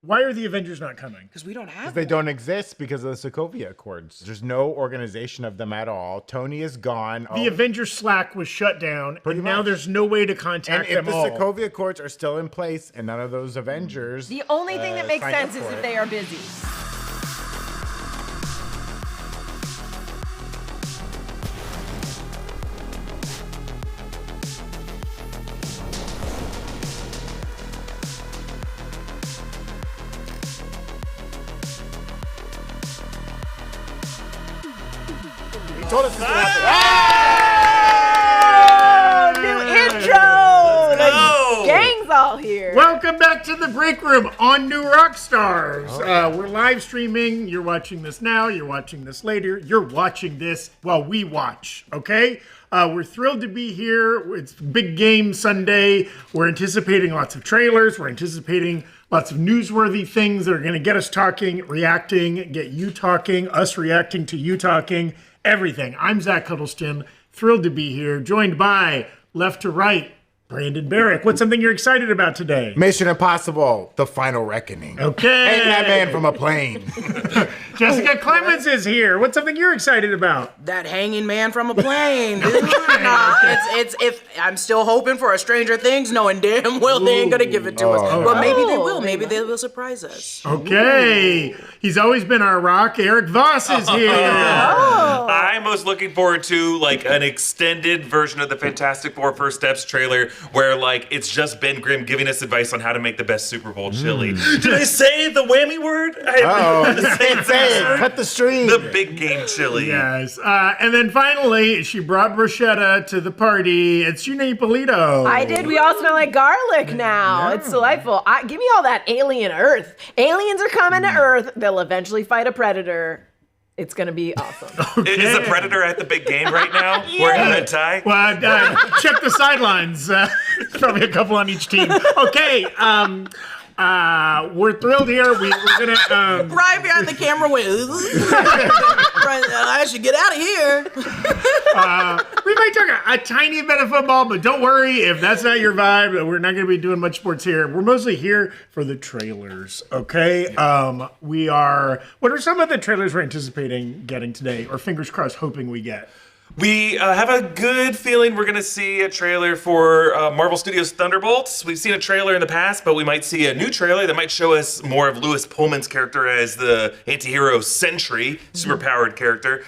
Why are the Avengers not coming? Because we don't have They don't exist because of the Sokovia Accords. There's no organization of them at all. Tony is gone. The Avengers Slack was shut down, and now much. there's no way to contact And if them the all. Sokovia Accords are still in place and none of those Avengers... The only thing that makes signed up sense is for if it. they are busy. He told us this would happen. Oh, new intro! The gang's all here. Welcome back to the break room on New Rockstars. We're live streaming. You're watching this now. You're watching this later. You're watching this while we watch, okay? We're thrilled to be here. It's big game Sunday. We're anticipating lots of trailers. We're anticipating lots of newsworthy things that are going to get us talking, reacting, get you talking, us reacting to you talking, everything. I'm Zach Huddleston. Thrilled to be here, joined by left to right, Brandon Barrick. What's something you're excited about today? Mission Impossible, The Final Reckoning. Okay. Hang that man from a plane. Jessica Clemons is here. What's something you're excited about? that hanging man from a plane, dude. It's if I'm still hoping for a Stranger Things, knowing damn well they ain't gonna give it to us. But maybe they will. Maybe they will surprise us. Okay. He's always been our rock. Erik Voss is here. I'm most looking forward to like an extended version of the Fantastic Four First Steps trailer where like it's just Ben Grimm giving us advice on how to make the best Super Bowl chili. Did I say the whammy word? Say it. Cut the string. The big game chili. Yes. And then finally, she brought bruschetta to the party. It's Gina Ippolito. I did. We all smell like garlic now. It's delightful. Give me all that alien Earth. Aliens are coming to Earth. They'll eventually fight a predator. It's going to be awesome. Is the Predator at the big game right now? Wearing a red tie? Well, check the sidelines. Probably a couple on each team. Okay. We're thrilled here. We're going to... Right behind the camera with. I should get out of here. We might talk a tiny bit of football, but don't worry if that's not your vibe. We're not going to be doing much sports here. We're mostly here for the trailers, okay? What are some of the trailers we're anticipating getting today, or fingers crossed hoping we get? We have a good feeling we're going to see a trailer for Marvel Studios' Thunderbolts. We've seen a trailer in the past, but we might see a new trailer that might show us more of Lewis Pullman's character as the anti-hero Sentry, superpowered character.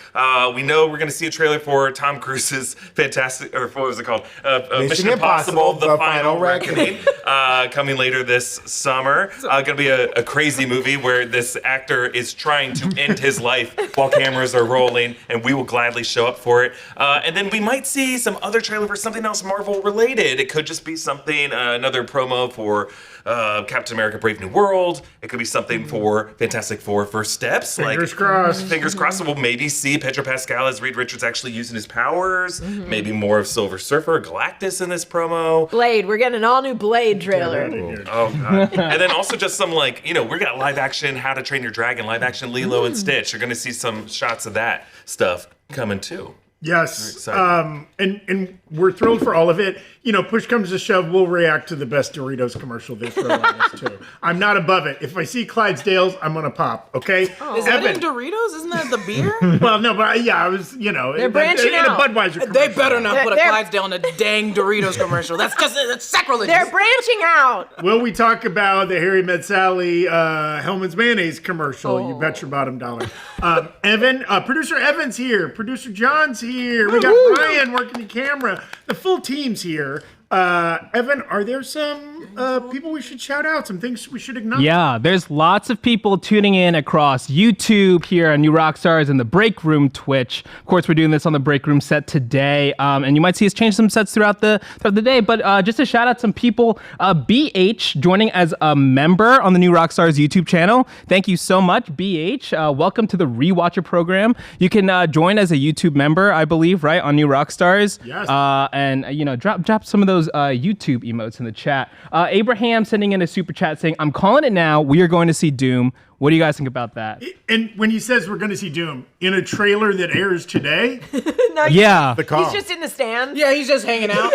We know we're going to see a trailer for Tom Cruise's fantastic, or what was it called? Mission Impossible, The Final Reckoning, coming later this summer. Going to be a crazy movie where this actor is trying to end his life while cameras are rolling, and we will gladly show up for it. And then we might see some other trailer for something else Marvel related. It could just be something, another promo for Captain America Brave New World. It could be something for Fantastic Four First Steps. Fingers crossed. Fingers crossed. So we'll maybe see Pedro Pascal as Reed Richards actually using his powers. Maybe more of Silver Surfer, Galactus in this promo. Blade. We're getting an all-new Blade trailer. Oh, God. And then also just some like, we got live action How to Train Your Dragon, live action Lilo and Stitch. You're going to see some shots of that stuff coming too. Yes, and we're thrilled for all of it. Push comes to shove, we'll react to the best Doritos commercial they throw at us too. I'm not above it. If I see Clydesdales, I'm gonna pop. Okay. Is that in Doritos? Isn't that the beer? Well, no, but I was, They're branching in out. a Budweiser commercial. They better not put a They're- Clydesdale in a dang Doritos commercial. That's sacrilegious. They're branching out. Will we talk about the Harry Met Sally Hellman's Mayonnaise commercial? You bet your bottom dollar. Evan, producer Evan's here. Producer John's here. We got Brian working the camera. The full team's here. Evan, are there some people we should shout out? Some things we should acknowledge? Yeah, there's lots of people tuning in across YouTube here on New Rockstars and the Breakroom Twitch. Of course, we're doing this on the Breakroom set today, and you might see us change some sets throughout the day. But just to shout out some people, BH joining as a member on the New Rockstars YouTube channel. Thank you so much, BH. Welcome to the Rewatcher program. You can join as a YouTube member, I believe, right, on New Rockstars. Yes. And drop some of those YouTube emotes in the chat. Abraham sending in a super chat saying, "I'm calling it now. We are going to see Doom. What do you guys think about that? And when he says we're going to see Doom in a trailer that airs today, No, Yeah. The call. he's just in the stands. Yeah, he's just hanging out.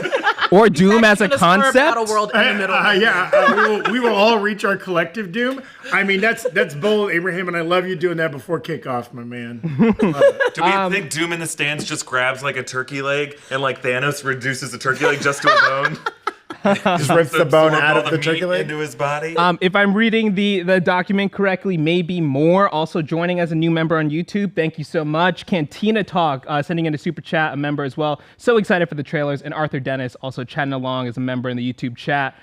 Or Doom as a Gonna swerve concept? Battle World in the middle. we will all reach our collective doom. I mean, that's bold, Abraham, and I love you doing that before kickoff, my man. Do we think Doom in the stands just grabs like a turkey leg and like Thanos reduces the turkey leg just to a bone? Just rips the bone Absorb out all of the turkey meat leg. into his body. If I'm reading the document correctly, maybe more. Also joining as a new member on YouTube. Thank you so much. Cantina Talk sending in a super chat, a member as well. So excited for the trailers. And Arthur Dennis also chatting along as a member in the YouTube chat.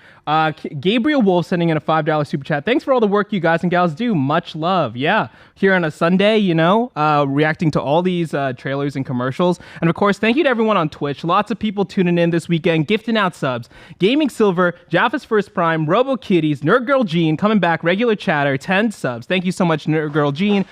Gabriel Wolf sending in a $5 super chat. Thanks for all the work you guys and gals do. Much love. Yeah. Here on a Sunday, reacting to all these trailers and commercials. And of course, thank you to everyone on Twitch. Lots of people tuning in this weekend, gifting out subs. Gaming Silver, Jaffa's First Prime, Robo Kitties, Nerd Girl Jean, coming back, regular chatter, 10 subs. Thank you so much, Nerd Girl Jean.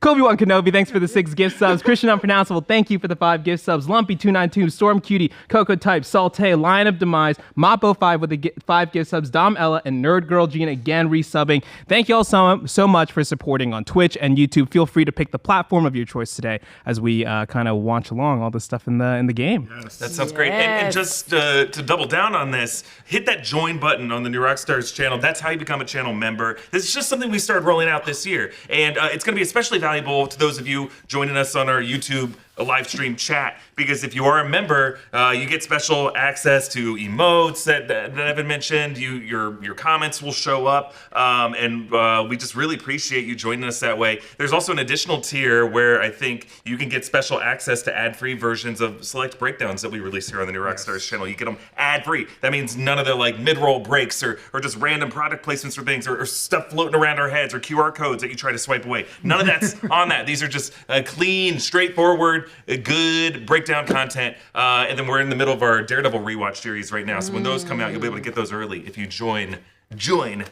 Kobe1 Kenobi, thanks for the 6 gift subs. Christian Unpronounceable, thank you for the 5 gift subs. Lumpy292, Storm Cutie, Coco Type, Salte, Lion of Demise, Moppo5 with the 5 gift subs, Dom Ella, and Nerd Girl Jean again resubbing. Thank you all so much for supporting on Twitch and YouTube. Feel free to pick the platform of your choice today as we kind of watch along all the stuff in the game. Yes. That sounds great. And just to double down on this, hit that join button on the New Rockstars channel. That's how you become a channel member. This is just something we started rolling out this year. And it's going to be especially valuable to those of you joining us on our YouTube live stream chat, because if you are a member, you get special access to emotes that Evan mentioned. Your comments will show up, and we just really appreciate you joining us that way. There's also an additional tier where I think you can get special access to ad-free versions of select breakdowns that we release here on the New Rockstars channel. You get them ad-free. That means none of the like mid-roll breaks or just random product placements for things or stuff floating around our heads or QR codes that you try to swipe away. None of that's on that. These are just clean, straightforward, good breakdown content, and then we're in the middle of our Daredevil rewatch series right now. So when those come out, you'll be able to get those early if you join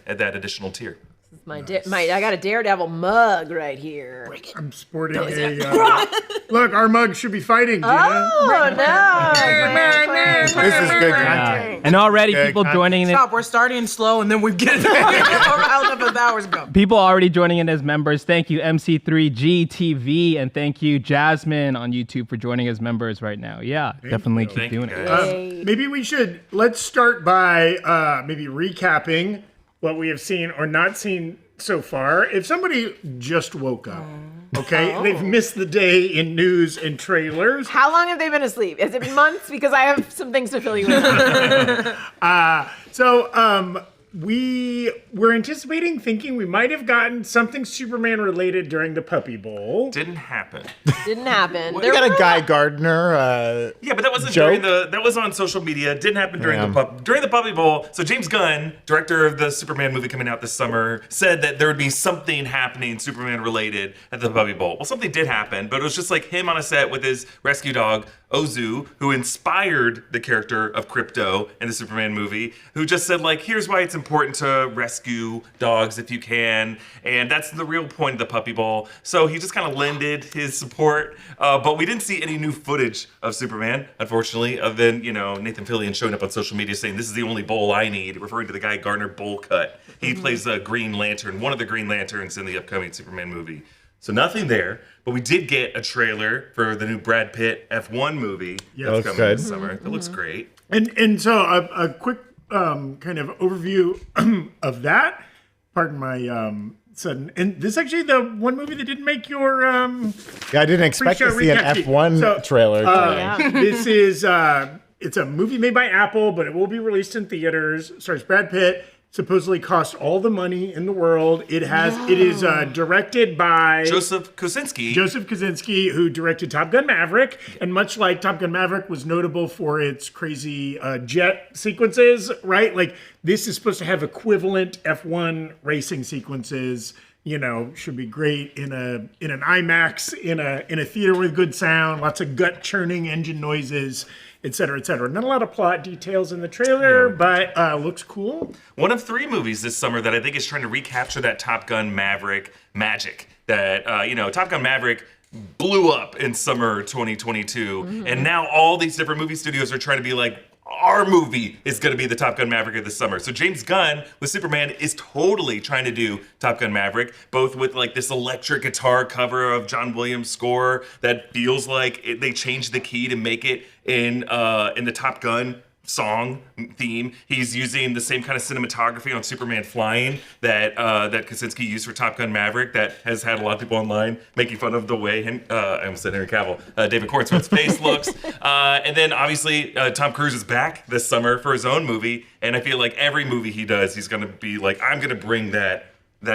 at that additional tier. I got a Daredevil mug right here. I'm sporting look, our mug should be fighting, Gina. Oh, no. This is good content. And already Good people content. joining in. Stop, we're starting slow and then we get around up as hours go. People already joining in as members. Thank you, MC3GTV, and thank you, Jasmine on YouTube, for joining as members right now. Yeah, definitely keep doing it. Maybe let's start by maybe recapping what we have seen or not seen so far. If somebody just woke up, okay, they've missed the day in news and trailers. How long have they been asleep? Has it been months? Because I have some things to fill you in. We were thinking we might have gotten something Superman related during the Puppy Bowl. Didn't happen. Didn't happen. We got a Guy Gardner. Yeah, but that wasn't joke? that was on social media. It didn't happen during the Puppy Bowl. So James Gunn, director of the Superman movie coming out this summer, said that there would be something happening Superman related at the Puppy Bowl. Well, something did happen, but it was just like him on a set with his rescue dog, Ozu, who inspired the character of Krypto in the Superman movie, who just said, like, here's why it's important to rescue dogs if you can. And that's the real point of the Puppy Bowl. So he just kind of lended his support. But we didn't see any new footage of Superman, unfortunately, other than, Nathan Fillion showing up on social media saying, this is the only bowl I need, referring to the Guy Gardner bowl cut. He plays a Green Lantern, one of the Green Lanterns in the upcoming Superman movie. So nothing there, but we did get a trailer for the new Brad Pitt F1 movie that's coming this summer. That looks great. And so a quick kind of overview of that. Pardon my sudden. And this is actually the one movie that didn't make your I didn't expect to see an F1 trailer. This is it's a movie made by Apple, but it will be released in theaters. Stars Brad Pitt. Supposedly cost all the money in the world. It is directed by Joseph Kosinski, who directed Top Gun Maverick, and much like Top Gun Maverick was notable for its crazy jet sequences, right? Like this is supposed to have equivalent F1 racing sequences. Should be great in an IMAX in a theater with good sound, lots of gut churning engine noises, et cetera, et cetera. Not a lot of plot details in the trailer, but looks cool. One of 3 movies this summer that I think is trying to recapture that Top Gun Maverick magic that, Top Gun Maverick blew up in summer 2022. And now all these different movie studios are trying to be like, our movie is going to be the Top Gun Maverick of the summer. So James Gunn with Superman is totally trying to do Top Gun Maverick, both with like this electric guitar cover of John Williams' score that feels like they changed the key to make it in the Top Gun song theme. He's using the same kind of cinematography on Superman Flying that Kaczynski used for Top Gun Maverick that has had a lot of people online making fun of the way I almost said Henry Cavill, David Cornswell's face looks. And then obviously Tom Cruise is back this summer for his own movie, and I feel like every movie he does, he's gonna be like, I'm gonna bring that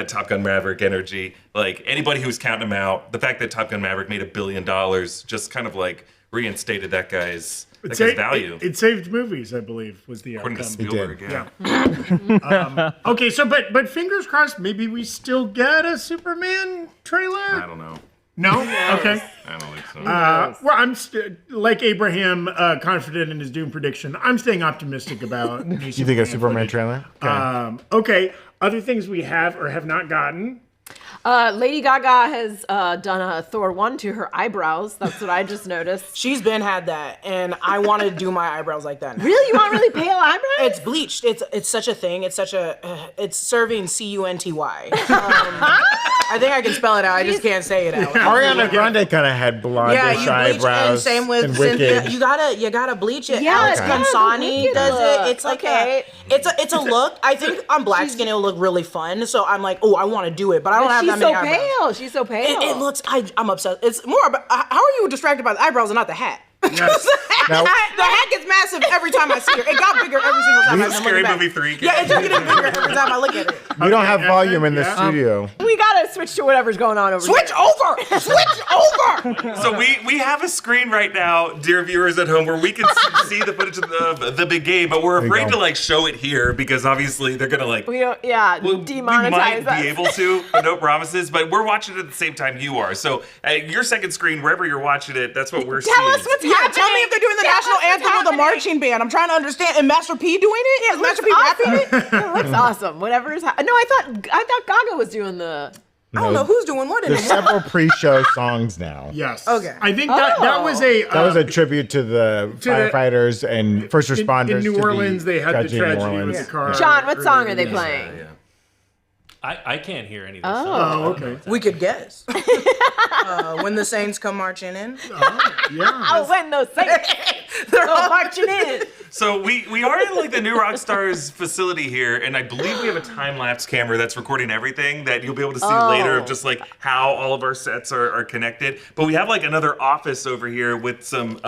Top Gun Maverick energy. Like anybody who's counting him out, the fact that Top Gun Maverick made $1 billion just kind of like reinstated that guy's value. It saved movies, I believe, was the According to outcome. Spielberg, yeah. Okay, so but fingers crossed, maybe we still get a Superman trailer. I don't know. No? Okay. I don't think so. Well, I'm like Abraham, confident in his doom prediction. I'm staying optimistic about. You think a Superman trailer? Okay. Okay. Other things we have or have not gotten. Lady Gaga has done a Thor 1 to her eyebrows. That's what I just noticed. She's been had that, and I want to do my eyebrows like that now. Really? You want really pale eyebrows? It's bleached. It's such a thing. It's such a. It's serving CUNTY. I think I can spell it out. I just can't say it out. Ariana Grande kind of had blondish Yeah, you bleach, eyebrows. and same with and Cynthia. Wicked. You gotta bleach it. Yeah, Alex it's kind of Consani Wicked does look. it. It's like Okay. it's a look. I think on black skin it'll look really fun. So I'm like, oh, I want to do it, but I don't have She's that many so eyebrows. pale. She's so pale. It looks. I'm obsessed. It's more about how are you distracted by the eyebrows and not the hat? Yes. Now- the hat gets massive every time I see her. It got bigger every single time. I Scary look back. Movie 3. Yeah, it's just getting bigger every time I look at it. We don't have volume in the Yeah. studio. We gotta switch to whatever's going on over Switch here. over! Switch over! So we have a screen right now, dear viewers at home, where we can see the footage of the big game, but we're you afraid go. to like show it here because obviously they're gonna like. We don't, yeah, We demonetize might us. be able to, but no promises. But we're watching it at the same time you are. So at your second screen, wherever you're watching it, that's what we're Tell seeing. us what's Yeah, happening. tell me if they're doing the Tell national us what's anthem with a happening. marching band. I'm trying to understand. And Master P doing it? Is Master P rapping it? It looks awesome. Whatever is happening. No, I thought Gaga was doing the. I don't know who's doing what There's anymore. several pre-show songs now. Yes. Okay. I think that was a. That was a tribute to the firefighters and first responders. in New to the Orleans. They had the tragedy in New tragedy Orleans. with the car. John, what song are they earlier. playing? Yeah. I can't hear anything. Oh, okay. We could guess. When the Saints come marching in. Yeah. Oh, when those saints they're all marching in. So we are in like the new Rockstars facility here, and I believe we have a time-lapse camera that's recording everything that you'll be able to see later of just like how all of our sets are connected. But we have like another office over here with some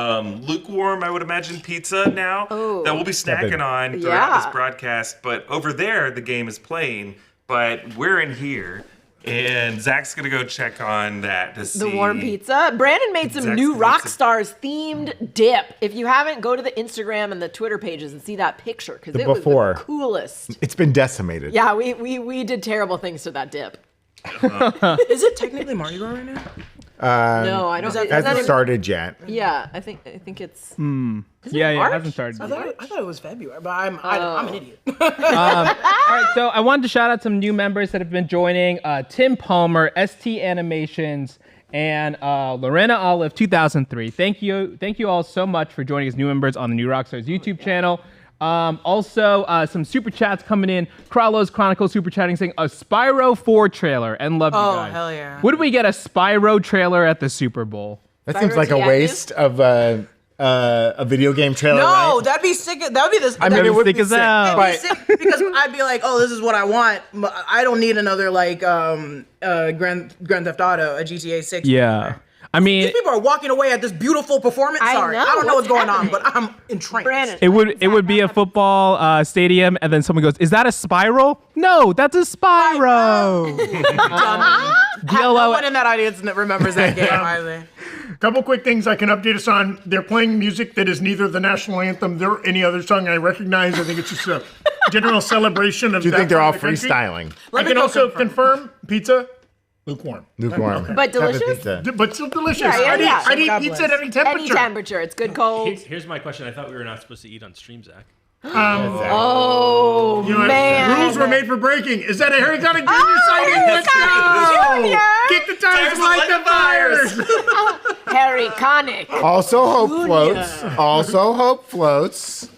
lukewarm, I would imagine, pizza now that we'll be snacking on throughout Yeah. this broadcast. But over there, the game is playing, but we're in here. And Zach's gonna go check on that to see The warm pizza. Brandon made some Exact new pizza. Rockstars themed dip. If you haven't, go to the Instagram and the Twitter pages and see that picture because The it was before. the coolest. It's been decimated. Yeah, we did terrible things to that dip. Is it technically Mardi Gras right now? No, I don't. Is that- it's Hasn't not even- started yet. Yeah, I think it's. Yeah, it March? hasn't started. I thought it was February, but I'm an idiot. All right, so I wanted to shout out some new members that have been joining: Tim Palmer, ST Animations, and Lorena Olive 2003. Thank you all so much for joining as new members on the New Rockstars YouTube channel. Also, some super chats coming in. Kralo's Chronicle super chatting saying a Spyro 4 trailer and love you guys. hell yeah. Would we get a Spyro trailer at the Super Bowl? That seems like a Spyro waste of a video game trailer. No, right? that'd be sick. That would be the. I mean, it would Sick be as sick, hell. That'd but be sick because I'd be like, oh, this is what I want. But I don't need another like Grand Theft Auto, a GTA 6. Yeah. I mean, These people are walking away at this beautiful performance. I Sorry, know, I don't know what's what's going on, happening? but I'm entranced. Brandon. it would be a football stadium, and then someone goes, "Is that a spiral?" No, that's a Spyro. No DLO one in that audience remembers that game either. Couple quick things I can update us on. They're playing music that is neither the national anthem nor any other song I recognize. I think it's just a general celebration of. do you that think they're part all of the country. freestyling? I can also confirm pizza, lukewarm. Lukewarm. But Type of delicious? pizza. But still delicious. Yeah, yeah. I'd eat God pizza bless. at any temperature. Any temperature. It's good cold. Here's my question. I thought we were not supposed to eat on stream, Zach. Oh, You know, man. rules were made for breaking. Is that a Harry Connick Jr. sighting? Harry Let's Connick go! Jr. Kick the tires, light the fires. Harry Connick. Also hope floats. Also hope floats.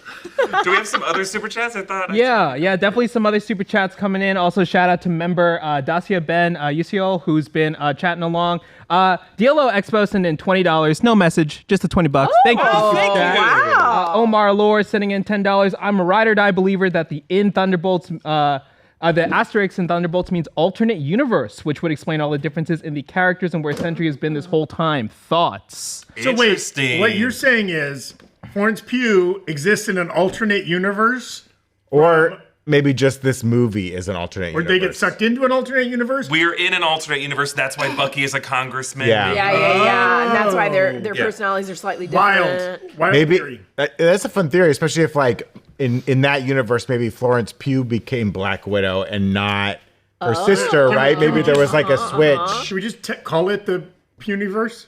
Do we have some other super chats? I thought. Yeah, definitely some other super chats coming in. Also, shout out to member Dacia Ben Usiol, who's been chatting along. DLO Expo sent in $20. No message, just the $20. Thank you. Thank you. Wow. Omar Lore sending in $10. I'm a ride or die believer that the Thunderbolts, the asterisk in Thunderbolts means alternate universe, which would explain all the differences in the characters and where Sentry has been this whole time. Thoughts? So wait, what you're saying is Florence Pugh exists in an alternate universe? Or maybe just this movie is an alternate universe. Or they get sucked into an alternate universe? We are in an alternate universe. That's why Bucky is a congressman. Yeah. Yeah. And that's why their personalities are slightly different. Wild Maybe theory. that's a fun theory, especially if like in that universe, maybe Florence Pugh became Black Widow and not her sister, right? Maybe there was like a switch. Should we just call it the Puniverse?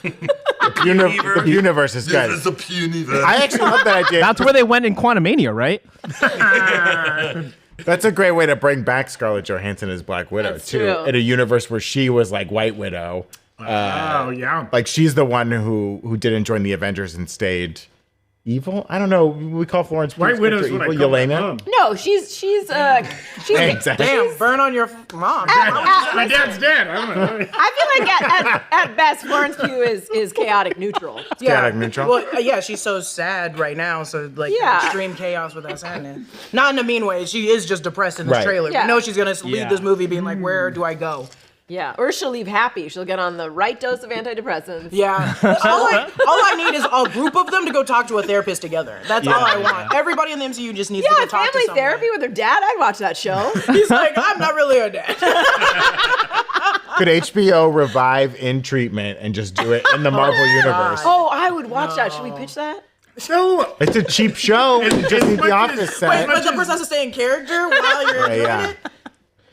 The universe is good. This is the Puniverse. I actually love that idea. That's where they went in Quantumania, right? That's a great way to bring back Scarlett Johansson as Black Widow, That's too. true. In a universe where she was like White Widow. Oh, yeah. Like she's the one who didn't join the Avengers and stayed evil. I don't know. We call Florence Pugh White Widow's evil. what I call my Yelena. mom. No, she's Exactly. Damn, burn on your mom. My dad's dead. I don't know. I feel like at best, Florence Pugh is chaotic neutral. Chaotic neutral. Well, yeah, she's so sad right now. So like Yeah. extreme chaos with that sadness. Not in a mean way. She is just depressed in this Right. trailer. Yeah. We know she's gonna leave Yeah. this movie being like, where do I go? Yeah, or she'll leave happy. She'll get on the right dose of antidepressants. Yeah. all I need is a group of them to go talk to a therapist together. That's all I want. Everybody in the MCU just needs to go Yeah, talk to family someone. therapy with her dad. I'd watch that show. He's like, I'm not really her dad. Could HBO revive In Treatment and just do it in the Marvel universe? Oh, I would watch that. Should we pitch that? So, It's a cheap show. You just need the office set. But the person has to stay in character while you're doing Yeah. it.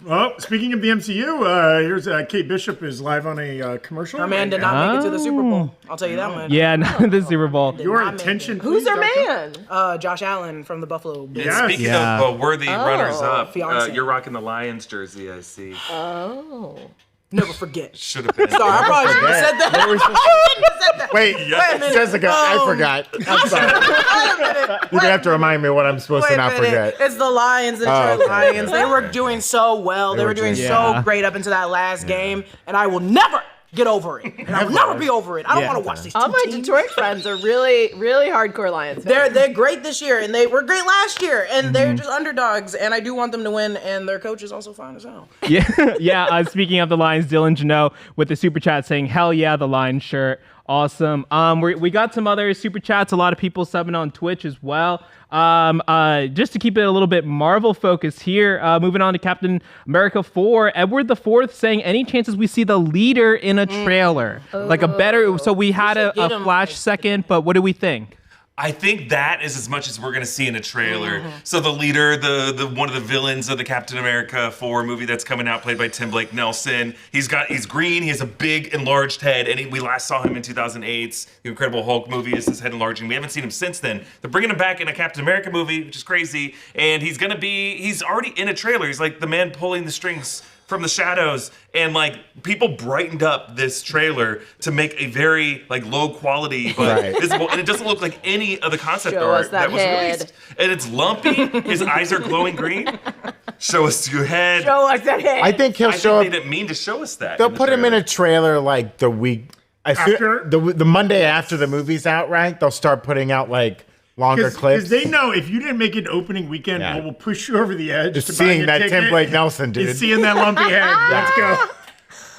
well, speaking of the MCU, here's Kate Bishop is live on a commercial. Her man did not make it to the Super Bowl. I'll tell you that much. Yeah, not the Super Bowl. Your not make attention, Who's please, her Doctor. man? Josh Allen from the Buffalo Bills. Yes. Speaking Yeah. of worthy runners-up, Fiancé. you're rocking the Lions jersey, I see. Oh. Never forget. Should have been. Sorry, I probably shouldn't have said that. What were we supposed I shouldn't have said that. Wait, a minute. Jessica, I forgot. I'm sorry. You're going to have to remind me what I'm supposed to Wait a not minute. forget. It's the Lions, the Detroit okay. Lions. They were doing so well. They were doing doing- so Yeah. great up into that last game, and I will never get over it. And I will never be over it. I don't want to watch these two All my teams. Detroit friends are really, really hardcore Lions fans. They're great this year, and they were great last year, and they're just underdogs, and I do want them to win, and their coach is also fine as hell. Yeah. Speaking of the Lions, Dylan Janot with the super chat saying, "Hell yeah, the Lions shirt, awesome." We got some other super chats. A lot of people subbing on Twitch as well. Just to keep it a little bit Marvel focused here. Moving on to Captain America 4, Edward IV saying, "Any chances we see the leader in a trailer, like a better?" So we had a get him, flash like- second, but what do we think? I think that is as much as we're gonna see in a trailer. So the leader, the one of the villains of the Captain America 4 movie that's coming out, played by Tim Blake Nelson. He's green. He has a big enlarged head, and we last saw him in 2008's The Incredible Hulk movie. Is his head enlarging? We haven't seen him since then. They're bringing him back in a Captain America movie, which is crazy. And he's already in a trailer. He's like the man pulling the strings from the shadows, and like people brightened up this trailer to make a very like low quality but Right. visible, and it doesn't look like any of the concept Show art us that was head. released. And it's lumpy. His eyes are glowing green. Show us your head. Show us that head. I think he'll I show think up. they didn't mean to show us that. They'll the put him in trailer. a trailer like the week. After? The Monday after the movie's out, right? They'll start putting out like longer clips. Because they know if you didn't make it opening weekend, Yeah. we'll push you over the edge. Just to buying seeing a that ticket. Tim Blake Nelson dude. Is seeing that lumpy head. Let's go.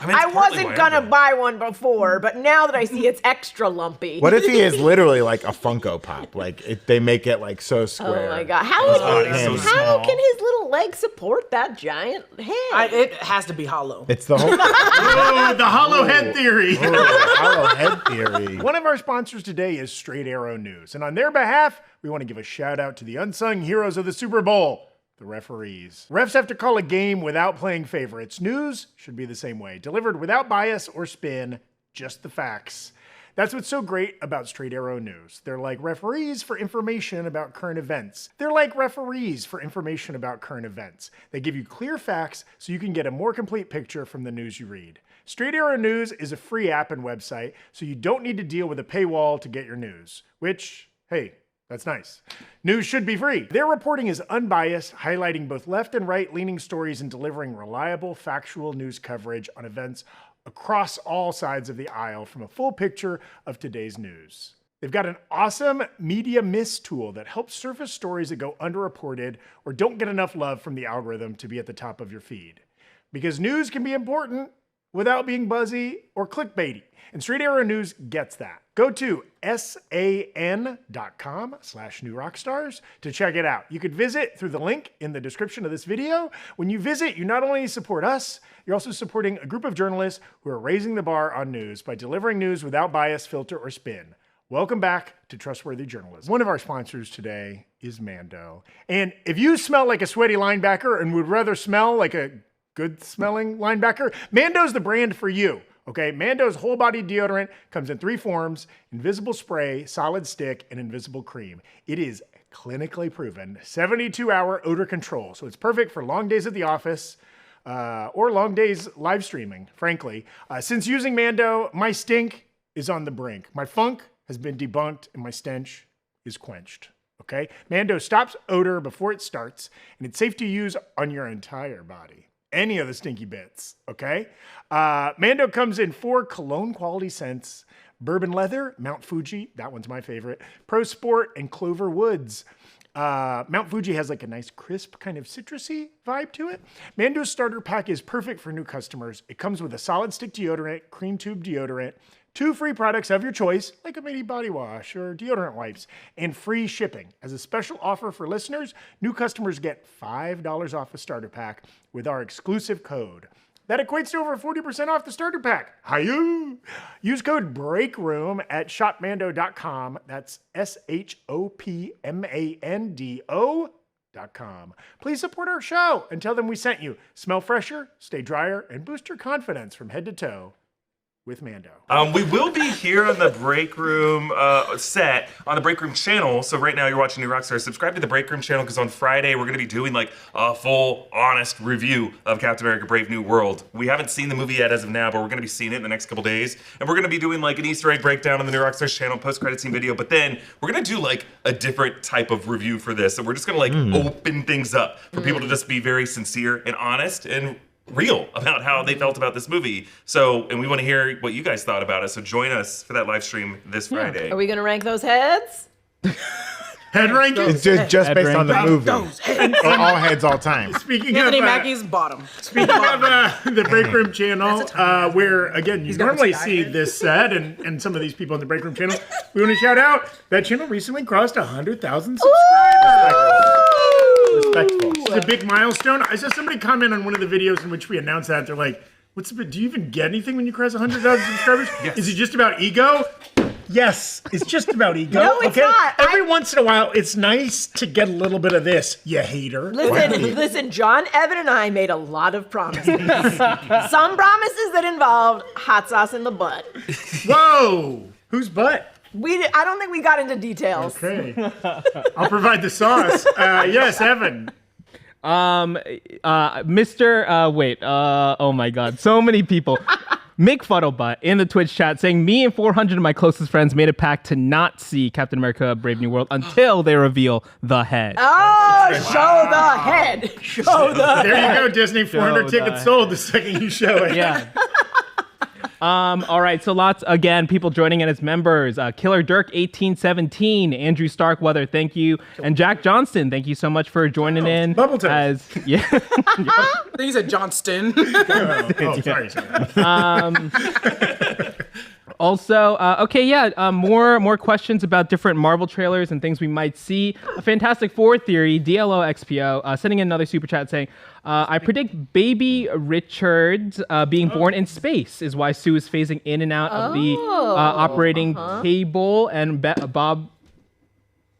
I mean, it's I partly wasn't why gonna I'm buy one before, but now that I see it's extra lumpy. What if he is literally like a Funko Pop? Like they make it like so square. Oh my god! How body's so small. can his little legs support that giant head? It has to be hollow. It's the whole Oh, the hollow head theory. hollow head theory. One of our sponsors today is Straight Arrow News, and on their behalf, we want to give a shout out to the unsung heroes of the Super Bowl, the referees. Refs have to call a game without playing favorites. News should be the same way, delivered without bias or spin, just the facts. That's what's so great about Straight Arrow News. They're like referees for information about current events. They're like referees for information about current events. They give you clear facts so you can get a more complete picture from the news you read. Straight Arrow News is a free app and website, so you don't need to deal with a paywall to get your news. Which, hey, That's nice. News should be free. Their reporting is unbiased, highlighting both left and right-leaning stories and delivering reliable, factual news coverage on events across all sides of the aisle from a full picture of today's news. They've got an awesome media mist tool that helps surface stories that go underreported or don't get enough love from the algorithm to be at the top of your feed. Because news can be important without being buzzy or clickbaity. And Straight Arrow News gets that. Go to san.com/newrockstars to check it out. You could visit through the link in the description of this video. When you visit, you not only support us, you're also supporting a group of journalists who are raising the bar on news by delivering news without bias, filter, or spin. Welcome back to Trustworthy Journalism. One of our sponsors today is Mando. And if you smell like a sweaty linebacker and would rather smell like a good-smelling linebacker, Mando's the brand for you. Okay, Mando's whole body deodorant comes in 3 forms: invisible spray, solid stick, and invisible cream. It is clinically proven 72-hour odor control. So it's perfect for long days at the office or long days live streaming, frankly. Since using Mando, my stink is on the brink. My funk has been debunked and my stench is quenched. Okay, Mando stops odor before it starts, and it's safe to use on your entire body. Any of the stinky bits, okay? Mando comes in 4 cologne quality scents: Bourbon Leather, Mount Fuji, that one's my favorite, Pro Sport, and Clover Woods. Mount Fuji has like a nice crisp kind of citrusy vibe to it. Mando's starter pack is perfect for new customers. It comes with a solid stick deodorant, cream tube deodorant, 2 free products of your choice, like a mini body wash or deodorant wipes, and free shipping. As a special offer for listeners, new customers get $5 off a starter pack with our exclusive code. That equates to over 40% off the starter pack. Hi-yoo! Use code BREAKROOM at shopmando.com. That's SHOPMANDO.com. Please support our show and tell them we sent you. Smell fresher, stay drier, and boost your confidence from head to toe with Mando. We will be here on the Breakroom set on the Breakroom channel. So right now you're watching New Rockstars. Subscribe to the Breakroom channel because on Friday we're going to be doing like a full, honest review of Captain America: Brave New World. We haven't seen the movie yet as of now, but we're going to be seeing it in the next couple days. And we're going to be doing like an Easter egg breakdown on the New Rockstars channel, post-credit scene video. But then we're going to do like a different type of review for this. So we're just going to like open things up for people to just be very sincere and honest and real about how they felt about this movie. So, and we want to hear what you guys thought about it. So join us for that live stream this Friday. Are we going to rank those heads? Head rankings? It's just based on the movie. Or all heads, all time. Speaking Anthony of Mackie's bottom. speaking of the Breakroom channel, where again you normally see this set and some of these people on the Breakroom channel, we want to shout out that channel recently crossed 100,000 subscribers. Respectful. It's a big milestone. I saw somebody comment on one of the videos in which we announced that. They're like, "What's the? Do you even get anything when you cross 100,000 subscribers? Yes. Is it just about ego?" Yes, it's just about ego. No, it's not. Every once in a while, it's nice to get a little bit of this, you hater. Listen, John, Evan, and I made a lot of promises. Some promises that involved hot sauce in the butt. Whoa! Whose butt? I don't think we got into details. Okay. I'll provide the sauce. Yes, Evan. Oh my God, so many people. Mick Fuddlebutt in the Twitch chat saying, me and 400 of my closest friends made a pact to not see Captain America: Brave New World until they reveal the head. Oh, show the head. Show the head. There you go, Disney. 400 tickets sold the second you show it. Yeah. All right, so lots, again, people joining in as members. Killer Dirk 1817, Andrew Starkweather, thank you. And Jack Johnston, thank you so much for joining in. Bubble Toast. Yeah. I think he said Johnston. Sorry. Also, more questions about different Marvel trailers and things we might see. A Fantastic Four theory, DLO XPO, sending in another super chat saying, I predict baby Richard being born in space is why Sue is phasing in and out of the operating table, and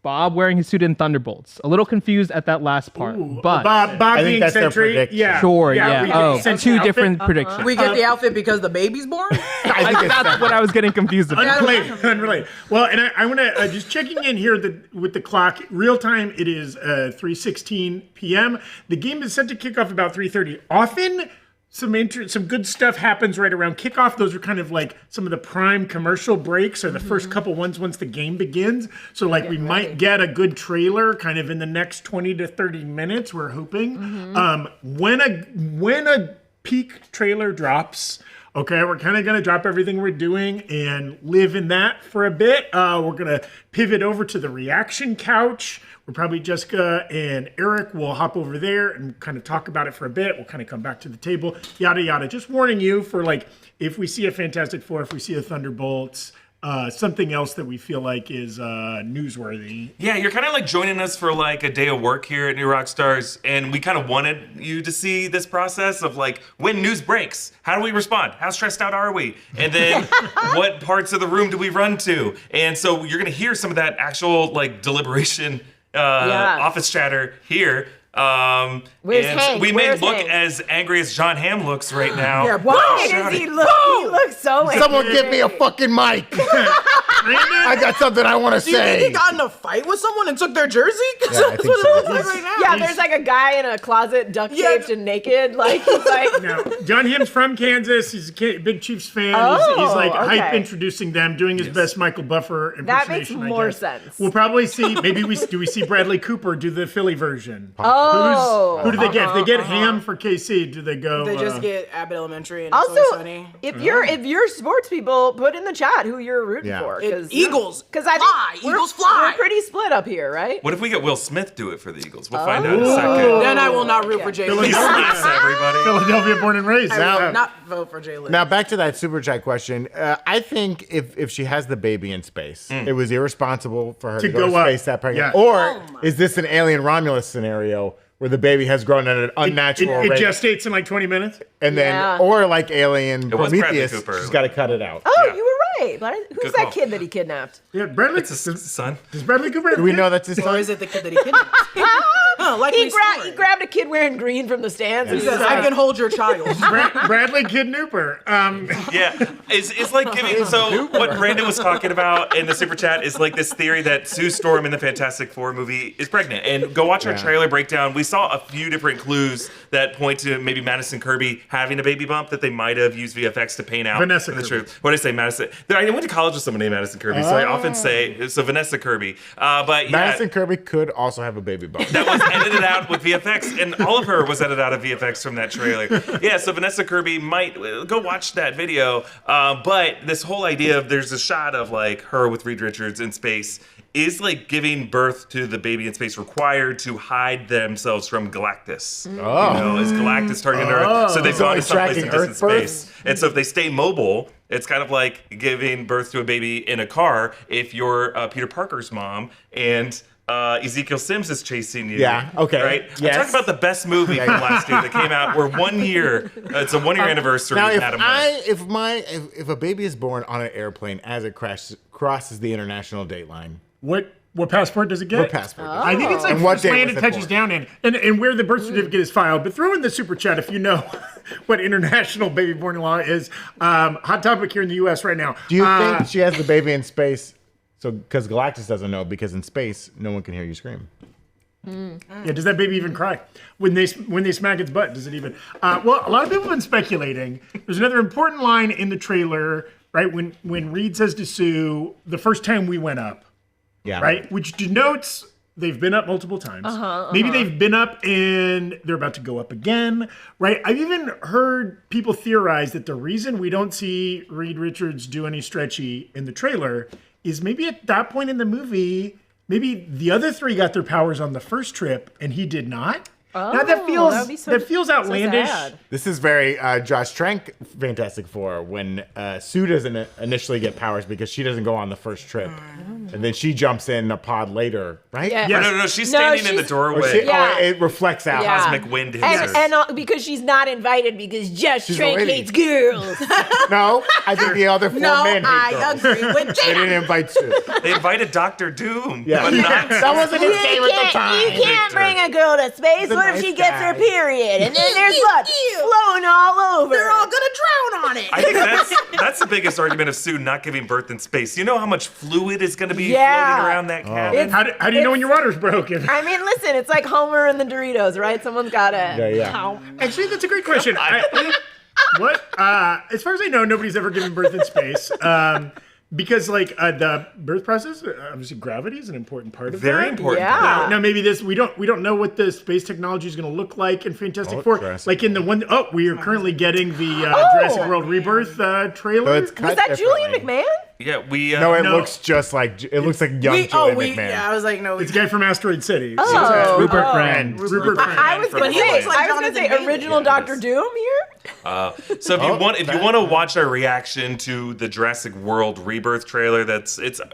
Bob wearing his suit in Thunderbolts. A little confused at that last part, but Bob I think being that's their Sentry. prediction. Yeah. sure, we yeah. get Oh, Sentry two outfit. different predictions. We get the outfit because the baby's born? I think That's what I was getting confused about. Unrelated. Well, and I want to just checking in here with the clock. Real time, it is 3:16 p.m. The game is set to kick off about 3:30. Often, some good stuff happens right around kickoff. Those are kind of like some of the prime commercial breaks, or the first couple ones once the game begins. So like we might get a good trailer kind of in the next 20 to 30 minutes. We're hoping. When a peak trailer drops, okay, we're kind of going to drop everything we're doing and live in that for a bit. We're going to pivot over to the reaction couch. We're probably Jessica and Erik will hop over there and kind of talk about it for a bit. We'll kind of come back to the table, yada, yada. Just warning you for like, if we see a Fantastic Four, if we see a Thunderbolts, something else that we feel like is newsworthy. Yeah, you're kind of like joining us for like a day of work here at New Rockstars, and we kind of wanted you to see this process of like, when news breaks, how do we respond? How stressed out are we? And then what parts of the room do we run to? And so you're gonna hear some of that actual like deliberation office chatter here. Where's Hank? We may Where's look Hank? as angry as John Hamm looks right now. Yeah, why does he look? He looks so angry. Someone give me a fucking mic. I got something I want to Do you think say. he got in a fight with someone and took their jersey? Because Yeah, I that's think what so. it looks like right now. Yeah, there's like a guy in a closet, duct taped and naked. Like he's like, Now, John Hamm's from Kansas. He's a big Chiefs fan. Oh, he's like hype okay. introducing them, doing his best Michael Buffer That makes impersonation. I more guess. sense. We'll probably see. Maybe we see Bradley Cooper do the Philly version. oh. Who do they get? If they get Ham for KC, do they go? They just get Abbott Elementary and Also, It's Always Sunny. if you're sports people, put in the chat who you're rooting Yeah. for. Eagles. Because I Fly. think we're, Eagles fly. we're pretty split up here, right? What if we get Will Smith do it for the Eagles? We'll find out in a second. Then I will not root for Jay Lewis. Thanks, everybody. Philadelphia born and raised. I will not vote for Jay Lewis. Now back to that super chat question. I think if she has the baby in space, it was irresponsible for her to go to up. space that pregnant. Yeah. Or is this an Alien Romulus scenario where the baby has grown at an unnatural It rate, gestates in like 20 minutes. and then Yeah. or like Alien was Bradley Prometheus, Cooper. she's got to cut it out. Oh, Yeah. you were right. But who's Good that call. kid that he kidnapped? Yeah, Bradley. It's his son. Does Bradley Cooper have Do we kids? know that's his Or son? is it the kid that he kidnapped? Likely He story. grabbed a kid wearing green from the stands. And He he says, was I like, can hold your child. Bradley Kid Nooper. Yeah, it's like giving. So what Brandon was talking about in the super chat is like this theory that Sue Storm in the Fantastic Four movie is pregnant. And go watch our trailer breakdown. We saw a few different clues that point to maybe Madison Kirby having a baby bump that they might have used VFX to paint out. Vanessa in the Kirby. truth. What did I say, Madison? I went to college with someone named Madison Kirby, so I often say so. Vanessa Kirby, but yeah, Madison Kirby could also have a baby bump. that was edited out with VFX, and all of her was edited out of VFX from that trailer. Yeah, so Vanessa Kirby might go watch that video. But this whole idea of there's a shot of like her with Reed Richards in space is like giving birth to the baby in space required to hide themselves from Galactus. Oh. You know, is Galactus targeting Earth? So they've gone to it's someplace in tracking distant Earth births? space. And so if they stay mobile, it's kind of like giving birth to a baby in a car if you're Peter Parker's mom and Ezekiel Sims is chasing you. Yeah, okay, Right? yes. I'm talking about the best movie from last year that came out. We're 1 year. It's a 1 year anniversary. Now, of Adam West. if a baby is born on an airplane as it crosses the international date line, What passport does it get? what passport? does it I think it's like And what first date land was it it touches born? down in, and where the birth certificate is filed. But throw in the super chat if you know what international baby born law is. Hot topic here in the U.S. right now. Do you think she has the baby in space? So, because Galactus doesn't know, because in space, no one can hear you scream. Yeah, does that baby even cry when they smack its butt? Does it even? Well, a lot of people have been speculating. There's another important line in the trailer, right? When Reed says to Sue, "The first time we went up," Yeah. right, which denotes they've been up multiple times. Maybe they've been up and they're about to go up again, right? I've even heard people theorize that the reason we don't see Reed Richards do any stretchy in the trailer is maybe at that point in the movie, maybe the other three got their powers on the first trip and he did not. Now that would be feels outlandish. sad. This is very Josh Trank Fantastic Four when Sue doesn't initially get powers because she doesn't go on the first trip. And then she jumps in a pod later, right? Yeah. Yes. No, she's standing in the she's- doorway. Yeah. It reflects out. Yeah. Cosmic wind hits her. And because she's not invited because Josh She's a Trank lady. hates girls. No, I think the other four No, men hate I girls. agree with They Gina. didn't invite Sue. They invited Doctor Doom. Yeah. But not That wasn't his favorite at the time. You can't bring a girl to space. a What if nice she gets her guy. period? And then there's blood flowing all over. They're all gonna drown on it. I think That's the biggest argument of Sue not giving birth in space. You know how much fluid is going to be Yeah. floating around that cabin? How do you know when your water's broken? I mean, listen, it's like Homer and the Doritos, right? Someone's got to. Yeah. Actually, that's a great question. What? As far as I know, nobody's ever given birth in space. Because the birth process, obviously gravity is an important part of Very that. important. Yeah. Now maybe we don't know what the space technology is going to look like in Fantastic Four. Jurassic Like in the one, we are currently getting the Jurassic World Rebirth trailer. So it's Was cut that Julian differently. McMahon? Yeah, we. No, it No. looks just like young Julian McMahon. Yeah, I was like, no. It's the guy from Asteroid City. Oh. Rupert Friend. Rupert Friend. I was going But to he say, looks like Jonathan Jonathan original Bailey. Doctor Doom here. So if you want to watch our reaction to the Jurassic World Rebirth trailer,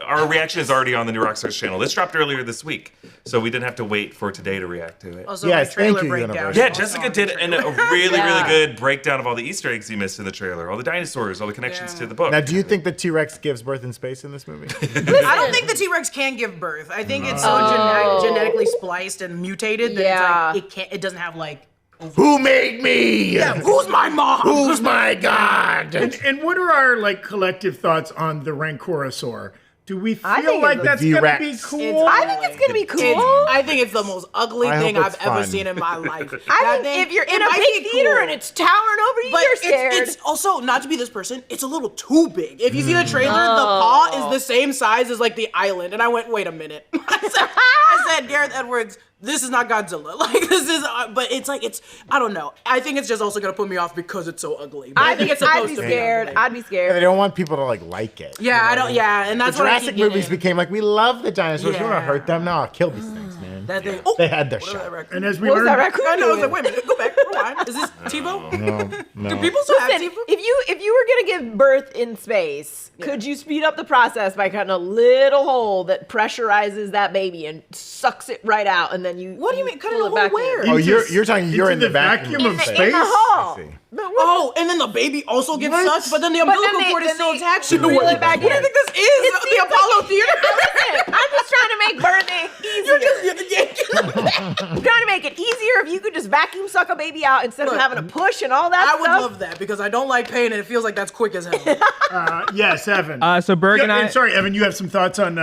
our reaction is already on the New Rockstars channel. This dropped earlier this week, so we didn't have to wait for today to react to it. Also, Yes, my trailer thank you, breakdown. Universal. Yeah, Jessica did a really, really good breakdown of all the Easter eggs you missed in the trailer, all the dinosaurs, all the connections to the book. Now, do you think the T-Rex gives birth in space in this movie? I don't think the T-Rex can give birth. I think it's so genetically spliced and mutated that Yeah. it's like it doesn't have like. Who made me? Who's my mom? Who's my god? And what are our collective thoughts on the Rancorosaur? Do we I feel think like it's that's the gonna T-Rex. be cool? I think it's going to be cool. I think it's the most ugly I thing hope I've it's ever fun. seen in my life. I think if you're in a big theater and it's towering over you, But you're scared. it's also, not to be this person, it's a little too big. If you see the trailer, the paw is the same size as like the island. And I went, wait a minute. I said, Gareth Edwards, this is not Godzilla. Like this is, but it's like, I don't know. I think it's just also gonna put me off because it's so ugly. But I think it's I'd supposed be to scared. be ugly. I'd be They scared. don't want people to like it. Yeah, I don't, yeah, and The that's what I Jurassic keep movies getting. became like, we love the dinosaurs. We want to Yeah. hurt them. No, kill these things, man. That thing, oh, They had their what was shot. that raccoon? And as we What was that learned, raccoon I know, I was doing? like, wait a minute, go back, rewind. Is this TiVo? No. Do people still have Listen, TiVo? if you were gonna give birth in space, could you speed up the process by cutting a little hole that pressurizes that baby and sucks it right out, and then you? What do you mean, cut pull it a hole back in? where? Oh, you're talking. You're into in the the vacuum, vacuum of space. space? In the hole. I see. But what- Oh, and then the baby also gets What? sucked, but then the But then umbilical cord is then still they attached to reel it. it back What do you in. think this is? It's The Apollo Theater? Listen, I'm just trying to make birthing easier. I'm trying to make it easier if you could just vacuum suck a baby out instead of Look, having to push and all that I would stuff. love that because I don't like pain and it feels like that's quick as hell. yes, Evan. So Berg Yeah, and I. sorry, Evan, you have some thoughts on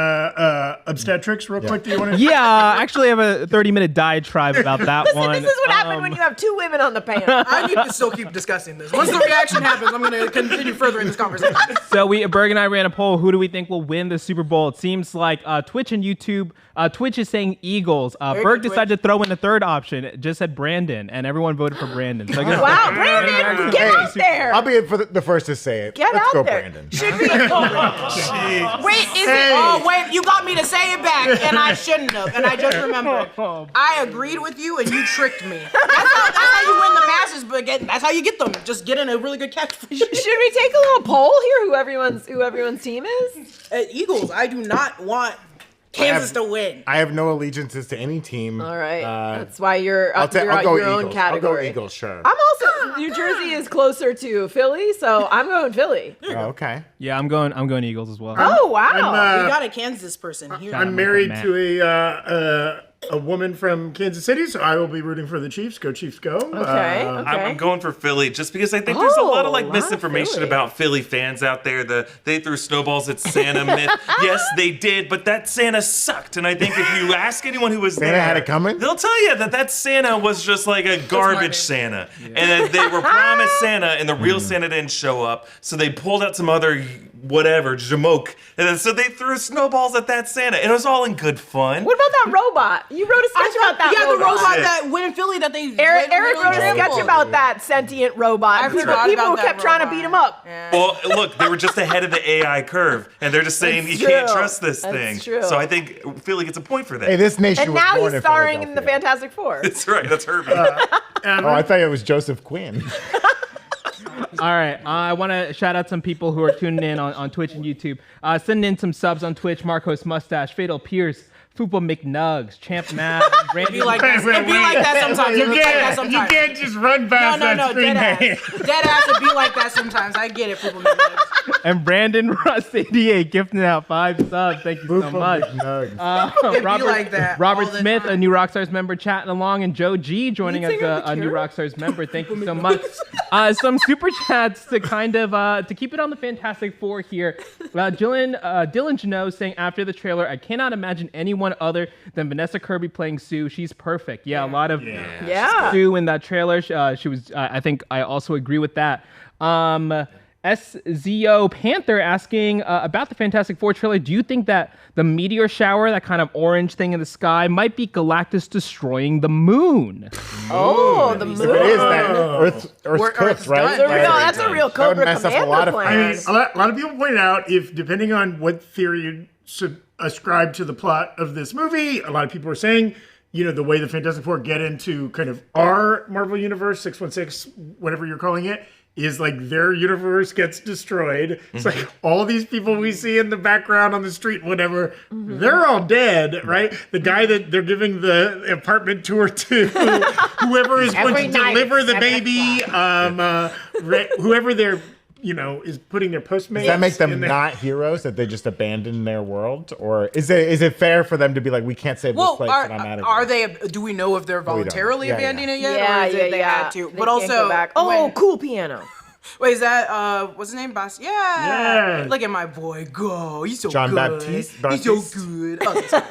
obstetrics, real quick. Do you want to? Yeah, actually, I have a 30-minute diatribe about that Listen, one. this is what happened when you have two women on the panel. I need to still keep discussing this. Once the reaction happens, I'm going to continue further in this conversation. So Berg and I ran a poll. Who do we think will win the Super Bowl? It seems like Twitch and YouTube. Twitch is saying Eagles. Berg good, decided to throw in the third option. It just said Brandon, and everyone voted for Brandon. So I guess Wow, Brandon, get out there. I'll be the first to say it. Get Let's out go, there. Brandon. Should we? Wait, is it? Oh, wait, you got me to say it back, and I shouldn't have. And I just remembered. I agreed with you, and you tricked me. That's how you win the masses, but that's how you get them. Just get in a really good catch. Should we take a little poll here? Who everyone's team is? Eagles, I do not want Kansas to win. I have no allegiances to any team. All right, that's why you're I'll out go your Eagles. own category. I'll go Eagles, sure. I'm also New Jersey is closer to Philly, so I'm going Philly. Oh, okay. yeah, I'm going Eagles as well. Oh wow! We got a Kansas person here. I'm married to a woman from Kansas City, so I will be rooting for the Chiefs. Go Chiefs, go! Okay, okay. I'm going for Philly just because I think there's a lot of Oh, wow, misinformation Philly. about Philly fans out there. They threw snowballs at Santa myth. Yes, they did, but that Santa sucked. And I think if you ask anyone who was Santa there, had it coming? they'll tell you that Santa was just like a garbage Santa, and that they were promised Santa, and the real Santa didn't show up. So they pulled out some other whatever jamoke, and then so they threw snowballs at that Santa. And it was all in good fun. What about that robot? You wrote a sketch about that. Yeah, the robot Yeah. that went in Philly that they. Eric wrote a trampled. sketch about that sentient robot. I forgot People about that kept trying to robot. beat him up. Well, look, they were just ahead of the AI curve, and they're just saying That's you can't true. trust this That's thing. true. So I think Philly gets a point for that. Hey, this nation And was now born he's starring in the Philadelphia. Fantastic Four. That's right. That's Herbie. Oh, I thought it was Joseph Quinn. All right, I want to shout out some people who are tuning in on Twitch and YouTube. Send in some subs on Twitch: Marcos Mustache, Fatal Pierce, Fupa McNugs, Champ Matt, Randy. Be like that. It'd be like that sometimes. You It'd be like that can't, you sometimes. can't just run past No, that screen dead name. ass. Dead ass would be like that sometimes. I get it, people. And Brandon Russ 88 gifting out 5 subs. Thank you so much. It'd be like that Robert all the Smith, time. a new Rockstars member, chatting along, and Joe G joining as a new Rockstars member. Thank you so much. Some super chats to kind of to keep it on the Fantastic Four here. Dylan Janot saying after the trailer, I cannot imagine anyone other than Vanessa Kirby playing Sue. She's perfect. Yeah, a lot of Sue in that trailer. She was. I think I also agree with that. SZO Panther asking about the Fantastic Four trailer. Do you think that the meteor shower, that kind of orange thing in the sky, might be Galactus destroying the moon? Oh, the moon. It is that Earth's cooked, right? done. No, that's a real That would Cobra mess up a Commander lot of plan. things. A lot of people pointed out, if depending on what theory you ascribe to the plot of this movie, a lot of people are saying, the way the Fantastic Four get into kind of our Marvel Universe, 616, whatever you're calling it, is like their universe gets destroyed. It's like all these people we see in the background on the street, whatever, they're all dead, right? The guy that they're giving the apartment tour to, whoever is going to Every night deliver at the 7 baby, whoever they're, is putting their Postmates. Does that make them in there. not heroes that they just abandon their world, or is it fair for them to be like, we can't save this place and I'm out of are here? they? Do we know if they're voluntarily Yeah, abandoning it yet, Yeah, or is it they yeah. had to? They But can't also, go back. Oh, when- cool piano. wait, is that what's his name? Yeah. Yeah. Look at my boy go. He's so John good. Baptiste? He's so good. Oh, sorry.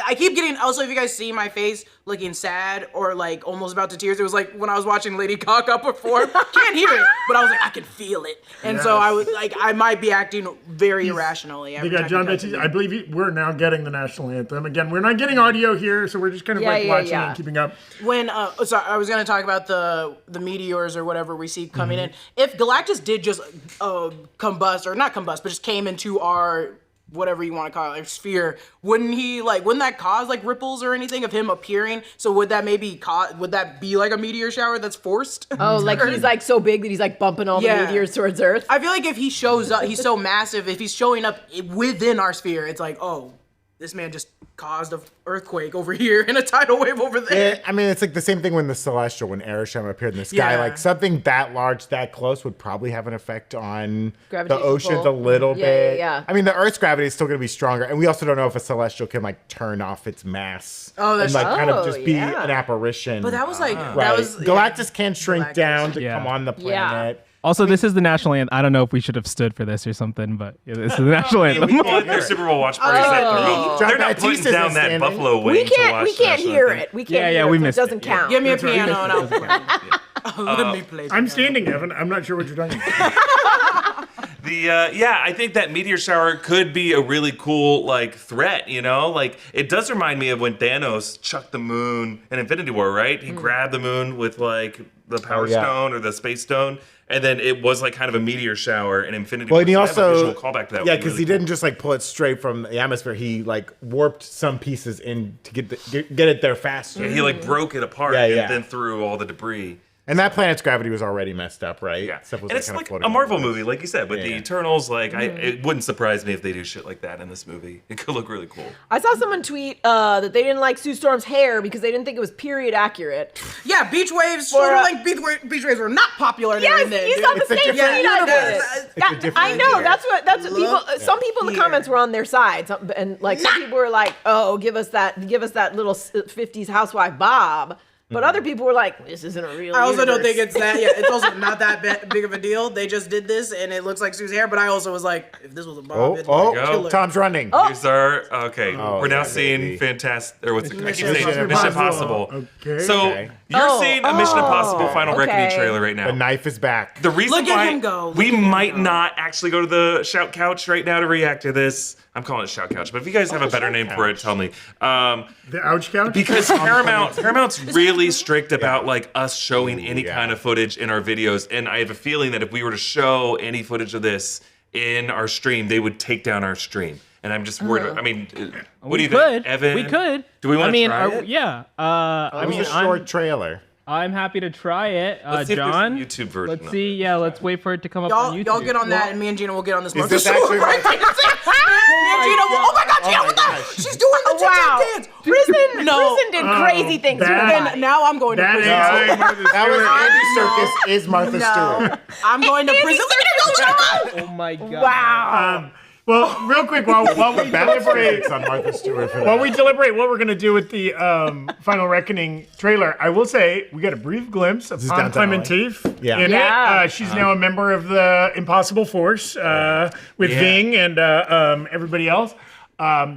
I keep getting. Also, if you guys see my face looking sad or like almost about to tears, it was like when I was watching Lady Gaga perform. Can't hear it, but I was like, I can feel it, and so I was like, I might be acting very irrationally. They Every got time John he comes Baptiste. in. I believe we're now getting the national anthem. Again, we're not getting audio here, so we're just kind of watching and keeping up. When sorry, I was gonna talk about the meteors or whatever we see coming in. If Galactus did just combust, or not combust, but just came into our whatever you want to call it, our sphere, wouldn't that cause like ripples or anything of him appearing? So would that would that be like a meteor shower that's forced? Oh, like he's like so big that he's like bumping all the Yeah. meteors towards Earth. I feel like if he shows up, he's so massive. If he's showing up within our sphere, it's like, oh, this man just caused an earthquake over here and a tidal wave over there. I mean, it's like the same thing when the Celestial, when Arishem appeared in the sky. Yeah. Like something that large, that close would probably have an effect on the Gravitational oceans pull. a little bit. Yeah. I mean, the Earth's gravity is still going to be stronger, and we also don't know if a Celestial can like turn off its mass. Oh, that's and like kind of true. just be Yeah. an apparition. But that was like right. that was Galactus can shrink Galactus. down to Yeah. come on the planet. Also, this is the national anthem. I don't know if we should have stood for this or something, but this is the national anthem. Well, their Super Bowl watch parties, they're not Baptiste putting isn't down that standing. buffalo wing We to can't. watch We can't national hear anthem. it. We can't. Yeah, hear we it, so missed it it. doesn't Yeah. count. Give me a piano and I'll let me play. I'm standing, Evan. I'm not sure what you're talking about. I think that meteor shower could be a really cool like threat, Like it does remind me of when Thanos chucked the moon in Infinity War, right? He grabbed the moon with like the Power Stone or the Space Stone, and then it was like kind of a meteor shower in Infinity Well, War. and he So I have a also visual callback to that. yeah, would be because really he didn't just like pull it straight from the atmosphere. He like warped some pieces in to get it there faster. cool. He like broke it apart Yeah, yeah. and then threw all the debris. And that planet's gravity was already messed up, right? Yeah, Stuff was and it's kind of like floating a Marvel around. movie, like you said, with the Yeah. Eternals. Like, it wouldn't surprise me if they do shit like that in this movie. It could look really cool. I saw someone tweet that they didn't like Sue Storm's hair because they didn't think it was period accurate. Yeah, beach waves, shoulder length beach waves were not popular Yes, during this. you saw the It's a same different tweet I universe. did. It's a different I know. universe. That's what people. Look Some people in the here. comments were on their side, and like some people were like, "Oh, give us that little '50s housewife bob." But other people were like, "This isn't a real." I also don't universe." think it's that. Yeah, it's also not that big of a deal. They just did this, and it looks like Sue's hair. But I also was like, if this was a bob, it'd be killer. Tom's running. These are okay. we're now yeah, seeing baby. fantastic. Or what's it? I keep Mission saying Mission Impossible. Okay. So Okay. you're seeing a Mission Impossible Final Reckoning okay. trailer right now. The knife is back. The reason Look at why him go. Look we at him might go. not actually go to the Shout Couch right now to react to this. I'm calling it Shout Couch, but if you guys have a better name for it, tell me. The ouch couch? Because Paramount's really strict about like us showing any yeah. kind of footage in our videos, and I have a feeling that if we were to show any footage of this in our stream, they would take down our stream. And I'm just worried. I mean, what do you think, Evan? We could. Do we want to try are- it? Yeah. It was a short trailer. I'm happy to try it. Let's see if there's a John, YouTube version let's of see. Yeah, let's wait for it to come up on YouTube. Y'all get on that, and me and Gina will get on this. Is this actually right? Me and Gina will. Oh my God, Gina! my What the? gosh. She's doing the Wow. TikTok dance. Prison No. did crazy things. that- to her body. And now I'm going to That prison. ain't Martha That was Stewart. Andy Serkis is Martha No, Stewart. I'm going to prison. Look at him Oh my god. Wow. Well, real quick, while we deliberate, on Martha Stewart for while that. we deliberate what we're gonna do with the Final Reckoning trailer, I will say we got a brief glimpse of is Aunt downtown Clementif Yeah. in Yeah. it. She's now a member of the Impossible Force with Ving and everybody else.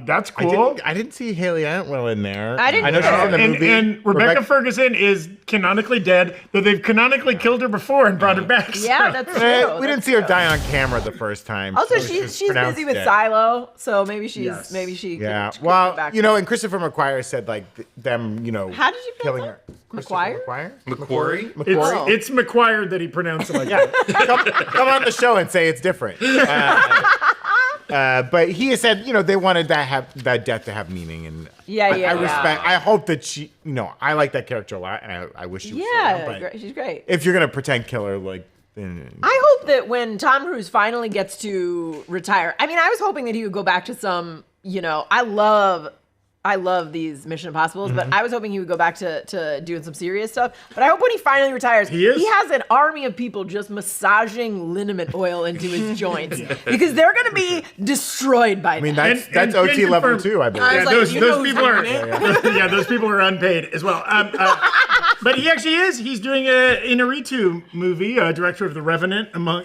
That's cool. I didn't see Haley Atwell in there. I didn't I know she's in the And, movie. and Rebecca Ferguson is canonically dead, though they've canonically killed her before and brought her back. Yeah, so- that's true. We didn't see her die on camera the first time. Also, so she's pronounced busy with dead. Silo, so maybe Yes. she Yeah. could Well, come back. and Christopher McQuire said like them, How did you pronounce killing that? her. Christopher McQuire? Macquarie? McQuarrie. It's McQuire that he pronounced it like that. Come on the show and say it's different. But he said, they wanted that death to have meaning, and Yeah, I yeah. respect. I hope that she, I like that character a lot, and I wish she was still around, Yeah, but she's great. if you're gonna pretend kill her, like, then I hope that when Tom Cruise finally gets to retire, I mean, I was hoping that he would go back to some, I love these Mission Impossibles, but I was hoping he would go back to doing some serious stuff. But I hope when he finally retires, He is? he has an army of people just massaging liniment oil into his joints because they're going to be destroyed by I mean now. that's And OT can level confirm- 2, I believe. I Yeah, was like, those you know people who's are doing it. those people are unpaid as well. But he actually is. He's doing a Inarritu movie, director of The Revenant, among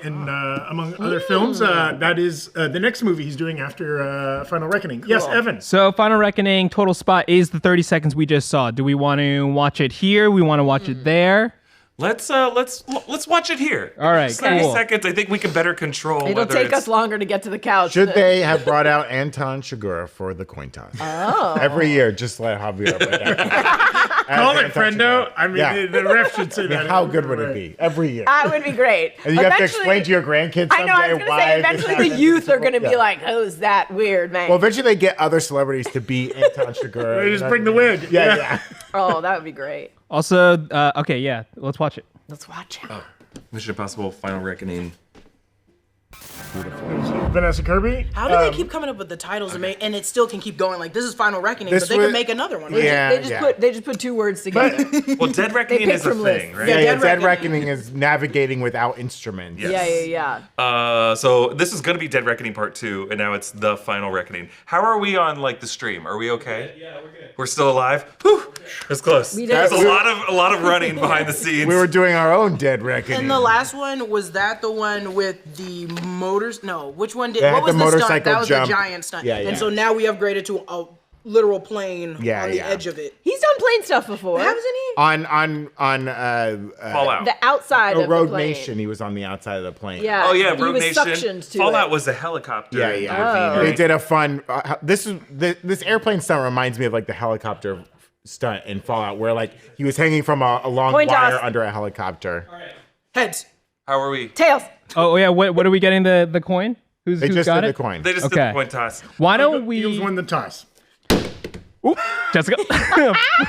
other films. That is the next movie he's doing after Final Reckoning. Yes, Evan. So, Final Reckoning total spot is the 30 seconds we just saw. Do we want to watch it here? We want to watch it there? Let's watch it here. All right, 30 cool. seconds. I think we can better control. It'll whether take it's- us longer to get to the couch. Should they have brought out Anton Chigurh for the coin toss? Oh. Every year, just let Javier bring that. Call it friendo. I mean, Yeah. the ref should say I mean, that. how good would it be? Every year. That would be great. And you have to Eventually- explain to your grandkids someday I know, I was going to why say, this eventually the happened. youth are going to be Yeah. like, who's that weird, man? Well, eventually they get other celebrities to be Anton Chigurh. They just bring the wig. Yeah, yeah. Oh, that would be great. Also, okay, yeah, let's watch it. Let's watch it. Mission Impossible Final Reckoning. Vanessa Kirby. How do they keep coming up with the titles and it still can keep going? Like, this is Final Reckoning, This but they was- can make another one. Right? Yeah, They just put two words together. Well, Dead Reckoning picked is a from thing, lists. right? Yeah, Dead Dead Reckoning. Reckoning is navigating without instruments. Yes. Yeah. So this is going to be Dead Reckoning Part 2, and now it's the Final Reckoning. How are we on the stream? Are we okay? Yeah, we're good. We're still alive. Whew, that's close. We did There's it. a lot of running behind the scenes. We were doing our own Dead Reckoning. And the last one, was that the one with the motors? No, which one did? They What had was the the stunt? motorcycle That was jump. the giant stunt. Yeah, yeah. And so now we upgraded to a literal plane Yeah, on the yeah. edge of it. He's done plane stuff before. Hasn't he? on Fallout. The outside of Rogue the plane. Nation, he was on the outside of the plane. Yeah. Oh yeah, he Rogue was Nation. suctioned to Fallout it. was a helicopter. Yeah, yeah. ravine, They right? did a fun. This airplane stunt reminds me of like the helicopter stunt in Fallout, where he was hanging from a long Coin wire toss. under a helicopter. Heads. How are we? Tails. Oh, yeah, what are we getting the coin? Who's They just got did it? the coin. They just did Okay. the coin toss. Why don't Eagles we... won the toss. Ooh, Jessica,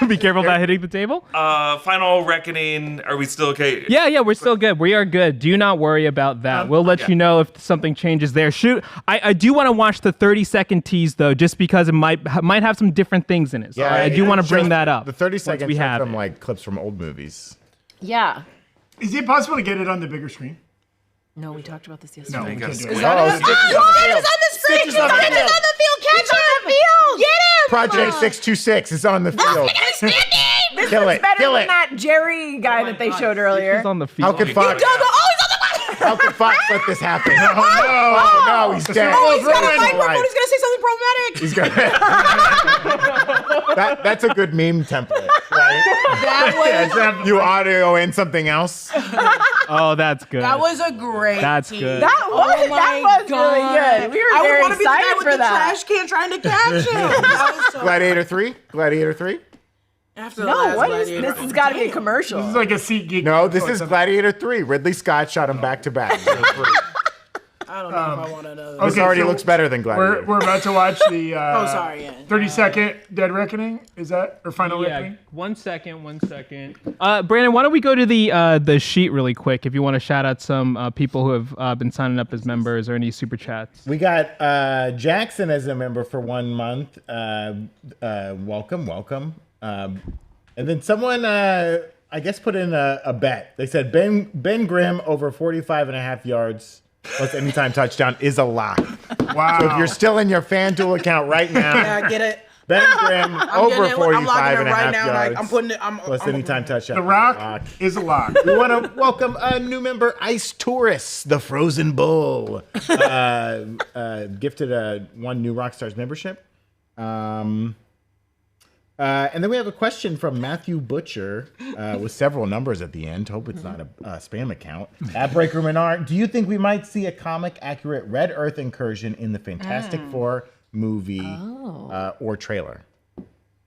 be careful about hitting the table. Final Reckoning. Are we still okay? Yeah, we're still good. We are good. Do not worry about that. We'll let you know if something changes there. Shoot, I do want to watch the 30-second tease though, just because it might have some different things in it. So I do want to bring that up. The 30 once seconds we have have some it. clips from old movies. Yeah. Is it possible to get it on the bigger screen? No, we talked about this yesterday. No, we gotta can't do it. split. Oh, Stitches on the field. on the screen! Stitches on the field. field! Catch on the field! Get him! Project 626 is on the field. This Kill looks it, better kill than it. that Jerry guy that they showed earlier. He's on the How field. could Fox? How could Fox let this happen? Oh no, he's dead. Oh, He's got a Right. microphone. He's gonna say something problematic. He's got that's a good meme template, right? That was You audio in something else. Oh, that's good. a great. That's tease. good. That was really good. We were I would very want to be the guy excited with for the that. trash can trying to catch him. That was so Gladiator 3. Gladiator 3. After the No, last what is Gladiator. this? Has got to be a commercial. It's like a seat geek. No, this is Gladiator 3. Ridley Scott shot him back to back. I don't know if I want another. This Okay, already so looks better than Gladiator. We're about to watch the Oh, sorry. Yeah. 30-second Dead Reckoning. Is that or Final Yeah, Reckoning? 1 second. Brandon, why don't we go to the sheet really quick if you want to shout out some people who have been signing up as members or any super chats. We got Jackson as a member for 1 month. Welcome. And then someone, I guess, put in a bet. They said Ben Grimm over 45.5 yards plus anytime touchdown is a lock. Wow. So if you're still in your FanDuel account right now, Yeah, get it. Ben Grimm over I'm 45 locking and it a right half now. yards. Like, I'm putting it. Plus anytime touchdown. The Rock is a lock. We want to welcome a new member, Ice Tourists, the Frozen Bull. Gifted one new Rockstars membership. And then we have a question from Matthew Butcher with several numbers at the end. Hope it's not a spam account. At Breakroom and Art, do you think we might see a comic-accurate Red Earth incursion in the Fantastic Four movie or trailer?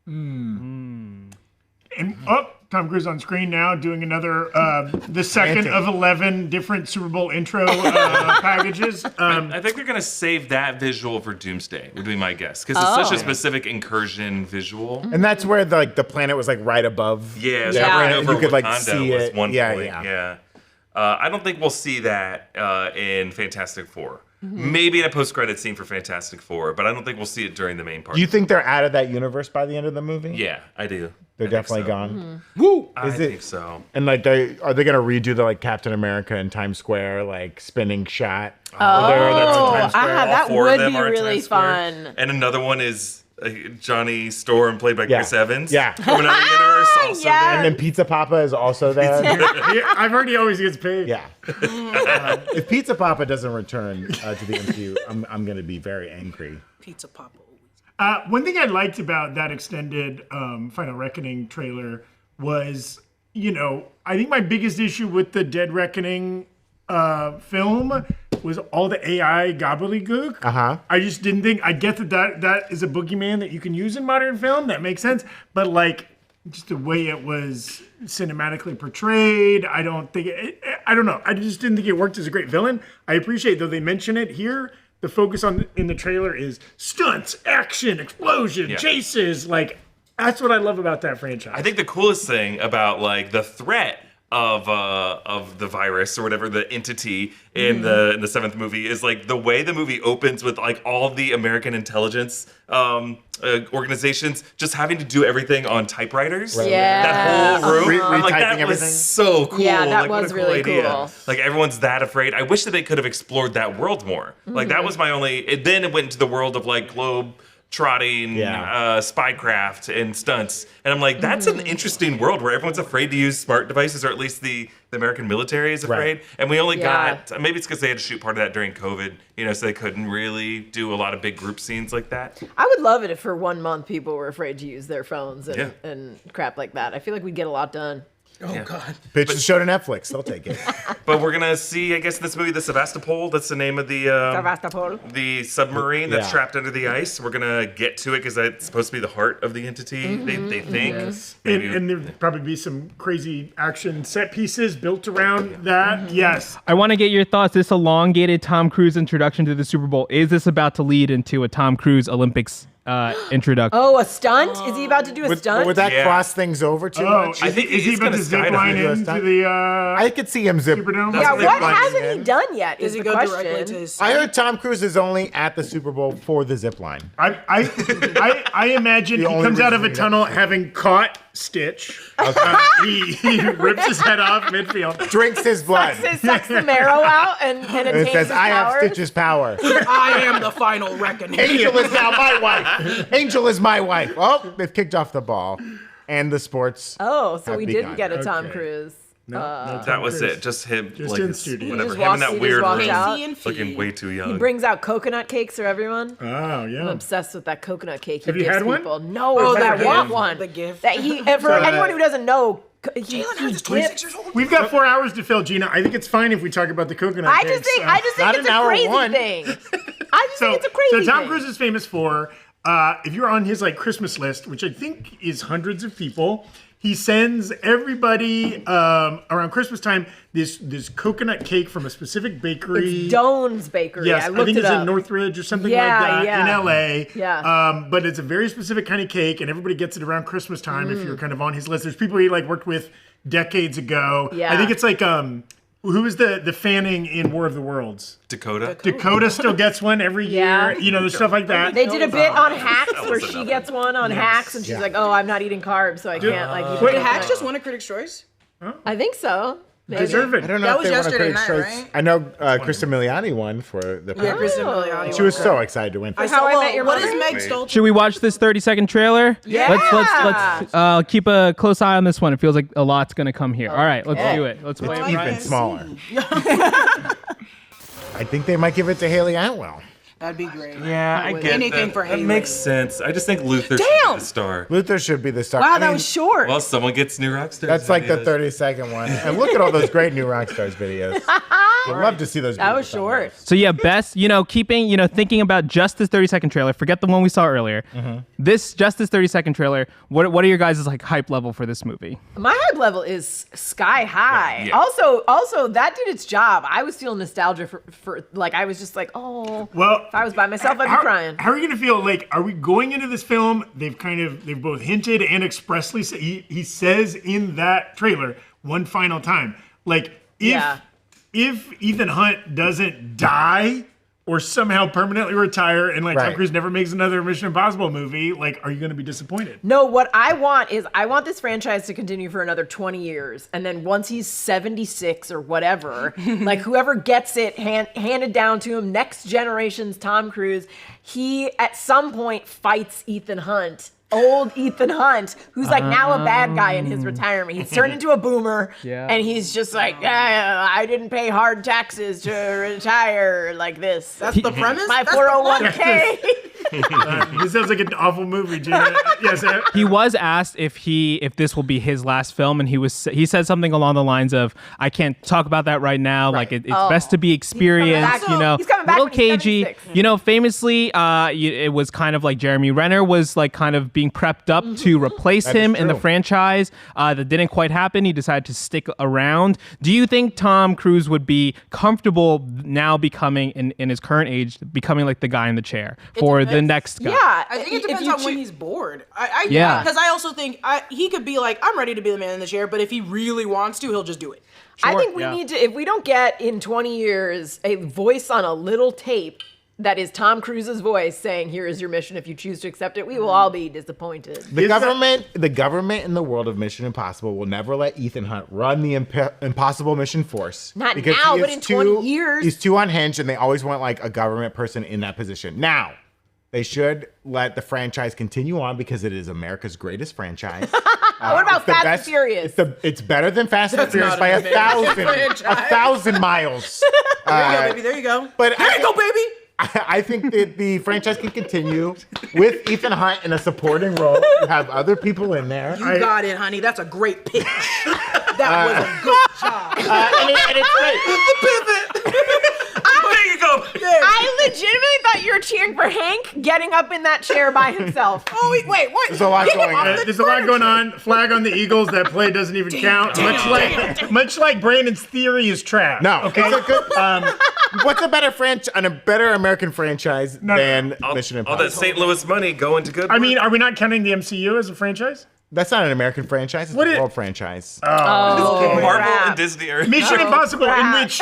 And Tom Cruise on screen now doing another, the second Ranting. of 11 different Super Bowl intro packages. I think they're gonna save that visual for Doomsday, would be my guess, because it's such a specific incursion visual. And that's where the planet was like right above. Yeah, there, right and over you could like Wakanda see was it. one Yeah, point. yeah. I don't think we'll see that in Fantastic Four. Maybe in a post-credit scene for Fantastic Four, but I don't think we'll see it during the main part. Do you think they're out of that universe by the end of the movie? Yeah, I do. They're I think definitely so. gone. Woo! I Is it- think so. And like, are they gonna redo the like Captain America in Times Square like spinning shot? That's in Times Square. All that four of would them be are in really Times Square. fun. And another one is Johnny Storm, played by Chris Evans. Yeah. Coming out of the universe, also Yeah. there. And then Pizza Papa is also there. I've heard he always gets paid. Yeah. If Pizza Papa doesn't return to the MCU, I'm gonna be very angry. Pizza Papa. One thing I liked about that extended Final Reckoning trailer was, I think my biggest issue with the Dead Reckoning film was all the AI gobbledygook. I just didn't think, I get that is a boogeyman that you can use in modern film. That makes sense. But like, just the way it was cinematically portrayed, I don't know. I just didn't think it worked as a great villain. I appreciate, though they mention it here, the focus in the trailer is stunts, action, explosion, chases. Like, that's what I love about that franchise. I think the coolest thing about like the threat of the virus or whatever, the entity in the seventh movie, is like the way the movie opens with like all of the American intelligence organizations just having to do everything on typewriters. Yeah. That whole room. I'm like, retyping that everything. was so cool. Yeah, that like, what was a cool really idea. cool. Like everyone's that afraid. I wish that they could have explored that world more. Like that was my only. Then it went into the world of like globe trotting, spycraft and stunts, and I'm like, that's an interesting world where everyone's afraid to use smart devices, or at least the American military is afraid. Right. And we only got, maybe it's because they had to shoot part of that during COVID, so they couldn't really do a lot of big group scenes like that. I would love it if for 1 month people were afraid to use their phones and crap like that. I feel like we'd get a lot done. Oh God. Pitch the show to Netflix. They'll take it. But we're gonna see, I guess, in this movie, the Sevastopol. That's the name of the submarine that's trapped under the ice. We're gonna get to it because it's supposed to be the heart of the entity. They think. And there'd probably be some crazy action set pieces built around that. Yes. I want to get your thoughts. This elongated Tom Cruise introduction to the Super Bowl, is this about to lead into a Tom Cruise Olympics introduction? Oh, a stunt? Is he about to do a stunt? Would that cross things over too much? I think is he he's about gonna to zip skydive line into a into stunt. the I could see him zip. Superdome? yeah, That's what the hasn't in. he done yet? Does Is he the go question. directly to his? I heard Tom Cruise is only at the Super Bowl for the zip line. I imagine he only comes out of a reason he tunnel having caught Stitch. He rips his head off midfield. Drinks his blood. Sucks the marrow out and And attains it says, his I have powers. Stitch's power. I am the final reckoning. Angel is now my wife. Angel is my wife. Oh, they've kicked off the ball. And the sports. Oh, so have we begun. didn't get a Tom Okay. Cruise. That was it. Just him, Just like in his- studio. whatever. He Him in just that walks- weird he just room, walks out. Casey and looking Fee. way too young. He brings out coconut cakes for everyone. Oh, yeah. I'm obsessed with that coconut cake he Have you gives had one? people. No, Oh, but I the want gift. one. The gift. That for anyone who doesn't know, he Jalen is 26 gives. years old. We've got 4 hours to fill, Gina. I think it's fine if we talk about the coconut I cakes. just think not it's an a hour crazy one. thing. I just think it's a crazy So Tom thing. Cruise is famous for, if you're on his like Christmas list, which I think is hundreds of people, he sends everybody around Christmas time this coconut cake from a specific bakery. It's Doan's Bakery. Yes, I I looked think it it's up. in Northridge or something Yeah, like that yeah. in LA. Yeah. But it's a very specific kind of cake, and everybody gets it around Christmas time if you're kind of on his list. There's people he like worked with decades ago. Yeah. I think it's like who was the Fanning in War of the Worlds? Dakota. Dakota still gets one every Yeah. year. There's stuff like that. They did a bit on Hacks That where was she enough. gets one on Hacks, and she's like, "Oh, I'm not eating carbs, so I can't like." eat Wait, Did coconut." Hacks just win a Critics' Choice? I think so. Deserve it. I don't know That if was they want to yesterday create night, choice. right? I know Krista Miliani won for the. Yeah, Kristen Miliani. She was so excited to win. How I Met Your What Mother? is Meg Stoltz? Should we watch this 30-second trailer? Yeah. Let's keep a close eye on this one. It feels like a lot's gonna come here. All right, let's do it. Let's play it. Even Right. smaller. I think they might give it to Haley Atwell. That'd be great. Yeah, I get Anything that. for That Haley. makes sense. I just think Luther should Damn. be the star. Luther should be the star. Wow, I that mean, was short. Well, someone gets new Rockstars. That's like the videos. 30-second one. And look at all those great new Rockstars videos. I'd love to see those. That was beautiful short. thumbnails. So yeah, best, thinking about just this 30-second trailer. Forget the one we saw earlier. This 30-second trailer. What are your guys' like hype level for this movie? My hype level is sky high. Yeah. Also, that did its job. I was feeling nostalgia for like I was just like, oh, Well, if I was by myself, I'd be crying. How are you gonna feel? Like, are we going into this film? They've both hinted and expressly said, he says in that trailer one final time, like if Ethan Hunt doesn't die or somehow permanently retire and like Tom Right. Cruise never makes another Mission Impossible movie, like, are you gonna be disappointed? No, what I want is I want this franchise to continue for another 20 years. And then once he's 76 or whatever, like whoever gets it handed down to him, next generation's Tom Cruise, he at some point fights Ethan Hunt. Old Ethan Hunt, who's like now a bad guy in his retirement. He's turned into a boomer, and he's just like, I didn't pay hard taxes to retire like this. That's the premise? My That's the plot? 401k. This sounds like an awful movie, Gina. Yes, He was asked if this will be his last film, and he said something along the lines of, "I can't talk about that right now. Like it's best to be experienced. He's coming back a little when he's cagey. 76. Famously, it was kind of like Jeremy Renner was like kind of being prepped up to replace him in the true. franchise. That didn't quite happen. He decided to stick around. Do you think Tom Cruise would be comfortable now becoming in his current age, becoming like the guy in the chair for the next guy? Yeah, I think it if depends you on when choo- he's bored. Yeah. Because I also think he could be like, I'm ready to be the man in the chair, but if he really wants to, he'll just do it. I think we yeah. need to, if we don't get in 20 years a voice on a little tape that is Tom Cruise's voice saying, here is your mission if you choose to accept it, we will all be disappointed. The government in the world of Mission Impossible will never let Ethan Hunt run the Impossible Mission Force. Not because now, he but is in 20 years. He's too unhinged, and they always want like a government person in that position. Now, they should let the franchise continue on because it is America's greatest franchise. What about It's the Fast and best- Furious? It's better than Fast and That's Furious not by an American franchise. 1,000 miles. There you go, baby. There you go. But there you go, baby. I think that the franchise can continue with Ethan Hunt in a supporting role. You have other people in there. You got it, honey. That's a great pitch. That was a good job. And it's great. There you go. I legitimately thought you were cheering for Hank getting up in that chair by himself. Oh, wait, what? There's a lot going on. There's a lot going on. Flag on the Eagles. That play doesn't even count. Much like Brandon's theory is trash. No. Okay. It's a good, what's a better American franchise than Mission All Impossible? that St. Louis money going to good. I mean, are we not counting the MCU as a franchise? That's not an American franchise. It's What a is- world franchise. Marvel crap. and Disney are. Mission Impossible, in crap. which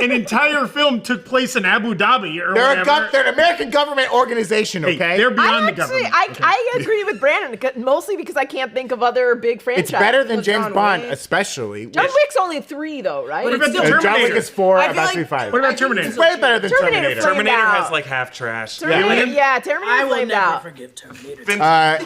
an entire film took place in Abu Dhabi or They're whatever. they're an American government organization, Hey, okay? they're beyond the Actually, government. I agree with Brandon, mostly because I can't think of other big franchises. It's better than What's James John Bond, Wick? especially. John Wick's only 3, though, right? What about It's the still- John Wick Terminator? is 4, I feel about like- to be 5. What about I think Terminator? it's Way better than Terminator Terminator. flamed Terminator out. has like half trash. Terminator, yeah, I Terminator will flamed never out. forgive Terminator.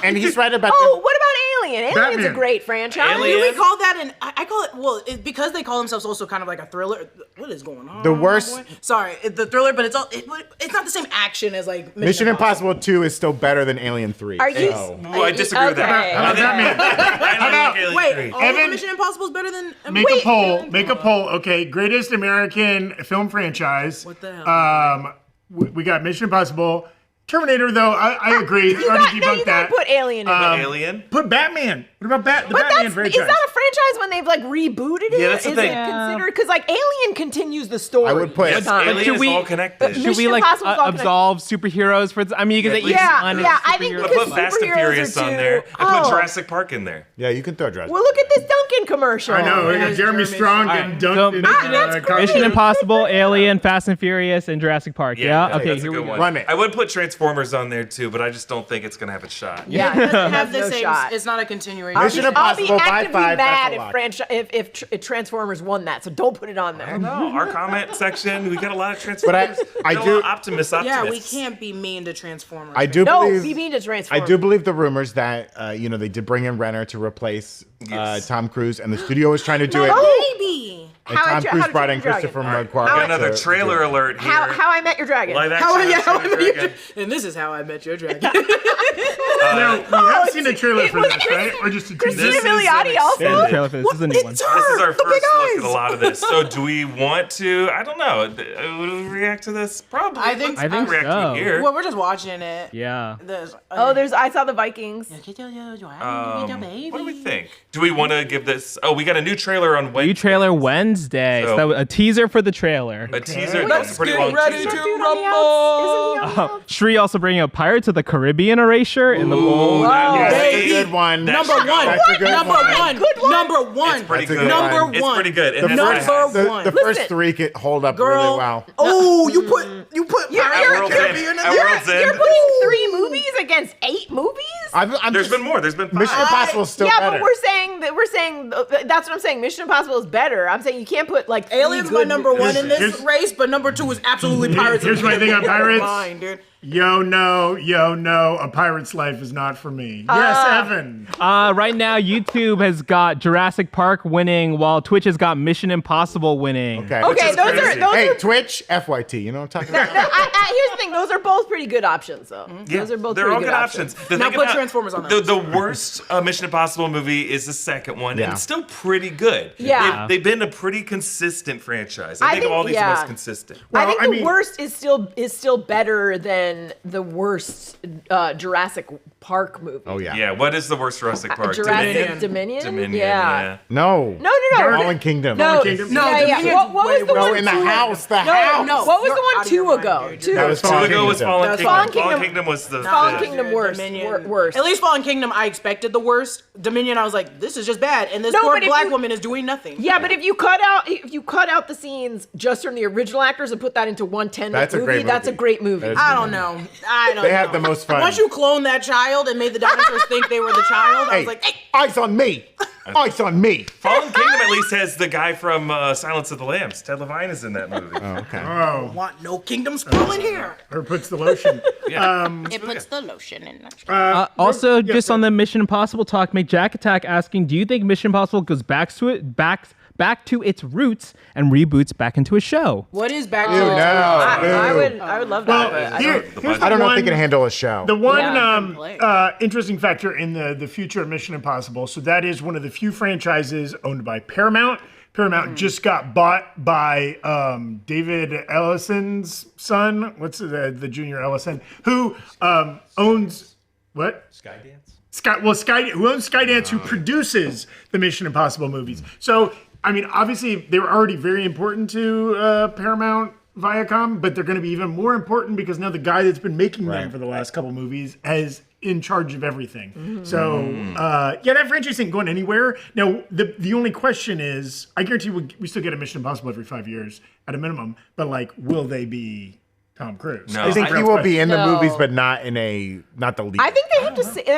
And he's right about Oh, what about Alien? Alien's a Batman. great franchise. Alien? We call that I call it, well, because they call themselves also kind of like a thriller. What is going on? The worst- my boy? Sorry, the thriller, but it's not the same action as like Mission Impossible 2 is still better than Alien 3. Are you? So- Well, I disagree with that. Okay. How about Batman? How about Wait, all of Evan? Mission Impossible is better than Make a poll. Make a poll. Okay, greatest American film franchise. What the hell? We got Mission Impossible. Terminator, though, I agree. You Already got, no, debunked you that. gotta put Alien in there. Alien? Put Batman. What about the But Batman is franchise? that a franchise when they've like rebooted it? Yeah, that's the Is thing. it considered? Because like Alien continues the story. I would put- all Yes, the time. Alien Should is we- all connected. Should Mission we like Impossible's all absolve superheroes for? I mean, because Yeah, I think I because put Fast and superheroes Furious are on too- there. I put Oh. Jurassic Park in there. Yeah, you can throw Jurassic. Well, look at this Duncan commercial. I know. We got There's Jeremy Jeremy Strong Strong. getting So dunked in that's great. Mission Impossible, Alien, Fast and Furious, and Jurassic Park. Yeah. Okay. That's a Here we good go. one. Run it. I would put Transformers on there too, but I just don't think it's gonna have a shot. Yeah, It doesn't have no the same. shot. It's not a continuation. Mission I'll be Impossible by actively 5. mad That's a lot. if Transformers won that, so don't put it on there. No, our comment section, we got a lot of Transformers. I Got a do- lot of optimists. Yeah, we can't be mean to Transformers. I do No, believe. be mean to I Transformers. do believe the rumors that they did bring in Renner to replace Yes. Tom Cruise, and the studio was trying to do it. Baby. And How I Tom Tra- Cruise How to brought Train in Your Dragon. Christopher Got McQuarrie. another to trailer do it. alert here. How I Met Your Dragon. Live action. How I How Met Your Dragon. And this is how I met your dragon. Now, we have seen a trailer for this, right? Or just a Christina This is Milioti an also. There's a trailer for this. This is a new one. It's her. This is our the first big look eyes. at a lot of this. So do we want to? I don't know. Would we react to this? Probably. I think- Let's I think react to so. it here. Well, we're just watching it. Yeah. I saw the Vikings. What do we think? Do we want to give this? Oh, we got a new trailer on Wednesday. New trailer Wednesday. So, So- that was a teaser for the trailer. A teaser. That's a pretty get long ready teaser. to Dude on the outs. Isn't he on the outs? Shri also bringing a Pirates of the Caribbean erasure in the bowl. Yes, that's Baby. a good one. Number one. That's a good Number one. one. Number one. It's pretty That's a good. good Number one. It's one. pretty good. It has Number highlights. one. The first Listen. three could hold up Girl. really well. Oh, you put You're, At you're, World's you're, End. you're, At World's you're End. putting 3 movies against 8 movies? I'm There's just- been more. There's been 5. Mission Impossible is still yeah, better. but we're saying that's what I'm saying. Mission Impossible is better. I'm saying you can't put like 3 Aliens my good number one in this Here's- race, but number 2 is absolutely Pirates. Here's of my the thing on Caribbean. Pirates. Fine, dude. Yo, no, a pirate's life is not for me. Yes, Evan. Right now, YouTube has got Jurassic Park winning, while Twitch has got Mission Impossible winning. Okay. Okay, is those crazy. are Hey, Twitch, FYT. You know what I'm talking about? here's the thing. Those are both pretty good options, though. Yeah, Those are both they're pretty all good good options. options. Now thing put about- Transformers on there. The worst Mission Impossible movie is the second one, Yeah. and it's still pretty good. Yeah. They've been a pretty consistent franchise. I I think of think- all these yeah. the most consistent. I think I the mean- worst is still better than the worst Jurassic Park movie. Oh, yeah. Yeah, what is the worst Jurassic Park? Jurassic Dominion. Dominion, Yeah. No. No. Fallen Kingdom. No, Kingdom? No, yeah, yeah. Dominion's What was way the worse. No, one? in the house. The No, house. no. What was You're the one out of your 2 mind, ago? dude. 2 That was Two Fallen ago was Kingdom. Fallen That was Kingdom. Fallen Fallen Kingdom. Kingdom was the Fallen fifth. Kingdom worse. Dominion. Worse. At least Fallen Kingdom, I expected the worst. Dominion, I was like, this is just bad, and this No, poor but if black you- woman is doing nothing. Yeah, but if you cut out the scenes just from the original actors and put that into one 10-minute That's a movie, great that's a movie. great movie. That is- I don't know. They had the most fun. Once you clone that child and made the dinosaurs think they were the child, I Hey, was like, hey, eyes on me. Eyes on me. Fallen Kingdom at least has the guy from Silence of the Lambs. Ted Levine is in that movie. Oh, okay. Oh, want no kingdom spoiling here. or puts the lotion. It puts the lotion in the Also, just on the Mission Impossible talk, make Jack Attack asking, do you think Mission Impossible goes back to its roots and reboots back into a show? What is back Ew, no. I Ew. would love that. Well, but I here- don't- here's I don't know if one- they can handle a show. The one Yeah. interesting factor in the future of Mission Impossible, so that is one of the few franchises owned by Paramount. Paramount just got bought by David Ellison's son. What's the junior Ellison? Who owns what? Skydance? Who owns Skydance, who produces the Mission Impossible movies. So, I mean, obviously, they were already very important to Paramount Viacom, but they're going to be even more important because now the guy that's been making them Right. for the last couple movies is in charge of everything. So, yeah, that franchise ain't going anywhere. Now, the only question is, I guarantee we still get a Mission Impossible every 5 years at a minimum, but like, will they be Tom Cruise? No. I think That's he will be in the No. movies, but not the lead. I think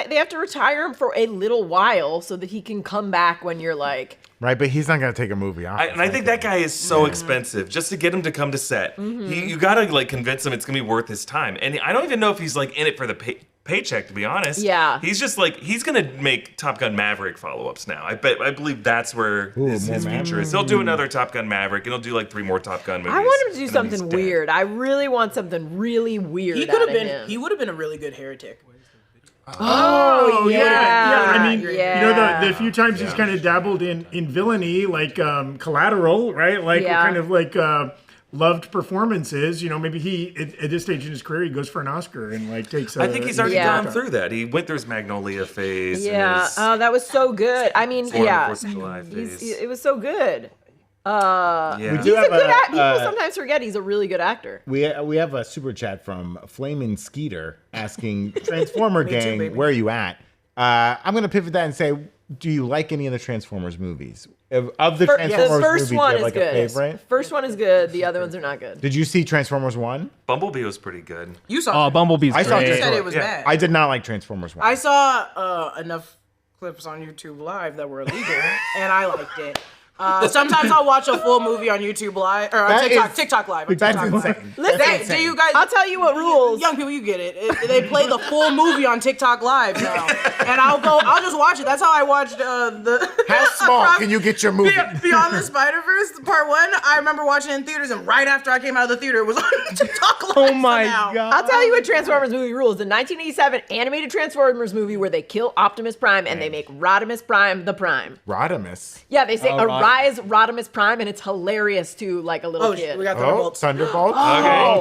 they have to retire him for a little while so that he can come back when you're like. Right, but he's not going to take a movie off. And I think that guy is so expensive just to get him to come to set. You gotta like convince him it's gonna be worth his time. And I don't even know if he's like in it for the paycheck, to be honest. Yeah. He's just like he's gonna make Top Gun Maverick follow-ups now. I believe that's where his more future is. He'll do another Top Gun Maverick and he'll do like 3 more Top Gun movies. I want him to do and then he's something dead. weird. I really want something really weird. He could have out of been. him. He would have been a really good heretic. Oh yeah. yeah. I mean, Yeah. you know, the few times he's kind of dabbled in villainy, like Collateral, right? Like Yeah. kind of like loved performances. You know, maybe he at this stage in his career he goes for an Oscar and like takes. I think he's already Yeah. gone through that. He went through his Magnolia phase. Yeah. And his Oh, that was so good. I mean, Born on the yeah. 4th of July phase. It was so good. Yeah. do He's a have good actor. People uh, sometimes forget he's a really good actor. We have a super chat from Flamin' Skeeter asking, Transformer too, Gang, baby. where are you at? I'm going to pivot that and say, do you like any of the Transformers movies? Of the Transformers The first movies, do you one have is like a good. favorite? First one is good. The other ones are not good. Did you see Transformers 1? Bumblebee was pretty good. You saw Oh, it. Bumblebee's I saw great. You said Transformers. it was Yeah. bad. I did not like Transformers 1. I saw enough clips on YouTube Live that were illegal, and I liked it. Sometimes I'll watch a full movie on YouTube Live or on That TikTok. is- TikTok Live. Or That's TikTok Live. insane. Listen, Do you guys? I'll tell you what rules. Young people, you get it. They play the full movie on TikTok Live now, and I'll just watch it. That's how I watched the. How small can you get your movie? Beyond the Spider-Verse Part 1? I remember watching it in theaters, and right after I came out of the theater, it was on TikTok Live. Oh my somehow. God. I'll tell you what Transformers movie rules. The 1987 animated Transformers movie where they kill Optimus Prime and they make Rodimus Prime the Prime. Rodimus. Yeah, they say Oh, arise Rodimus Prime, and it's hilarious to like a little Oh, kid. we got Oh, Thunderbolts. Thunderbolts.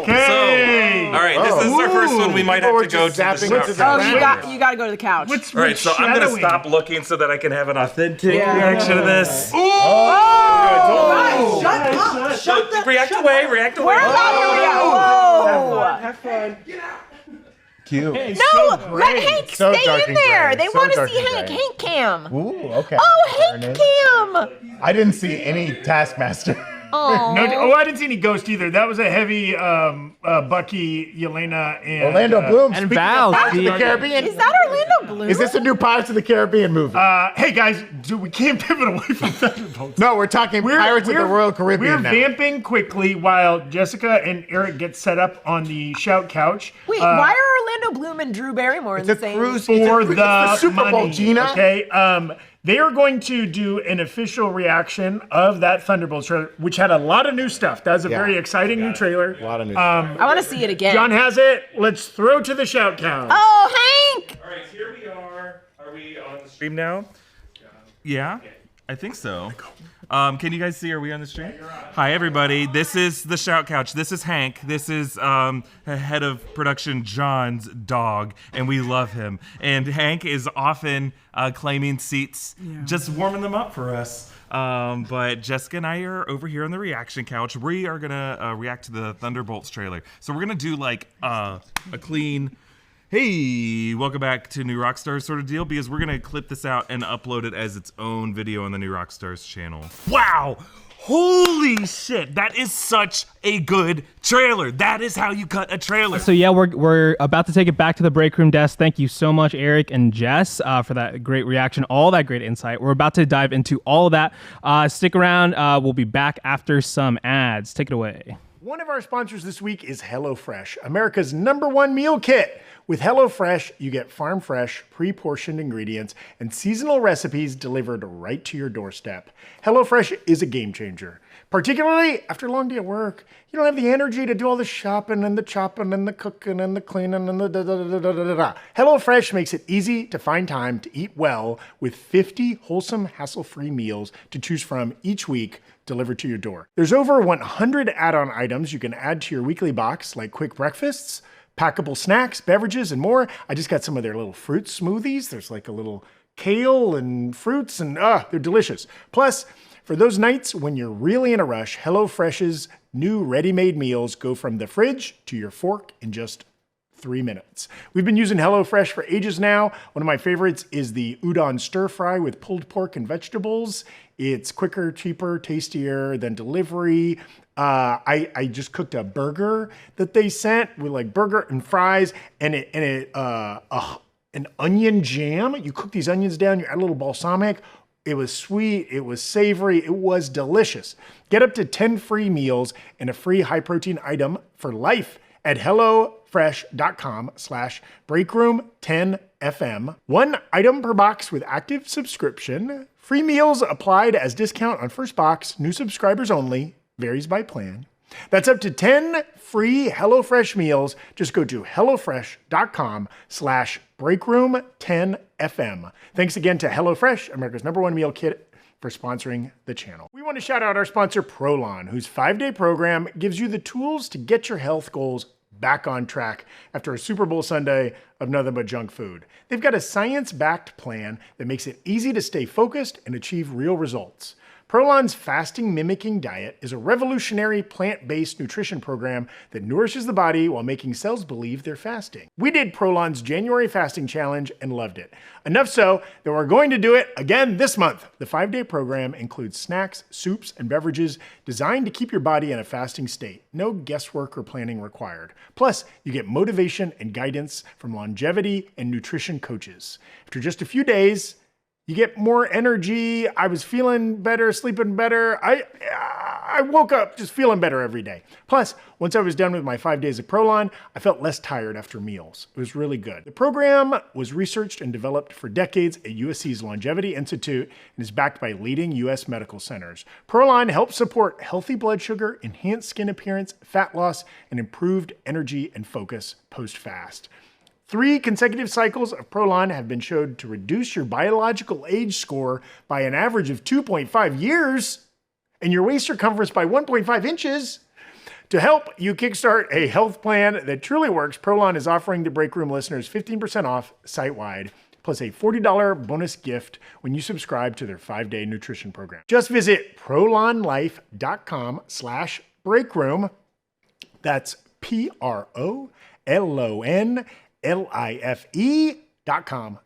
Okay. So, all right, this is our first one. We might People have were to go just to the zapping shout into the couch. ground. You got to go to the couch. What's All right, so I'm gonna shadowing? stop looking so that I can have an authentic reaction to this. React away. React away. Whoa! Have fun. Cute. No, let Hank So stay dark in and there. gray. They So want to dark see and Hank. gray. Hank cam. Ooh, okay. Oh, Hank cam. I didn't see any Taskmaster. Oh. No, I didn't see any Ghost either. That was a heavy Bucky, Yelena, and Orlando Bloom. and Speaking Val, of Pirates of the the- Caribbean. Is that Orlando Bloom? Is this a new Pirates of the Caribbean movie? Hey guys, dude, we can't pivot away from Thunderbolts. no, we're talking Pirates of the Royal Caribbean We're now. vamping quickly while Jessica and Eric get set up on the shout couch. Wait, why are Orlando Bloom and Drew Barrymore in It's the a same? cruise for it's the the Super Bowl, money, Gina. Okay, they are going to do an official reaction of that Thunderbolts trailer, which had a lot of new stuff. That was a Yeah. very exciting new trailer. A lot of news. I want to see it again. John has it. Let's throw to the shout couch. Oh, Hank! All right, here we are. Are we on the stream now? Yeah, I think so. Can you guys see? Are we on the stream? Hi, everybody. This is the Shout Couch. This is Hank. This is head of production John's dog, and we love him. And Hank is often claiming seats, just warming them up for us. But Jessica and I are over here on the reaction couch. We are gonna react to the Thunderbolts trailer. So we're gonna do like a clean. Hey, welcome back to New Rockstars sort of deal, because we're gonna clip this out and upload it as its own video on the New Rockstars channel. Wow! Holy shit, that is such a good trailer. That is how you cut a trailer. So yeah, we're about to take it back to the break room desk. Thank you so much, Eric and Jess, for that great reaction, all that great insight. We're about to dive into all of that. Stick around. We'll be back after some ads. Take it away. One of our sponsors this week is HelloFresh, America's #1 meal kit. With HelloFresh, you get farm fresh, pre-portioned ingredients and seasonal recipes delivered right to your doorstep. HelloFresh is a game changer, particularly after a long day at work. You don't have the energy to do all the shopping and the chopping and the cooking and the cleaning and the da-da-da-da-da-da. HelloFresh makes it easy to find time to eat well with 50 wholesome, hassle-free meals to choose from each week, delivered to your door. There's over 100 add-on items you can add to your weekly box, like quick breakfasts, packable snacks, beverages, and more. I just got some of their little fruit smoothies. There's like a little kale and fruits, and they're delicious. Plus, for those nights when you're really in a rush, HelloFresh's new ready-made meals go from the fridge to your fork in just 3 minutes. We've been using HelloFresh for ages now. One of my favorites is the udon stir fry with pulled pork and vegetables. It's quicker, cheaper, tastier than delivery. I just cooked a burger that they sent with like burger and fries and an onion jam. You cook these onions down, you add a little balsamic. It was sweet, it was savory, it was delicious. Get up to 10 free meals and a free high protein item for life at HelloFresh.com/breakroom10FM. One item per box with active subscription. Free meals applied as discount on first box. New subscribers only. Varies by plan. That's up to 10 free HelloFresh meals. Just go to HelloFresh.com/breakroom10FM. Thanks again to HelloFresh, America's #1 meal kit, for sponsoring the channel. We want to shout out our sponsor, Prolon, whose 5-day program gives you the tools to get your health goals back on track after a Super Bowl Sunday of nothing but junk food. They've got a science-backed plan that makes it easy to stay focused and achieve real results. Prolon's fasting mimicking diet is a revolutionary plant-based nutrition program that nourishes the body while making cells believe they're fasting. We did Prolon's January fasting challenge and loved it. Enough so that we're going to do it again this month. The 5-day program includes snacks, soups, and beverages designed to keep your body in a fasting state. No guesswork or planning required. Plus, you get motivation and guidance from longevity and nutrition coaches. After just a few days, you get more energy. I was feeling better, sleeping better. I woke up just feeling better every day. Plus, once I was done with my 5 days of Prolon, I felt less tired after meals. It was really good. The program was researched and developed for decades at USC's Longevity Institute and is backed by leading US medical centers. Prolon helps support healthy blood sugar, enhanced skin appearance, fat loss, and improved energy and focus post-fast. 3 consecutive cycles of Prolon have been shown to reduce your biological age score by an average of 2.5 years and your waist circumference by 1.5 inches. To help you kickstart a health plan that truly works, Prolon is offering the Breakroom listeners 15% off site-wide, plus a $40 bonus gift when you subscribe to their 5-day nutrition program. Just visit prolonlife.com/breakroom. That's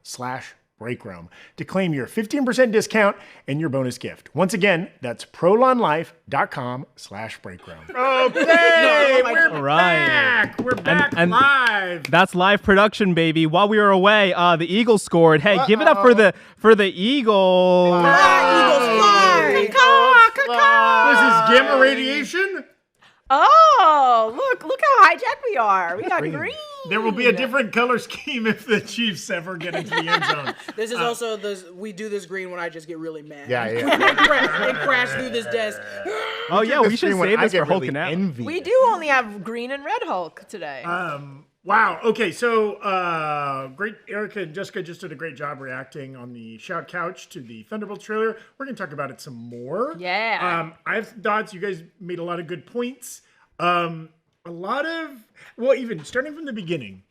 PROLONLIFE.com/breakroom to claim your 15% discount and your bonus gift. Once again, that's prolonlife.com/breakroom. Okay, we're All right. back. We're back and live. That's live production, baby. While we were away, the Eagles scored. Hey, give it up for the Eagles. This is gamma radiation. Oh, look how hijacked we are. We got green. There will be a different color scheme if the Chiefs ever get into the end zone. This is also we do this green when I just get really mad. Yeah. And crash through this desk. Oh yeah, we should save this for Hulk and out. We do only have green and red Hulk today. Wow. Okay. So, great. Erica and Jessica just did a great job reacting on the Shout Couch to the Thunderbolts trailer. We're going to talk about it some more. Yeah. I have thoughts. You guys made a lot of good points. Even starting from the beginning,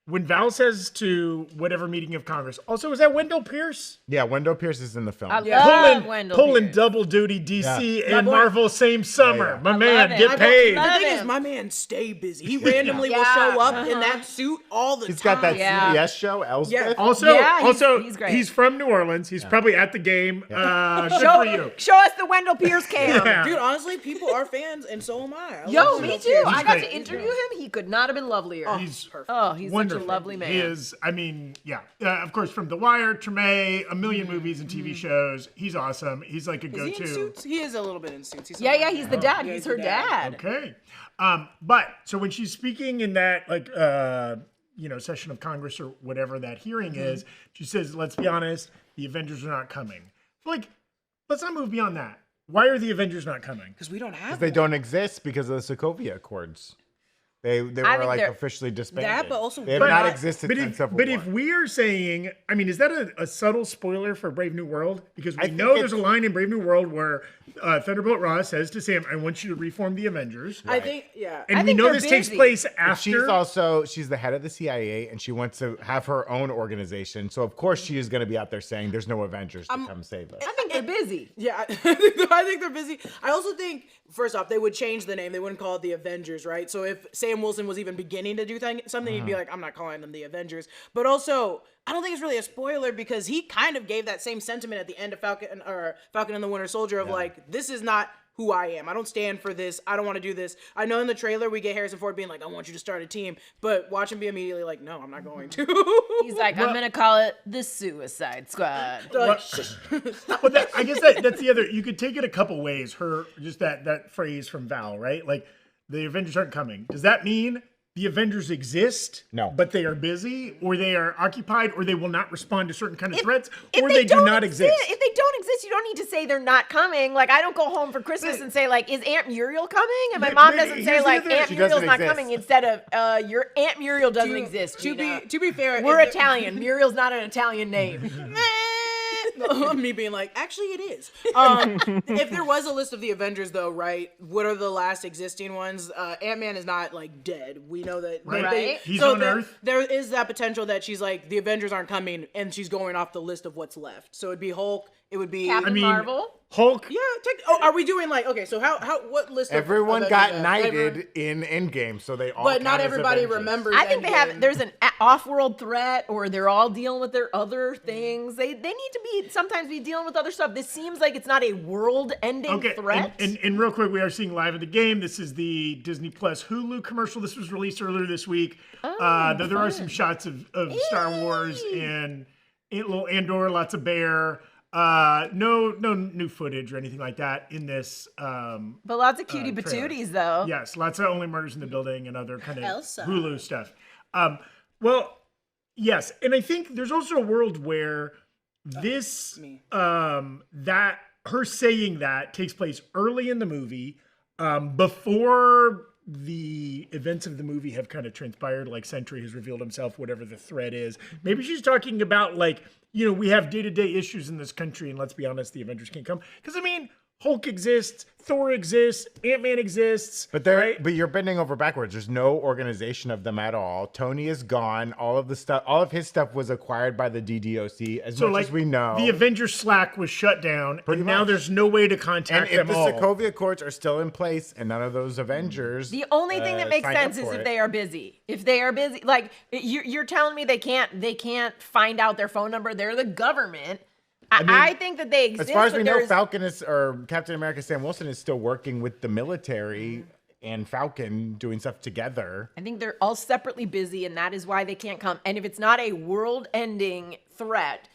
when Val says to whatever meeting of Congress, also, is that Wendell Pierce? Yeah, Wendell Pierce is in the film. I love Wendell Pulling Pierce. double duty DC Yeah. and Marvel same summer. Yeah. My I man, love it. get I paid. love The thing him. is, my man stay busy. He randomly will show up in that suit all the He's time. got that Yeah. CBS show, Elsbeth. Yeah. Also, he's great. he's from New Orleans. He's probably at the game. Good for you. Show us the Wendell Pierce cam. Yeah. Dude, honestly, people are fans, and so am I. Yo, love me Wendell too. Pierce. I got great. to interview him. He could not have been lovelier. He's He's wonderful. such a lovely man. He is. I mean, yeah. Of course, from The Wire, Treme, a million movies and TV shows. He's awesome. He's like a Is he in go-to. suits? He is a little bit in suits. He's Yeah, he's the dad. Yeah, He's he's her the dad. dad. Okay. But so when she's speaking in that session of Congress or whatever that hearing is, she says, "Let's be honest, the Avengers are not coming." Like, let's not move beyond that. Why are the Avengers not coming? Because we don't have They don't exist because of the Sokovia Accords. They were think like they're- officially disbanded. That, but also- they have But- not existed But since if, Civil but War. if we are saying, I mean, is that a subtle spoiler for Brave New World? Because we I think know there's a it's- line in Brave New World where Thunderbolt Ross says to Sam, "I want you to reform the Avengers." I think, yeah. And I we think know they're this takes busy. place But after. she's the head of the CIA and she wants to have her own organization. So of course she is going to be out there saying there's no Avengers to come save us. I think they're busy. Yeah, I think they're busy. I also think, first off, they would change the name. They wouldn't call it the Avengers, right? So if Sam Wilson was even beginning to do something, he'd be like, I'm not calling them the Avengers. But also, I don't think it's really a spoiler because he kind of gave that same sentiment at the end of Falcon and the Winter Soldier of like, this is not who I am. I don't stand for this. I don't want to do this. I know in the trailer we get Harrison Ford being like, I want you to start a team, but watch him be immediately like, no, I'm not going to. He's like, I'm gonna call it the Suicide Squad. Like, But I guess that's the other. You could take it a couple ways. Just that phrase from Val, right? Like the Avengers aren't coming. Does that mean the Avengers exist? No. But they are busy, or they are occupied, or they will not respond to certain kind of threats, If or they do don't not exist. If they don't exist, you don't need to say they're not coming. Like, I don't go home for Christmas and say, like, is Aunt Muriel coming? And my But- mom but doesn't here's say, the like, other- Aunt She Muriel's doesn't not exist. coming instead of, your Aunt Muriel doesn't exist, Gina. to be fair, We're if- Italian. Muriel's not an Italian name. Me being like, actually, it is. If there was a list of the Avengers, though, right? What are the last existing ones? Ant-Man is not like dead. We know that. Right. He's on Earth. There is that potential that she's like, the Avengers aren't coming, and she's going off the list of what's left. So it'd be Hulk, It would be Captain Marvel. Hulk. Yeah. Are we doing like what list? Everyone of got Avengers? knighted in Endgame, so they all. But not count as everybody Avengers. remembers. I think they Endgame. have. There's an off-world threat, or they're all dealing with their other things. They need to be sometimes be dealing with other stuff. This seems like it's not a world-ending threat. And real quick, we are seeing live at the game. This is the Disney Plus Hulu commercial. This was released earlier this week. Though there are some shots of Star Wars and a little Andor, lots of bear. No new footage or anything like that in this. But lots of cutie patooties, though. Yes, lots of Only Murders in the Building and other kind of Elsa. Hulu stuff. Well, yes, and I think there's also a world where this that her saying that takes place early in the movie, before the events of the movie have kind of transpired, like Sentry has revealed himself, whatever the threat is. Maybe she's talking about like, we have day-to-day issues in this country, and let's be honest, the Avengers can't come. Because, Hulk exists, Thor exists, Ant-Man exists. But but you're bending over backwards. There's no organization of them at all. Tony is gone. All of his stuff was acquired by the DDoC, as much as we know. The Avengers Slack was shut down, and now much. there's no way to contact And if them the all. Sokovia Accords are still in place, and none of those Avengers, The only thing that makes signed up sense is for if it. they are busy. If they are busy, like you're telling me they can't find out their phone number. They're the government. I think that they exist. As far as but we know, there's- Falcon or Captain America Sam Wilson is still working with the military and Falcon doing stuff together. I think they're all separately busy, and that is why they can't come. And if it's not a world-ending threat,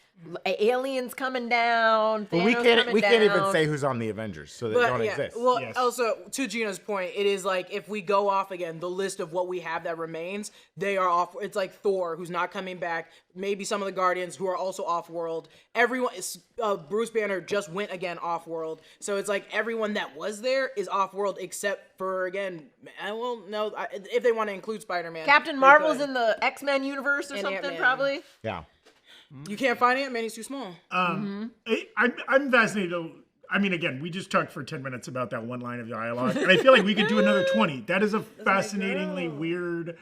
aliens coming down, But Thanos we can't coming even down. say who's on the Avengers, so they don't exist. Well, Yes. also to Gina's point, it is like if we go off again, the list of what we have that remains, they are off. It's like Thor, who's not coming back. Maybe some of the Guardians who are also off-world. Everyone, Bruce Banner just went again off-world. So it's like everyone that was there is off-world except for if they want to include Spider-Man. Captain they Marvel's could. in the X-Men universe or And something, Ant-Man. probably. Yeah. You can't find Ant-Man; he's too small. I'm fascinated. Again, we just talked for 10 minutes about that one line of dialogue, and I feel like we could do another 20. That is a fascinatingly weird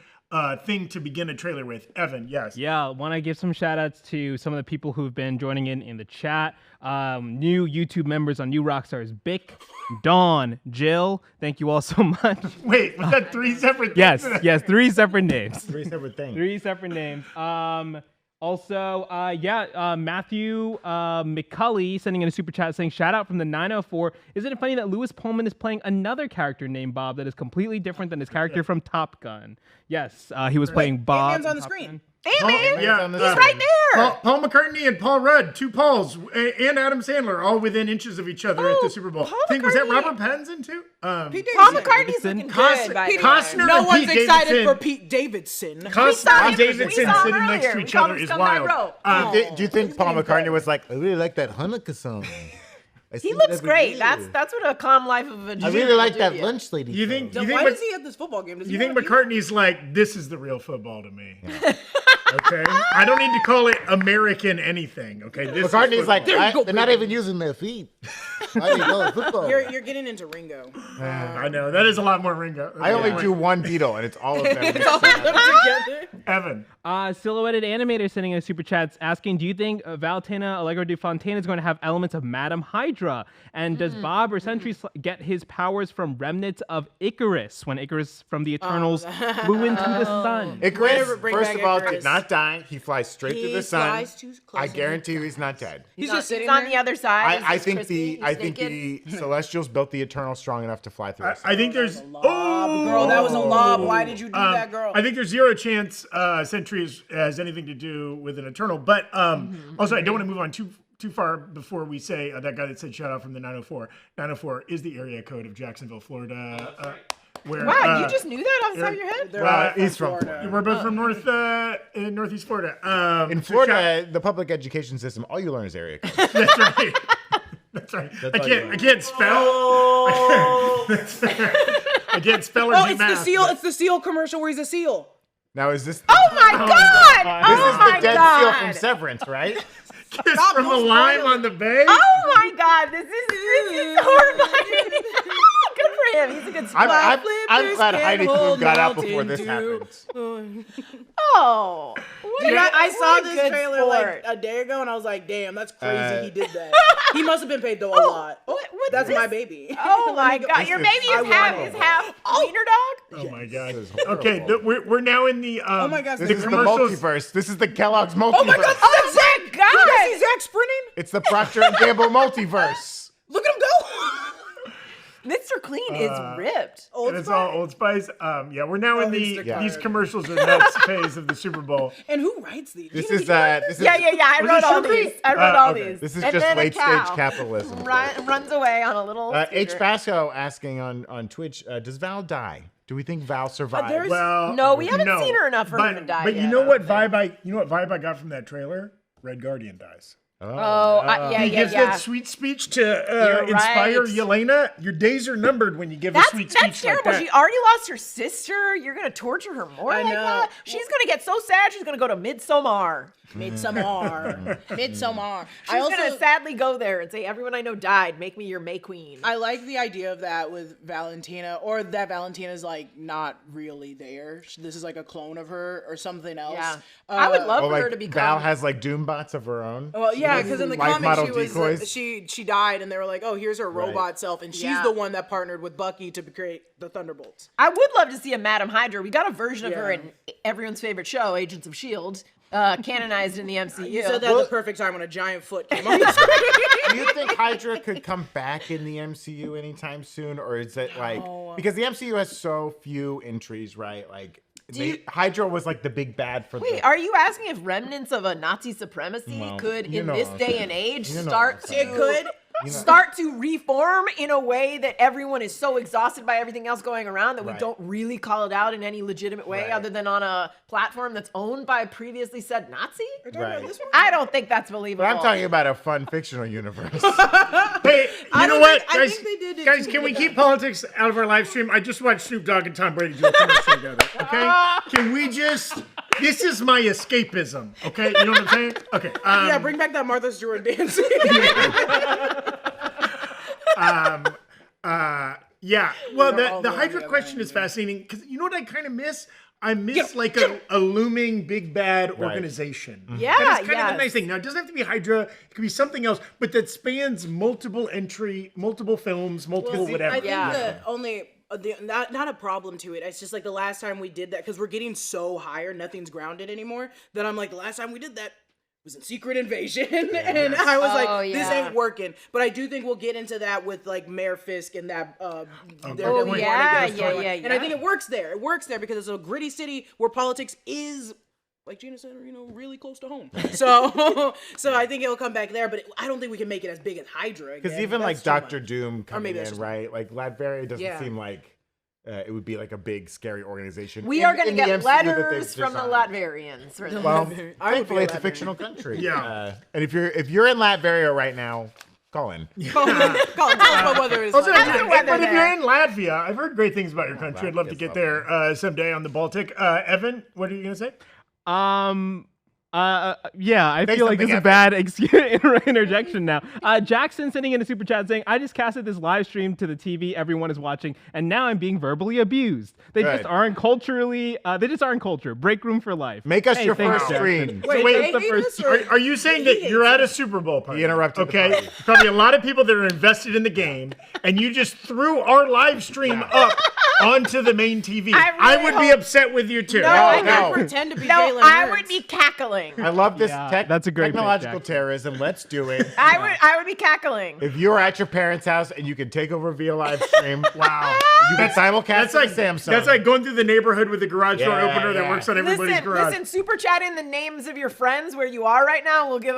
thing to begin a trailer with. Evan, yes. Yeah, want to give some shout outs to some of the people who've been joining in the chat. New YouTube members on New Rockstars, Bick, Dawn, Jill. Thank you all so much. Wait, was that three separate things? Yes, 3 separate names. Three separate things. 3 separate names. Also, Matthew McCulley sending in a super chat saying, shout out from the 904. Isn't it funny that Lewis Pullman is playing another character named Bob that is completely different than his character from Top Gun? Yes, he was playing Bob. Ant-Man's on the in Top screen. Gun. Ant-Man, Yeah, he's right there. Paul McCartney and Paul Rudd, two Pauls, and Adam Sandler, all within inches of each other at the Super Bowl. Paul I think was that McCartney. Robert Pattinson too? Pete Paul Davidson. McCartney's looking Costner- good, by the way. Costner- No and one's Pete excited Davidson. for Pete Davidson. Costner saw and him- Davidson we saw him sitting next earlier. to We each called other him is Scum wild. Guy Rowe. Do you think Paul McCartney was like, I really like that Hanukkah song? He looks great. That's what a calm life of a I really like that lunch lady. You think? song. Why is he at this football game? Does he You think wanna be- McCartney's like, this is the real football to me? Okay, I don't need to call it American anything. Okay, this is McCartney's like, football. they're not even using their feet. Why do you call it football? You're getting into Ringo. I know that is a lot more Ringo. I only do one Beatle, and it's all of them. Together. Evan. Silhouetted Animator sending in a super chats asking, do you think Valtena Allegro de Fontaine is going to have elements of Madame Hydra? And does Bob or Sentry get his powers from remnants of Icarus when Icarus from the Eternals flew into the sun? Icarus, Bring first back of all, Icarus. did not die. He flies straight to He the sun. flies too close I to guarantee you he's not dead. He's just sitting He's on there. the other side. I He's think crispy. the He's naked. Celestials built the Eternal strong enough to fly through the sun. I think there's Girl, that was a lob. Why did you do that, girl? I think there's zero chance Sentry has anything to do with an Eternal. But also, I don't want to move on too far before we say that guy that said shout out from the 904. 904 is the area code of Jacksonville, Florida. Where, Wow, you just knew that off the top of your head? They're Well, all he's from Florida. we're both from northeast Florida. In Florida, the public education system, all you learn is area code. That's right. That's right. I can't spell. That's fair. I can't spell or Oh, do it's math. the seal. It's the seal commercial where he's a seal. Now, is this Oh my God! this Oh is my the dead seal God! from Severance, right? Kiss from the lime on the bay. Oh my God! This is horrifying. Good for him. He's a good sport. I'm glad Heidi Klum hold got out Mountain before this Dew. happened. Oh. I saw a this good trailer sport. like a day ago, and I was like, "Damn, that's crazy." He did that. He must have been paid though a lot. What's That's this? my baby. Oh my God! Your baby I is half want wiener dog. Oh my God. This is Okay, horrible. we're now in the. Oh my gosh, This this is is the commercials- multiverse. This is the Kellogg's multiverse. Oh my God, Oh my Did you guys see God! Zach sprinting? It's the Procter & Gamble multiverse. Look at him go. Mr. Clean is ripped. Old And it's Spice. all Old Spice. Yeah, we're now in the Instacart. these commercials are nuts phase of the Super Bowl. And who writes these? This Gina, is did you write this is Yeah. I Was wrote it all sugary? these. I wrote all Okay. these. This is And just then a late stage cow capitalism. runs away on a little. H. scooter. Basco asking on Twitch, does Val die? Do we think Val survives? there's- Well, No, we haven't no. seen her enough for but, him to die But yet, you know I what don't vibe I got from that trailer? Red Guardian dies. He gives that sweet speech to You're inspire right. Yelena. Your days are numbered when you give a sweet That's speech terrible. like She that. already lost her sister. You're gonna torture her more I like know. that. She's gonna get so sad. She's gonna go to Midsommar. Midsommar. Midsommar. She's gonna sadly go there and say, "Everyone I know died. Make me your May Queen." I like the idea of that with Valentina, or that Valentina's like not really there. This is like a clone of her or something else. Yeah, I would love Oh, for her like to become. Val has like Doom bots of her own. Well, yeah, because in the Life comics model she was decoys. she died, and they were like, "Oh, here's her robot self," and she's Yeah. the one that partnered with Bucky to create the Thunderbolts. I would love to see a Madam Hydra. We got a version of her Yeah. in everyone's favorite show, Agents of S.H.I.E.L.D., canonized in the MCU. You said that at the perfect time when a giant foot came on the screen. Do you think Hydra could come back in the MCU anytime soon, or is it like because the MCU has so few entries, right? Like Hydra was like the big bad for Wait, the. are you asking if remnants of a Nazi supremacy Well, could, you in know this what I'm day saying. and age, You know start what to I'm saying. It could. start to reform in a way that everyone is so exhausted by everything else going around that we Right. don't really call it out in any legitimate way Right. other than on a platform that's owned by a previously said Nazi? Right. I don't think that's believable. But I'm talking about a fun fictional universe. Hey, you know don't what, think- I guys? think they did it Guys, too can we good. keep politics out of our live stream? I just watched Snoop Dogg and Tom Brady do a commercial together. Okay, can we just? This is my escapism. Okay, you know what I'm saying? Okay. Yeah, bring back that Martha Stewart dancing. Yeah. Well, They're all the going Hydra together, question is yeah. fascinating because you know what I kind of miss? I miss like a looming big bad organization. Yeah, That is kind of yes. a nice thing. Now, it doesn't have to be Hydra. It could be something else, but that spans multiple multiple films, multiple whatever. I think Yeah. the only not a problem to it. It's just like the last time we did that, because we're getting so higher, nothing's grounded anymore. That I'm like, the last time we did that was in Secret Invasion, and I was like, this yeah. ain't working. But I do think we'll get into that with like Mayor Fisk and that. Oh, yeah, And yeah. I think it works there. It works there because it's a gritty city where politics is, like Gina said, really close to home. So, so I think it'll come back there. But I don't think we can make it as big as Hydra. Because again. even That's like too Doctor much. Doom coming maybe that's in, just- right? Like Latveria doesn't Yeah. seem like it would be like a big scary organization. We are going to in the get MCU that they've letters from the designed. Latvians. Well, I would thankfully be it's a Latvian. fictional country. Yeah. And if you're in Latveria right now, call in. Colin, tell us about whether it's Also, like, How's the but weather if there? you're in Latvia, I've heard great things about your country. I'd love to Latvia's get there someday on the Baltic. Evan, what are you going to say? Yeah, I feel like something, this is a bad interjection now. Jackson sending in a super chat saying, I just casted this live stream to the TV everyone is watching, and now I'm being verbally abused. They Good. just aren't culturally, they just aren't culture. Break room for life. Make us Hey, your thanks, first Jackson. screen. So wait, they the hate first- us, or- Are you saying that you're at a Super Bowl party? He interrupted the Okay, party. probably a lot of people that are invested in the game, and you just threw our live stream up onto the main TV. I really would be hope- upset with you too. No, I I no. can't pretend to be No, Jalen I Hurts. would be cackling. I love this Yeah, that's a great pick, technological Jackson. terrorism. Let's do it. I would be cackling. If you are at your parents' house and you can take over via live stream, wow. You can simulcast That's like Samsung. That's like going through the neighborhood with the garage door Yeah, opener that yeah. works on everybody's garage. Listen, super chat in the names of your friends where you are right now. We'll give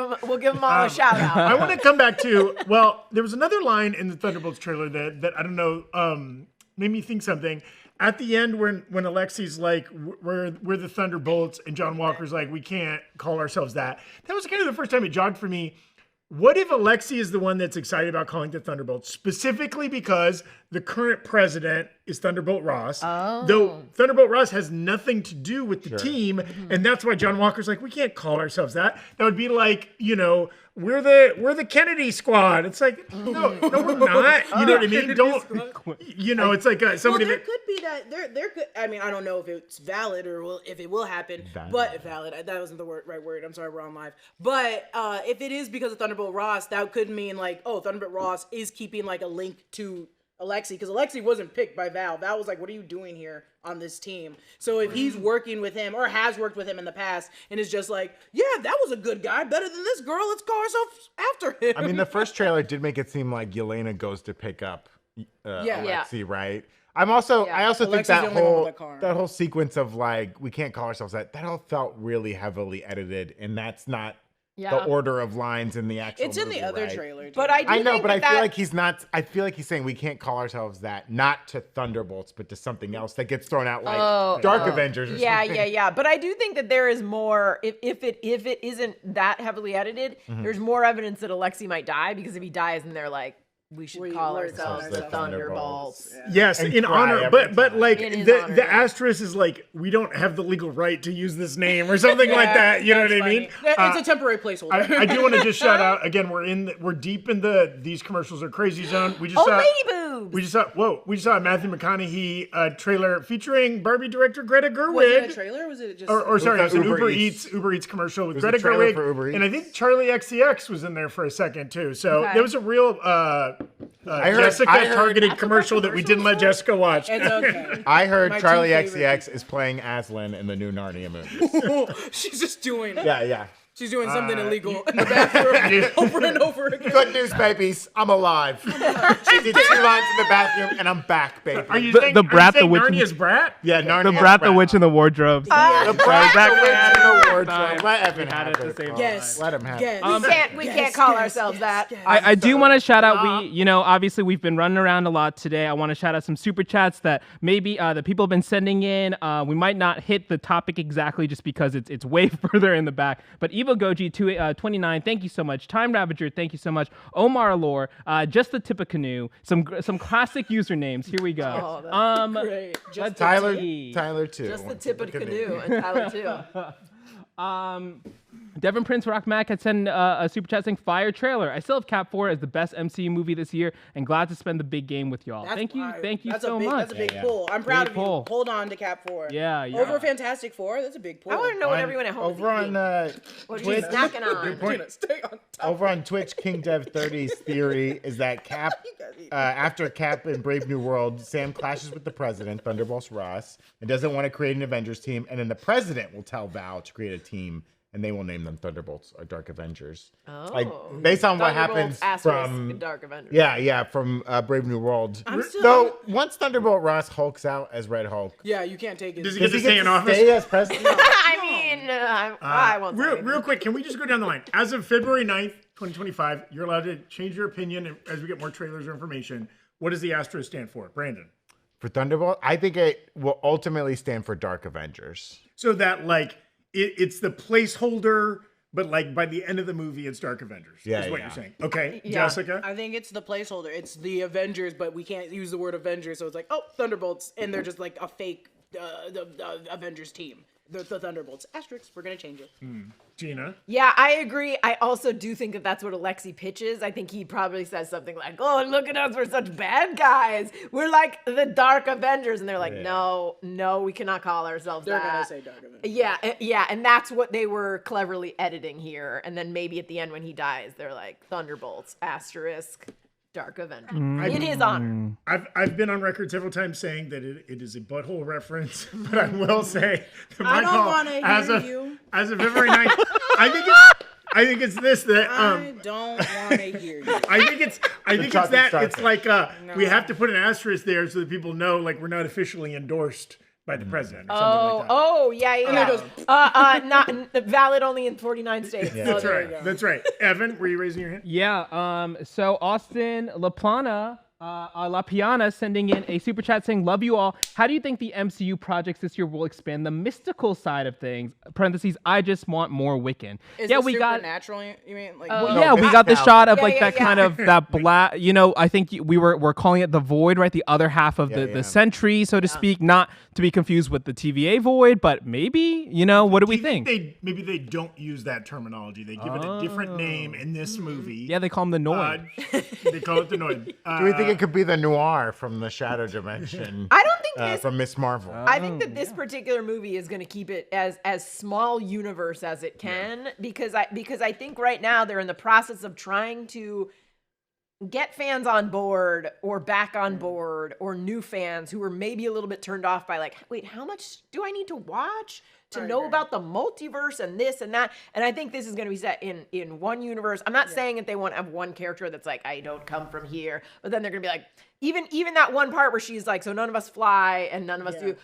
them all a shout out. I want to come back to, well, there was another line in the Thunderbolts trailer that I don't know, made me think something. At the end, when Alexi's like, we're the Thunderbolts, and John Walker's like, we can't call ourselves that. That was kind of the first time it jogged for me. What if Alexi is the one that's excited about calling the Thunderbolts? Specifically because the current president is Thunderbolt Ross. Though Thunderbolt Ross has nothing to do with the team, and that's why John Walker's like, we can't call ourselves that. That would be like, we're the Kennedy Squad. It's like, no, we're not. You know what I mean? Don't. It's like somebody. Well, there could be that. There could. I mean, I don't know if it's valid or if it will happen. But valid. That wasn't the right word. I'm sorry, we're on live. But if it is because of Thunderbolt Ross, that could mean like, Thunderbolt Ross is keeping like a link to Alexi, because Alexi wasn't picked by Val. Val was like, what are you doing here on this team? So if he's working with him or has worked with him in the past and is just like, yeah, that was a good guy, better than this girl, let's call ourselves after him. I mean, the first trailer did make it seem like Yelena goes to pick up Alexi, right? I also think that whole sequence of like, we can't call ourselves that all felt really heavily edited, and that's not the order of lines in the actual It's in movie, the other right? trailer, too. But I know, but I feel like he's not. I feel like he's saying we can't call ourselves that, not to Thunderbolts, but to something else that gets thrown out like Dark Avengers or something. Yeah. But I do think that there is more. If it isn't that heavily edited, there's more evidence that Alexi might die, because if he dies, then they're like, we should call ourselves the Thunderbolts. Yes, And in cry honor, every but time. like In his the honor, asterisk is like, we don't have the legal right to use this name or something like that. You know what I mean? It's a temporary placeholder. I do want to just shout out again. We're deep in these commercials are crazy zone. We just Oh, saw lady boobs! we just saw a Matthew McConaughey trailer featuring Barbie director Greta Gerwig. Was it a trailer or was it just... Or sorry, it was an Uber Uber Eats commercial with was a Greta trailer Gerwig, for Uber Eats. and I think Charlie XCX was in there for a second too. So there was a real Jessica targeted commercial that we didn't let Jessica watch. It's okay. I heard My two Charlie favorite XCX is playing Aslan in the new Narnia movie. She's just doing... Yeah. She's doing something illegal in the bathroom over and over again. Good news, babies. I'm alive. She did 2 lines in the bathroom, and I'm back, baby. Are you The- saying, the are you Brat, the saying Witch, Narnia's Brat? Yeah, Narnia. The Brat, the Witch, and the Wardrobe. The Brat, the Witch, and the wardrobe. Time. Let Evan We had have it at it. the same Yes. Let him have Yes. it. We can't call ourselves that. I do want to shout out, obviously we've been running around a lot today. I want to shout out some super chats that maybe the people have been sending in. We might not hit the topic exactly just because it's way further in the back. But Evo Goji 29, thank you so much. Time Ravager, thank you so much. Omar Lore, Just the Tip of Canoe, some classic usernames. Here we go. Great. Just Tyler too. Just the tip of the canoe, and Tyler too. Devin Prince Rock Mac had sent a super chat saying fire trailer. I still have Cap 4 as the best MCU movie this year, and glad to spend the big game with y'all. Thank you so much. That's a big pull. I'm proud Big of you. pull. Hold on to Cap 4. Yeah. Over Fantastic Four, that's a big pull. I want to know what everyone at home is Over eating. on What are Twitch, you snacking on? Gina, stay on top. over on Twitch, King Dev 30's theory is that Cap, after Cap in Brave New World, Sam clashes with the president, Thunderbolts Ross, and doesn't want to create an Avengers team, and then the president will tell Val to create a team, and they will name them Thunderbolts or Dark Avengers. Oh. Like based on what Thunderbolts, happens asterisk, from Dark Avengers. from Brave New World. still- Though once Thunderbolt Ross hulks out as Red Hulk, Yeah, you can't take it. Does he does get he to stay get in to office? stay as president? I mean, I won't say anything. Real quick, can we just go down the line? As of February 9th, 2025, you're allowed to change your opinion as we get more trailers or information. What does the asterisk stand for? Brandon. For Thunderbolt, I think it will ultimately stand for Dark Avengers. So that, like, it's the placeholder, but, like, by the end of the movie, it's Dark Avengers, Yeah, is what yeah. you're saying. Okay, Yeah. Jessica? I think it's the placeholder. It's the Avengers, but we can't use the word Avengers, so it's like, oh, Thunderbolts, and they're just like a fake the Avengers team. The Thunderbolts. Asterisk, we're going to change it. Gina? Yeah, I agree. I also do think that that's what Alexi pitches. I think he probably says something like, "Oh, look at us, we're such bad guys. We're like the Dark Avengers," and they're like, "No, we cannot call ourselves They're that." going to say Dark Avengers. Yeah, and that's what they were cleverly editing here. And then maybe at the end when he dies, they're like Thunderbolts asterisk Dark Avengers in his honor. I've been on record several times saying that it is a butthole reference, but I will say that my I don't call want to as hear of you. as of February 9th, I think it's this that I don't want to hear you. I think it's chocolate that starfish. it's like we have to put an asterisk there so that people know like we're not officially endorsed by the president or something like that. Not valid only in 49 states. Yeah. That's right. That's right. Evan, were you raising your hand? Yeah. So Austin LaPlana La Piana sending in a super chat saying, "Love you all. How do you think the MCU projects this year will expand the mystical side of things? Parentheses, I just want more Wiccan." Is yeah, it we got. supernatural? You mean like? Yeah, we got the shot of Yeah, like yeah, that yeah. kind of that black. You know, I think we're calling it the void, right? The other half of Yeah, the yeah. Sentry, so to speak, not to be confused with the TVA void, but maybe. You know, what do we think? Maybe they don't use that terminology. They give it a different name in this movie. Yeah, they call him the Noid. They call it the Noid. Do we think it could be the noir from the Shadow Dimension? I don't think this. From Miss Marvel. I think that this particular movie is going to keep it as small universe as it can because I think right now they're in the process of trying to get fans on board or back on board or new fans who are maybe a little bit turned off by like, wait, how much do I need to watch to know about the multiverse and this and that? And I think this is going to be set in one universe. I'm not saying that they want to have one character that's like, I don't come from here, but then they're going to be like, even that one part where she's like, so none of us fly and none of us do.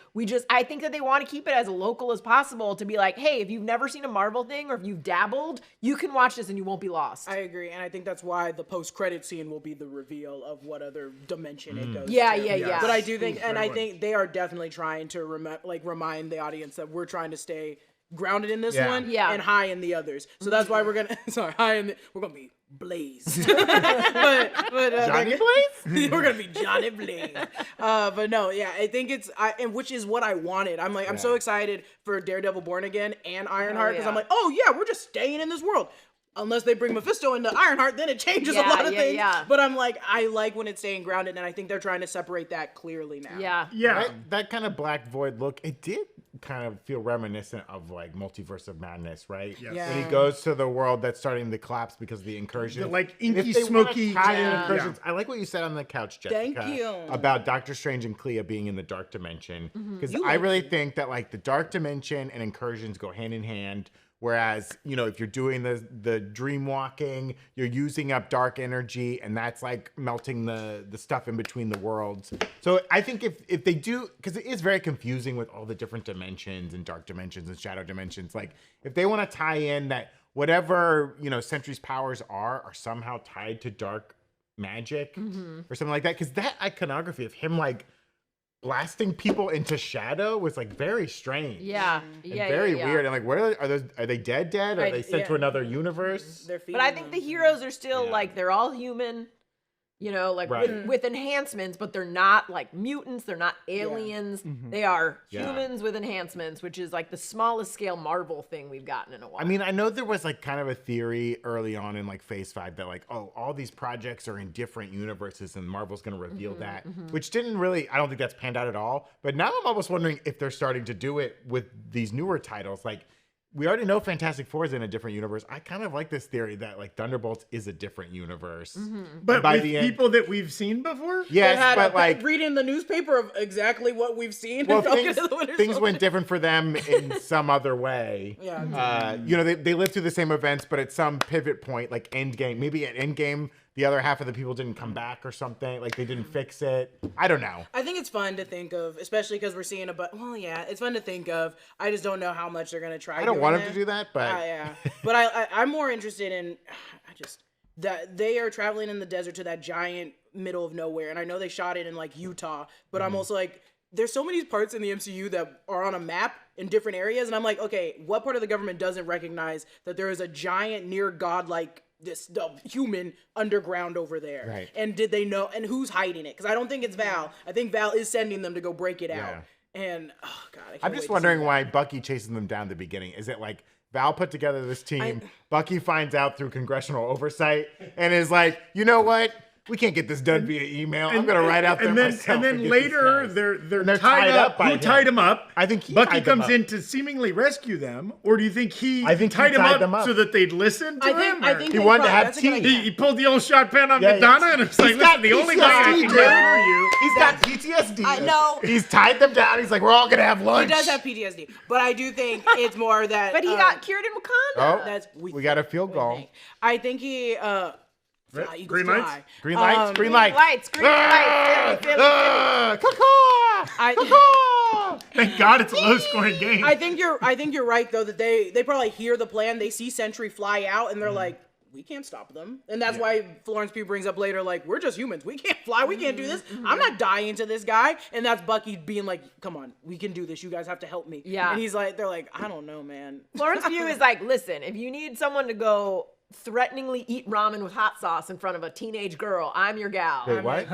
I think that they want to keep it as local as possible to be like, hey, if you've never seen a Marvel thing or if you've dabbled, you can watch this and you won't be lost. I agree, and I think that's why the post-credit scene will be the reveal of what other dimension it goes Yeah, to. yeah, yeah. But I do think, and very I think they are definitely trying to remind the audience that we're trying to stay grounded in this one and high in the others. So that's why we're gonna we're gonna be Blaze. but Johnny Blaze? we're gonna be Johnny Blaze. But no, yeah, I think and which is what I wanted. I'm so excited for Daredevil Born Again and Ironheart because I'm like, oh yeah, we're just staying in this world. Unless they bring Mephisto into Ironheart, then it changes a lot of things. Yeah. But I'm like, I like when it's staying grounded, and I think they're trying to separate that clearly now. Yeah. Yeah. That kind of Black Void look, it did kind of feel reminiscent of like Multiverse of Madness, right? Yes. Yeah. When he goes to the world that's starting to collapse because of the incursions. The, like, And if inky, they wanna smoky- tie in Yeah. incursions, I like what you said on the couch, Jessica. Thank you. About Doctor Strange and Clea being in the Dark Dimension. Because I like really think that like the Dark Dimension and incursions go hand in hand. Whereas, you know, if you're doing the dream walking, you're using up dark energy, and that's like melting the stuff in between the worlds. So I think if they do, because it is very confusing with all the different dimensions and dark dimensions and shadow dimensions. Like if they want to tie in that whatever, you know, Sentry's powers are somehow tied to dark magic or something like that. Because that iconography of him like blasting people into shadow was like very strange. Yeah. And Yeah. very yeah. weird. And like, where are they dead? Are they sent to another universe? They're But I think the heroes are still Yeah. like they're all human, you know, like Right. with enhancements, but they're not like mutants. They're not aliens. They are Yeah. humans with enhancements, which is like the smallest scale Marvel thing we've gotten in a while. I mean, I know there was like kind of a theory early on in like Phase 5 that like, oh, all these projects are in different universes and Marvel's going to reveal that, which didn't really, I don't think that's panned out at all. But now I'm almost wondering if they're starting to do it with these newer titles. Like, we already know Fantastic Four is in a different universe. I kind of like this theory that like Thunderbolts is a different universe. But by with the end- people that we've seen before? Yes, but like, reading the newspaper of exactly what we've seen. well, and Falcon and the Winter things Soldier. went different for them in some other way. Yeah. You know, they lived through the same events, but at some pivot point, like Endgame, maybe at Endgame, the other half of the people didn't come back or something. Like they didn't fix it. I don't know. I think it's fun to think of, especially because we're seeing it's fun to think of. I just don't know how much they're gonna try. I don't doing want them to do that, but yeah. But I'm more interested in, that they are traveling in the desert to that giant middle of nowhere, and I know they shot it in like Utah, but I'm also like, there's so many parts in the MCU that are on a map in different areas, and I'm like, okay, what part of the government doesn't recognize that there is a giant near godlike the human underground over there? Right. And did they know? And who's hiding it? Because I don't think it's Val. I think Val is sending them to go break it out. And oh god, I can't I'm wait just to see wondering that. why Bucky chasing them down at the beginning. Is it like Val put together this team, Bucky finds out through congressional oversight, and is like, you know what? We can't get this done via email. I'm gonna write out there myself. And then get later, these guys. they're they're tied up. by Who him. tied him up? I think he Bucky tied them comes up. in to seemingly rescue them, or do you think he I think he tied tied them up. so that they'd listen to him? I or- think He they wanted to probably- have that's a good tea. idea. he pulled the old shot pen on Yeah, Madonna, and it's like, he's got listen, the only guy I PTSD, can dude. murder you. He's got PTSD. I know. He's tied them down. He's like, we're all gonna have He lunch. does have PTSD, but I do think it's more that. but he got cured in Wakanda. Oh, That's we got a field goal. I think he. Green lights? Green lights. Green lights. Green lights. Philly. Caw-caw! Thank God it's a low-scoring game. I think you're right though that they probably hear the plan. They see Sentry fly out and they're like, we can't stop them. And that's why Florence Pugh brings up later, like, we're just humans. We can't fly. We can't do this. I'm not dying to this guy. And that's Bucky being like, come on, we can do this. You guys have to help me. Yeah. And he's like, they're like, I don't know, man. Florence Pugh is like, listen, if you need someone to go threateningly eat ramen with hot sauce in front of a teenage girl, I'm your gal. Wait, what?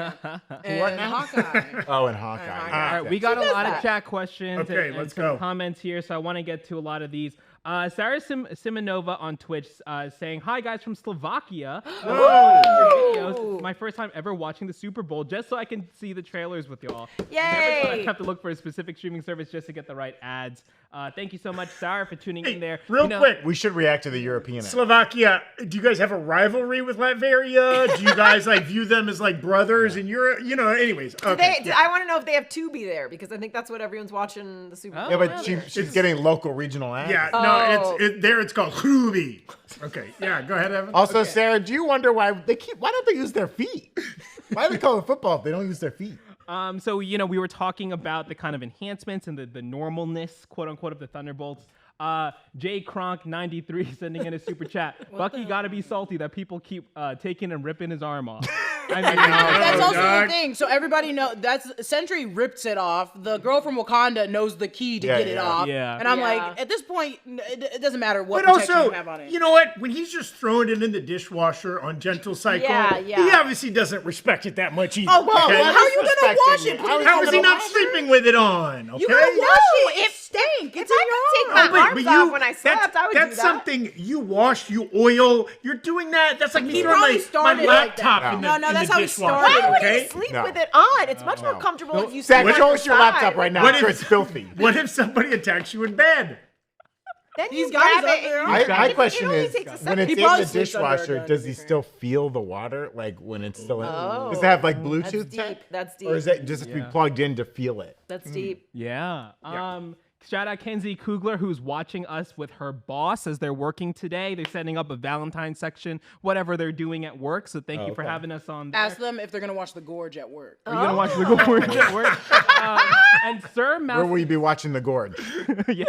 And Hawkeye. Oh, and Hawkeye. Hawkeye. Yeah. All right, we got a lot that. of chat questions Okay, and let's some go. comments here, so I want to get to a lot of these. Sarah Simonova on Twitch saying, "Hi guys from Slovakia. Videos. My first time ever watching the Super Bowl, just so I can see the trailers with y'all. Yay! Never thought I'd have to look for a specific streaming service just to get the right ads. Thank you so much, Sarah, for tuning in there. Real quick, We should react to the European ad. Slovakia, do you guys have a rivalry with Latveria? Do you guys like view them as like brothers in Europe? You know, anyways. Okay. I want to know if they have Tubi there, because I think that's what everyone's watching the Super Bowl. Yeah, but she's getting local regional ads. Yeah, Oh. no, there it's called Ruby. Okay, yeah, go ahead, Evan. Also, Sarah, do you wonder why don't they use their feet? Why do they call it football if they don't use their feet? So, we were talking about the kind of enhancements and the normalness, quote unquote, of the Thunderbolts. Jay Kronk 93 sending in a super chat. Bucky gotta be salty that people keep taking and ripping his arm off. I mean, That's also dog. the thing. So everybody that's Sentry rips it off. The girl from Wakanda knows the key to Yeah, get it yeah. off. Yeah. And I'm Yeah. like, at this point, it doesn't matter what But protection also, you have on it. you know what? When he's just throwing it in the dishwasher on gentle cycle, Yeah, yeah. he obviously doesn't respect it that much either. Oh, well, okay? how are you gonna wash it? Put it in How is he the not washer? sleeping with it on? Okay? You gotta wash it. It stank. If It's I in could take your my arm. arms off when I slept, I would do that's that. something you wash, you oil. You're doing that. That's like me throwing probably my started like that. laptop in the, No, in that's the how he dishwasher. started. Why would okay? you sleep No. with it on? It's much more comfortable if you sleep Zach, on show the us your side. laptop right now. What I'm sure if- it's filthy. What if somebody attacks you in bed? Then These you guys grab up it. there. and you- My it question only is, takes a when second. it's He in the probably sleeps under a dishwasher, gun, does to he be fair. still feel the water? Like when it's still in? Oh. Does it have like That's Bluetooth deep. tech? That's deep. Or is it just to be plugged in to feel it? That's deep. yeah. Shout out Kenzie Kugler, who's watching us with her boss as they're working today. They're setting up a Valentine's section, whatever they're doing at work. So thank you for okay. having us on there. Ask them if they're gonna watch The Gorge at work. Are you gonna watch the Gorge at work? And Sir Where Mouse, will you be watching The Gorge? yeah,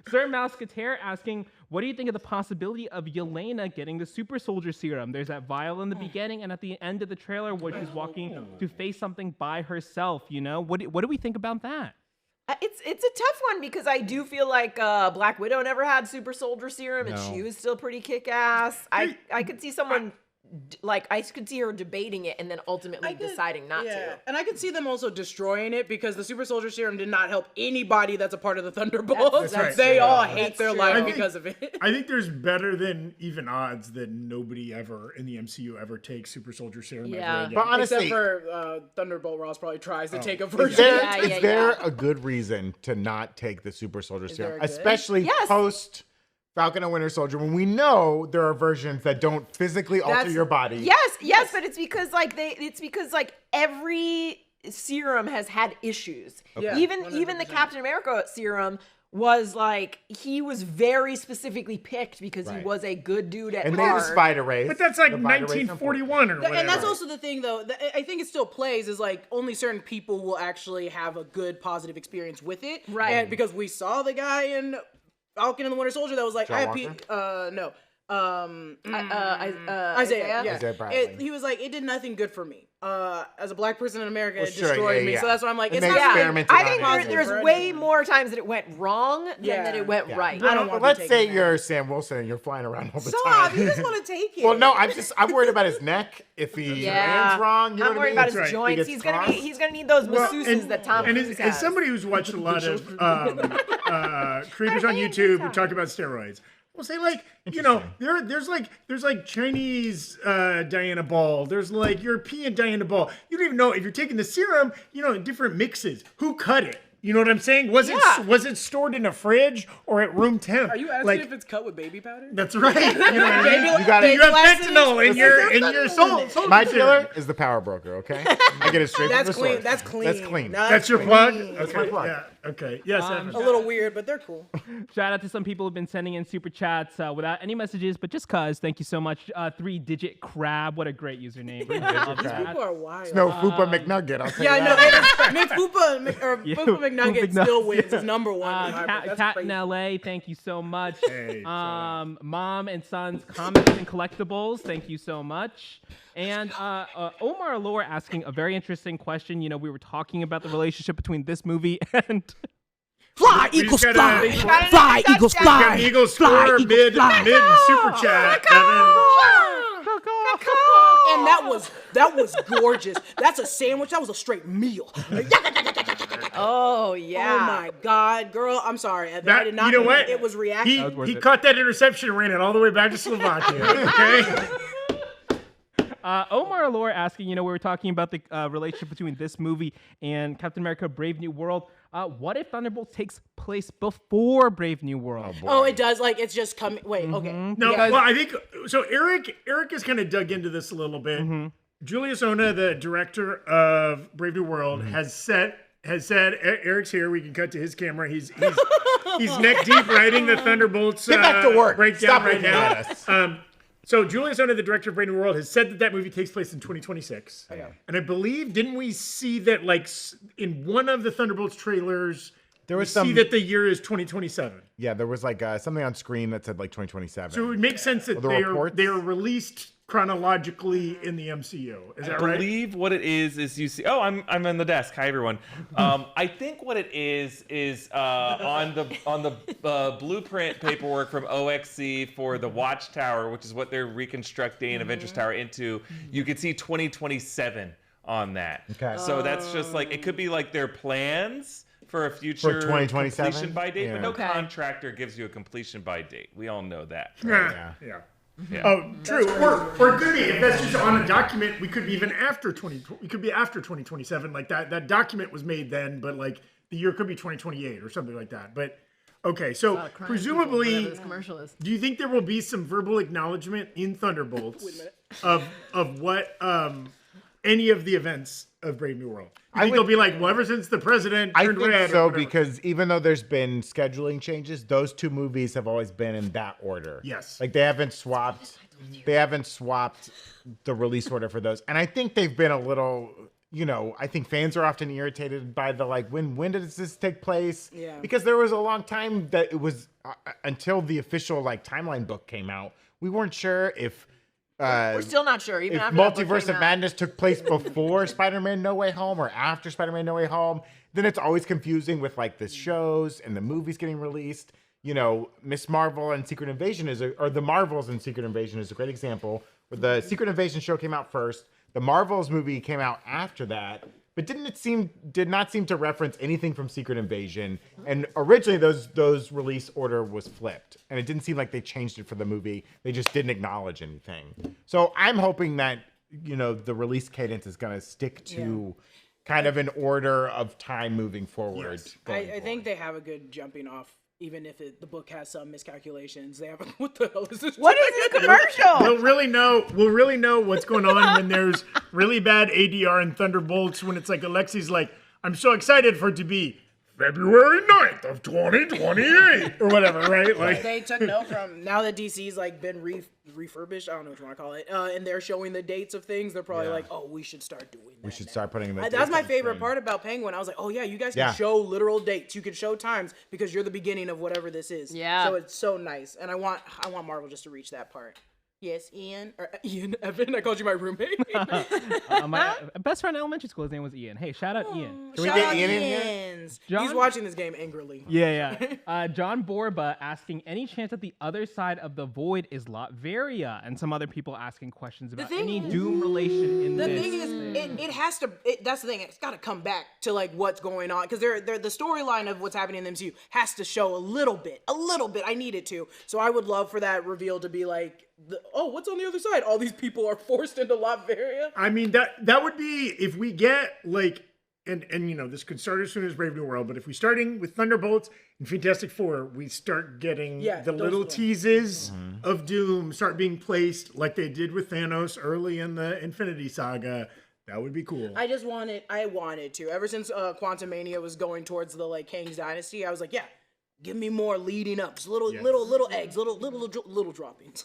Sir Mousquetaire asking, what do you think of the possibility of Yelena getting the super soldier serum? There's that vial in the beginning and at the end of the trailer where she's walking to face something by herself. What do we think about that? It's a tough one because I do feel like Black Widow never had super soldier serum and No. she was still pretty kick-ass. I could see someone I could see her debating it and then ultimately deciding not to. And I could see them also destroying it because the super soldier serum did not help anybody that's a part of the Thunderbolts. That's right. They all hate That's their true. life I think- because of it. I think there's better than even odds that nobody ever in the MCU ever takes Super Soldier Serum Yeah. ever again. But honestly, Except for Thunderbolt Ross probably tries to take a is version. there, Yeah, is yeah, there yeah. a good reason to not take the super soldier there serum, a good? especially Yes. post Falcon and Winter Soldier, when we know there are versions that don't physically alter That's- your body? Yes, but it's because like every serum has had issues. Yeah, Even the 100%. Captain America serum was like he was very specifically picked because he Right. was a good dude at And they heart. the spider race. But that's like The spider race 1941 or whatever. And that's also the thing, though. I think it still plays is like only certain people will actually have a good positive experience with it, Right. And because we saw the guy in Falcon and the Winter Soldier that was like, John I Walker? no, Isaiah. yeah. Isaiah Bradley. He was like, it did nothing good for me. As a black person in America, Well, it sure, destroyed yeah, me. yeah. So that's why I'm like, And it's they not Yeah, experimented I on think it. there's positive for way anything. more times that it went wrong than Yeah. that it went Yeah. right. I don't want to Let's take say it. you're Sam Wilson and you're flying around all the Stop! time. You just want to take it. Well, no, I'm worried about his neck if he lands wrong. You know I'm what worried I mean? about his That's right. joints. He He's gets gonna need those Well, masseuses that Tom and Cruise as has. somebody who's watched a lot of creators on YouTube who talk about steroids, we'll say like, you know, there's like Chinese Diana Ball, there's like European Diana Ball. You don't even know if you're taking the serum, you know, different mixes. Who cut it? You know what I'm saying? Was it stored in a fridge or at room temp? Are you asking like, if it's cut with baby powder? that's right. You know what I mean? You got it. You have glasses? fentanyl in your soul. My dealer is the power broker, okay? I get it straight That's from the clean. source. That's clean. That's clean. No, That's your clean. plug? That's my Okay. plug. Yeah. Okay. Yes, Evan. A little weird, but they're cool. Shout out to some people who've been sending in super chats without any messages, but just cuz. Thank you so much. 3-digit crab. What a great username. These people are wild. No Fupa McNugget. I'll tell Yeah, you I know. that. Mick Fupa McNugget still wins. It's number one. Cat in LA, thank you so much. Hey, Mom and Sons Comics and Collectibles, thank you so much. And Omar Lore asking a very interesting question. You know, we were talking about the relationship between this movie and... Fly, We Eagles, just fly. gotta- Fly, Eagles, Got fly. the Eagles Fly, score Eagles, mid fly. super chat, Evan. And that was gorgeous. That's a sandwich. That was a straight meal. Oh yeah. Oh my God, girl! I'm sorry, Evan. I did not. You know know what? It was reaction. was worth He it. caught that interception and ran it all the way back to Slovakia. Okay. Omar Lore asking, you know, we were talking about the relationship between this movie and Captain America Brave New World. What if Thunderbolts takes place before Brave New World? Oh, it does. Like it's just coming. Wait, okay. No, well, I think so. Eric has kind of dug into this a little bit. Julius Ona, the director of Brave New World, has said Eric's here. We can cut to his camera. He's neck deep writing the Thunderbolts. Get back to work. Breakdown Stop right looking now. at us. So Julius Ona, the director of Brave New World, has said that movie takes place in 2026. And I believe, didn't we see that like in one of the Thunderbolts trailers? There was see some. that the year is 2027. Yeah, there was like something on screen that said like 2027. So it would make sense that the reports? they are released chronologically in the MCU. Is that I right? believe what it is you see. Oh, I'm on the desk. Hi everyone. I think what it is on the blueprint paperwork from OXC for the Watchtower, which is what they're reconstructing Avengers Tower into. You can see 2027 on that. Okay. So that's just like it could be like their plans for a future 2027? completion by date, but Yeah. no Okay. contractor gives you a completion by date. We all know that. Yeah. Yeah. Oh, true. Or it could be if that's just on a document. We could be even after 20. We could be after 2027. Like that document was made then, but like the year could be 2028 or something like that. But okay, so presumably, This commercial is. do you think there will be some verbal acknowledgement in Thunderbolts of what any of the events of Brave New World? I think they'll be like, well, ever since the president I turned think red. so or whatever. because even though there's been scheduling changes, those two movies have always been in that order. Yes. Like they haven't swapped the release order for those. And I think they've been a little, you know, I think fans are often irritated by the like when does this take place? Yeah. Because there was a long time that it was until the official like timeline book came out. We weren't sure if We're still not sure. Even if after that book Multiverse came of out. Madness took place before Spider-Man No Way Home or after Spider-Man No Way Home, then it's always confusing with like the shows and the movies getting released. You know, Miss Marvel and Secret Invasion or the Marvels and Secret Invasion is a great example. Where the Secret Invasion show came out first, the Marvels movie came out after that, but did not seem to reference anything from Secret Invasion. And originally those release order was flipped, and it didn't seem like they changed it for the movie. They just didn't acknowledge anything. So I'm hoping that, you know, the release cadence is going to stick to kind of an order of time moving forward. I think they have a good jumping off. Even if the book has some miscalculations, they have. What the hell is this? What is this commercial? We'll really know what's going on when there's really bad ADR in Thunderbolts when it's like Alexi's like, I'm so excited for it to be February 9th of 2028 or whatever, right? Like They took note from now that DC's like been refurbished. I don't know what you want to call it, and they're showing the dates of things. They're probably like, oh, we should start doing that. We should start putting them. That's my favorite part about Penguin. I was like, oh yeah, you guys can show literal dates. You can show times because you're the beginning of whatever this is. Yeah. So it's so nice, and I want Marvel just to reach that part. Yes, Ian Evan. I called you my roommate. My best friend in elementary school, his name was Ian. Hey, shout out Ian. Can we get Ian in here? He's John? watching this game angrily. Yeah. John Borba asking, any chance that the other side of the void is Latveria? And some other people asking questions about thing any is- Doom relation in The this. thing is, it has to. That's the thing. It's got to come back to like what's going on because they're the storyline of what's happening in the MCU has to show a little bit. I need it to. So I would love for that reveal to be like, what's on the other side? All these people are forced into Latveria. I mean that would be if we get like and you know this could start as soon as Brave New World, but if we starting with Thunderbolts and Fantastic Four, we start getting the those little ones. teases of Doom start being placed like they did with Thanos early in the Infinity Saga. That would be cool. I wanted to. Ever since Quantumania was going towards the like Kang's Dynasty, I was like, yeah. Give me more leading up, just little eggs, little droppings, little droppings.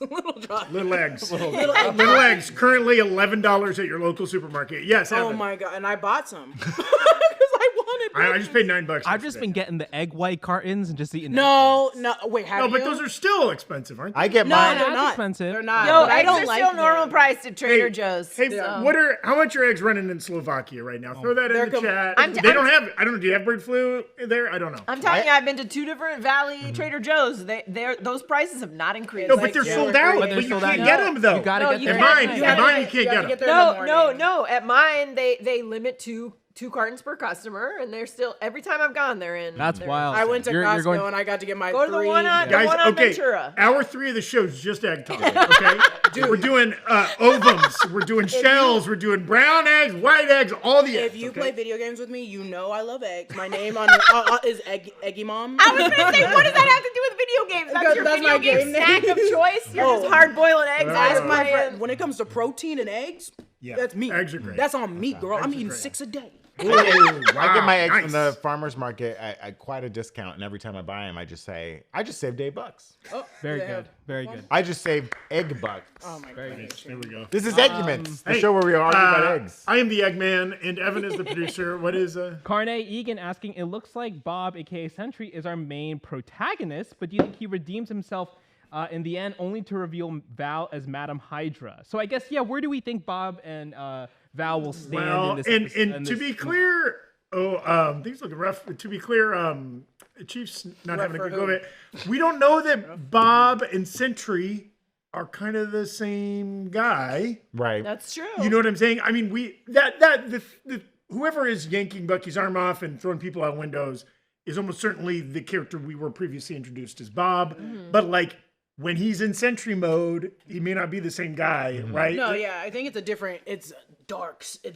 Little eggs. Little egg Little eggs. Currently $11 at your local supermarket. Yes, Oh Evan. my god! And I bought some because I wanted I just paid $9. I've just been getting the egg white cartons and just eating. No, wait, have No, but you? those are still expensive, aren't they? I get No, mine. they're That's not. expensive. They're not. Yo, But I eggs don't are like still normal them. price at Trader Joe's. Hey, so. how much are eggs running in Slovakia right now? Throw that in the chat. I'm- They don't have. I don't know. Do you have bird flu there? I don't know. I'm telling you, I've been to 2 different Valley Trader Joe's. Those prices have not increased. No, but they're sold out. But they're But you sold can't out. get them though. You gotta No, get you there. At can't. mine, You at gotta mine, you can't get them. there in the morning. No. At mine, they limit two cartons per customer, and they're still every time I've gone, they're in. That's they're- wild. I went to You're Costco going- and I got to get my Go to the 3. one on Guys, the one on okay. Ventura. Hour 3 of the show is just egg talk. Okay, we're doing ovums, we're doing shells, we're doing brown eggs, white eggs, all the eggs. If you okay? play video games with me, you know I love eggs. My name on is Eggy Mom. I was gonna say, what does that have to do with video games? That's your That's video my game game snack name. of choice. You're Oh. just hard boiling eggs. Ask and my playing- friend. When it comes to protein and eggs, Yeah, that's me. eggs are great. That's on me, girl. I'm Eggs are eating great. 6 a day. Ooh, I get my eggs nice. from the farmer's market at quite a discount, and every time I buy them, I just say, I just saved $8. Oh, Very they good. have- Very good. I just saved egg bucks. Oh my god. There we go. This is Eggments, the Hey, show where we argue about eggs. I am the Eggman, and Evan is the producer. What is Carne Egan asking, it looks like Bob, aka Sentry, is our main protagonist, but do you think he redeems himself in the end only to reveal Val as Madam Hydra? So I guess, yeah, where do we think Bob and Val will stand well? in this And episode- to be clear, things looking rough. To be clear, Chief's not having a for good go of who? it. We don't know that Bob and Sentry are kind of the same guy. Right. That's true. You know what I'm saying? I mean, whoever is yanking Bucky's arm off and throwing people out windows is almost certainly the character we were previously introduced as Bob. But like when he's in Sentry mode, he may not be the same guy, right? No, yeah, I think it's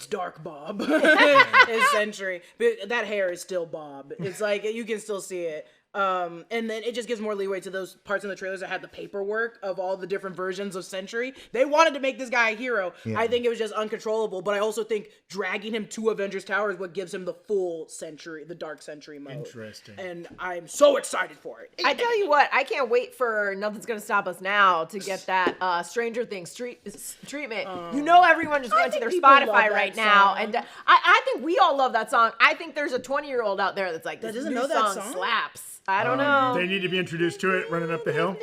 dark Bob. It's Century. But that hair is still Bob. It's like you can still see it. And then it just gives more leeway to those parts in the trailers that had the paperwork of all the different versions of Sentry. They wanted to make this guy a hero. I think it was just uncontrollable, but I also think dragging him to Avengers Tower is what gives him the full Sentry, the Dark Sentry mode. Interesting. And I'm so excited for it. I tell you what, I can't wait for Nothing's Gonna Stop Us Now to get that Stranger Things treatment. You know, everyone just went to think their people love Spotify that right now, song. and I think we all love that song. I think there's a 20-year-old out there that's like, this doesn't new know that song song? slaps. I don't know. They need to be introduced to it, running up the hill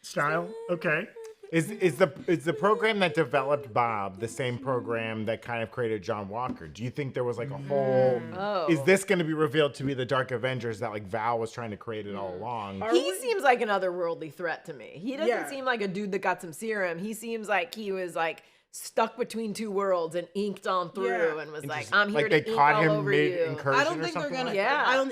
style. Okay. Is the program that developed Bob the same program that kind of created John Walker? Do you think there was like a whole? Is this going to be revealed to be the Dark Avengers that like Val was trying to create it all along? He seems like an otherworldly threat to me. He doesn't Yeah. seem like a dude that got some serum. He seems like he was like stuck between two worlds and inked on through Yeah. and was like, I'm here Like to they ink caught all him over mid you. incursion I don't or think they're something. gonna. Like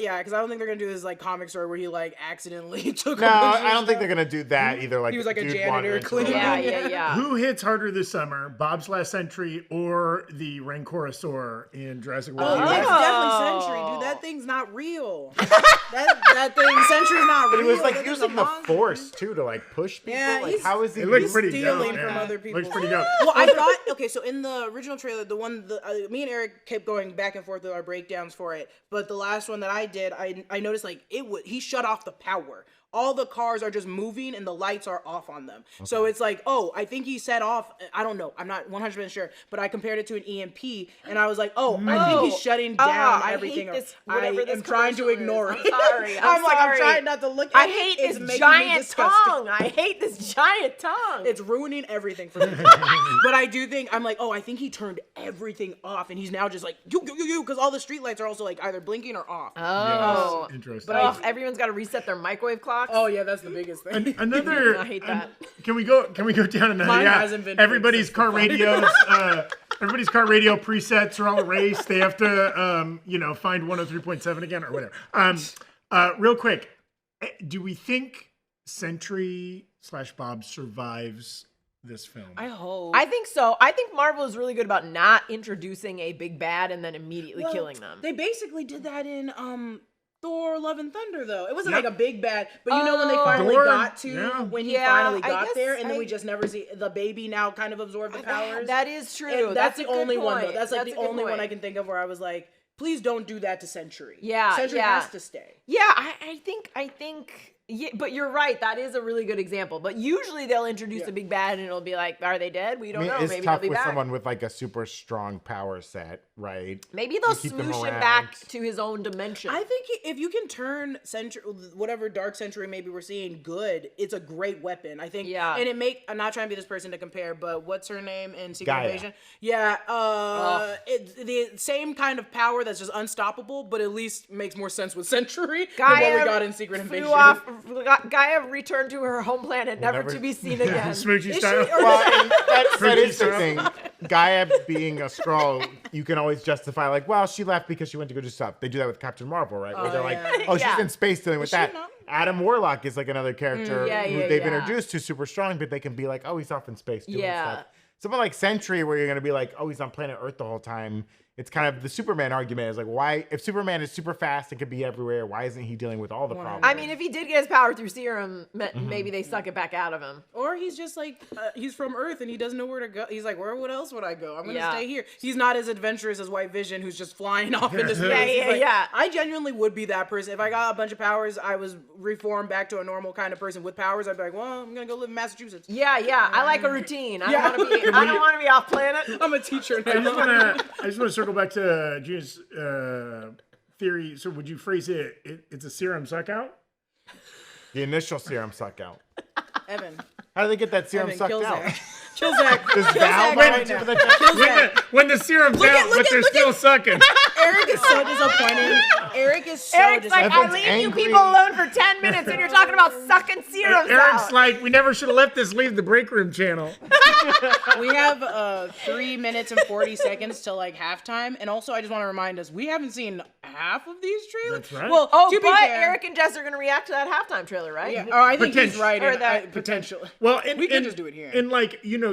Yeah. Because I don't think they're gonna do this like comic story where he like accidentally took. No, I don't think they're gonna do that either. Like He was like a dude janitor wandered into cleaning. a- Yeah. Who hits harder this summer, Bob's Last Century or the Rancorosaur in Jurassic World? Oh, Dominion? that's definitely Sentry, dude. That thing's not real. that thing, Sentry's not But real. he was like That thing's using a the monster. force too to like push people. Yeah, like he's- how is he? It looks using- pretty stealing dope. from yeah. other Looks people's- pretty dope. Well, I thought okay. So in the original trailer, the one me and Eric kept going back and forth with our breakdowns for it, but the last one that I did, I noticed like he shut off the power. All the cars are just moving and the lights are off on them. So it's like, oh, I think he set off. I don't know. I'm not 100% sure, but I compared it to an EMP, and I was like, oh, I think he's shutting down I everything. hate this, I whatever this am trying to commercial ignore is. it. I'm sorry. I'm sorry. trying not to look at I it. hate It's this making me giant disgusted. tongue. I hate this giant tongue. It's ruining everything for me. But I do think, I'm like, oh, I think he turned everything off, and he's now just like, you, because all the street lights are also like either blinking or off. Oh. Interesting. But oh, everyone's got to reset their microwave clocks. Oh, yeah, that's the biggest thing. Another. I hate that. Can we go down another? Mine Yeah. hasn't been Everybody's fixed car since the radios. Everybody's car radio presets are all erased. They have to, find 103.7 again or whatever. Real quick, do we think Sentry/Bob survives this film? I hope. I think so. I think Marvel is really good about not introducing a big bad and then immediately killing them. They basically did that in Thor: Love and Thunder, though. It wasn't Yep. like a big bad, but you know when they Oh. finally Thor, got to yeah. when he Yeah, finally I got guess there, and then I- we just never see the baby now kind of absorb the powers. That is true. And that's a the good only one though. point. That's like a the good only one point. I can think of where I was like, please don't do that to Sentry. Yeah, Sentry yeah. has to stay. Yeah, I think Yeah, but you're right. That is a really good example. But usually they'll introduce a big bad and it'll be like, are they dead? We don't know. It's Maybe tough they'll be with back. someone with like a super strong power set, right? Maybe they'll You keep them smoosh him around. back to his own dimension. I think if you can turn whatever Dark Century maybe we're seeing good, it's a great weapon. I think. Yeah. And I'm not trying to be this person to compare, but what's her name in Secret Gaia. Invasion? Yeah. It's the same kind of power that's just unstoppable, but at least makes more sense with Century than what we got in Secret Invasion. Gaia returned to her home planet, never to be seen again. Smoochy Is style. she- Well, and that is the syrup. thing. Gaia being a Skrull, you can always justify like, well, she left because she went to go do stuff. They do that with Captain Marvel, right? Where they're like, oh, Yeah. she's in space dealing with that. not? Adam Warlock is like another character Yeah, who yeah, they've yeah. introduced who's super strong, but they can be like, oh, he's off in space doing Yeah. stuff. Someone like Sentry, where you're gonna be like, oh, he's on planet Earth the whole time. It's kind of the Superman argument is like, why, if Superman is super fast and can be everywhere, why isn't he dealing with all the problems? I mean, if he did get his power through serum, maybe they suck it back out of him. Or he's just like, he's from Earth and he doesn't know where to go. He's like, what else would I go? I'm going to Yeah. stay here. He's not as adventurous as White Vision, who's just flying off into space. Yeah, He's yeah, like, yeah. I genuinely would be that person. If I got a bunch of powers, I was reformed back to a normal kind of person with powers, I'd be like, well, I'm going to go live in Massachusetts. Yeah, I like a routine. I Yeah. don't want to be off planet. I'm a teacher I just now. want to circle back to Gina's theory. So would you phrase it? It's a serum suck out. the initial serum suck out. Evan. How do they get that serum Evan, sucked kill out? Zach. Kill Zach. Does Kill Val Zach go right into now. the Kill Zach. When the serum's out, but they're still sucking. Eric is so disappointed. Eric is so Eric's like, disappointed. I leave you angry. people alone for 10 minutes and you're talking about sucking serums Eric's out. like, we never should have let this leave the Breakroom channel. We have 3 minutes and 40 seconds till like halftime, and also I just want to remind us we haven't seen half of these trailers. That's right. Well, Oh, to be but fair, Eric and Jess are going to react to that halftime trailer, right? yeah, oh, I think he's Potential. right. Or and that- potentially. Well, and, We could and- just do it here. And like, you know,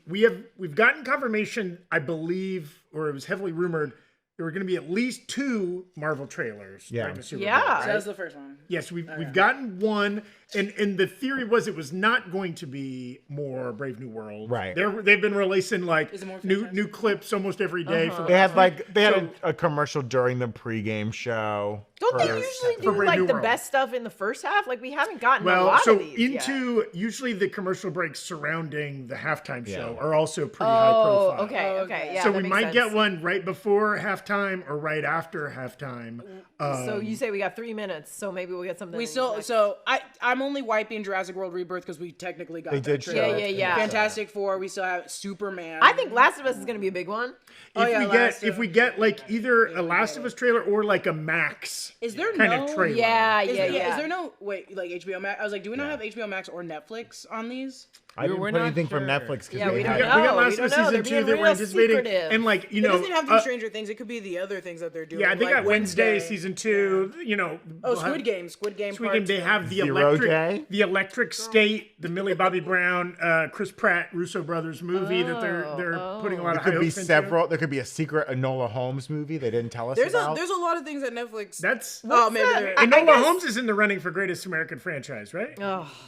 we've gotten confirmation, I believe, or it was heavily rumored, there were going to be at least 2 Marvel trailers. Yeah. during the Super Bowl, Yeah. right? So that was the first one. Yes, we've gotten one, and the theory was it was not going to be more Brave New World. Right. They've been releasing like it more new clips almost every day. For the They had past week. they had So- a commercial during the pregame show. Don't they for- usually For do Brave like New the World. best stuff in the first half? Like we haven't gotten a Well, lot so of these yet. into usually the commercial breaks surrounding the halftime show Yeah. are also pretty high profile. Okay, yeah. So that we makes might sense. get one right before halftime or right after halftime. So you say we got 3 minutes, so maybe we'll get something. We still, next. so I'm only wiping Jurassic World Rebirth because we technically got They that did trailer. show it. Yeah. Fantastic Four. We still have Superman. I think Last of Us is going to be a big one. If we get like either a Last of Us trailer or like a Max Is there kind no? of trailer. Yeah. Is there no like HBO Max? I was like, do we not have HBO Max or Netflix on these? I didn't We're put not anything from sure. Netflix because Yeah, we they don't had know. We got we Last of don't Us know. season They're 2 being that we're real anticipating, secretive. and like you It know, doesn't have to be Stranger Things. It could be the other things that they're doing. yeah, I think like got Wednesday season 2. You know, Oh, we'll have- Squid Game. Squid Game. Part They two. have the Zero Day? electric State, the Millie Bobby Brown, Chris Pratt, Russo brothers movie that they're putting a lot There of high could be hopes into. several. There could be a secret Enola Holmes movie they didn't tell us There's about. a lot of things at Netflix. That's oh, maybe that? they're- Enola Holmes is in the running for greatest American franchise, right?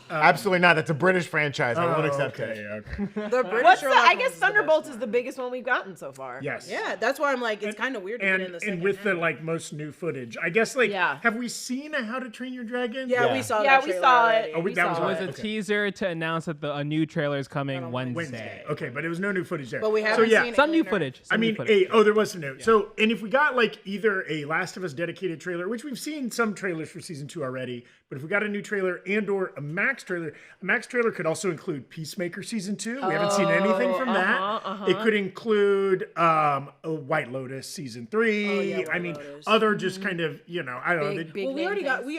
Absolutely not. That's a British franchise. I won't Oh, accept okay, it. okay. the British What's are the? like I guess Thunderbolts is the biggest one we've gotten so far. Yes. Yeah, that's why I'm like, it's kind of weird to And get in the second and with the half. like most new footage, I guess like Yeah. have we seen a How to Train Your Dragon? Yeah, Yeah. we saw Yeah, that we trailer saw already. it. Oh, We that was saw It was it. a Okay. teaser to announce that a new trailer is coming Wednesday. Wednesday. Okay, but it was no new footage there. But we so haven't yeah. seen Some new Alien or- footage. I some new mean, footage. there was some new. So, and if we got like either a Last of Us dedicated trailer, which we've seen some trailers for season 2 already, but if we got a new trailer and or a Max trailer could also include Peacemaker season 2. We haven't seen anything from that. It could include a White Lotus season 3. yeah, I White mean, Lotus. other just kind of I don't know. Big Well, we name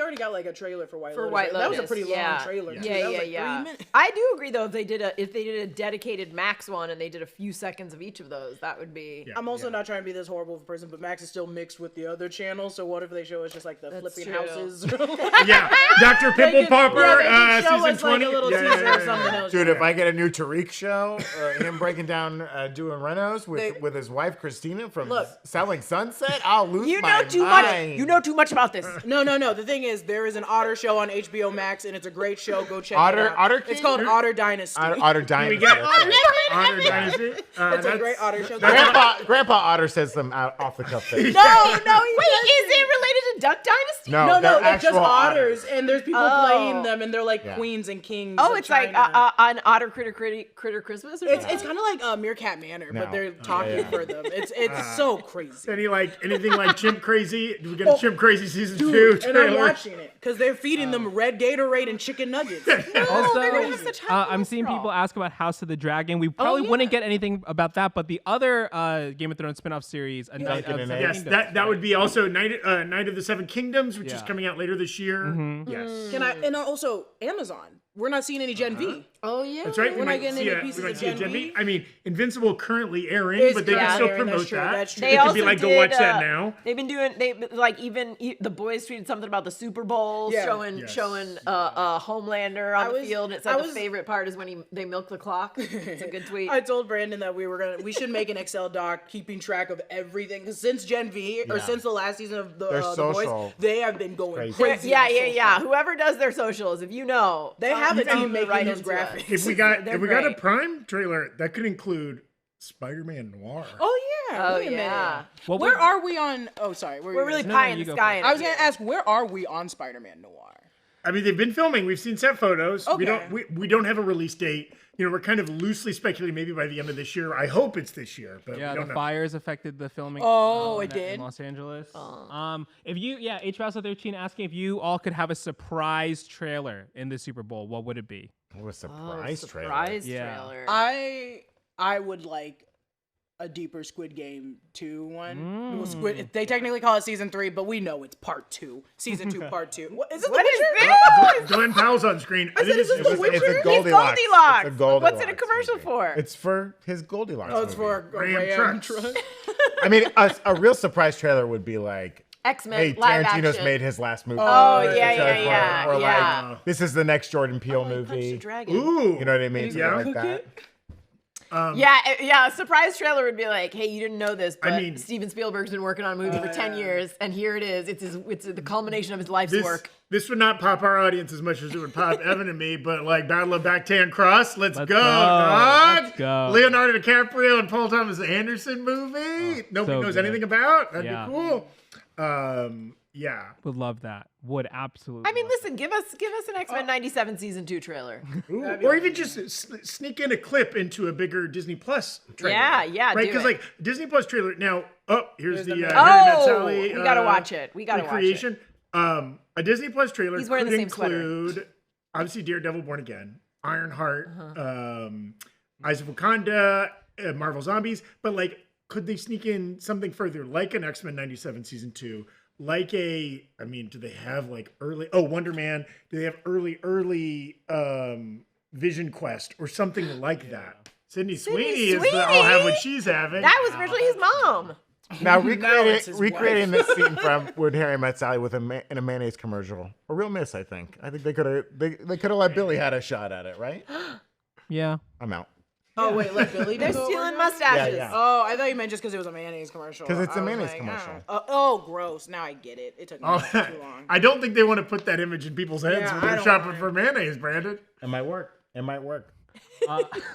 already got like a trailer for White for Lotus. White Lotus. That was a pretty yeah. long trailer. too. Yeah, That was yeah, like 3 yeah. minutes. I do agree though. If they did a dedicated Max one and they did a few seconds of each of those, that would be. Yeah. I'm also not trying to be this horrible of a person, but Max is still mixed with the other channel. So what if they show us just like the That's flipping true. houses? Yeah, Dr. Pimple Popper, yeah, they could show season us, like, 20. a little Yeah, teaser yeah, or something else. Just Dude, if I get a new Tariq show, him breaking down doing renos with his wife Christina from Selling Sunset, I'll lose You my know too mind. much. You know too much about this. No. The thing is, there is an Otter show on HBO Max, and it's a great show. Go check it Otter out. Otter It's King? called Otter Dynasty. Otter Dynasty. We got that's right. Otter Dynasty. It's a great Otter show. Grandpa Otter says them out off the cuff things. No, Wait, is it related to Duck Dynasty? No, they're they're just actual otters, and there's people playing them, and they're like Yeah. queens and kings. Oh, of it's like China. an Otter Critter Christmas or something? It's kind of like Meerkat Manor, No. but they're talking Yeah. for them. It's so crazy. Anything like Chimp Crazy? Do we get a Chimp Crazy season 2 Dude, and I'm trailer? watching it because they're feeding them red Gatorade and chicken nuggets. Also, that's such high I'm seeing cholesterol. people ask about House of the Dragon. We probably wouldn't get anything about that, but the other Game of Thrones spin-off series, A Night of Duncan and Seven Egg. Yes, Kingdoms, that would be also Night of the Seven Kingdoms, which is Yeah. coming out later this year. Yes. Can I? And also Amazon. We're not seeing any Gen V. Oh, yeah. That's right. We're not might getting see any a- pieces we might of see a Gen V. I mean, Invincible currently airing, It's but they can currently still airing, that's promote true, that. that's true. It could be like, go watch that uh, now. They've been doing the boys tweeted something about the Super Bowl Yeah. showing Yes. Homelander on the field. It said I the was- favorite part is when they milk the clock. It's a good tweet. I told Brandon that we should make an Excel doc keeping track of everything because since Gen V or Yeah. since the last season of Their the social. boys, they have been going Crazy. crazy. yeah, on yeah, social. yeah. Whoever does their socials, if you know, They have a tell team them to making write those into us. graphics. If we got They're a great. Prime trailer, that could include Spider-Man Noir. Oh yeah. Oh wait a minute. yeah. What Where would- are we on? Oh, sorry. We're really No, pie no, in you the go sky. for I was gonna ask, where are we on Spider-Man Noir? I mean, they've been filming. We've seen set photos. We Okay. don't. We don't have a release date. We're kind of loosely speculating maybe by the end of this year. I hope it's this year, but Yeah, we the don't know. fires affected the filming. Oh, it in did? Los Angeles. If you, HBouse13 asking if you all could have a surprise trailer in the Super Bowl, what would it be? What a surprise trailer. Surprise Yeah. trailer. I would like a deeper Squid Game 2 one. Well, they technically call it season 3, but we know it's part 2. Season 2, part 2. What is it? What the is Witcher? this? Glenn Powell's on screen. I think is it's this The Witcher? It's a It's Goldilocks. Goldilocks. It's a Goldilocks What's it a commercial movie. for? It's for his Goldilocks. Oh, it's movie. for a Ram Ram trucks. truck. I mean, a real surprise trailer would be like, X-Men hey, live Tarantino's action. made his last movie. Oh, yeah, yeah, yeah, yeah, Or yeah. like, this is the next Jordan Peele Punch the movie. dragon. Ooh. You know what I mean? Something Yeah. like that. Yeah, a surprise trailer would be like, hey, you didn't know this, but mean- Steven Spielberg's been working on a movie for 10 years, and here it is. It's the culmination of his life's work. This would not pop our audience as much as it would pop Evan and me, but like Battle of Bactan Cross, let's go, dog. Let's go. Leonardo DiCaprio and Paul Thomas Anderson movie. Nobody so knows good. anything about. That'd Yeah. be cool. Yeah. Would love that. Would absolutely. I mean, love listen, give us an X-Men 97 season 2 trailer. Ooh, or even just sneak in a clip into a bigger Disney Plus trailer. Yeah, Right, do because it. like Disney Plus trailer now. Oh, here's the Harry Met Oh, Sally, we gotta watch it. We gotta watch it. recreation. A Disney Plus trailer He's wearing could the same sweater. include obviously Daredevil Born Again, Ironheart, Uh-huh. Eyes of Wakanda, Marvel Zombies, but like, could they sneak in something further, like an X-Men 97 season 2? Like do they have like early, Wonder Man, do they have early Vision Quest or something like that? Sydney Sweeney is I'll have what she's having. That was originally his mom. Now it's his recreating this scene from when Harry Met Sally with in a mayonnaise commercial. A real miss, I think. I think they could have let Billy had a shot at it, right? Yeah. I'm out. Oh, wait, let Billy They're do it? stealing mustaches. Yeah. Oh, I thought you meant just because it was a mayonnaise commercial. 'Cause it's a I was mayonnaise like, commercial. Oh, gross. Now I get it. It took me too long. I don't think they want to put that image in people's heads Yeah, when I they're don't shopping want for mayonnaise, Brandon. It might work. It might work.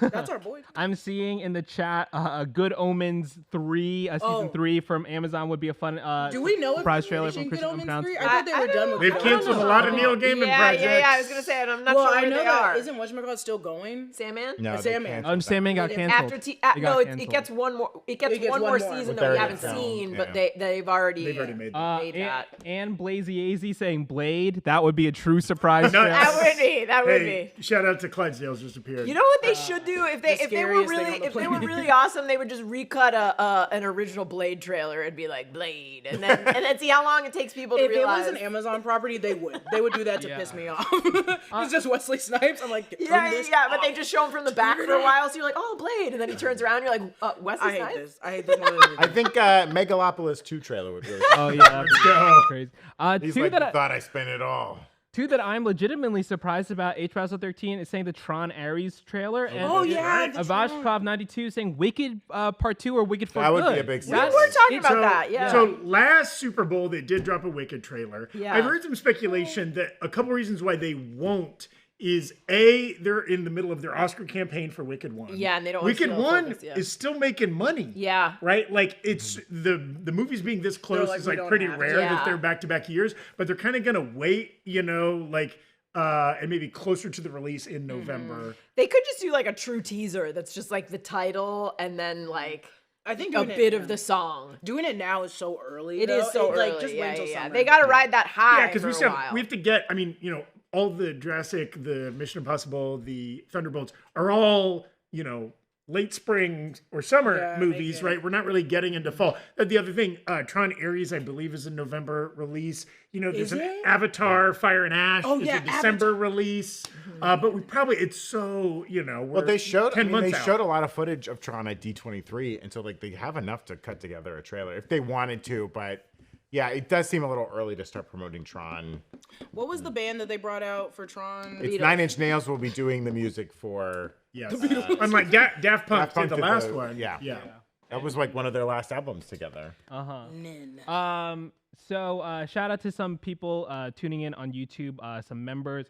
That's our boy. I'm seeing in the chat Good Omens 3, season 3 from Amazon would be a fun Do we know if surprise they're trailer finishing from Good Christian Omens Unpronounced. 3? I thought they were done with They've Good canceled a Omens. lot of Neil Gaiman projects. Yeah, I was gonna say, and I'm not Well, sure I where know they that are. isn't whatchamacallit still going? Sandman? No, they Sandman. canceled that. Sandman got canceled. After It got no, it canceled. gets one more. It gets It gets one one more more. season But that we they're haven't filmed, seen, but yeah. they've already They've already made that. made that. And Blazy saying Blade. That would be a true surprise. No, trailer. That would be. That would Hey, be. shout out to Cyclidesdales just appeared. You know what they should do if they were scariest thing really on the planet. really awesome, they would just recut an original Blade trailer and be like Blade, and then see how long it takes people to If it realize. was an Amazon property, they would. They would do that to piss me off. It's just Wesley Snipes. I'm like, yeah, turn this but off. they just show him from the back for a while, so you're like, oh, Blade, and then he turns around, and you're like, Wesley I hate Snipes. this. I hate this more than anything. I think Megalopolis 2 trailer would really. Oh yeah, that'd be go. crazy. He's Two like, that thought I spent it all. Two that I'm legitimately surprised about. H-13 is saying the Tron Ares trailer. And Oh yeah, right. the Avashkov 92 saying Wicked Part 2 or Wicked for That Good. would be a big We success. were talking about So- that. Yeah. So last Super Bowl, they did drop a Wicked trailer. Yeah. I've heard some speculation that a couple reasons why they won't is A, they're in the middle of their Oscar campaign for Wicked 1. Yeah, and they don't want Wicked to 1 focus, yeah. is still making money. Yeah. Right? Like it's the movies being this close like, is we like don't pretty have to. rare Yeah. that they're back-to-back years, but they're kind of going to wait, like and maybe closer to the release in November. They could just do like a true teaser that's just like the title and then like I think a doing bit it, of the song. doing it now is so early. It is so early. Like just wait till summer. They got to ride that high. Yeah, because for we a still while. we have to get. I mean, all the Jurassic, the Mission Impossible, the Thunderbolts are all late spring or summer Yeah, movies, maybe. right? We're not really getting into fall. The other thing, Tron Ares, I believe, is a November release. There's Is an it? Avatar, Fire and Ash Oh, is yeah, a December release. But we probably it's so we're Well, they showed. 10 months they out. showed a lot of footage of Tron at D23, and so like they have enough to cut together a trailer if they wanted to. But yeah, it does seem a little early to start promoting Tron. What was the band that they brought out for Tron? It's Nine Inch Nails will be doing the music for. Yes. Unlike Daft Punk Daft Punk did the did last the- one. yeah. Yeah. That was like one of their last albums together. So shout out to some people tuning in on YouTube, some members.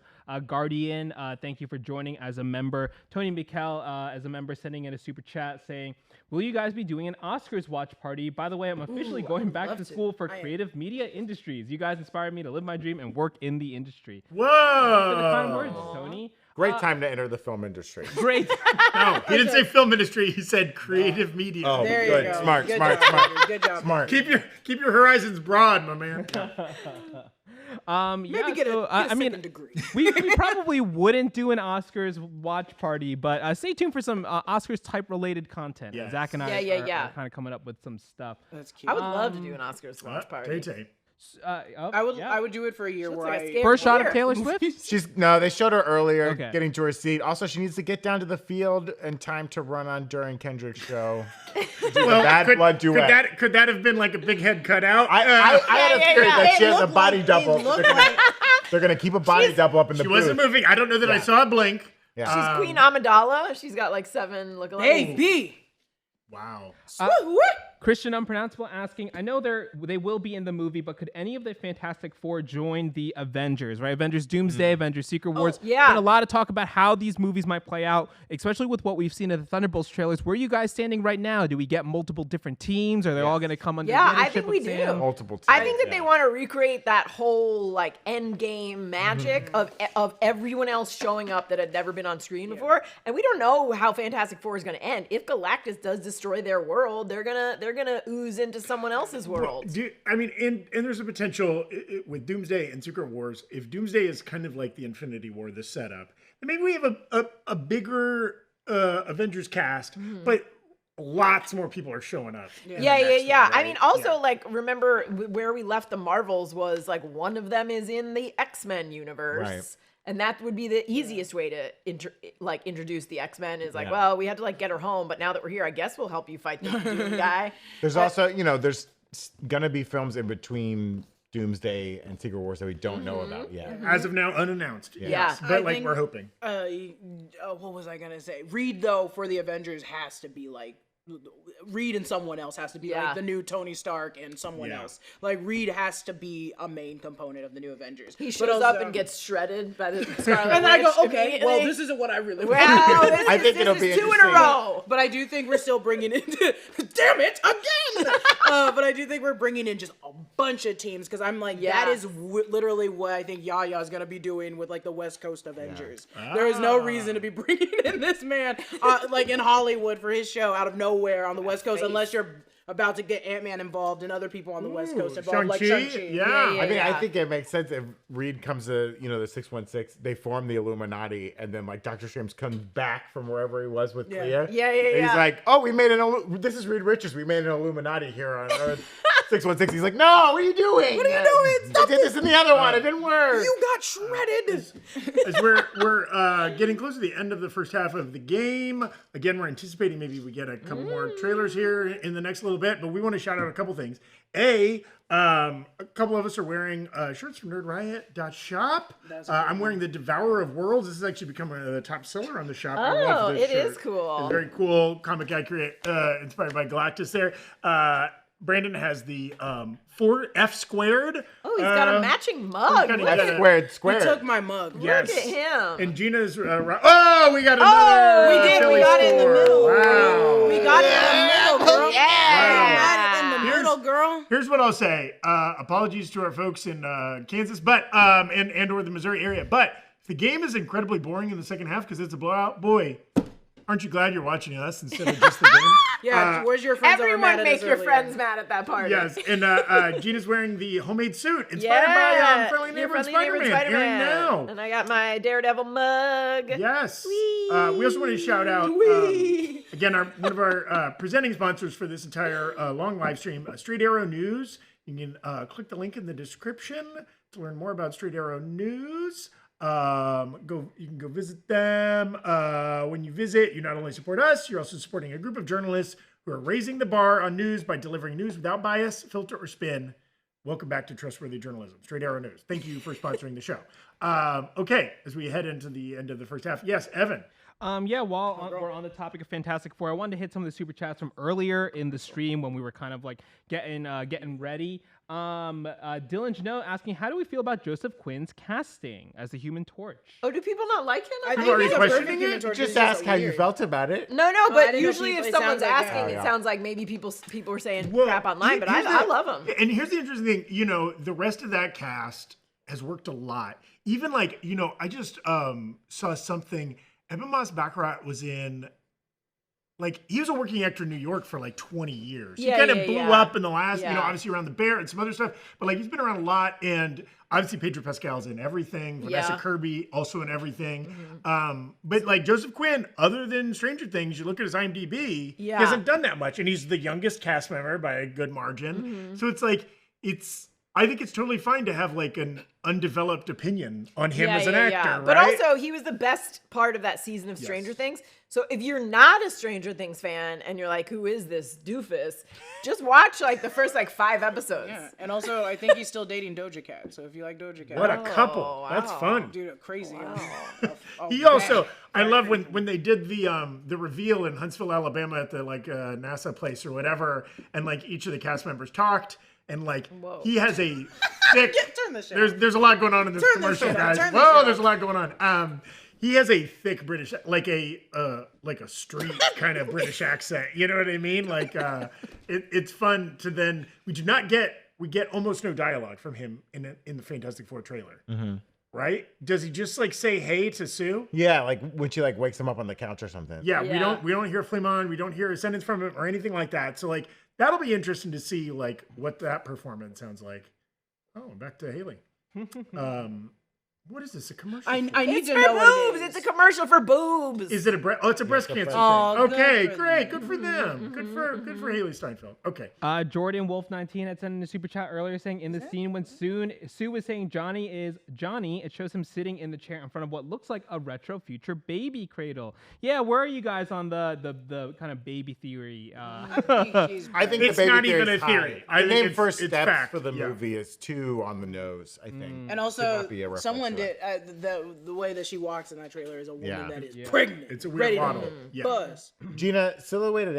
Guardian, thank you for joining as a member. Tony Mikel as a member sending in a super chat saying, will you guys be doing an Oscars watch party? By the way, I'm officially going back to school for creative media industries. You guys inspired me to live my dream and work in the industry. Whoa. For the kind words, Tony. Great time to enter the film industry. Great. No, he didn't say film industry. He said creative media. Oh, There good. you go. Smart, Good smart, job, smart, Andrew. Good job. smart. Keep your horizons broad, my man. Maybe get a I mean, second degree. we probably wouldn't do an Oscars watch party, but stay tuned for some Oscars type related content. Yes. Zach and I Yeah. are kind of coming up with some stuff. That's cute. I would love to do an Oscars watch party. Tay-Tay. I would do it for a year where like a I. scary- First shot Here. of Taylor Swift. They showed her earlier Okay. getting to her seat. Also, she needs to get down to the field in time to run on during Kendrick's show. Bad Blood duet. Could that have been like a big head cutout? I had a theory that It she has a looked body like- double. it looked like- They're gonna keep a body double up in the she booth. wasn't moving. I don't know that I saw a blink. Yeah. Queen Amidala. She's got like 7 lookalikes. Hey, B. Wow. Christian Unpronounceable asking, I know they will be in the movie, but could any of the Fantastic Four join the Avengers, right? Avengers Doomsday, Avengers Secret Wars. yeah. Been a lot of talk about how these movies might play out, especially with what we've seen in the Thunderbolts trailers. Where are you guys standing right now? Do we get multiple different teams? Are they all going to come under Yeah, the I leadership think we of do. Sam? Multiple times. I think that they want to recreate that whole like end game magic of everyone else showing up that had never been on screen before, and we don't know how Fantastic Four is going to end. If Galactus does destroy their world, they're gonna ooze into someone else's world. And there's a potential with Doomsday and Secret Wars. If Doomsday is kind of like the Infinity War, the setup, then maybe we have a bigger Avengers cast, but lots more people are showing up. Yeah. I mean, also like remember where we left the Marvels was like one of them is in the X-Men universe. Right. And that would be the easiest way to introduce the X-Men is like, well, we had to like get her home, but now that we're here, I guess we'll help you fight the Doom guy. There's also, there's gonna be films in between Doomsday and Secret Wars that we don't know about yet. As of now, unannounced. Yeah. But I like think- we're hoping. What was I gonna say? Reed though for the Avengers has to be like Reed and someone else has to be Yeah. like the new Tony Stark and someone else. Like Reed has to be a main component of the new Avengers. He But shows up also- and gets shredded by the Scarlet and then I Witch go, okay, well, immediately. this isn't what I really want. Well, this I is- think this it'll is be 2 in a interesting. row. But I do think we're still bringing in, damn it, again. But I do think we're bringing in just a bunch of teams because I'm like, that is literally what I think Yaya is gonna be doing with like the West Coast Avengers. There is no reason to be bringing in this man like in Hollywood for his show out of nowhere on the West Coast, unless you're about to get Ant-Man involved and other people on the West Coast involved, like Shang-Chi? Shang-Chi. Yeah. I think it makes sense if Reed comes to, the 616, they form the Illuminati, and then like Doctor Strange comes back from wherever he was with Clea. Yeah. And he's like, oh, we made this is Reed Richards. We made an Illuminati here on Earth. 616. He's like, no, what are you doing? What are you doing? Stop I did this in the other one. It didn't work. You got shredded. As we're getting close to the end of the first half of the game, again, we're anticipating maybe we get a couple more trailers here in the next little bit, but we want to shout out a couple things. A couple of us are wearing shirts from NerdRiot.shop. I'm wearing the Devourer of Worlds. This has actually become the top seller on the shop. I love Oh, this it shirt. is cool. It's very cool, comic accurate, inspired by Galactus there. Brandon has the 4F squared. Oh, he's got a matching mug. kinda Look got at, a- He Squared. took my mug. Yes. look at him. And Gina's, we got another. We did. We Philly got it in the score. middle. Wow. We got it in the middle, girl. Yeah. We got it in the middle, girl. Here's what I'll say. Apologies to our folks in Kansas, but and or the Missouri area. But if the game is incredibly boring in the second half because it's a blowout, boy, aren't you glad you're watching us instead of just the game? Yeah, where's your friends that were mad Everyone at make us your earlier? friends mad at that party. Yes, and Gina's wearing the homemade suit inspired by Friendly Your Neighborhood friendly neighborhood Spider-Man. Airing now. And I got my Daredevil mug. Yes. We also want to shout out again one of our presenting sponsors for this entire long live stream, Straight Arrow News. You can click the link in the description to learn more about Straight Arrow News. You can go visit them. When you visit, you not only support us, you're also supporting a group of journalists who are raising the bar on news by delivering news without bias, filter, or spin. Welcome back to Trustworthy Journalism, Straight Arrow News. Thank you for sponsoring the show. Okay, as we head into the end of the first half, yes, Evan. While we're on the topic of Fantastic Four, I wanted to hit some of the super chats from earlier in the stream when we were kind of like getting ready. Dylan Janot asking, how do we feel about Joseph Quinn's casting as the Human Torch? Oh, do people not like him? I People are think he's a questioning perfect it? Human Torch. Just He's just ask how you weird. felt about it. No, I but didn't know usually people- if it someone's sounds like asking, that. it sounds like maybe people are saying Well, crap online, but here's I love him. And here's the interesting thing, the rest of that cast has worked a lot. Even I just saw something. Ebon Moss-Baccarat was in, he was a working actor in New York for 20 years. He Yeah, kind of yeah, blew yeah. up in the last, Yeah. obviously around the Bear and some other stuff, but he's been around a lot. And obviously Pedro Pascal's in everything. Vanessa Yeah. Kirby also in everything. But Joseph Quinn, other than Stranger Things, you look at his IMDb, he Yeah. hasn't done that much. And he's the youngest cast member by a good margin. So I think it's totally fine to have an undeveloped opinion on him as an actor, But right? also, he was the best part of that season of Stranger Things. So if you're not a Stranger Things fan and you're like, who is this doofus? Just watch the first 5 episodes. Yeah, and also I think he's still dating Doja Cat. So if you like Doja Cat, What a couple. That's wow. fun. dude, crazy. He also, I love when they did the reveal in Huntsville, Alabama at the NASA place or whatever, and each of the cast members talked, and he has a thick. Turn this shit off. There's a lot going on in this Turn this commercial, shit off. guys. Turn this Whoa, shit there's a lot going on. He has a thick British, like a street kind of British accent. You know what I mean? It's fun to then we get almost no dialogue from him in the Fantastic Four trailer. Right? Does he just say hey to Sue? Yeah, when she wakes him up on the couch or something. Yeah, Yeah. we don't hear Flimon, we don't hear a sentence from him or anything like that. So that'll be interesting to see what that performance sounds like. Oh, back to Haley. What is this? A commercial? I need It's to for know what boobs. it is. It's a commercial for boobs. Is it it's a breast cancer thing. Oh, Okay, good for great. them. Good for them. Good for Haley Steinfeld. Okay. Jordan Wolf 19 had sent in a super chat earlier saying in the scene when Sue was saying Johnny is Johnny, it shows him sitting in the chair in front of what looks like a retro future baby cradle. Yeah, where are you guys on the kind of baby theory? I think It's the baby not theory even is a theory. high. I The think name it's- first it's steps fact, for the yeah. movie is too on the nose, I think. And Should also, not be a reference someone to it. did the way that she walks in that trailer is a woman Yeah. that is pregnant. It's a weird ready model. To Yeah. buzz. Gina, silhouetted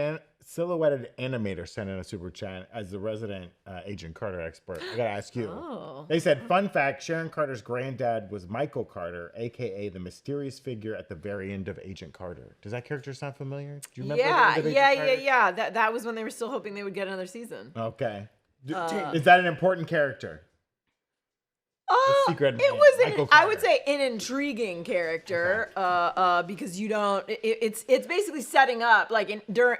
animator sent in a super chat as the resident Agent Carter expert. I gotta ask you. Oh. They said, fun fact, Sharon Carter's granddad was Michael Carter, aka the mysterious figure at the very end of Agent Carter. Does that character sound familiar? Do you remember the end of Agent Carter? Yeah. That was when they were still hoping they would get another season. Okay. Is that an important character? secret It was, Michael I would Carter. say, an intriguing character because you don't. It's basically setting up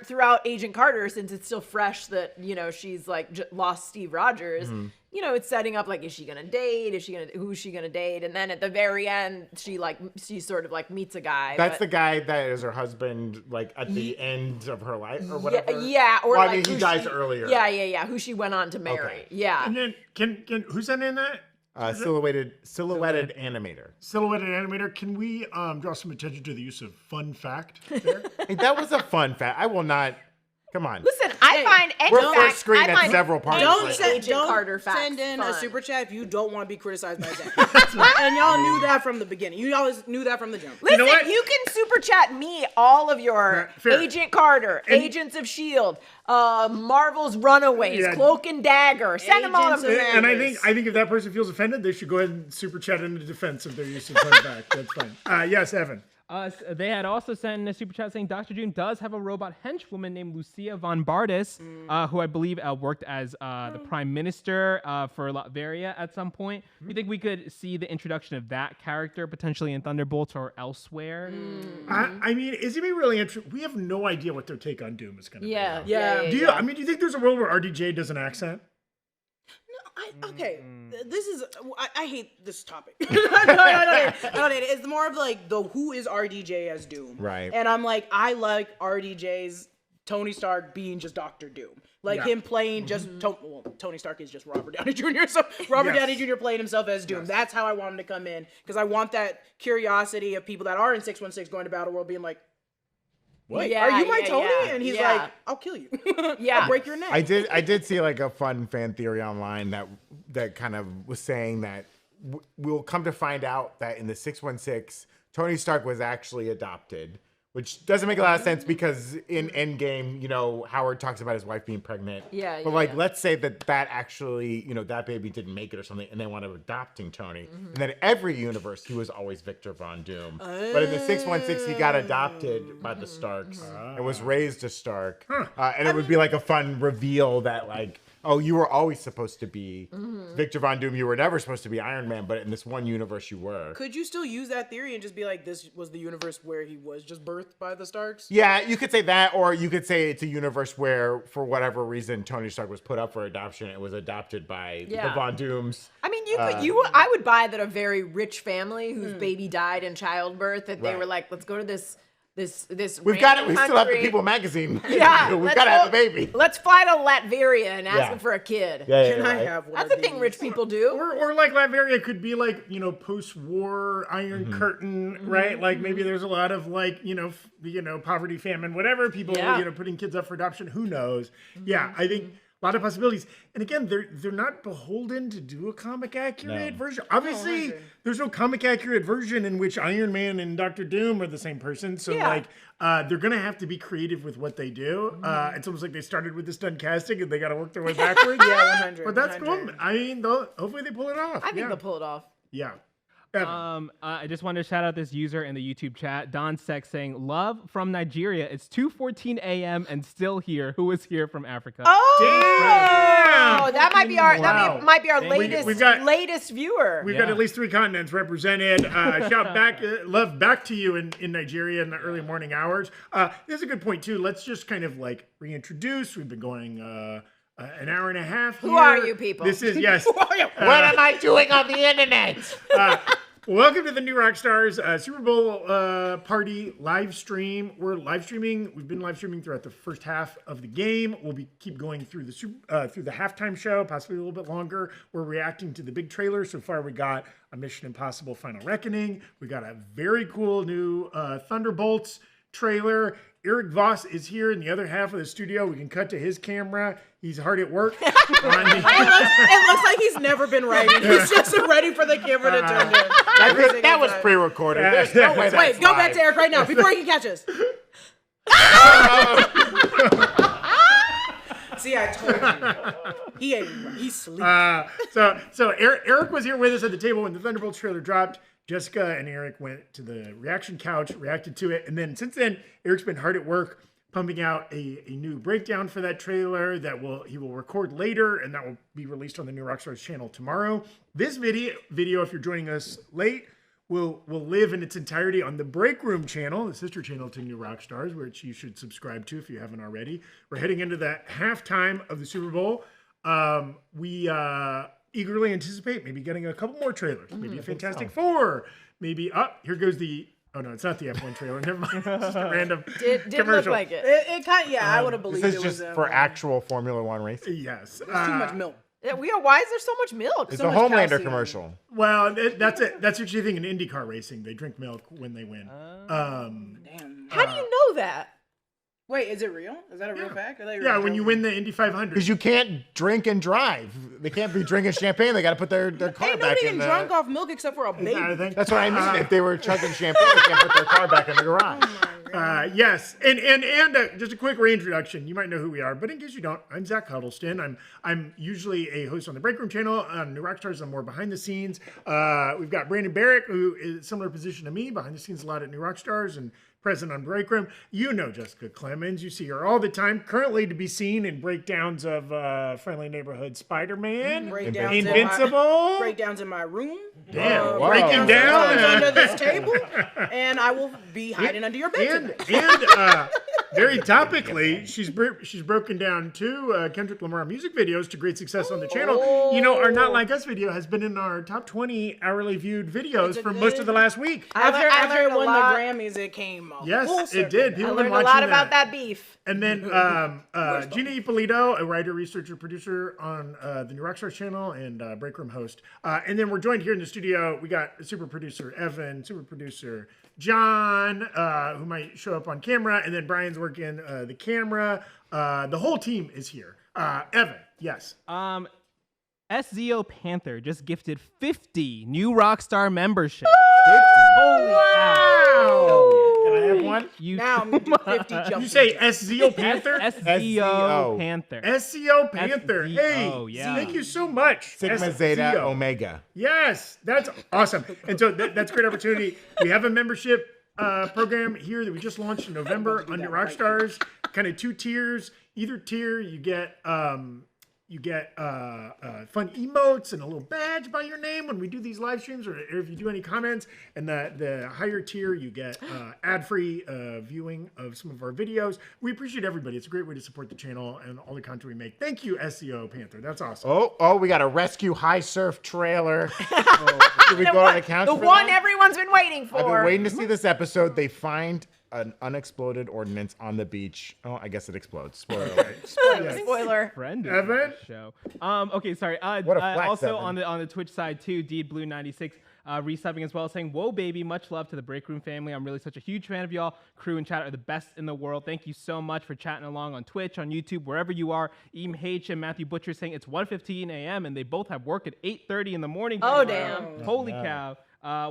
throughout Agent Carter, since it's still fresh that she's lost Steve Rogers. you know, it's setting up like, is she gonna date? Who's she gonna date? And then at the very end, she sort of like meets a guy. That's the guy that is her husband, like at the end of her life or whatever. Yeah, or well, like I mean, he dies earlier. Yeah. Who she went on to marry. Okay. Yeah. And then can who's that in that? Silhouetted animator. Silhouetted animator. Can we draw some attention to the use of fun fact there? Hey, that was a fun fact. I will not. Come on. Listen, I find any We're fact, first screen I at find several parties. Don't right send, now. Carter facts send in a fun. super chat if you don't want to be criticized by that. And y'all knew that from the beginning. You always knew that from the jump. Listen, know what? you can super chat me all of your Fair. Agent Carter, Agents of S.H.I.E.L.D., Marvel's Runaways, Yeah. Cloak and Dagger. Send them all Agents to of me. And I think if that person feels offended, they should go ahead and super chat in defense of their use of fun fact. That's fine. Yes, Evan. They had also sent in a super chat saying Dr. Doom does have a robot henchwoman named Lucia von Bardis, who I believe worked as the prime minister for Latveria at some point. You think we could see the introduction of that character potentially in Thunderbolts or elsewhere? I mean, is it be really interesting? We have no idea what their take on Doom is going to be. Yeah. Do you? I mean, do you think there's a world where RDJ does an accent? This is I hate this topic. I don't hate it. It's more of like the who is RDJ as Doom, Right. And I'm like, I like RDJ's Tony Stark being just Doctor Doom, like Yeah. him playing just Tony Stark is just Robert Downey Jr. So Robert Yes. Downey Jr. playing himself as Doom. That's how I want him to come in because I want that curiosity of people that are in 616 going to Battle World being like, wait, Yeah, are you my yeah, Tony? yeah, And he's yeah. like, I'll kill you. Yeah. I'll break your neck. I did see like a fun fan theory online that kind of was saying that we'll come to find out that in the 616, Tony Stark was actually adopted, which doesn't make a lot of sense because in Endgame, you know, Howard talks about his wife being pregnant. Yeah, But yeah, like, yeah. let's say that actually, you know, that baby didn't make it or something, and they wound up adopting Tony. And then every universe, he was always Victor Von Doom. But in the 616, he got adopted by the Starks and was raised a Stark. And it would be like a fun reveal that like, oh, you were always supposed to be Victor Von Doom. You were never supposed to be Iron Man, but in this one universe, you were. Could you still use that theory and just be like, this was the universe where he was just birthed by the Starks? Yeah, you could say that, or you could say it's a universe where, for whatever reason, Tony Stark was put up for adoption. It was adopted by the Yeah. Von Dooms. I mean, I would buy that a very rich family whose baby died in childbirth, that they Right. were like, let's go to this We've got it. random We still have the country. People magazine. Yeah, We've let's got to have go- a baby. Let's fly to Latveria and ask Yeah. them for a kid. Yeah, Can I right. have one That's of a thing these? rich people do. Or like Latveria could be like, you know, post-war Iron Curtain, right? Like maybe there's a lot of like, you know, poverty, famine, whatever. People, Yeah. you know, putting kids up for adoption. Who knows? Yeah, I think a lot of possibilities. And again, they're not beholden to do a comic accurate version. Obviously, there's no comic accurate version in which Iron Man and Doctor Doom are the same person. So Yeah. like, they're gonna have to be creative with what they do. It's almost like they started with this done casting and they got to work their way backwards. Yeah, 100. But that's cool. 100. I mean, hopefully they pull it off. I think they'll pull it off. Yeah. Evan. I just wanted to shout out this user in the YouTube chat, Don Sex, saying, "Love from Nigeria. It's 2:14 a.m. and still here. Who is here from Africa?" Oh, that might be our Wow. might be our Thank you. latest We've got- latest viewer. We've got at least 3 continents represented. Shout back, love back to you in Nigeria in the early morning hours. This is a good point too. Let's just kind of like reintroduce. We've been going an hour and a half here. Who are you people? This is, yes. What am I doing on the internet? Welcome to the new Rockstars Super Bowl party live stream. We're live streaming. We've been live streaming throughout the first half of the game. We'll keep going through the halftime show, possibly a little bit longer. We're reacting to the big trailer. So far, we got a Mission Impossible: Final Reckoning. We got a very cool new Thunderbolts trailer. Erik Voss is here in the other half of the studio. We can cut to his camera. He's hard at work. It looks like he's never been writing. He's just ready for the camera to turn to. That was pre-recorded. There's no way that's Wait, go back live. to Eric right now before he can catch us. See, I told you. He ain't right. He's sleeping. So Eric was here with us at the table when the Thunderbolts trailer dropped. Jessica and Eric went to the reaction couch, reacted to it, and then since then, Eric's been hard at work pumping out a new breakdown for that trailer that he will record later, and that will be released on the new Rockstars channel tomorrow. This video, if you're joining us late, will live in its entirety on the Breakroom channel, the sister channel to New Rockstars, which you should subscribe to if you haven't already. We're heading into the halftime of the Super Bowl. eagerly anticipate maybe getting a couple more trailers, maybe a Fantastic Four, maybe here goes the. Oh no, it's not the F1 trailer. Never mind. It's just a random Did look commercial. like it. It kind of, yeah, I would have believed This it is was just for actual Formula One racing. Yes. too much milk. Yeah, why is there so much milk? It's so a much Homelander calcium. commercial. Well, that's it. That's what you think in IndyCar racing. They drink milk when they win. Damn. How do you know that? Wait, is it real? Is that a real fact? I thought Yeah, were when you joking. win the Indy 500. Because you can't drink and drive. They can't be drinking champagne. They got to put their car Ain't back nobody in getting the... drunk off milk except for a baby. I think That's what I mean. If they were chugging champagne, they can't put their car back in the garage. Yes, and just a quick reintroduction. You might know who we are, but in case you don't, I'm Zach Huddleston. I'm usually a host on the Breakroom channel. On New Rockstars, I'm more behind the scenes. We've got Brandon Barrick, who is a similar position to me, behind the scenes a lot at New Rockstars and present on Breakroom. You know Jessica Clemons. You see her all the time. Currently to be seen in breakdowns of Friendly Neighborhood Spider-Man, Breakdowns Invincible. Breakdowns in my room. Damn, Whoa. breaking Breakdowns down. under this table, and I will be hiding under your bed tonight. And very topically, she's broken down two Kendrick Lamar music videos to great success on the channel. You know, our Not Like Us video has been in our top 20 hourly viewed videos for most of the last week. After I it learned a won the lot. Grammys, it came full Yes, circle. it did. I People have been learned a watching lot about that beef. And then Gina Ippolito, a writer, researcher, producer on the New Rockstars channel and Breakroom host. And then we're joined here in the studio. We got super producer Evan, super producer John, who might show up on camera, and then Brian's working the camera. The whole team is here. Evan, yes. SZO Panther just gifted 50 new Rockstar memberships. Holy Wow. Can I have one? You Now I'm gonna do 50 jump. You say SZO Panther? SZO Panther. SCO Panther. Hey, SZO, yeah. thank you so much. Sigma, SZO. Zeta, Omega. Yes, that's awesome. And so that's a great opportunity. We have a membership program here that we just launched in November on New Rockstars. Kind of two tiers. Either tier you get fun emotes and a little badge by your name when we do these live streams, or if you do any comments. And the higher tier, you get ad-free viewing of some of our videos. We appreciate everybody. It's a great way to support the channel and all the content we make. Thank you, SCO Panther. That's awesome. Oh, we got a Rescue High Surf trailer. Should we go on the count? The one everyone's been waiting for. I've been waiting to see this episode. They find an unexploded ordnance on the beach. Oh, I guess it explodes. Spoiler alert. Spoiler. Friend of Evan? the show. Okay, sorry. What a flex, also Evan. on the Twitch side too, Deed Blue 96 resubbing as well, saying, "Whoa, baby, much love to the Breakroom family. I'm really such a huge fan of y'all. Crew and chat are the best in the world. Thank you so much for chatting along on Twitch, on YouTube, wherever you are." Eam H and Matthew Butcher saying it's 1:15 a.m. and they both have work at 8:30 in the morning. Oh, tomorrow. damn. Holy cow.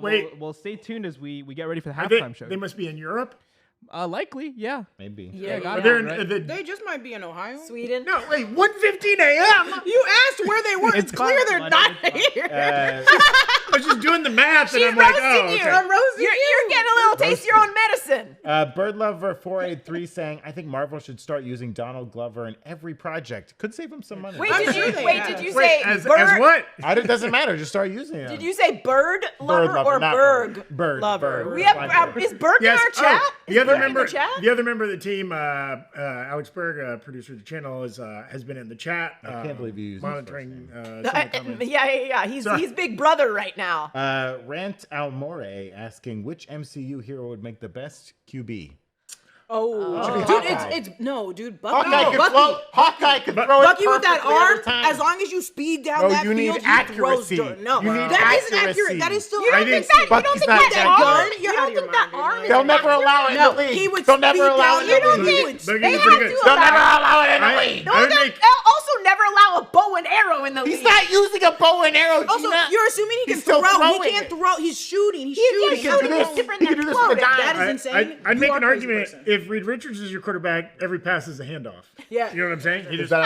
Wait. We'll stay tuned as we get ready for the They, halftime show. they must be in Europe. Likely, yeah. Maybe. Yeah, Are got they it. in Right. They just might be in Ohio. Sweden. No, wait, 1:15 a.m. You asked where they were. It's clear fine, they're buddy, not it's here. I was just doing the math, and She's I'm like, roasting oh, you. okay. I'm roasting You're getting a little taste of your own medicine. Bird Lover 483 saying, I think Marvel should start using Donald Glover in every project. Could save him some money. Wait, I'm did sure you they wait? have. Did you Wait, say as bird? what? It doesn't matter. Just start using it. Did you say bird lover or not berg Bird. lover? Bird. We have is Berg in Yes. our chat? The Is other Berg in member, the chat? the other member of the team, Alex Berg, producer of the channel, has been in the chat. I can't believe you used his monitoring some of the comments. Yeah. He's Big Brother right now. Rant Almore asking, which MCU hero would make the best QB? Oh, dude, it's no, dude. Bucky, Hawkeye could throw it Bucky with that perfectly arm. every time. As long as you speed down No, that you field, need he accuracy. throws dirt. No, You need that isn't accuracy. accurate. That is still. You don't I think think that? You Bucky's don't think not that that arm? good. You don't think that arm is? They'll never allow it in No, the league. he would They'll speed never allow down it You in the don't league. think Bucky's they pretty have good. to They'll never allow? allow it in the I league. would They'll make- also never allow a bow and arrow in the league. He's not using a bow and arrow. Also, Gina. you're assuming he can He's still throw. He throwing can't it. throw. He's shooting. He's Yeah, shooting. shooting this. is different He than can do this with a floating. dime. That is insane. I'd You make are an a crazy argument person. if Reed Richards is your quarterback, every pass is a handoff. Yeah. You know what I'm saying? He Is just, that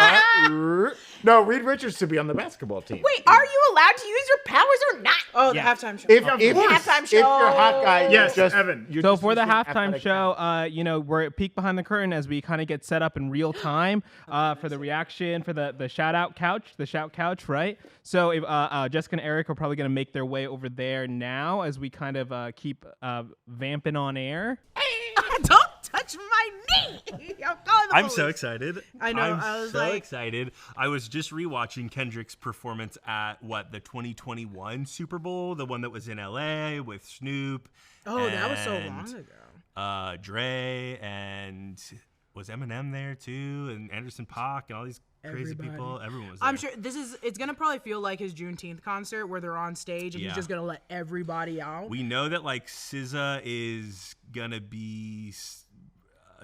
allowed? No, Reed Richards should be on the basketball team. Wait, are you allowed to use your powers or not? Oh, the Yeah. halftime show. If Halftime if you're show. Hawkeye, Yes, you're just, Evan. you're So just for the using halftime athletic show, talent. we're at peek behind the curtain as we kind of get set up in real time for the reaction for the shout couch, right? So if Jessica and Eric are probably gonna make their way over there now as we kind of keep vamping on air. Don't touch my knee. I'm calling the I'm police. so excited. I know. I'm I was so like, excited. I was just rewatching Kendrick's performance at the 2021 Super Bowl, the one that was in LA with Snoop. oh, that was so long ago. Dre, and was Eminem there too, and Anderson .Paak and all these crazy Everybody. people. Everyone was there. I'm sure it's gonna probably feel like his Juneteenth concert where they're on stage and he's Yeah. just gonna let everybody out. We know that like SZA is gonna be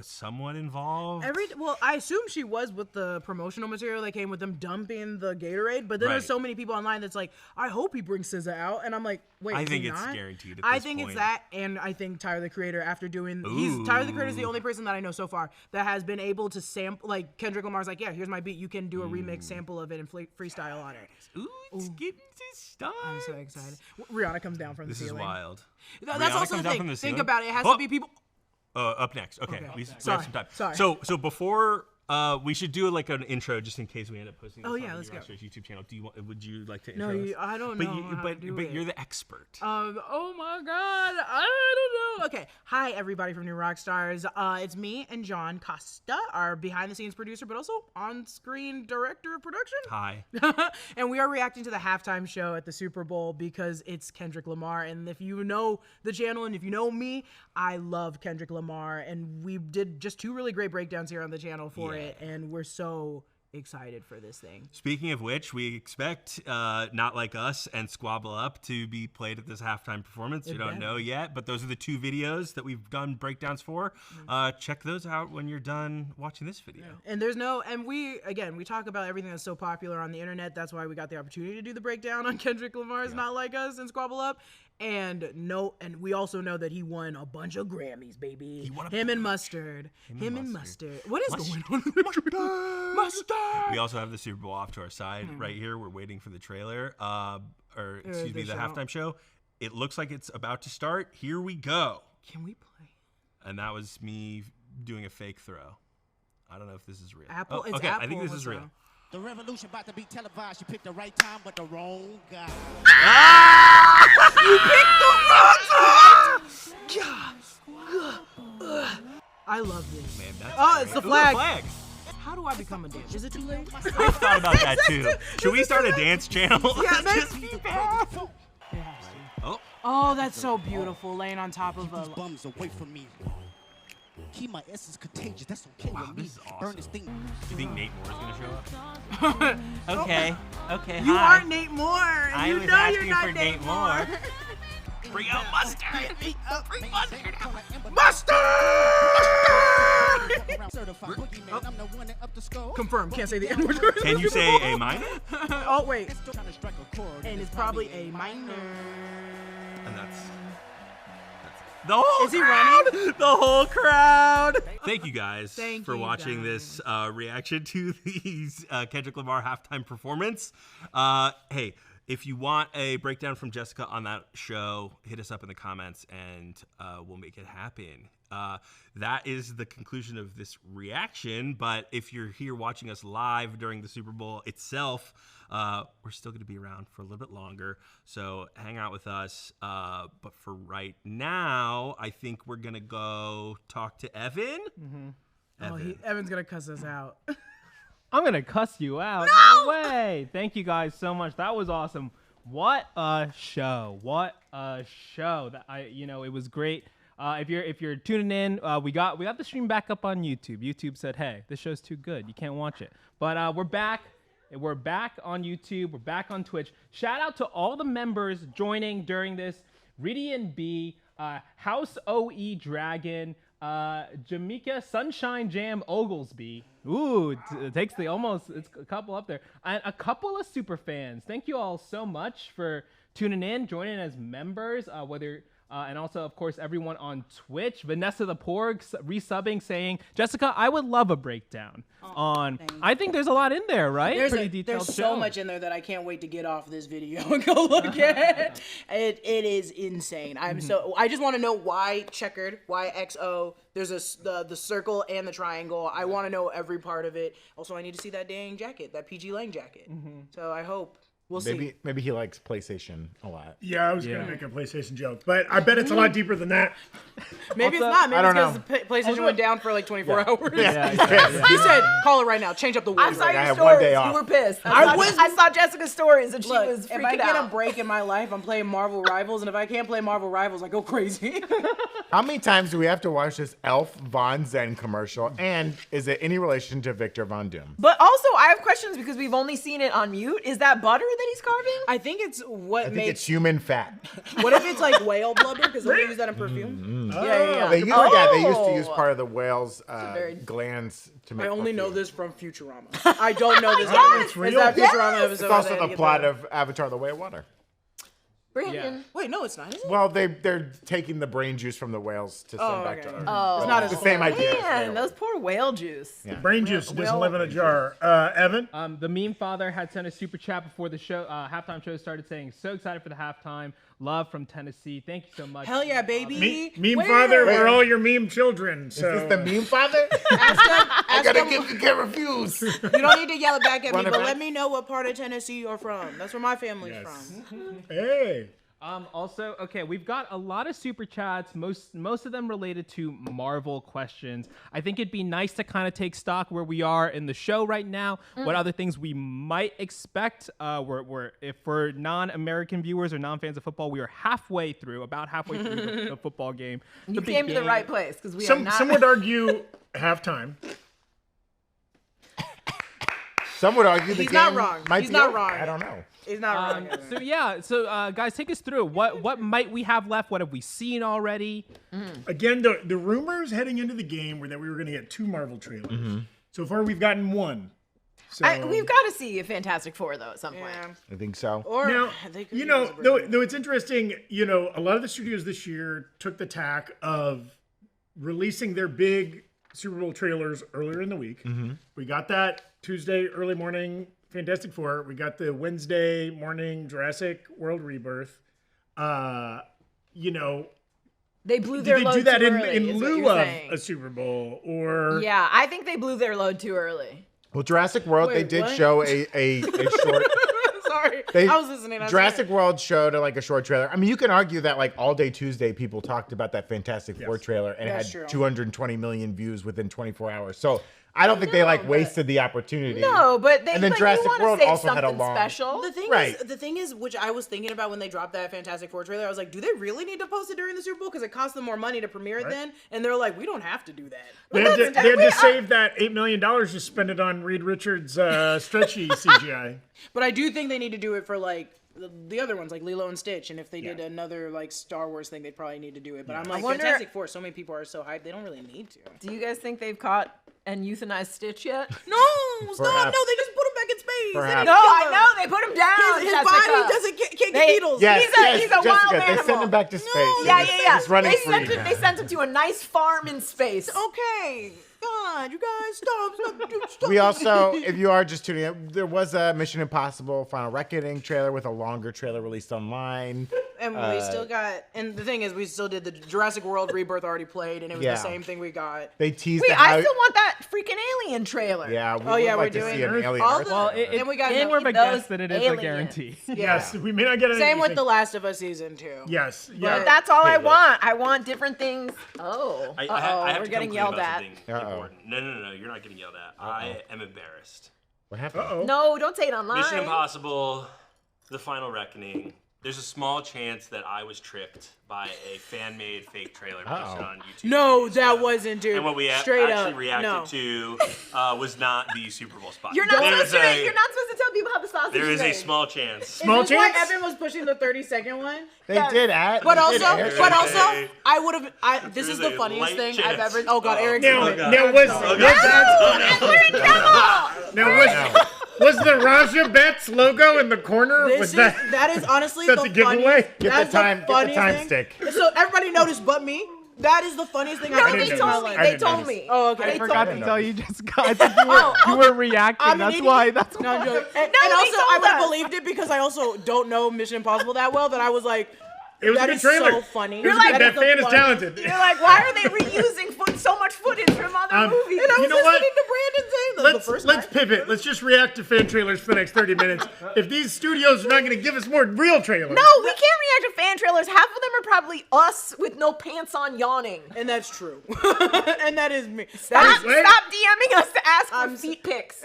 somewhat involved. Well, I assume she was with the promotional material that came with them dumping the Gatorade, but then there's Right. so many people online that's like, I hope he brings SZA out, and I'm like, wait, I think he it's not? guaranteed at I this think point. it's that, and I think Tyler the Creator, after doing, Ooh. Tyler the Creator is the only person that I know so far that has been able to sample, like Kendrick Lamar's like, yeah, here's my beat, you can do a remix sample of it and freestyle on it. Ooh, it's getting to start. I'm so excited. Rihanna comes down from This the is ceiling. wild. That's Rihanna also comes the down thing. from the Think ceiling? about it. It has Oh. to be people. Up next. Okay. Okay. We Sorry. have some time. Sorry. So before we should do like an intro just in case we end up posting this Oh, on yeah, the let's go. Rockstars YouTube channel. Would you like to No, intro us? I don't But know how to do but it. you're the expert. Oh my God, I don't know. Okay, hi everybody from New Rockstars. It's me and John Costa, our behind-the-scenes producer, but also on-screen director of production. Hi. And we are reacting to the halftime show at the Super Bowl because it's Kendrick Lamar. And if you know the channel and if you know me, I love Kendrick Lamar. And we did just 2 really great breakdowns here on the channel for it. And we're so excited for this thing. Speaking of which, we expect Not Like Us and Squabble Up to be played at this halftime performance. We don't know yet, but those are the 2 videos that we've done breakdowns for. Check those out when you're done watching this video. And we talk about everything that's so popular on the internet. That's why we got the opportunity to do the breakdown on Kendrick Lamar's Not Like Us and Squabble Up. And we also know that he won a bunch of Grammys, baby. Him and Mustard. Him and Mustard. What is going on? Mustard! We also have the Super Bowl off to our side right here. We're waiting for the trailer, the halftime show. It looks like it's about to start. Here we go. Can we play? And that was me doing a fake throw. I don't know if this is real. Apple? Oh, It's okay, Apple. I think this is What's real. wrong? The revolution about to be televised. You picked the right time, but the wrong guy. I love this. Man, that's It's the great. Ooh, flag. How do I become a dancer? Is it too late? I thought about that too. Should we start a dance channel? Yeah, Just be bad. Oh, Oh, that's so beautiful, laying on top of These a. bums away from me. Keep my essence contagious. That's okay with me. this is awesome. Burn this thing. do you think Nate Moore's gonna show up? Okay. You aren't Nate Moore. You was know asking you're not for Nate Nate Moore. Moore. Bring out Mustard. Bring Mustard out. Certified boogeyman. I'm the one that up the score. Confirm. Can't say the N word. Can you say A minor? Oh wait. Trying to strike a chord. And it's probably a minor. And that's the whole Is he crowd. running? The whole crowd. Thank you guys Thank for you watching guys. this reaction to these Kendrick Lamar halftime performance. Hey, if you want a breakdown from Jessica on that show, hit us up in the comments and we'll make it happen. That is the conclusion of this reaction. But if you're here watching us live during the Super Bowl itself, we're still going to be around for a little bit longer. So hang out with us. But for right now, I think we're going to go talk to Evan. Evan. Evan's gonna cuss us out. I'm gonna cuss you out. No way. Thank you guys so much. That was awesome. What a show. What a show. It was great. If you're tuning in, we got the stream back up on YouTube. YouTube said, hey, this show's too good. You can't watch it. But we're back. We're back on YouTube. We're back on Twitch. Shout out to all the members joining during this. Ridian B, House OE Dragon, Jamaica Sunshine Jam Oglesby. Ooh, it takes it's a couple up there. And a couple of super fans. Thank you all so much for tuning in, joining as members, and also, of course, everyone on Twitch. Vanessa the Porg resubbing, saying, Jessica, I would love a breakdown on. I think there's a lot in there, right? Pretty detailed There's show. so much in there that I can't wait to get off this video and go look at. It is insane. I just want to know why checkered, why XO. There's the circle and the triangle. I want to know every part of it. Also, I need to see that dang jacket, that PG Lang jacket. So I hope. We'll see. Maybe he likes PlayStation a lot. Yeah, I was going to make a PlayStation joke, but I bet it's a lot deeper than that. Maybe Also- it's not. Maybe I don't it's know. because PlayStation went down for like 24 hours. Yeah. He said, "Call it right now. Change up the I word." saw I your have one day stories. off. You were pissed. I I saw Jessica's stories and she Look, was if I freaking get a out. break in my life, I'm playing Marvel Rivals, and if I can't play Marvel Rivals, I go crazy. How many times do we have to watch this Elf Von Zen commercial? And is it any relation to Victor Von Doom? But also, I have questions because we've only seen it on mute. Is that butter that he's carving? I think it's what I think makes. it's human fat. What if it's like whale blubber? Because they use that in perfume. Yeah. They used to use part of the whale's glands to make I only know perfume. this from Futurama. I don't know this. Yes! Is that Futurama episode? It's where also they the get plot of Avatar: The Way of Water. Brandon. Wait, no, it's not. Is it? Well, they're taking the brain juice from the whales to send back to okay. Earth. Oh, It's not It's as the same idea. as man, whale. those poor whale juice. Yeah. Brain juice doesn't well- live in a jar. Evan? The meme father had sent a super chat before the show halftime show started saying, "So excited for the halftime. Love from Tennessee. Thank you so much." Hell yeah, baby. Meme Where? father, we're all your meme children. Is So this the meme father? I gotta give you can't refuse. You don't need to yell it back at me, Run it but back. let me know what part of Tennessee you're from. That's where my family's from. hey. Also, okay, we've got a lot of super chats, most of them related to Marvel questions. I think it'd be nice to kind of take stock where we are in the show right now, what other things we might expect. If for non-American viewers or non-fans of football, we are about halfway through the football game. You came to the right place because we are Some not. would argue halftime. Some would argue the He's game not wrong. might He's be not over. wrong. I don't know. It's not wrong. So guys, take us through what might we have left? What have we seen already? Again, the rumors heading into the game were that we were going to get 2 Marvel trailers. So far, we've gotten 1. So We've got to see a Fantastic Four though at some point. Yeah. I think so. Or Now, they could you use know, a break. though it's interesting, you know, a lot of the studios this year took the tack of releasing their big Super Bowl trailers earlier in the week. We got that Tuesday early morning Fantastic Four. We got the Wednesday morning Jurassic World Rebirth. You know, They blew did their they load do that too in early, is what lieu you're of saying. a Super Bowl or? Yeah, I think they blew their load too early. Well, Jurassic World, they Wait, did what? show a short. Sorry. They, I was listening. I was Jurassic World showed like a short trailer. I mean, you can argue that like All Day Tuesday, people talked about that Fantastic Four trailer and it That's had true. 220 million views within 24 hours. So I don't think they like wasted the opportunity. No, but they And then but Jurassic you want to World save also had a something long- special. The thing is, which I was thinking about when they dropped that Fantastic Four trailer, I was like, do they really need to post it during the Super Bowl? Because it costs them more money to premiere it then. And they're like, we don't have to do that. They had to save that $8 million to spend it on Reed Richards' stretchy CGI. But I do think they need to do it for like the other ones, like Lilo and Stitch. And if they did another like Star Wars thing, they'd probably need to do it. But I'm like, wonder- Fantastic Four, so many people are so hyped, they don't really need to. Do you guys think they've caught and euthanized Stitch yet? No, stop! Perhaps. No, they just put him back in space. They Perhaps. didn't No, kill I him. know they put him down. His Jessica. body can't get They- needles. Yes, He's a wild Jessica, they animal. sent him back to space. Yeah. He's running They free. they sent him to a nice farm in space. Okay, God, you guys, stop. We also, if you are just tuning in, there was a Mission Impossible Final Reckoning trailer with a longer trailer released online. And we still got, and the thing is, we still did the Jurassic World Rebirth already played, and it was Yeah. the same thing we got. They teased Wait, how. I still want that freaking alien trailer. Yeah, we Oh, would yeah, like we're to doing see an alien all Earth the- Well, trailer. And we got it's more of a those guess than it is a aliens. guarantee. Yes, we may not get Same with anything. The Last of Us season 2. Yes, But yeah. That's all I Hey, look. want. I want different things. Oh, I have we're to getting come clean yelled about at. something important. No, you're not getting yelled at. I am embarrassed. What happened? Uh-oh. No, don't say it online. Mission Impossible, The Final Reckoning. There's a small chance that I was tricked by a fan-made fake trailer posted on YouTube. No, days that ago. wasn't, dude. And what we Straight actually up, reacted no. to was not the Super Bowl spot. You're not There's supposed to. a- You're not supposed to tell people how the sausage There is a made. small chance. Small Is this why chance? Evan was pushing the 30-second one? They did add. But they also, did air There's it. but a- also, I would have. This there's is the a funniest light thing I've chance. ever. Oh God, Eric. Now, Oh, God. now was Oh, the Raja Betts logo in the corner? This Was is, that? that is honestly That's the a giveaway? funniest. Get That's the time- get the funniest time thing. stick. So everybody noticed, but me. That is the funniest thing No, I've ever they seen in didn't my told notice. me. life. I They didn't told notice. me. Oh, okay. I They forgot told to me. tell you, Jessica. I think you were reacting. I'm an That's idiot. why. That's No, I'm why. joking. And they also, I told would have us. believed it because I also don't know Mission Impossible that well. That I was like, It was that a good is trailer. so funny. It was good. That the fan is funniest- talented. You're like, why are they reusing so much footage from other movies? And I was You know what? listening to Brandon say that. let's pivot. Let's just react to fan trailers for the next 30 minutes. If these studios are not going to give us more real trailers. No, we can't react to fan trailers. Half of them are probably us with no pants on yawning. And that's true. And that is me. Stop DMing us to ask for feet pics.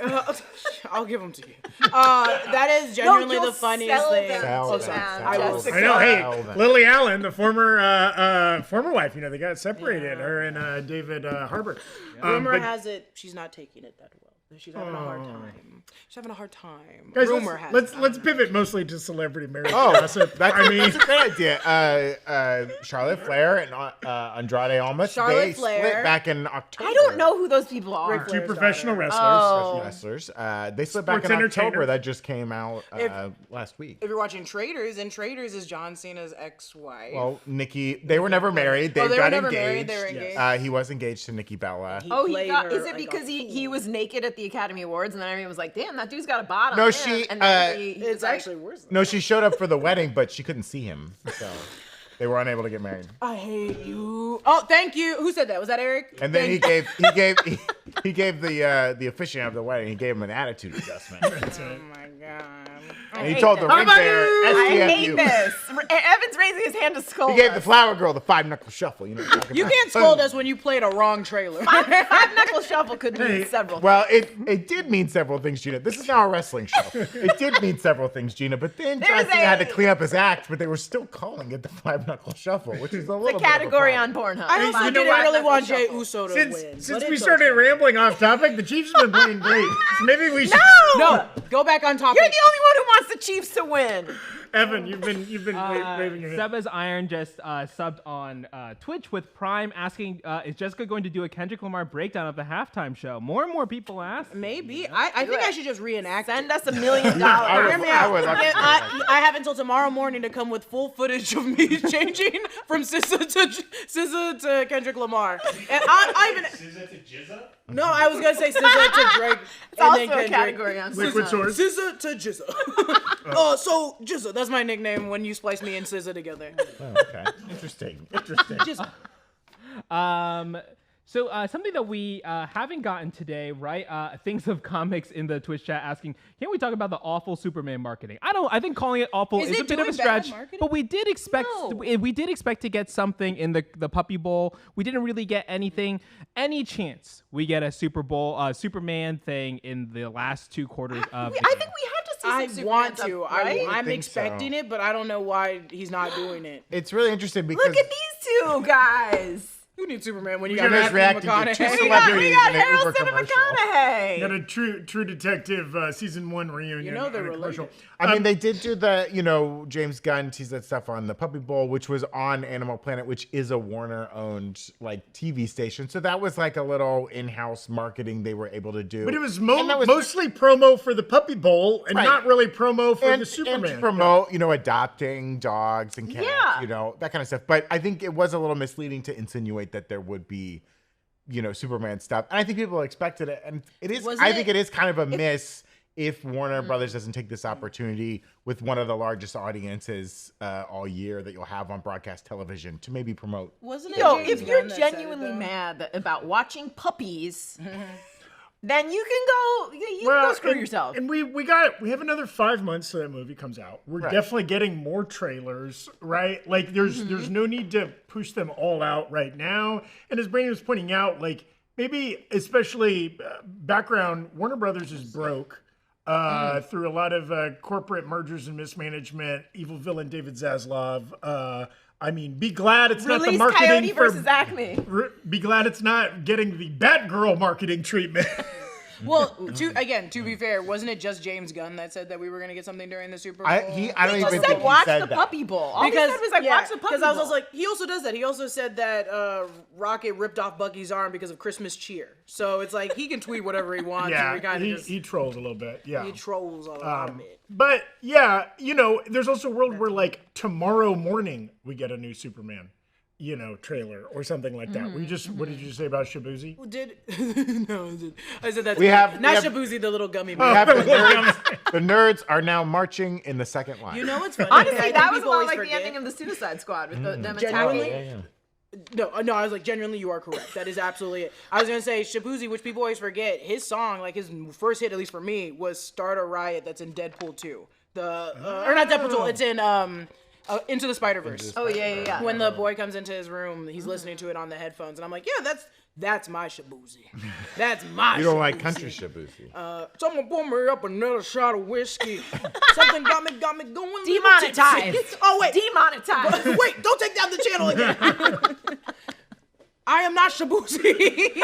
I'll give them to you. That is genuinely the funniest thing. I know. Hey, Lily Allen, the former wife, you know, they got separated. Her and David Harbour. Rumor has it she's not taking it that well. She's having a hard time. She's having a hard time. Guys, Rumor has let's pivot mostly to celebrity marriage. That's a great idea. Charlotte Flair and Andrade Almas. They split back in October. I don't know who those people are. Two professional wrestlers. They split back in October. That just came out last week. If you're watching Traitors, and Traitors is John Cena's ex-wife. Well, Nikki, they were never married. They got never engaged. married. They were engaged. He was engaged to Nikki Bella. Is it because he was naked at the Academy Awards and then everyone was like, damn, that dude's got a bottom. No, It's actually worse. No, she showed up for the wedding, but she couldn't see him, so they were unable to get married. I hate you. Oh, thank you. Who said that? Was that Eric? And then he gave the officiant of the wedding. He gave him an attitude adjustment. Oh my god. And he told the ring bearer, I hate this. Evan's raising his hand to scold. He gave the flower girl the 5-knuckle shuffle. You know what I'm talking You about? can't scold us when you played a wrong trailer. Five-knuckle shuffle could mean several Well, it did mean several things, Gina. This is now a wrestling show. It did mean several things, Gina. But then John Cena had to clean up his act, but they were still calling it the 5-knuckle shuffle, which is a little the category bit of a on Pornhub. I also didn't really want Jey Uso to win. Since we started rambling off topic, the Chiefs have been playing great. So maybe we should. No, go back on topic. You're the only one who wants the Chiefs to win. Evan, you've been waving your hand. Seba's Iron just subbed on Twitch with Prime asking, is Jessica going to do a Kendrick Lamar breakdown of the halftime show? More and more people ask. Maybe. I think I should just reenact. Send us $1 million. I have until tomorrow morning to come with full footage of me changing from SZA to Kendrick Lamar. And I even SZA to Jizza? No, I was gonna say SZA to Drake. It's also a category on Liquid Swords. SZA to Jizza. So Jizza, that's my nickname when you splice me and SZA together. Oh, okay. Interesting. Jizza. So something that we haven't gotten today, right? Things of comics in the Twitch chat asking, can we talk about the awful Superman marketing? I think calling it awful is a bit of a stretch, but we did expect to get something in the Puppy Bowl. We didn't really get anything. Any chance we get a Super Bowl Superman thing in the last 2 quarters of the game? I think we have to see some Superman want to. stuff, right? I'm expecting it, but I don't know why he's not doing it. It's really interesting because Look at these 2 guys. Who needs Superman when you We're got just Matthew reacting to 2 McConaughey? celebrities We got in an Harold Uber Cinnamon commercial. Got McConaughey. a True Detective season 1 reunion. You know they're and a commercial. related. I mean, they did do the, James Gunn teased that stuff on the Puppy Bowl, which was on Animal Planet, which is a Warner-owned TV station. So that was like a little in-house marketing they were able to do. But it was mostly promo for the Puppy Bowl and not really promo for the Superman. And to promote, adopting dogs and cats, Yeah. that kind of stuff. But I think it was a little misleading to insinuate that there would be, Superman stuff. And I think people expected it. And it is, I think it is kind of a miss if Warner Brothers doesn't take this opportunity with one of the largest audiences all year that you'll have on broadcast television to maybe promote. Wasn't it? Yo, James if you're Gunn that said it, genuinely though? mad about watching puppies, then you can go screw yourself. And we have another 5 months till that movie comes out. We're definitely getting more trailers, right? Like there's no need to push them all out right now. And as Brandon was pointing out, like maybe especially background, Warner Brothers is broke. Through a lot of corporate mergers and mismanagement, evil villain David Zaslav. Be glad it's not the Release marketing Coyote for versus Acme. Be glad it's not getting the Batgirl marketing treatment. Well, to be fair, wasn't it just James Gunn that said that we were going to get something during the Super Bowl? I don't He even just think said he watch said the that. Puppy Bowl. All he said was like watch the Puppy Bowl. Because I was like, he also does that. He also said that Rocket ripped off Bucky's arm because of Christmas cheer. So it's like he can tweet whatever he wants. and he trolls a little bit. Yeah, he trolls a lot of it. But yeah, there's also a world where like tomorrow morning we get a new Superman, trailer or something like that. What did you say about Shabuzi? I said that. Not Shabuzi, the little gummy We bear. have the nerds are now marching in the second line. You know what's funny? Honestly, I think that was a people lot always like forget. the ending of the Suicide Squad with them Genuinely? attacking. No, I was like, genuinely, you are correct. That is absolutely it. I was gonna say Shabuzi, which people always forget. His song, like his first hit, at least for me, was "Start a Riot." That's in Deadpool 2. Or not Deadpool 2. It's in Into the Spider-Verse. Oh yeah. When the boy comes into his room, he's listening to it on the headphones, and I'm like, yeah, that's my Shabuzi. That's my. You don't like country Shabuzi. Someone pour me up another shot of whiskey. Something got me going. Demonetized. Oh wait, Demonetized. wait, don't take down the channel again. I am not Shabuzi.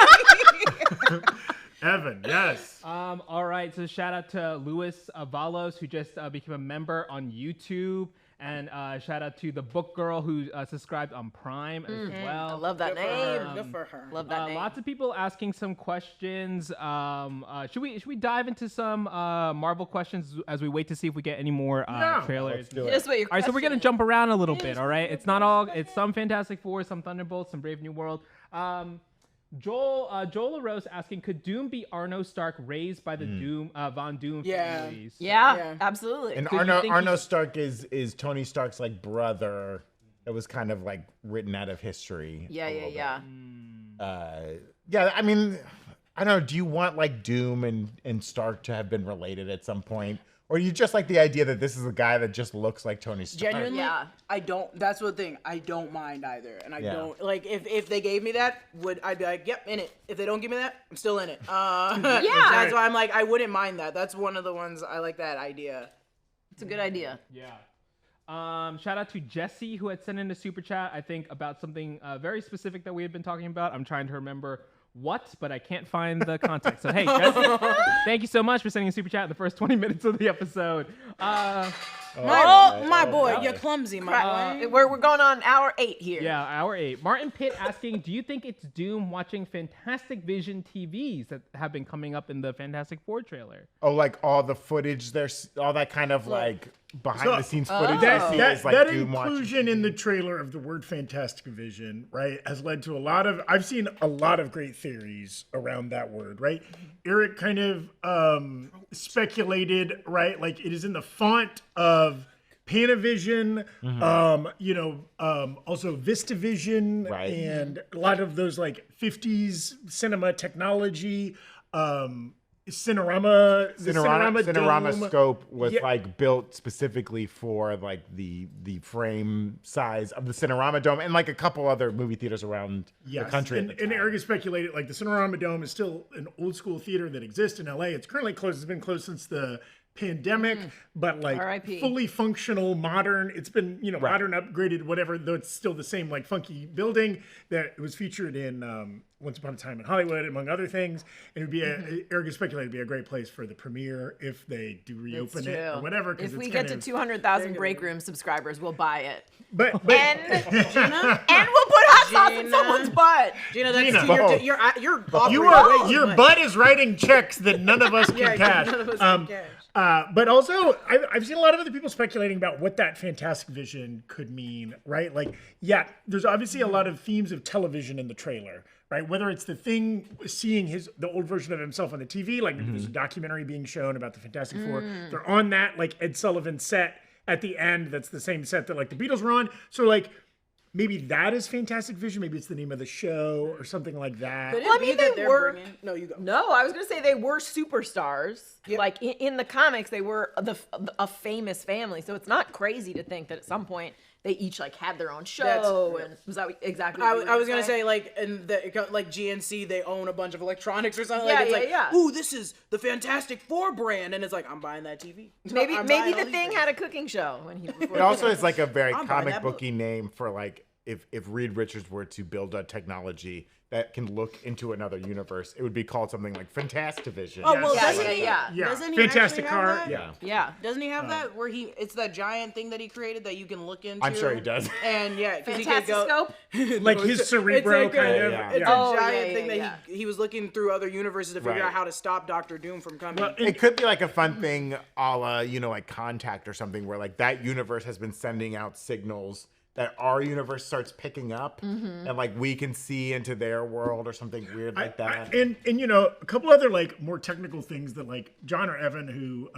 Evan, yes. All right, so shout out to Luis Avalos, who just became a member on YouTube. And shout out to the book girl who subscribed on Prime as well. I love that name. Good for her. Love that name. Lots of people asking some questions. Should we dive into some Marvel questions as we wait to see if we get any more trailers? Let's do it. Just what your All right, so we're gonna jump around a little bit. All right, it's not all. It's some Fantastic Four, some Thunderbolts, some Brave New World. Joel LaRose asking, could Doom be Arno Stark raised by the Von Doom families? Yeah, absolutely. And Could you think Arno Stark is Tony Stark's like brother. That was kind of like written out of history. Yeah. Yeah. I mean, I don't know. Do you want like Doom and Stark to have been related at some point? Or you just like the idea that this is a guy that just looks like Tony Stark? Genuinely, Yeah. I don't. That's the thing. I don't mind either, and I Yeah. don't like if they gave me that, I'd be like, yep, in it. If they don't give me that, I'm still in it. Yeah. That's why I'm like, I wouldn't mind that. That's one of the ones I like that idea. It's a good idea. Yeah. Shout out to Jesse, who had sent in a super chat, I think, about something very specific that we had been talking about. I'm trying to remember what, but I can't find the context. So, hey, Jesse, thank you so much for sending a super chat in the first 20 minutes of the episode. My boy, you're clumsy, my boy. We're going on hour 8 here. Yeah, hour 8. Martin Pitt asking, do you think it's Doom watching Fantastic Vision TVs that have been coming up in the Fantastic Four trailer? Oh, like all the footage, there's all that kind of like behind the scenes footage. I see is like that Doom inclusion watching. in the trailer of the word Fantastic Vision, right, has led to I've seen a lot of great theories around that word, right? Erik kind of speculated, right, like it is in the font of Panavision, also VistaVision, Right. and a lot of those like 50s cinema technology, Cinerama Cinerama Dome. scope was Yeah. like built specifically for like the frame size of the Cinerama Dome and like a couple other movie theaters around the country. And Erik has speculated like the Cinerama Dome is still an old school theater that exists in LA. It's currently closed. It's been closed since the pandemic, but like R.I.P. fully functional, modern. It's been modern, upgraded, whatever. Though it's still the same like funky building that was featured in Once Upon a Time in Hollywood, among other things. And it would be Erik has speculated it'd be a great place for the premiere if they do reopen it or whatever. If we get to 200,000 Breakroom subscribers, we'll buy it. but And we'll put hot sauce in someone's butt. Gina, that's Gina. your butt is writing checks that none of us can cash. None of us can cash. But also, I've seen a lot of other people speculating about what that Fantastic Vision could mean, right? Like, yeah, there's obviously a lot of themes of television in the trailer, right? Whether it's the Thing seeing the old version of himself on the TV, like maybe there's a documentary being shown about the Fantastic Four. They're on that, like, Ed Sullivan set at the end. That's the same set that, like, the Beatles were on. So, like, maybe that is Fantastic Vision. Maybe it's the name of the show or something like that. Could it Well, I be mean, that they they're were- bringing- No, you go. No, I was going to say they were superstars. Like in the comics, they were a famous family. So it's not crazy to think that at some point they each like had their own show. And was that exactly what you were I was gonna say? say like in the like GNC they own a bunch of electronics or something. Yeah, like it's yeah, like, yeah. ooh, this is the Fantastic Four brand, and it's like I'm buying that TV. Maybe I'm maybe buying the all these Thing things. had a cooking show when he. It also is like a very I'm buying comic that book. booky name for like if Reed Richards were to build a technology that can look into another universe, it would be called something like Fantastivision. Oh well, Yeah, doesn't yeah, he? yeah. Yeah. Doesn't he Fantastic actually have Car. that? Yeah. Yeah. Doesn't he have that where it's that giant thing that he created that you can look into? I'm sure he does. And yeah, because he could go. Fantastic Like his Cerebro It's like kind a- of. yeah. It's Yeah. a giant yeah, thing yeah, that he was looking through other universes to figure Right. out how to stop Doctor Doom from coming. It could be like a fun thing a la, like Contact or something where like that universe has been sending out signals that our universe starts picking up, and like we can see into their world or something weird like that. And you know, a couple other like more technical things that like John or Evan, who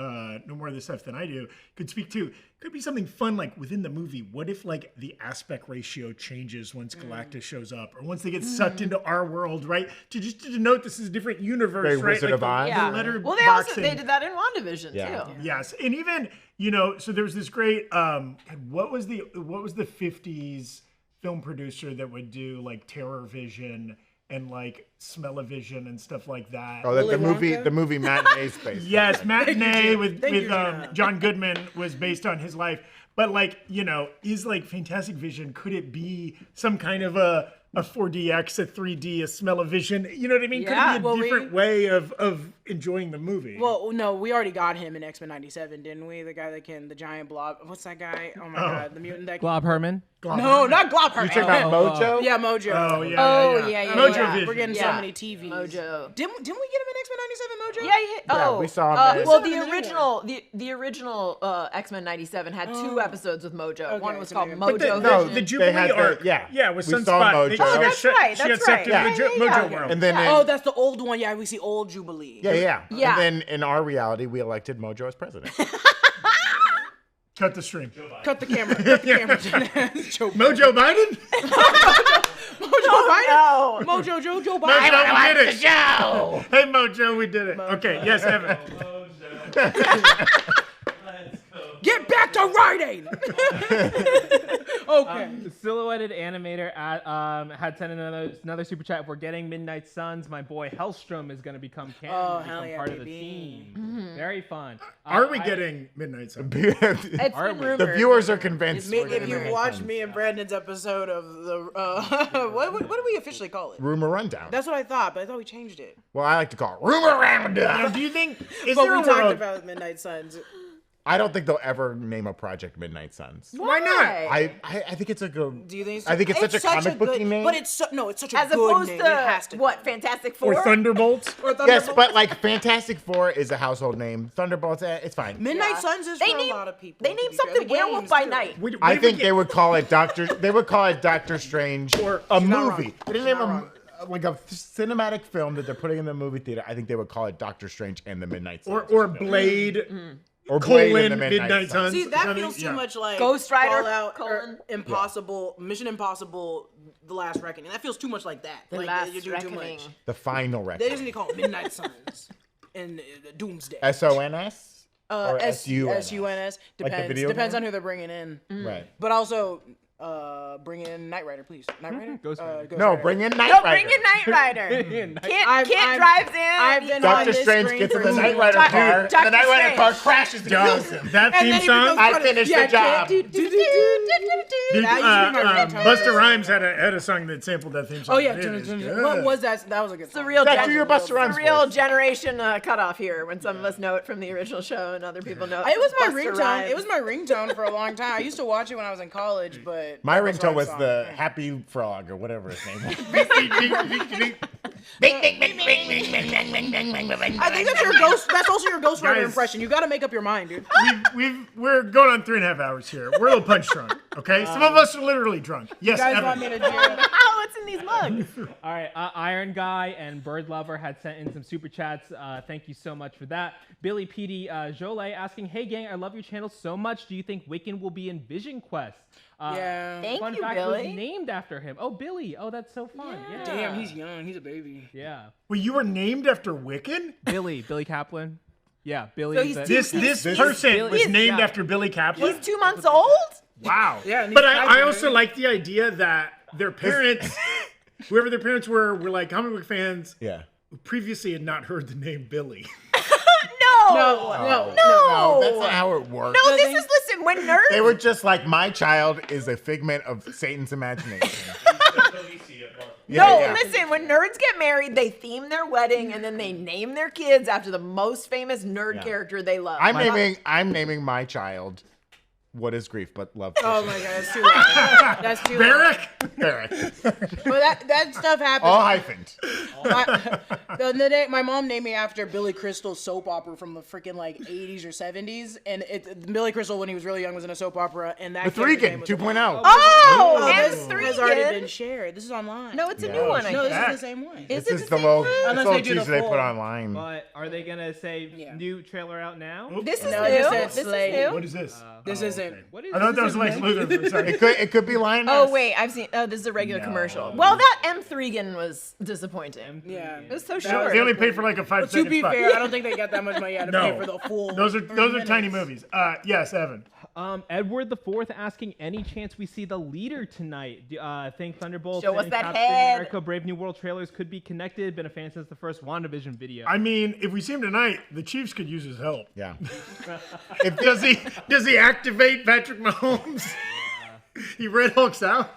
know more of this stuff than I do, could speak to. Could be something fun like within the movie. What if like the aspect ratio changes once Galactus shows up, or once they get sucked into our world, right? To denote this is a different universe, Very right? Wizard of Oz. Yeah. letter Well, they boxing. did that in WandaVision Yeah. too. Yes, and even you know, so there was this great what was the 50s film producer that would do like Terror Vision and like Smell-O-Vision and stuff like that. Oh, that the Wonka? movie Matinee Space. Yes, Matinee with Gina. John Goodman was based on his life. But like, you know, is like Fantastic Vision, could it be some kind of a 4DX, a 3D, a Smell-O-Vision? You know what I mean? Yeah, could it well, be a different way of enjoying the movie? Well, no, we already got him in X-Men '97, didn't we? The guy that the giant blob. What's that guy? Oh my God, the mutant that. Glob Herman. No, not Glob You talking about Mojo? Yeah, Mojo. Oh yeah. Oh, yeah. Mojo yeah. Vision. We're getting so Yeah. many TVs. Mojo. Didn't we get him in X-Men '97, Mojo? Yeah. Oh, we saw him in- well, We saw him in the the original, the original X-Men '97 had 2 episodes with Mojo. Okay, One was so called maybe- But Mojo no, Vision. the Jubilee had the- arc. yeah. with We saw Sunspot. Mojo. She Oh, got that's shut- right, She got that's sucked right. into Yeah, the yeah, Mojo yeah. world. And then Oh, that's the old one. Yeah, we see old Jubilee. yeah. Yeah. And then in our reality, we elected Mojo as president. Cut the stream. Cut the camera. Cut the camera. Joe Mojo Biden? Mojo Biden. No. Mojo Joe Biden. Mojo, we did it. Hey, Mojo, we did it. Okay, yes, Evan. Get back to writing. Okay. The silhouetted animator had sent another super chat. We're getting Midnight Suns. My boy Hellstrom is going to become canon, Oh, become hell yeah, part of the baby. team. Very fun. Are we getting Midnight Sun? It's been rumored. The viewers are convinced. we're If getting you Midnight watched Suns. me and Brandon's episode of the what do we officially call it? Rumor Rundown. That's what I thought, but I thought we changed it. Well, I like to call it Rumor Rundown. Now, do you think is But there we a talked world? about Midnight Suns. I don't think they'll ever name a project Midnight Suns. Why not? I think it's a good. Do you think? I think it's such a comic booky good, name. but it's it's such a As good opposed name. to It has to. what, Fantastic Four? Or Thunderbolts? Or Yes, Thunderbolt. but like Fantastic Four is a household name. Thunderbolts, it's fine. Midnight Yeah. Suns is They for named- a lot of people. They to named be fair. something The Werewolf games, by too. Night. I think they would call it Doctor. They would call it Doctor Strange Or- a She's not movie. wrong. They didn't name She's a not like a cinematic film that they're putting in the movie theater. I think they would call it Doctor Strange and the Midnight Suns. Or Blade, or Blade colon, and the Midnight Suns. See, that Something- feels too yeah. much like Ghost Rider, Fallout, colon. Impossible, Mission Impossible, The Last Reckoning. That feels too much like that. The like Last you do Reckoning. too much. The final They record. just need to call it Midnight Suns and Doomsday. SONS or SUNS. Like the Depends. video Depends game? on who they're bringing in. Right. But also, bring in Knight Rider, please. Knight Rider? Ghost Rider. Ghost No, Rider. bring in Knight No, Rider. bring in Knight Rider. I've- Kid drives in. I've been on Doctor this Strange screen gets in for the too Knight long. Rider car. Doctor The Knight Rider Strange. car crashes the Dog, kills. that And theme then he song. becomes I part of- finished yeah, the job. Dude, That used to be my ringtone. Busta Rhymes had a song that sampled that theme song. Oh yeah, It is good. what was that? That was a good song. The real, That's your Busta Rhymes real voice. generation cutoff here when some of us know it from the original show and other people know it. It was my from Busta ringtone. Rhymes. It was my ringtone for a long time. I used to watch it when I was in college, but My that ringtone was song. the Happy Frog or whatever his name was. I think that's your ghost. That's also your Ghost Rider Guys. impression. You got to make up your mind, dude. We're going on 3.5 hours here. We're a little punch drunk, okay? Some of us are literally drunk. Yes, You guys Evan. want me to do? Oh, it's in these mugs. All right, Iron Guy and Bird Lover had sent in some super chats. Thank you so much for that. Billy Petey Jolet asking, "Hey gang, I love your channel so much. Do you think Wiccan will be in Vision Quest?" Yeah. Thank Fun you, fact, Billy. was named after him. Oh, Billy. Oh, that's so fun. Yeah. Damn, he's young. He's a baby. Yeah. Well, you were named after Wiccan? Billy Kaplan. Yeah, Billy. So he's This person Billy- was he's- named yeah. after Billy Kaplan? He's 2 months old? Wow. Yeah, and but he's I typing, also dude. like the idea that their parents, whoever their parents were like comic book fans Yeah. who previously had not heard the name Billy. No. No, that's not how it works. No, this is, listen, when nerds... They were just like, my child is a figment of Satan's imagination. No, yeah. listen, when nerds get married, they theme their wedding and then they name their kids after the most famous nerd Yeah. character they love. I'm naming my child What is grief but love? Oh my god, that's too long. That's too long. Barrick. But that stuff happens. All hyphened. The other day, my mom named me after Billy Crystal's soap opera from the freaking like 80s or 70s, and Billy Crystal when he was really young was in a soap opera, and that The Threegan 2.0. Oh, and this three has already been shared. This is online. No, it's a new one. No, I this think. is the same one. Is This it is the the same little, one? Unless little they do the teaser they full. put online. But are they gonna say new trailer out now? This is No, new. this is This is Slade. new. What is this? This isn't. What is I thought that this was Lex Luthor. for a second. It could be Lioness. Oh wait, I've seen. Oh, this is a regular commercial. Well, that M3gan was disappointing. Yeah. It was so They short. only paid for like a 5 To second be spot. fair, I don't think they got that much money out to No. pay for the full. Those are 30 tiny minutes. movies. Yes, Evan. Edward IV asking any chance we see the leader tonight. Think Thunderbolts Show us and that Captain head. America Brave New World trailers could be connected. Been a fan since the first WandaVision video. I mean, if we see him tonight, the Chiefs could use his help. Yeah. Does he activate Patrick Mahomes? He Red Hulks out.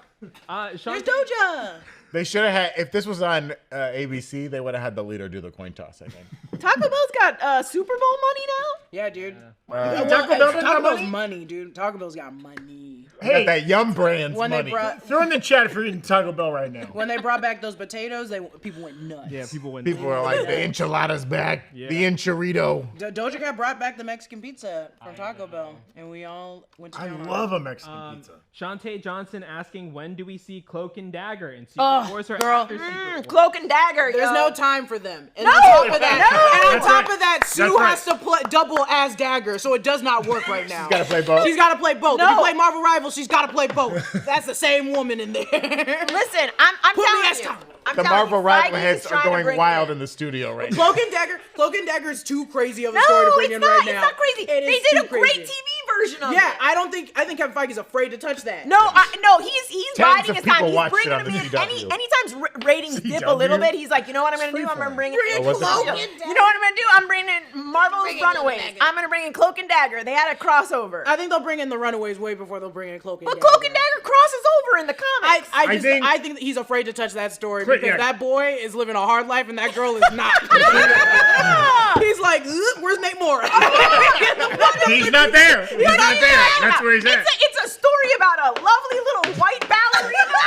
Sean, There's Doja. They should have had, if this was on ABC, they would have had the leader do the coin toss, I think. Taco Bell's got Super Bowl money now. Yeah, dude. Taco Bell doesn't have Bell's money? money, dude. Taco Bell's got money. Got that Yum Brands When they money. brought Throw in the chat if you're eating Taco Bell right now. when they brought back those potatoes, people went nuts. yeah, people went. People were like, the enchiladas back, the enchilito. Doja Cat brought back the Mexican pizza from Taco Bell, and we all went to I town on love a Mexican pizza. Shantae Johnson asking when do we see Cloak and Dagger in Secret Oh, Wars or girl. after Secret Wars? Cloak and Dagger. There's yo. no time for them. And No! on top of that, No! and on top of that, Sue That's has to play double as Dagger, so it does not work right now. Gotta play both. She's got to play both. If No. you play Marvel Rivals, she's got to play both. That's the same woman in there. Listen, I'm Put me telling as you. Tom. I'm The telling Marvel you, rival Feige heads is are trying to going bring wild it. in the studio right now. Cloak and Dagger is too crazy of a No, story to bring it's in not. right It's now. not crazy. It They is did too a great crazy. TV version of Yeah, it. I think Kevin Feige's afraid to touch that. No, he's Tens biding of his time. people He's watched bringing it on them in. the CW. Anytime ratings dip a little bit, he's like, you know what I'm going to do? I'm going to bring in. Oh, was it? You know what I'm going to do? I'm bringing in Marvel's Runaways. I'm going to bring in Cloak and Dagger. They had a crossover. I think they'll bring in the Runaways way before they'll bring in Cloak and But Dagger. Cloak and Dagger crosses over in the comics. I think that he's afraid to touch that story because yeah. that boy is living a hard life and that girl is not. He's like, where's Nate Moore? He's not there. He's not there. That's where he's at. It's a story about a lovely little white ballerina.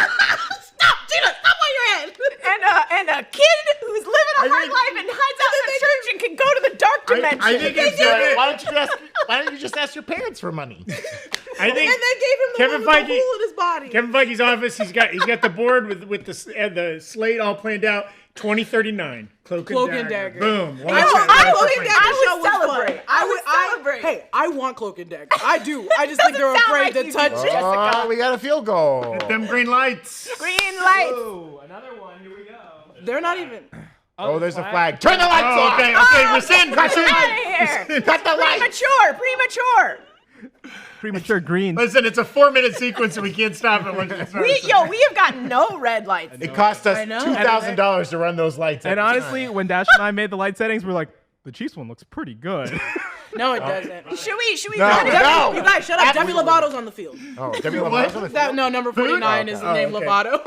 Stop, Gina! Stop while you're at. And a kid who's living a hard life and hides out in the church and can go to the dark dimension. I think it's Why don't you just ask your parents for money? I think And they gave him the Kevin one with Feige- the hole in his body. Kevin Feige's office. He's got the board with the slate all planned out. 2039. Cloak and Dagger. Boom. One shot. I would celebrate. I would celebrate. Hey, I want Cloak and Dagger. I do. I just think they're Doesn't sound afraid like to you touch do. it. Oh, we got a field goal. Them green lights. Green lights. Oh, another one. Here we go. They're not even. Oh, there's a flag. Turn the lights Oh, off. okay. Rescind. Out of here. Cut the lights. Premature. Premature green. Listen, it's a 4-minute sequence, and we can't stop it once it starts. We have gotten no red lights. It cost us I know. $2,000 to run those lights. And every honestly, time. when Dash and I made the light settings, we're like, the Chiefs one looks pretty good. No, it doesn't. Should we No, run it? no. You guys, shut up. Demi Lovato's on the field. Oh, Demi Lovato's on the That, field? no, number 49 is the name okay. Lovato.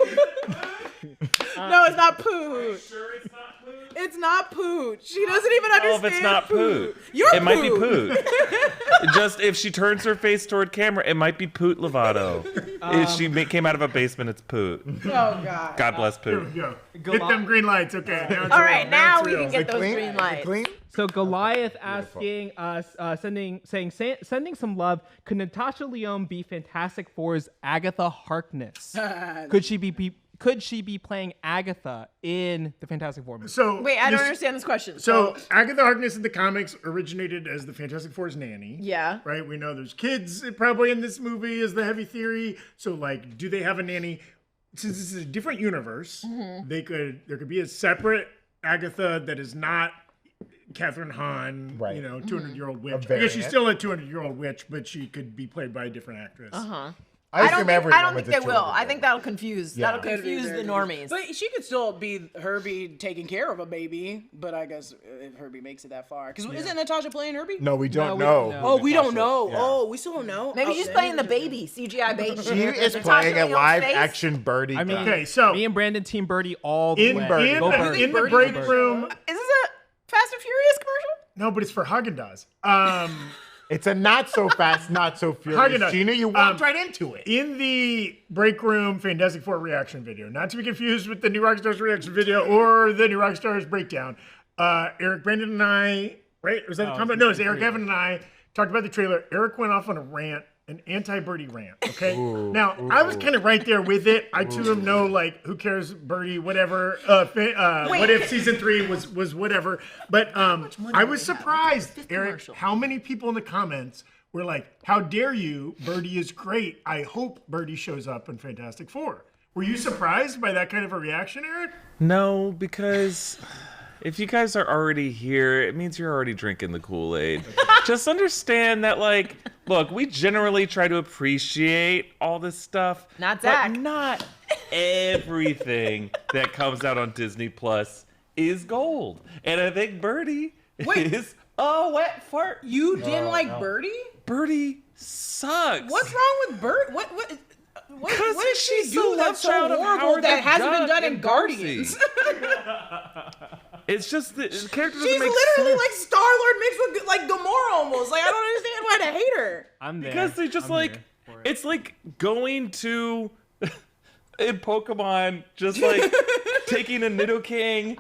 No, it's not Pooh. Sure, it's not Poot. It's not Pooh. She doesn't even Oh, understand. if it's not Poot. You're It might be Poot. Poot. Just if she turns her face toward camera, it might be Poot Lovato. If she came out of a basement, it's Poot. Oh, God. God bless Poot. Go. Hit them green lights. Okay. Now it's All real. right, now it's we real. can get those Clean? green lights. Clean? So Goliath asking us, sending some love. Could Natasha Lyonne be Fantastic Four's Agatha Harkness? Could she be playing Agatha in the Fantastic Four movie? So Wait, I don't this- understand this question. So Agatha Harkness in the comics originated as the Fantastic Four's nanny. Yeah. Right? We know there's kids probably in this movie is the heavy theory. So like, do they have a nanny? Since this is a different universe, there could be a separate Agatha that is not Catherine Hahn, Right. 200-year-old witch. I guess variant. she's still a 200-year-old witch, but she could be played by a different actress. I don't think everyone's they a will. I 200-year-old. think that'll confuse. Yeah. That'll confuse the normies. But she could still be taking care of a baby. But I guess if Herbie makes it that far, because isn't Natasha playing Herbie? No, we don't we know. don't know. Oh, we don't know. Yeah. Oh, we still don't know. Maybe Oh, she's then playing the maybe- baby, CGI baby. She is Natasha playing a Lyonne's live face? action birdie. I mean, Okay, so me and Brandon Team Birdie all the in way. Birdie. Go Birdie. in the Birdie. break room. Is this a Fast and Furious commercial? No, but it's for Haagen-Dazs. It's a not so fast, not so furious. Gina, you walked right into it. In the break room Fantastic Four reaction video, not to be confused with the new Rockstars reaction video or the new Rockstars breakdown, Eric, Brandon, and I, right? Was that the comment? No, it's Eric, Evan, and I talked about the trailer. Eric went off on a rant, an anti-Birdie rant, okay? I was kind of right there with it. I too am no, like, who cares, Birdie, whatever. What if season 3 was whatever. But I was surprised, Eric, how many people in the comments were like, how dare you, Birdie is great. I hope Birdie shows up in Fantastic Four. Were you surprised by that kind of a reaction, Eric? No, because if you guys are already here, it means you're already drinking the Kool-Aid. Just understand that, like, look, we generally try to appreciate all this stuff. Not Zach. But not everything that comes out on Disney Plus is gold. And I think Birdie is a wet fart. You didn't like Birdie? Birdie sucks. What's wrong with Birdie? What did she she's do the that's so love child of horrible Howard that the hasn't been Duck done in and Guardians? It's just the character doesn't She's make literally sense. like Star-Lord mixed with like Gamora almost. Like I don't understand why to hate her. I'm there. Because they just it's like going to in Pokemon, just like taking a Nidoking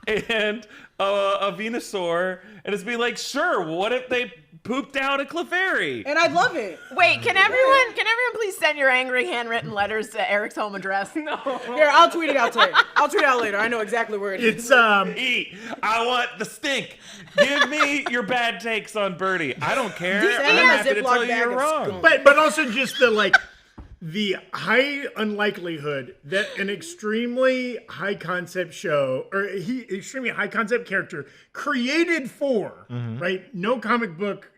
and a Venusaur, and it's being like, sure, what if they pooped out a Clefairy? And I'd love it. Wait, can everyone please send your angry handwritten letters to Eric's home address? No. Here, I'll tweet it out today. I'll tweet it out later. I know exactly where it is. It's I want the stink. Give me your bad takes on Birdie. I don't care. I'm happy to tell you you're wrong. But also just the high unlikelihood that an extremely high concept show or extremely high concept character created for right, no comic book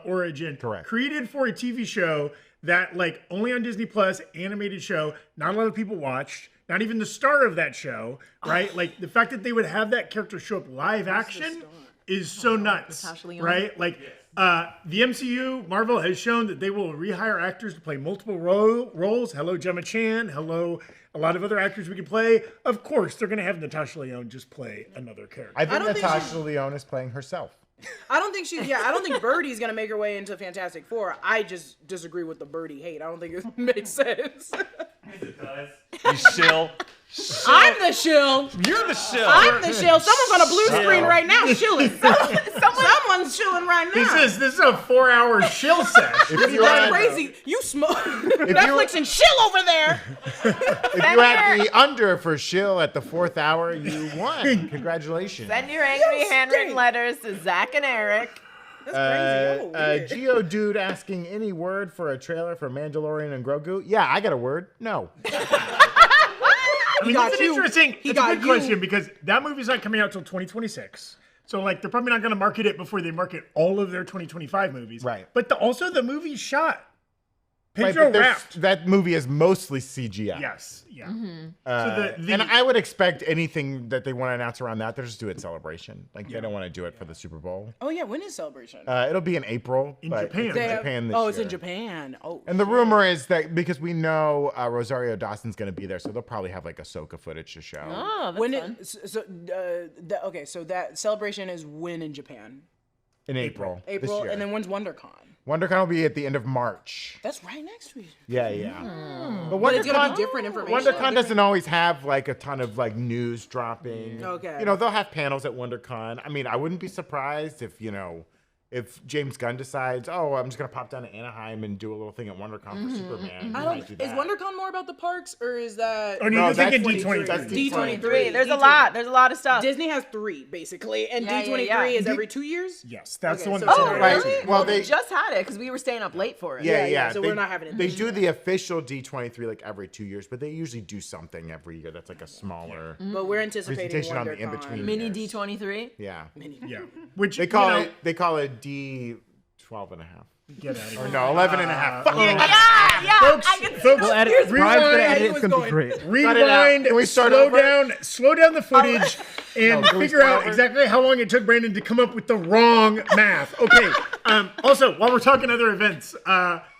origin, correct, created for a TV show that like only on Disney Plus, animated show, not a lot of people watched, not even the star of that show, right? Like the fact that they would have that character show up live action is so nuts, right? Like the MCU, Marvel has shown that they will rehire actors to play multiple roles. Hello, Gemma Chan. Hello, a lot of other actors we can play. Of course, they're going to have Natasha Lyonne just play another character. I think Natasha Lyonne is playing herself. I don't think I don't think Birdie's gonna make her way into Fantastic Four. I just disagree with the Birdie hate. I don't think it makes sense. You shill. I'm the shill. You're the shill. I'm the shill. Someone's on a blue screen right now shilling. Someone's shilling right now. This is a 4-hour shill session. That's crazy. You smoke Netflix and shill over there. If you had the under for shill at the 4th hour, you won. Congratulations. Send your angry handwritten letters to Zach and Eric. That's crazy. Geodude asking any word for a trailer for Mandalorian and Grogu? Yeah, I got a word. No. I mean, that's it's a good question because that movie's not coming out till 2026. So, like, they're probably not going to market it before they market all of their 2025 movies. Right. But also, the movie's shot. Right, Pedro but wrapped. that movie is mostly CGI. Yes. Yeah. And I would expect anything that they want to announce around that, they'll just do it in Celebration. Like, they don't want to do it for the Super Bowl. Oh, yeah. When is Celebration? It'll be in April. In but Japan. It's in Japan this year. It's in Japan. Oh. And the rumor is that because we know Rosario Dawson's going to be there, so they'll probably have like Ahsoka footage to show. Oh, that's fun. So that Celebration is when in Japan? In April. April, this year. and then when's WonderCon? WonderCon will be at the end of March. That's right next week. Yeah. But it's gonna be different information. WonderCon doesn't always have like a ton of like news dropping. Okay. You know, they'll have panels at WonderCon. I mean, I wouldn't be surprised if, if James Gunn decides, oh, I'm just going to pop down to Anaheim and do a little thing at WonderCon for Superman. Is WonderCon more about the parks or is that... Oh, no, you're thinking D23. That's D23. There's a lot of stuff. Disney has 3, basically, and D23 is every 2 years? Yes, that's the Okay, one so- that's Oh, in Right. really? Well, They they- just had it because we were staying up late for it. Yeah. So we're not having it They this do year. the official D23 like every 2 years, but they usually do something every year that's like a smaller But we're anticipating presentation on the WonderCon. in-between. Mini years. D23. Yeah. Yeah. Which, They call it D 12 and a half. Get out of Or here. no, 11 and a half. Fuck it. Yeah, Folks, I can folks, We'll edit. Brian's gonna edit. It's was gonna be going- great. Cut it out. Rewind, Can we start slow over? slow down the footage, and can we figure start out over? exactly how long it took Brandon to come up with the wrong math. Okay. Also, while we're talking other events,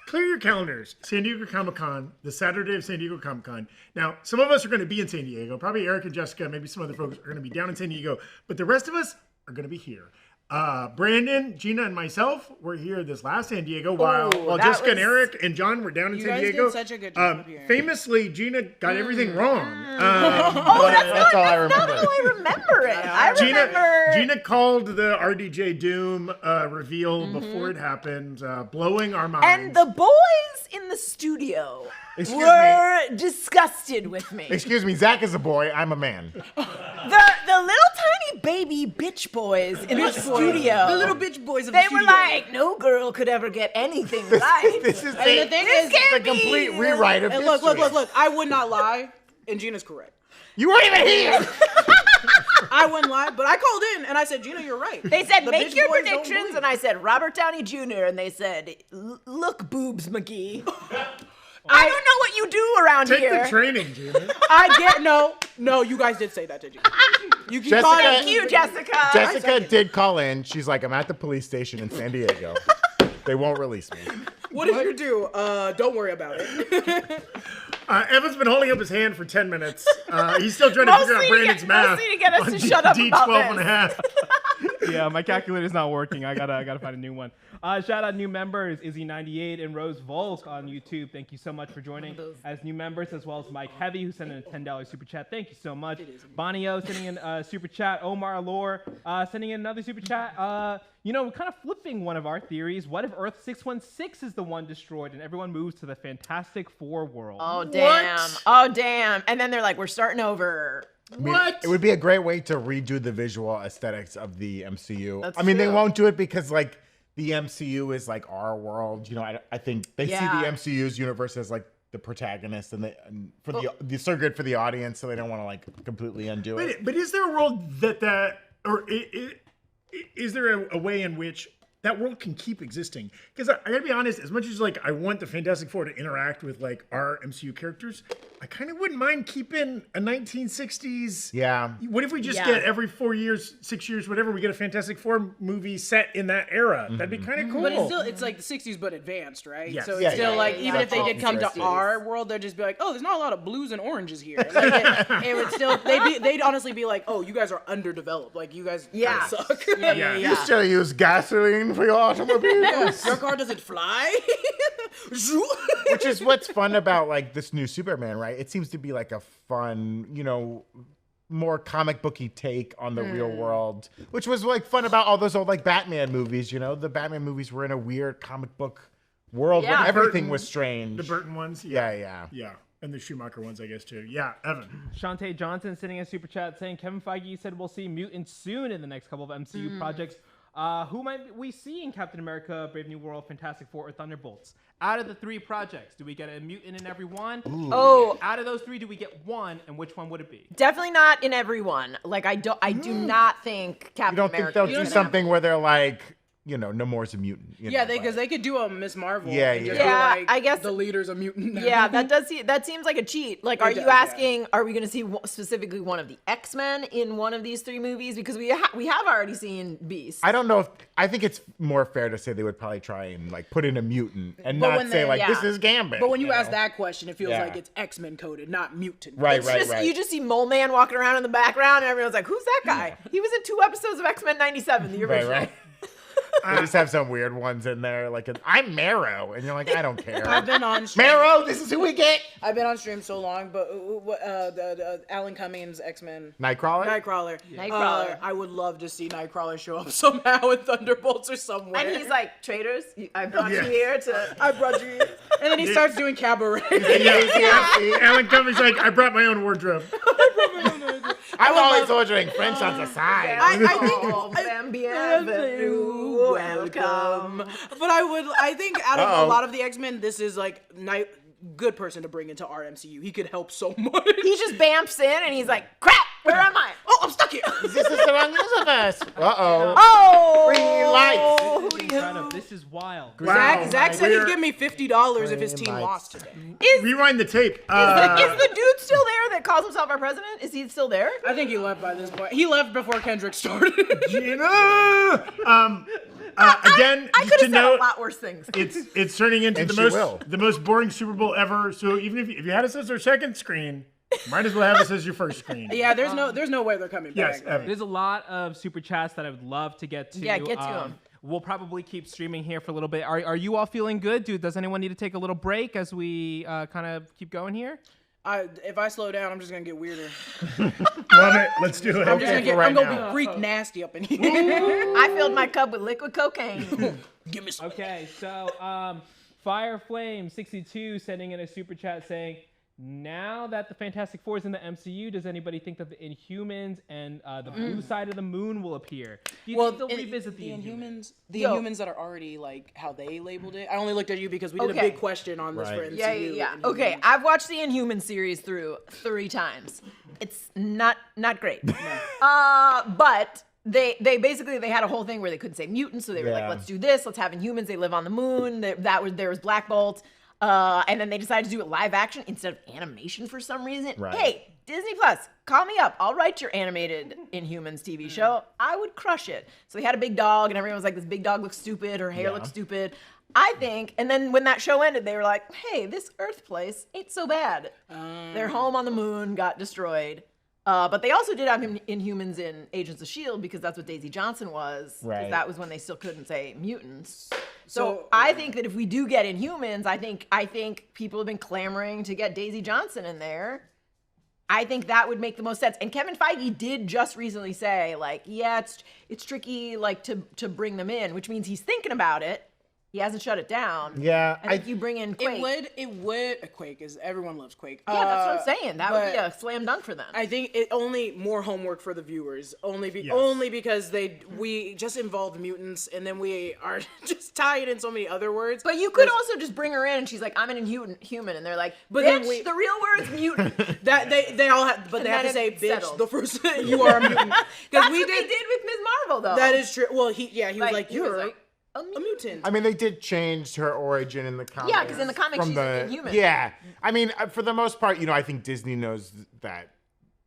clear your calendars. San Diego Comic-Con, the Saturday of San Diego Comic-Con. Now, some of us are going to be in San Diego. Probably Eric and Jessica, maybe some other folks are going to be down in San Diego, but the rest of us are going to be here. Brandon, Gina, and myself were here this last San Diego while that Jessica and was- Eric and John were down in You San guys Diego. did such a good job here. Famously, Gina got everything wrong. That's all I remember. I remember it. I remember. Gina called the RDJ Doom reveal before it happened, blowing our minds. And the boys in the studio Excuse were disgusted with me. Excuse me, Zach is a boy. I'm a man. The little tiny baby bitch boys in the studio. The little bitch boys of They the were studio. like, no girl could ever get anything right. This is And the thing This is, can't a complete be. rewrite of and history. look, I would not lie, and Gina's correct. You weren't even here. I wouldn't lie, but I called in and I said, Gina, you're right. They said, The make bitch your boys don't predictions, believe. and I said, Robert Downey Jr., and they said, look, boobs, McGee. I don't know what you do around Take here. the training, Gina. I get no, you guys did say that to Gina. You keep Jessica- calling Thank you, Jessica. Jessica did call in. She's like, I'm at the police station in San Diego. They won't release me. What did you do? Don't worry about it. Evan's been holding up his hand for 10 minutes. He's still trying to figure out Brandon's math. Mostly to get us on to shut up about D12 and a this. half. Yeah, my calculator's not working. I gotta find a new one. Shout out new members, Izzy98 and Rose Volk on YouTube. Thank you so much for joining as new members, as well as Mike Heavy, who sent in a $10 super chat. Thank you so much. Bonnie O sending in a super chat. Omar Lore sending in another super chat. We're kind of flipping one of our theories. What if Earth 616 is the one destroyed and everyone moves to the Fantastic Four world? Oh, damn. Oh, damn. And then they're like, we're starting over. I mean, it would be a great way to redo the visual aesthetics of the MCU. That's I mean, they true. won't do it because like the MCU is like our world. You know, I think they see Yeah. the MCU's universe as like the protagonist, and they're so good for the audience, so they don't want to like completely undo it. But is there a world is there a way in which that world can keep existing? Because I gotta be honest, as much as like I want the Fantastic Four to interact with like our MCU characters, I kind of wouldn't mind keeping a 1960s. Yeah. What if we just Yeah. get every 4 years, 6 years, whatever, we get a Fantastic Four movie set in that era? That'd be kind of cool. But it's like the 60s but advanced, right? Yes. So it's Yeah, still yeah, like, yeah. even if they did come to Absolutely. our world, they'd just be like, oh, there's not a lot of blues and oranges here. Like, it would still, they'd honestly be like, oh, you guys are underdeveloped. Like, you guys kinda Yeah. suck. Yeah. You still use gasoline for your automobiles. Your car doesn't fly. Which is what's fun about like this new Superman, right? It seems to be like a fun, more comic booky take on the real world, which was like fun about all those old like Batman movies. The Batman movies were in a weird comic book world Yeah. where everything Burton- was strange. The Burton ones? Yeah. And the Schumacher ones, I guess, too. Yeah, Evan. Shantae Johnson sending a super chat saying Kevin Feige said we'll see mutants soon in the next couple of MCU projects. Who might we see in Captain America, Brave New World, Fantastic Four, or Thunderbolts? Out of the three projects, do we get a mutant in every one? Oh, Out of those three, do we get one, and which one would it be? definitely not in everyone. Like, I do not think Captain You don't think America. they'll is do gonna something where they're like, Namor's a mutant? Yeah, because they could do a Miss Marvel. Yeah, and just yeah. be like, I guess- the leader's a mutant now. Yeah, that seems like a cheat. Like, are It you does, yeah. asking? Are we going to see specifically one of the X-Men in one of these three movies? Because we have already seen Beast. I don't know I think it's more fair to say they would probably try and like put in a mutant and But not when say they- like yeah. this is Gambit. But when you know? ask that question, it feels Yeah. like it's X-Men coded, not mutant. Right, It's just, You just see Mole Man walking around in the background, and everyone's like, "Who's that guy?" He was in 2 episodes of X-Men '97, the original. Right. They just have some weird ones in there, like I'm Marrow, and you're like, I don't care. I've been on stream. Marrow, this is who we get. I've been on stream so long, but the Alan Cummings X-Men. Nightcrawler. Nightcrawler. Nightcrawler. I would love to see Nightcrawler show up somehow in Thunderbolts or somewhere. And he's like, "Traitors, I brought you here to." I brought you here. And then he starts doing cabaret. Alan Cummings like, I brought my own wardrobe. I'm always ordering French on the side. I think Oh, bienvenue, welcome. But I think out of Uh-oh. a lot of the X-Men, this is like good person to bring into our MCU. He could help so much. He just bamps in, and he's like, "Crap, where am I?" Oh, I'm stuck here. This is the wrong universe. Uh-oh. Oh, Green lights. hooty Kind hoo. of, this is wild. Wow. Zach said he'd We're- give me $50 if his team Green lost today. Rewind the tape. Is the dude still there that calls himself our president? Is he still there? I think he left by this point. He left before Kendrick started. Gina! I Again, could just have to said note, a lot worse things. it's turning into And the she will. most boring Super Bowl ever. So even if you had us as our second screen, Might as well have this as your first screen. Yeah, there's no way they're coming Yes, back. Evan. There's a lot of super chats that I would love to get to. Yeah, get to 'em. We'll probably keep streaming here for a little bit. Are you all feeling good? Does anyone need to take a little break as we kind of keep going here? If I slow down, I'm just gonna get weirder. Love it. Let's do it. I'm gonna be freak nasty up in here. I filled my cup with liquid cocaine. Give me some. Okay, so Fire Flame 62 sending in a super chat saying, now that the Fantastic Four is in the MCU, does anybody think that the Inhumans and the blue side of the moon will appear? Do you think they'll revisit the Inhumans? The Inhumans that are already like how they labeled it. I only looked at you because we did a big question on this for MCU. Yeah. Okay, I've watched the Inhuman series through 3 times. It's not great. But they basically had a whole thing where they couldn't say mutants, so they were like, let's do this. Let's have Inhumans. They live on the moon. There was Black Bolt. And then they decided to do it live action instead of animation for some reason. Right. Hey, Disney Plus, call me up. I'll write your animated Inhumans TV show. I would crush it. So they had a big dog, and everyone was like, this big dog looks stupid. Her hair looks stupid. I think, and then when that show ended, they were like, hey, this Earth place ain't so bad. Their home on the moon got destroyed. But they also did have Inhumans in Agents of S.H.I.E.L.D. because that's what Daisy Johnson was. Right. That was when they still couldn't say mutants. So I think that if we do get Inhumans, I think people have been clamoring to get Daisy Johnson in there. I think that would make the most sense. And Kevin Feige did just recently say, like, yeah, it's tricky, like, to bring them in, which means he's thinking about it. He hasn't shut it down. Yeah, I think you bring in Quake. It would. Quake is everyone loves Quake. Yeah, that's what I'm saying. That would be a slam dunk for them. I think it only more homework for the viewers. Only because we just involved mutants and then we are just tying in so many other words. But you could also just bring her in and she's like, I'm an human, and they're like, but bitch, then the real word's mutant. That they all have, but And they have then to say, it's bitch, settled. the first you are a mutant. That's what they did with Ms. Marvel, though. That is true. Well, he was like, he was you're like, a mutant. I mean, they did change her origin in the comics. Yeah, because in the comics she's an Inhuman. Yeah. I mean, for the most part, I think Disney knows that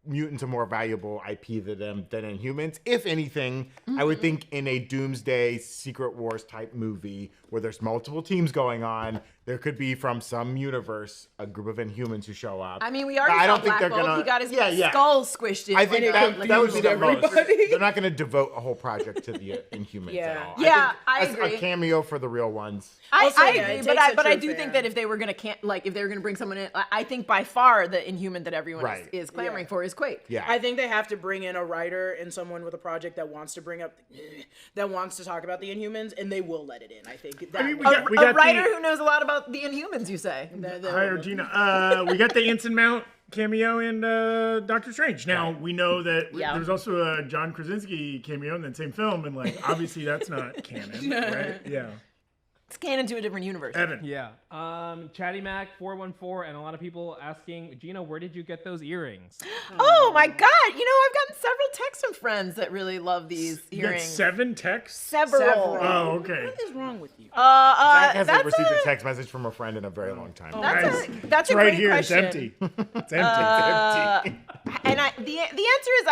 mutants are more valuable IP than Inhumans. If anything, I would think in a Doomsday Secret Wars type movie where there's multiple teams going on, there could be from some universe a group of Inhumans who show up. I mean, we already saw Black Bolt. He got his skull squished in. I think that would be the most. everybody. They're not going to devote a whole project to the Inhumans at all. Yeah, I think agree. a cameo for the real ones. I agree, it but takes a I true do fan. think that if they were gonna bring someone in, I think by far the Inhuman that everyone Right. is clamoring for is Quake. Yeah. I think they have to bring in a writer and someone with a project that wants to talk about the Inhumans, and they will let it in. I think. I mean, That we A got writer who knows a lot about the Inhumans, you say? Hi, Gina. We got the Ensign Mount cameo in Doctor Strange. Now, we know that there's also a John Krasinski cameo in that same film, and, like, obviously that's not canon, right? Yeah. It's canon to a different universe. Evan. Yeah. Chatty Mac 414 and a lot of people asking, Gina, where did you get those earrings? Oh my God! I've gotten several texts from friends that really love these You got earrings. 7 texts? Several. Oh, okay. What is wrong with you? Zach hasn't that's received a text message from a friend in a very long time. That's a right great here. question. It's empty. It's empty. And the answer is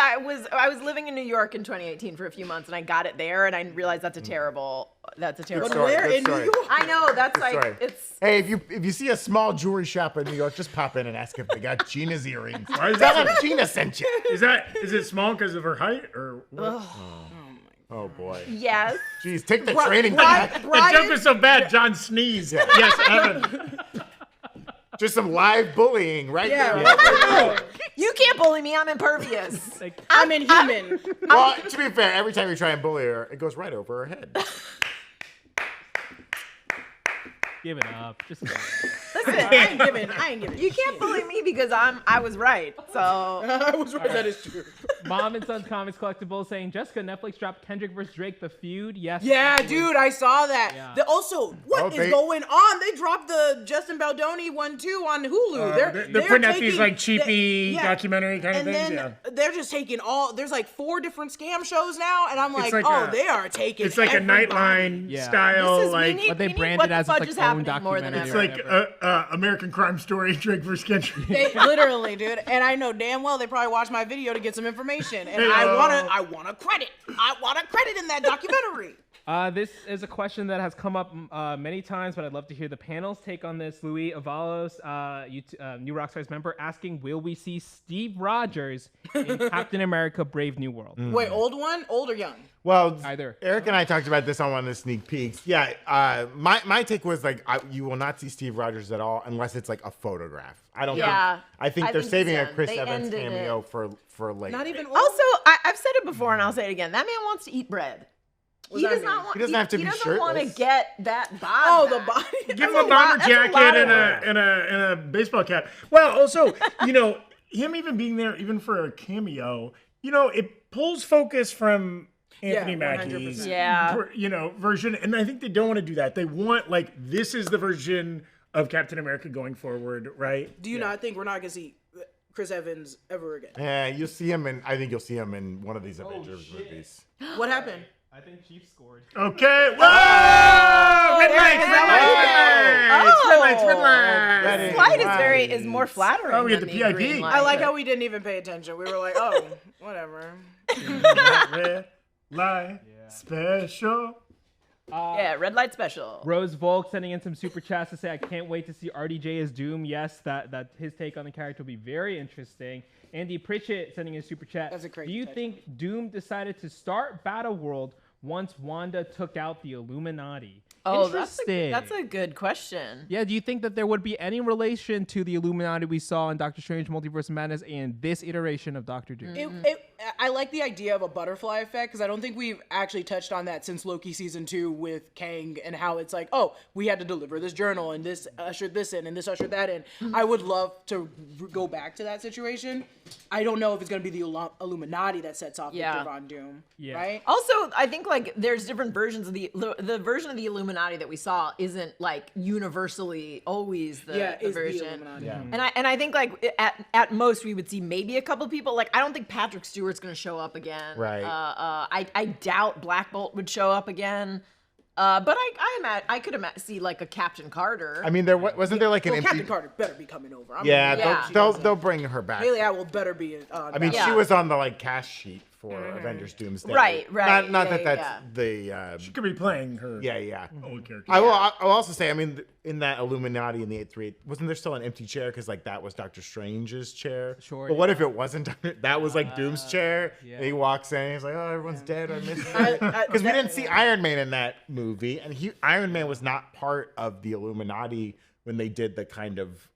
I was living in New York in 2018 for a few months, and I got it there, and I realized that's a terrible. But story, where good in New story. York? I know that's like Sorry. it's. Hey, if you see a small jewelry shop in New York, just pop in and ask if they got Gina's earrings. Why is Tell that them Gina sent you. Is it small because of her height or what? Oh boy. Yes. Jeez, take the training back. The joke is so bad, John sneezed. Yes, Evan. Just some live bullying right there. You can't bully me. I'm impervious. I'm Inhuman. Well, to be fair, every time you try and bully her, it goes right over her head. Give it up. Just give it up. Listen, I ain't giving. you can't bully me because I was right. So I was right. That is true. Mom and Sons Comics Collectibles saying, Jessica, Netflix dropped Kendrick vs. Drake, the feud. Yes. Yeah, dude, I saw that. Yeah. Also, what is going on? They dropped the Justin Baldoni one too on Hulu. They're putting out these like cheapy yeah. documentary kind of And things. then they're just taking there's like 4 different scam shows now, and I'm like, like they are taking. It's like everybody. a Nightline Yeah. style, this is, like But they we need branded what it as the its fudge like is own happening more than documentary. it's ever. like American Crime Story, Drake vs. Kendrick. They literally, dude. And I know damn well they probably watched my video to get some information. And I want a credit. I want a credit in that documentary. This is a question that has come up many times, but I'd love to hear the panel's take on this. Louis Avalos, New Rockstars member, asking, will we see Steve Rogers in Captain America Brave New World? Wait, old or young? Well, Either. Eric and I talked about this on one of the sneak peeks. Yeah, my take was like you will not see Steve Rogers at all unless it's like a photograph. I don't. Yeah, I think they're think saving he's a done. Chris They Evans ended cameo it. for later. Not even old. Also, I've said it before and I'll say it again. That man wants to eat bread. He that does mean? not want. He doesn't have to be He doesn't want to shirtless. get that bod. Oh, the back. body. Give him That's a a lot- bomber that's a lot jacket of and a baseball cap. Well, also, him even being there, even for a cameo, it pulls focus from Anthony Yeah, Mackie's 100%. version, and I think they don't want to do that. They want this is the version of Captain America going forward, right? Do you not think we're not gonna see Chris Evans ever again? Yeah, you'll see him I think you'll see him in one of these Avengers movies. What happened? I think Chief scored. Okay. Whoa! Red lights, red lights, red lights, red lights. Ready. Slide is more flattering. Oh, we had than the PIP. green light. I like how we didn't even pay attention. We were like, oh, whatever. Red light special. red light special. Rose Volk sending in some super chats to say, I can't wait to see RDJ as Doom. Yes, that his take on the character will be very interesting. Andy Pritchett sending in a super chat. That's a crazy Do you touch. think Doom decided to start Battle World once Wanda took out the Illuminati? Oh, Interesting. that's a good question. Yeah, do you think that there would be any relation to the Illuminati we saw in Doctor Strange Multiverse of Madness and this iteration of Doctor Doom? I like the idea of a butterfly effect because I don't think we've actually touched on that since Loki season 2 with Kang and how it's like, oh, we had to deliver this journal and this ushered this in and this ushered that in. I would love to go back to that situation. I don't know if it's going to be the Illuminati that sets off Victor Von Doom, right? Also, I think there's different versions of the version of the Illuminati that we saw isn't universally always the version. And I think at most we would see maybe a couple people. I don't think Patrick Stewart's gonna show up again. Right. I doubt Black Bolt would show up again. But I could see a Captain Carter. I mean, wasn't there an empty... Captain Carter better be coming over. They'll bring her back. Haley Atwell better be. I mean, she was on the cast sheet for Avengers Doomsday. Right. Not that's the. She could be playing her. Yeah. Old character. I'll also say, I mean, in that Illuminati in the 838, wasn't there still an empty chair because that was Doctor Strange's chair? Sure. But what if it wasn't? That was Doom's chair. And he walks in, and he's like, "Oh, everyone's dead. I missed it." Because we didn't see Iron Man in that movie, and Iron Man was not part of the Illuminati when they did the kind of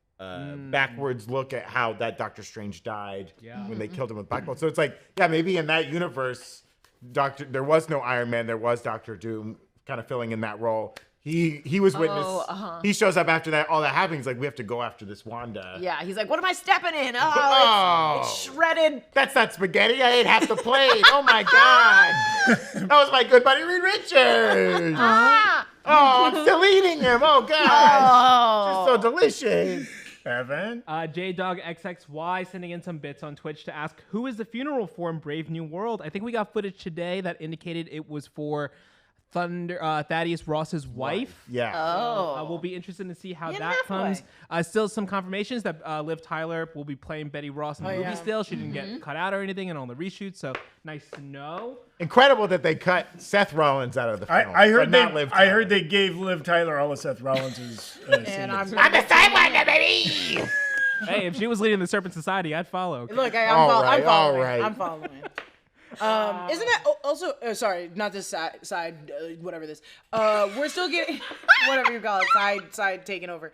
backwards look at how that Doctor Strange died when they killed him with Black Bolt. So it's maybe in that universe, there was no Iron Man, there was Doctor Doom kind of filling in that role. He was witness. He shows up after that. All that happens. We have to go after this Wanda. Yeah, he's like, what am I stepping in? Oh, it's shredded. That's not spaghetti. I ate half the plate. Oh my god. That was my good buddy Reed Richards. Oh, I'm still eating him. Oh god. Just so delicious. Evan. J-Dog XXY sending in some bits on Twitch to ask, who is the funeral for in Brave New World? I think we got footage today that indicated it was for Thaddeus Ross's wife. Yeah. Oh. We'll be interested to see how In that comes. halfway. Still some confirmations that Liv Tyler will be playing Betty Ross in the movie still. She didn't get cut out or anything and on the reshoots, so nice to know. Incredible that they cut Seth Rollins out of the film. I heard but not Liv I Tyler. heard they gave Liv Tyler all of Seth Rollins' And I'm the same one, baby. Hey, if she was leading the Serpent Society, I'd follow. Okay? Look, All I'm following. right. I'm following. Isn't that also? Sorry, not this side. Whatever this. We're still getting whatever you call it. Side taking over.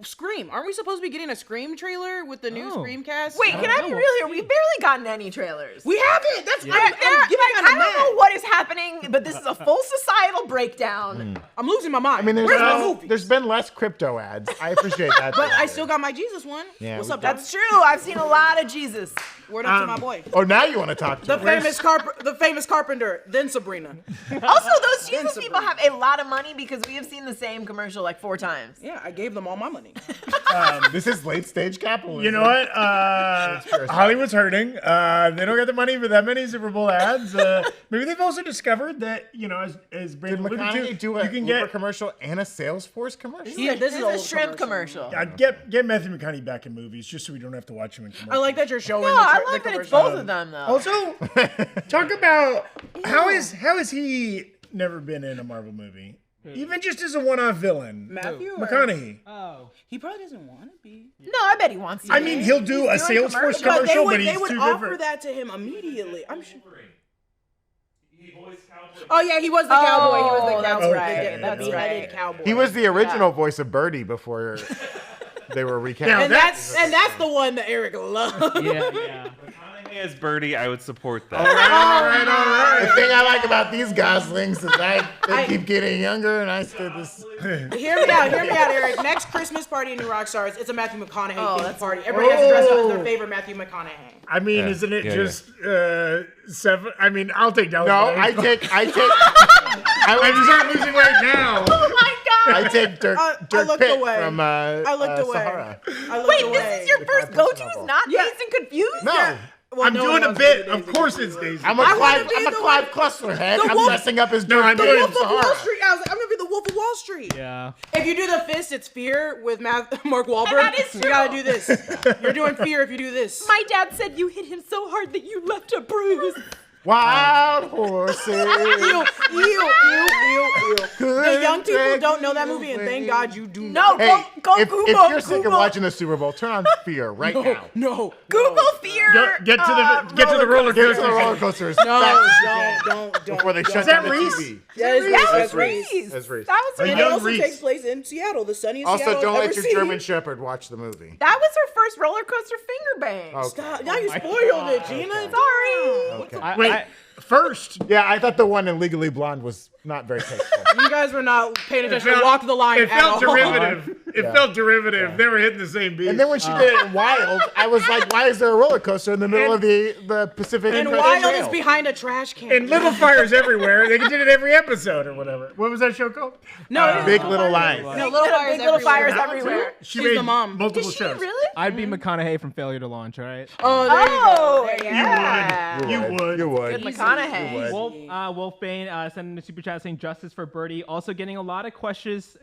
Scream. Aren't we supposed to be getting a Scream trailer with the new Scream cast? Wait, can I be real here? We've barely gotten any trailers. We haven't. That's I'm I'm getting I kinda don't know mad. what is happening, but this is a full societal breakdown. I'm losing my mind. I mean, Where's my movie? there's been less crypto ads. I appreciate that. But I still got my Jesus one. Yeah, What's we up, got- That's true. I've seen a lot of Jesus. Word up to my boy. Oh, now you want to talk to The me. famous carpenter, then Sabrina. Also, those Jesus Then people Sabrina. have a lot of money because we have seen the same commercial 4 times. Yeah, I gave give them all my money. This is late stage capitalism. You know what? Hollywood's hurting. They don't get the money for that many Super Bowl ads. Maybe they've also discovered that, as Brandon Did alluded to, McConaughey do a you can Uber get commercial and a Salesforce commercial? This is a shrimp commercial. get Matthew McConaughey back in movies just so we don't have to watch him in commercials. I like that you're showing. No, I like that it's both of them though. Also, talk about how has he never been in a Marvel movie? Even just as a one-off villain. Matthew McConaughey. He probably doesn't want to be. No, I bet he wants to. I mean, he'll do a doing Salesforce commercials. commercial, but they he's would too offer different. that to him immediately. I'm sure. He voiced Cowboy. Oh yeah, he was the cowboy. He was the that's cowboy. right, The that's beheaded right. cowboy. He was the original voice of Birdie before they were recast. Now, and that's the one that Eric loved. Yeah. McConaughey as Birdie, I would support that. All right. The thing I like about these goslings is they keep getting younger, and I still just. Hear me out, Eric. Next Christmas party in New Rockstars, it's a Matthew McConaughey themed party. Everybody has to dress up as their favorite Matthew McConaughey. I mean, isn't it just 7? I mean, I'll take down. No, I take. I'm start losing weight now. Oh my god! I take Dirk looked Pitt away. from I looked away. Sahara. Wait, this is your first go-to? Is not Dazed and Confused? No. Well, I'm no doing one a else bit. did Of course it's Daisy. I'm a Clive Cluster head. I'm wolf- dressing up as No, Dirk I'm Pitt doing Wolf from of Wall Sahara. Street. I was like, I'm gonna be the Wolf of Wall Street. Yeah. If you do the fist, it's Fear with Mark Wahlberg. that is You true. gotta do this. You're doing Fear if you do this. My dad said you hit him so hard that you left a bruise. Wild horses. Ew. The young people don't know that movie, and thank God you do No, not. Hey, go if Google. you're sick of Google. watching the Super Bowl, turn on Fear right now. No. Google Fear. Get to the roller Get to the coaster. roller coasters. Don't. Before they shut Is that down the Reese? TV. That's Reese. Reese. That's Reese. That was her. And it young also Reese. takes place in Seattle, the sunniest Also, Seattle don't I've let ever your seen. German Shepherd watch the movie. That was her first roller coaster finger bang. Okay. Stop. Now you spoiled it, Gina. Sorry. Okay. Wait, first. Yeah, I thought the one in Legally Blonde was not very tasteful. You guys were not paying attention. Walk the line. It felt at all. derivative. It felt derivative. They were hitting the same beat. And then when she did it in Wild, I was like, why is there a roller coaster in the middle of the Pacific And Crest Wild Trail? is behind a trash can. and Little Fires Everywhere. They did it every episode or whatever. What was that show called? Big Little Lies. No, little fires everywhere. She She's made the mom. multiple Did she shows. really? I'd be McConaughey from Failure to Launch, all right? Oh, there you go. Oh, yeah. You would. You would. Good McConaughey. Wolfbane sending a super chat saying justice for Birdie. Also getting a lot of questions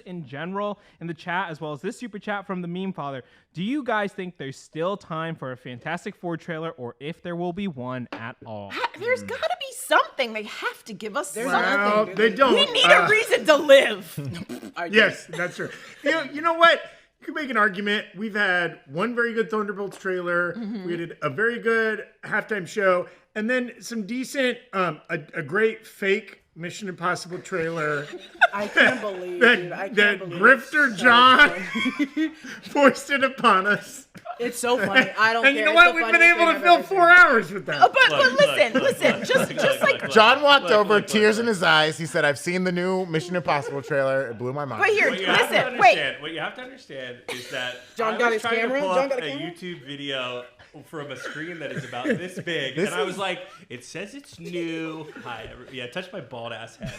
in general in the chat, as well as this super chat from the meme father. Do you guys think there's still time for a Fantastic Four trailer, or if there will be one at all? There's got to be something. They have to give us something. Well, they don't. We need a reason to live. Yes, that's true. You know what? You can make an argument. We've had one very good Thunderbolts trailer. We did a very good halftime show, and then some decent, a great fake Mission Impossible trailer. I can't believe that it. I can't that believe Grifter it's so John funny. foisted upon us. It's so funny. I don't And care. you know It's what? the We've been funniest able thing to I've fill ever 4 hours with that. But listen, just like. John walked over, tears in his eyes. He said, I've seen the new Mission Impossible trailer. It blew my mind. But here, What you have to listen, understand- What you have to understand is that John I got was his trying camera? to pull John up got a a camera? YouTube video from a screen that is about this big, and I was like, "It says it's new." Hi, yeah, touch my bald ass head.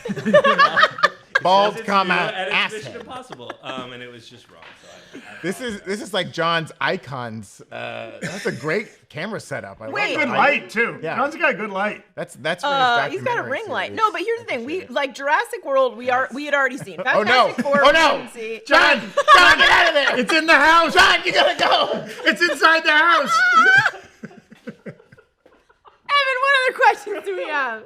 Bald, Says it's comma, new, and it's ass Mission head. Impossible, and it was just wrong. So This is like John's icons. That's a great camera setup. I Wait. love Good it. light too. Yeah. John's got good light. That's for his He's got a documentary ring light. series. No, but here's the thing: we like Jurassic World. We had already seen. Oh no! Fantastic Four, Oh we no! didn't see. John, get out of there! It's in the house. John, you gotta go! It's inside the house. Evan, what other questions do we have?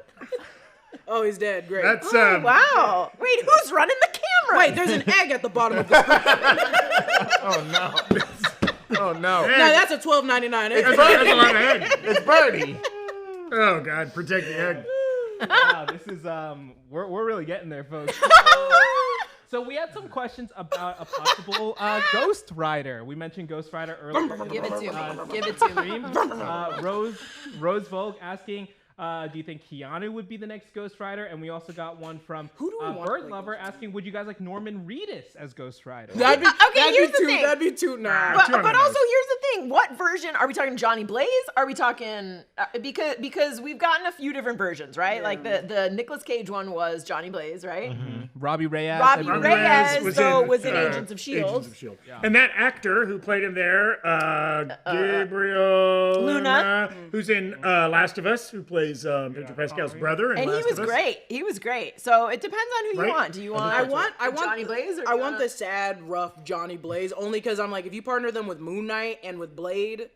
Oh, he's dead. Great. That's Wow. Wait, who's running the camera? Wait, there's an egg at the bottom of the screen. Oh no! Oh no! No, that's a $12.99 egg. That's a lot of egg. It's Birdie. Oh God, protect the egg. Wow, this is we're really getting there, folks. So we had some questions about a possible Ghost Rider. We mentioned Ghost Rider earlier. Give it to me. Give it to me. Rose Vogue asking, Do you think Keanu would be the next Ghost Rider? And we also got one from Who do we want to Bird play Lover Ghost asking, would you guys like Norman Reedus as Ghost Rider? That'd be, here's the thing. That'd be too nah. But Too on the also nose. here's the thing: what version are we talking? Johnny Blaze? Are we talking because we've gotten a few different versions, right? Like the Nicolas Cage one was Johnny Blaze, right? Robbie Reyes. Robbie I believe. Reyes was in uh, Agents of S.H.I.E.L.D. And that actor who played him there, Gabriel Luna, who's in Last of Us, who plays Pedro Pascal's brother. and he was great. He was great. So it depends on who you Right? want. Do you want? I want Johnny Blaze. Or I want the sad, rough Johnny Blaze only because I'm like, if you partner them with Moon Knight and with Blade,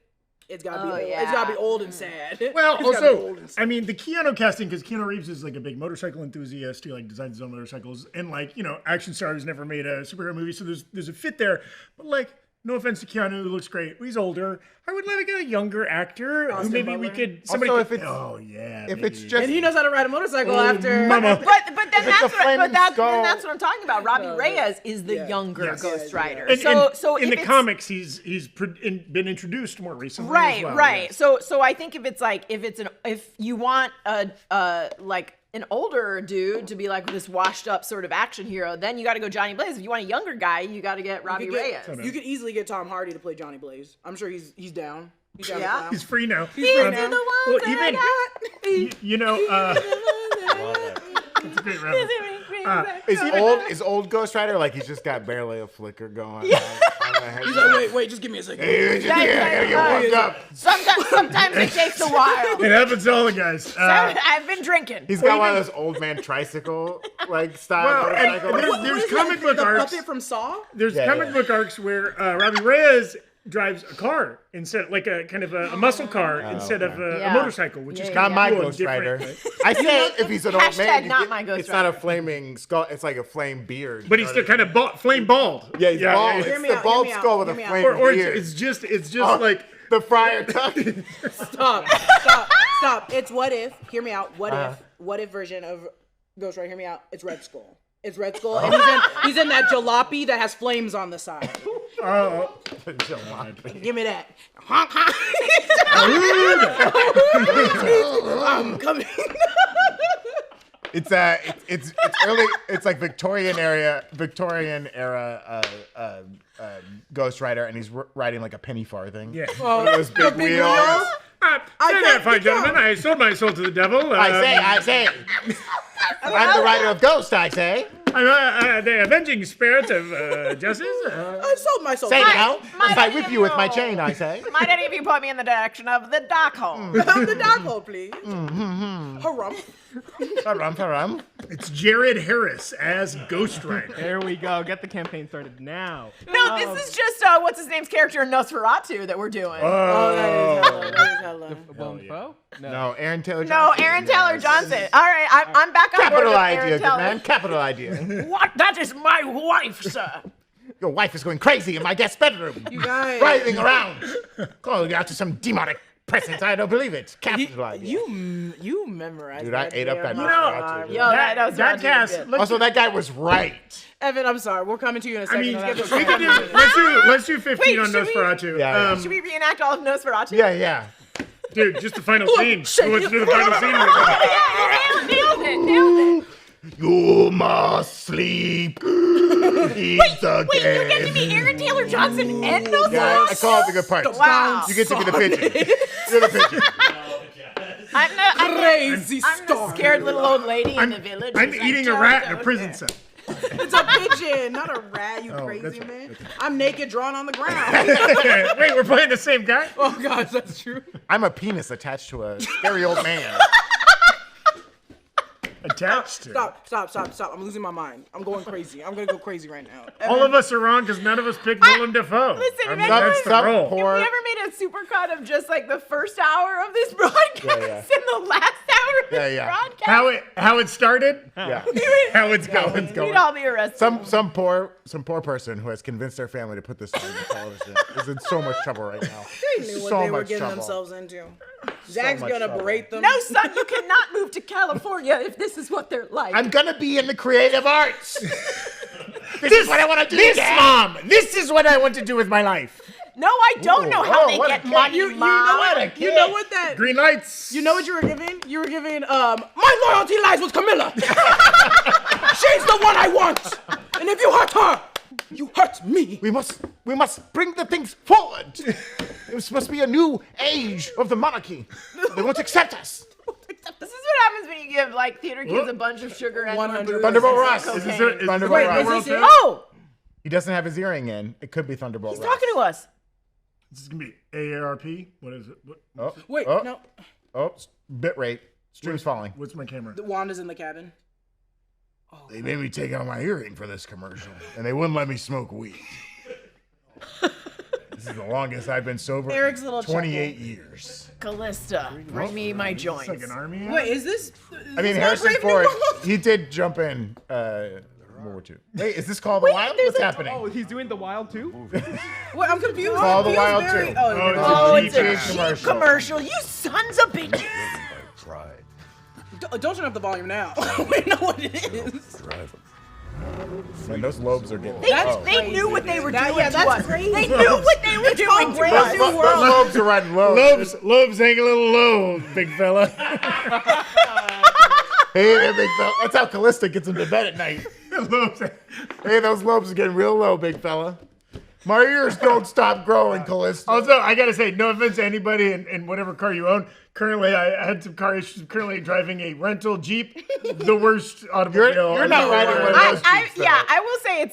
it's gotta be it's gotta be old and sad. Well, It's gotta be also, old and sad. I mean, the Keanu casting, because Keanu Reeves is like a big motorcycle enthusiast. He like designs his own motorcycles, and like action star who's never made a superhero movie, so there's a fit there. But like, no offense to Keanu, who looks great. He's older. I would let a younger actor who maybe we could. Somebody Also, could, if it's- oh yeah, If maybe. it's just and he knows how to ride a motorcycle after. mama. But then it's a flaming skull- then that's what I'm talking about. Robbie Reyes is the younger Yes. Ghost Yeah, Rider. And, So in if the it's- comics, he's been introduced more recently. right, as well, right. yes. So I think if you want an older dude to be like this washed up sort of action hero, then you got to go Johnny Blaze. If you want a younger guy, you got to get Robbie Reyes. You could easily get Tom Hardy to play Johnny Blaze. I'm sure he's down. He's down. Yeah. to He's free now. These are the ones well, that I got. It's a great reference. is old Ghost Rider like he's just got barely a flicker going on the head? He's like, wait, just give me a second. Sometimes it takes a while. It happens to all the guys. I've been drinking. He's got one of those old man tricycle like style Well, and motorcycles. there's comic book the arcs. puppet from Saw? There's Yeah, comic yeah. book arcs where Robbie Reyes drives a car instead, like a kind of a muscle car instead of a Yeah. motorcycle, which is Not kind my of cool and Ghost Rider. different. I say if he's an old Hashtag man, not my Ghost it's not a Rider. flaming skull. It's like a flame beard. But he's still kind of flame bald. Yeah, he's bald. Hear It's me the out, bald hear me skull out, with a hear me out. flame Or beard. it's just Oh, like the Friar Tuck. Stop. It's what if. Hear me out. What if version of Ghost Rider? Hear me out. It's Red Skull. It's Red Skull, and he's in that jalopy that has flames on the side. Give me that. Honk honk. I'm coming. It's early. It's like Victorian era Ghost Rider, and he's riding like a penny farthing. Yeah. One of those big big wheels. wheels? Say that, fine gentlemen. I sold my soul to the devil. I say. I'm the rider of Ghost. I say. I'm the avenging spirit of justice. I sold my soul. Say I'm now. my If I daddy whip you with my know. chain, I say. Might any of you put me in the direction of the dark hole? the dark hole, please. Harumph. Harum. It's Jared Harris as Ghost Rider. There we go. Get the campaign started now. No, this is just what's his name's character in Nosferatu that we're doing. Oh, that is hella. Willem Dafoe? No, Aaron Taylor. No, Johnson. Aaron Taylor Johnson. All right, I'm back on board Capital with idea, Aaron good Taylor. man. Capital idea. What? That is my wife, sir. Your wife is going crazy in my guest bedroom. You guys. Writhing around. Calling out to some demonic presence. I don't believe it. Capital idea. You memorized. Dude, I that ate up that damn Nosferatu. line. Yo, that was that cast. Also, that guy was right. Evan, I'm sorry. We're coming to you in a I second. mean, Just we give could us- do. Let's do 15 Wait, on should we- Nosferatu. Yeah. Should we reenact all of Nosferatu? Yeah. Dude, just the final scene. Who wants to do the final scene? With me? Nailed it. You must sleep. Wait, Wait, you get to be Aaron Taylor Johnson and Nosferatu? Yeah, I call it the good parts. Wow. You get to be the pigeon. You're the pigeon. I'm Crazy the star. scared little old lady in the village. I'm who's like, eating a "Joe, rat in Joe, a prison Joe." cell. It's a pigeon, not a rat. You that's crazy right, man. that's I'm naked, drawn on the ground. Wait, we're playing the same guy? Oh gosh, that's true. I'm a penis attached to a scary old man. Attached to. Stop. I'm losing my mind. I'm going crazy. I'm gonna go crazy right now. All of us are wrong because none of us picked Willem Dafoe. Listen, I mean, remember- that's the Some role. poor- We ever made a supercut of just like the first hour of this broadcast Yeah. and the last hour of this Yeah. broadcast? How it started? Yeah. How it's going. We'd all be arrested. Some poor person who has convinced their family to put this on the television is in so much trouble right now. They knew what So they were much getting trouble. themselves into. Zach's much gonna trouble. berate them. No, son, you cannot move to California if this is what they're like. I'm gonna be in the creative arts. This is what I want to do. Mom, this is what I want to do with my life. No, I don't know how they what a get cake. money, You know Mom. what? You know what that? Green lights. You know what you were giving? You were giving. My loyalty lies with Camilla. She's the one I want. And if you hurt her, you hurt me. We must bring the things forward. It must be a new age of the monarchy. They won't accept us. This is what happens when you give like theater kids a bunch of sugar and 100. Thunderbolt Ross. Is this cocaine. it? Thunderbolt Wait, Ross. is this it? Oh, He doesn't have his earring in. It could be Thunderbolt he's Ross. talking to us. This is gonna be AARP. What is it? Oh, Wait, oh, no. Oh, bit rate. Stream's falling. What's my camera? Wanda's in the cabin. They made me take out my earring for this commercial, and they wouldn't let me smoke weed. This is the longest I've been sober. Eric's little 28 years. Callista, bring me my It's joints. like an army. Wait, is this? I mean, Harrison Ford, he did jump in World War II. Wait, is this Call of the Wild? What's happening? Oh, he's doing the Wild too? What? I'm confused. Call of the Feels Wild very- 2. Oh, it's a Jeep Jeep commercial. commercial. You sons of bitches. Don't turn up the volume now. We know what it is. Man, those lobes are getting. They knew what they were That- doing yeah, to that's us. crazy. They knew what they were doing to Brave us. New Those World. lobes are riding low. Lobes hang a little low, big fella. Hey there, big fella. That's how Callista gets him to bed at night. Lobes. Hey, those lobes are getting real low, big fella. My ears don't stop growing, Callista. Also, I gotta say, no offense to anybody in whatever car you own. Currently, I had some car issues. Currently driving a rental Jeep, the worst automobile. You're not riding one of those Jeeps, though. Yeah, I will say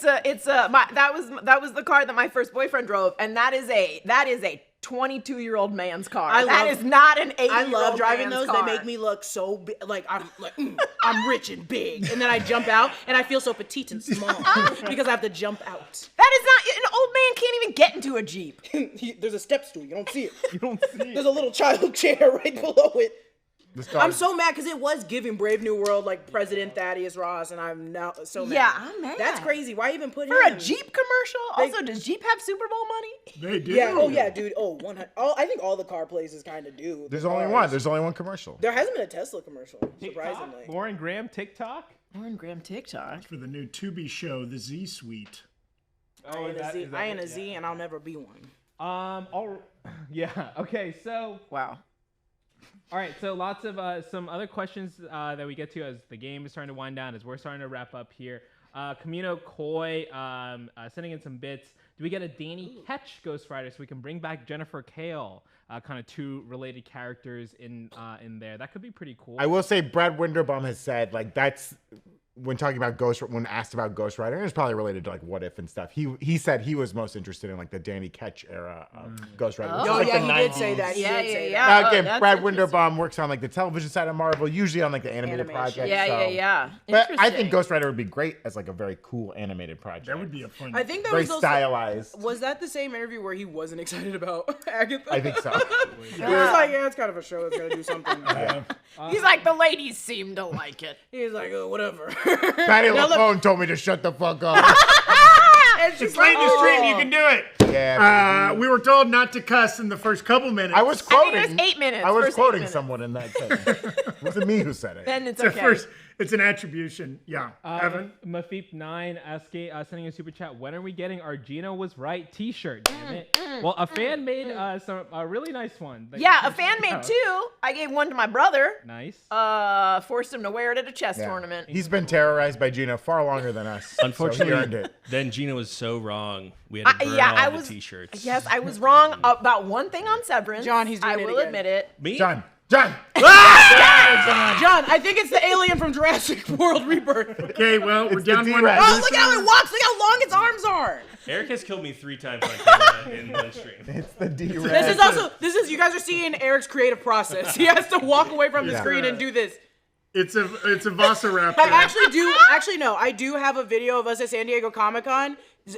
that was the car that my first boyfriend drove, and that is a 22-year-old man's car. That is not an 8-year-old I love driving man's those. car. They make me look so big. Like I'm rich and big, and then I jump out and I feel so petite and small because I have to jump out. That is not an old man can't even get into a Jeep. There's a step stool. You don't see it. You don't see it. There's a little child chair right below it. This dog- I'm so mad because it was giving Brave New World like President Thaddeus Ross, and I'm now so mad. Yeah, I'm mad. That's crazy. Why even put For him a Jeep commercial? Also, does Jeep have Super Bowl money? They do. Yeah. Oh yeah, dude. Oh, 100. I think all the car places kind of do. There's only one. There's only one commercial. There hasn't been a Tesla commercial, surprisingly. Lauren Graham TikTok? Lauren Graham TikTok. For the new Tubi show, the Z Suite. Oh, I ain't a Z, and I'll never be one. Yeah. Okay. So, Wow. all right. So, lots of some other questions that we get to as the game is starting to wind down, as we're starting to wrap up here. Camino Coy sending in some bits. Do we get a Danny Ketch Ghost Rider so we can bring back Jennifer Kale, kind of two related characters in there? That could be pretty cool. I will say Brad Winderbaum has said like that's when talking about when asked about Ghost Rider, and it's probably related to like What If and stuff. He said he was most interested in like the Danny Ketch era of Ghost Rider. which is, Oh like, yeah, the he did 90s. say that. He Yeah, did say yeah, that. yeah. Again, that's Brad interesting. Winderbaum works on like the television side of Marvel, usually on like the animated Animation. projects. Yeah, so. yeah. But I Interesting. think Ghost Rider would be great as like a very cool animated project. That would be a fun. I think there very was those, stylized. Was that the same interview where he wasn't excited about Agatha? I think so. He was like, yeah, it's kind of a show that's gonna do something. He's like, the ladies seem to like it. He's like, oh, whatever. Patty LaFone told me to shut the fuck up. And she's It's late in the stream. You can do it. Yeah. We were told not to cuss in the first couple minutes. I was I quoting. think it was 8 minutes. I was first 8 quoting minutes. someone in that sentence. It wasn't me who said it. Then it's It's okay. a first. It's an attribution. Yeah. Evan. Mafeep9 asking, sending a super chat. When are we getting our Gina was right T-shirt? Damn it. Well, a fan made a really nice one. that you Yeah, a can fan check made out. two. I gave one to my brother. Nice. Forced him to wear it at a chess Yeah. tournament. He's been terrorized by Gina far longer than us. Unfortunately, so he earned it. then Gina was so wrong. We had to burn I all was. the T-shirts. Yes, I was wrong about one thing on Severance. John, he's doing I it will again. admit it. Me? John. John, I think it's the alien from Jurassic World Rebirth. Okay. Well, we're It's the down one. T-Rex. Oh, look how it walks. Look how long its arms are. Eric has killed me 3 times on camera in one stream. It's the D-Rex. This is you guys are seeing Eric's creative process. He has to walk away from the screen and do this. It's a Velociraptor. I do have a video of us at San Diego Comic-Con.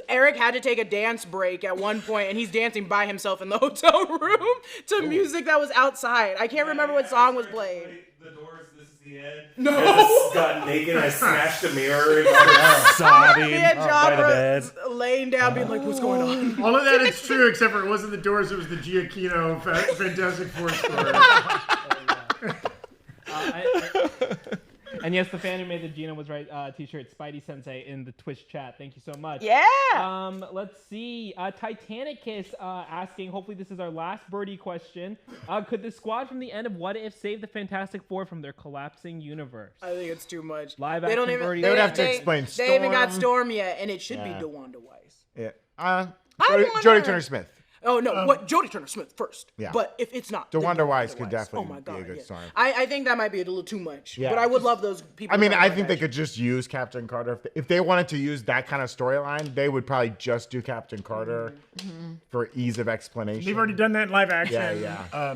Eric had to take a dance break at one point, and he's dancing by himself in the hotel room to music that was outside. I can't remember what song was playing. The doors, this is the end. No. I just got naked, I smashed a mirror, and started sobbing Me and John by the were bed. laying down, being like, "What's going on?" All of that is true, except for it wasn't the Doors. It was the Giacchino Fantastic Four story. And yes, the fan who made the Gina was right t-shirt, Spidey Sensei, in the Twitch chat. Thank you so much. Yeah. Let's see. Titanicus asking, hopefully this is our last birdie question. Could the squad from the end of What If save the Fantastic Four from their collapsing universe? I think it's too much. Live They don't action even. birdie. They would have to explain They haven't got Storm. Storm yet, and it should Yeah. be DeWanda Weiss. Yeah. wonder- Jodie Turner-Smith. Oh no, what Jodie Turner-Smith first. Yeah. But if it's not, then DeWanda Wise DeWanda could Wise. definitely Oh my God, be a good yeah. Storm. I think that might be a little too much. Yeah. But I would love those people. I mean, to I live think they action. could just use Captain Carter. If they wanted to use that kind of storyline, they would probably just do Captain Carter for ease of explanation. They've already done that in live action. Yeah.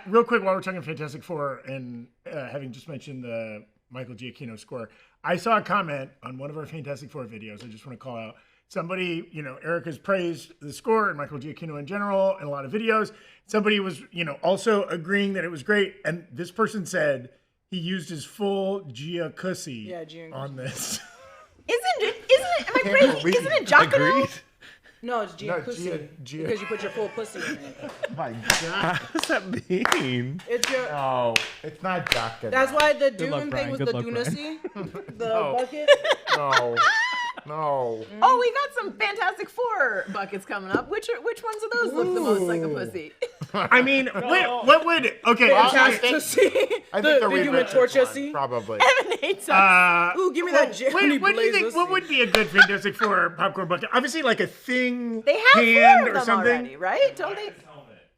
Real quick, while we're talking Fantastic Four and having just mentioned the Michael Giacchino score, I saw a comment on one of our Fantastic Four videos. I just want to call out somebody, Eric has praised the score and Michael Giacchino in general in a lot of videos. Somebody was, also agreeing that it was great. And this person said he used his full Giacussy on this. Isn't it? Am I crazy? Isn't it Giacomo? No, it's Gia No, Pussy. Gia- Because you put your full pussy in it. My God. What's that mean? It's your. No, it's not Doctor. That's why the luck, Dune Brian. thing was Good the luck, Brian. Dunacy. The bucket. No. No. Oh, we got some Fantastic Four buckets coming up. Which ones of those look the most like a pussy? I mean, what would, okay. Well, sorry. I think- Pussy. I think The Reed Human Richards Torch one, scene. probably. Evan hates us. Ooh, give me that Jeremy What do you think? Blaze What would be a good Fantastic Four popcorn bucket? Obviously, like a thing They have hand four or of them something. already, right? Don't they?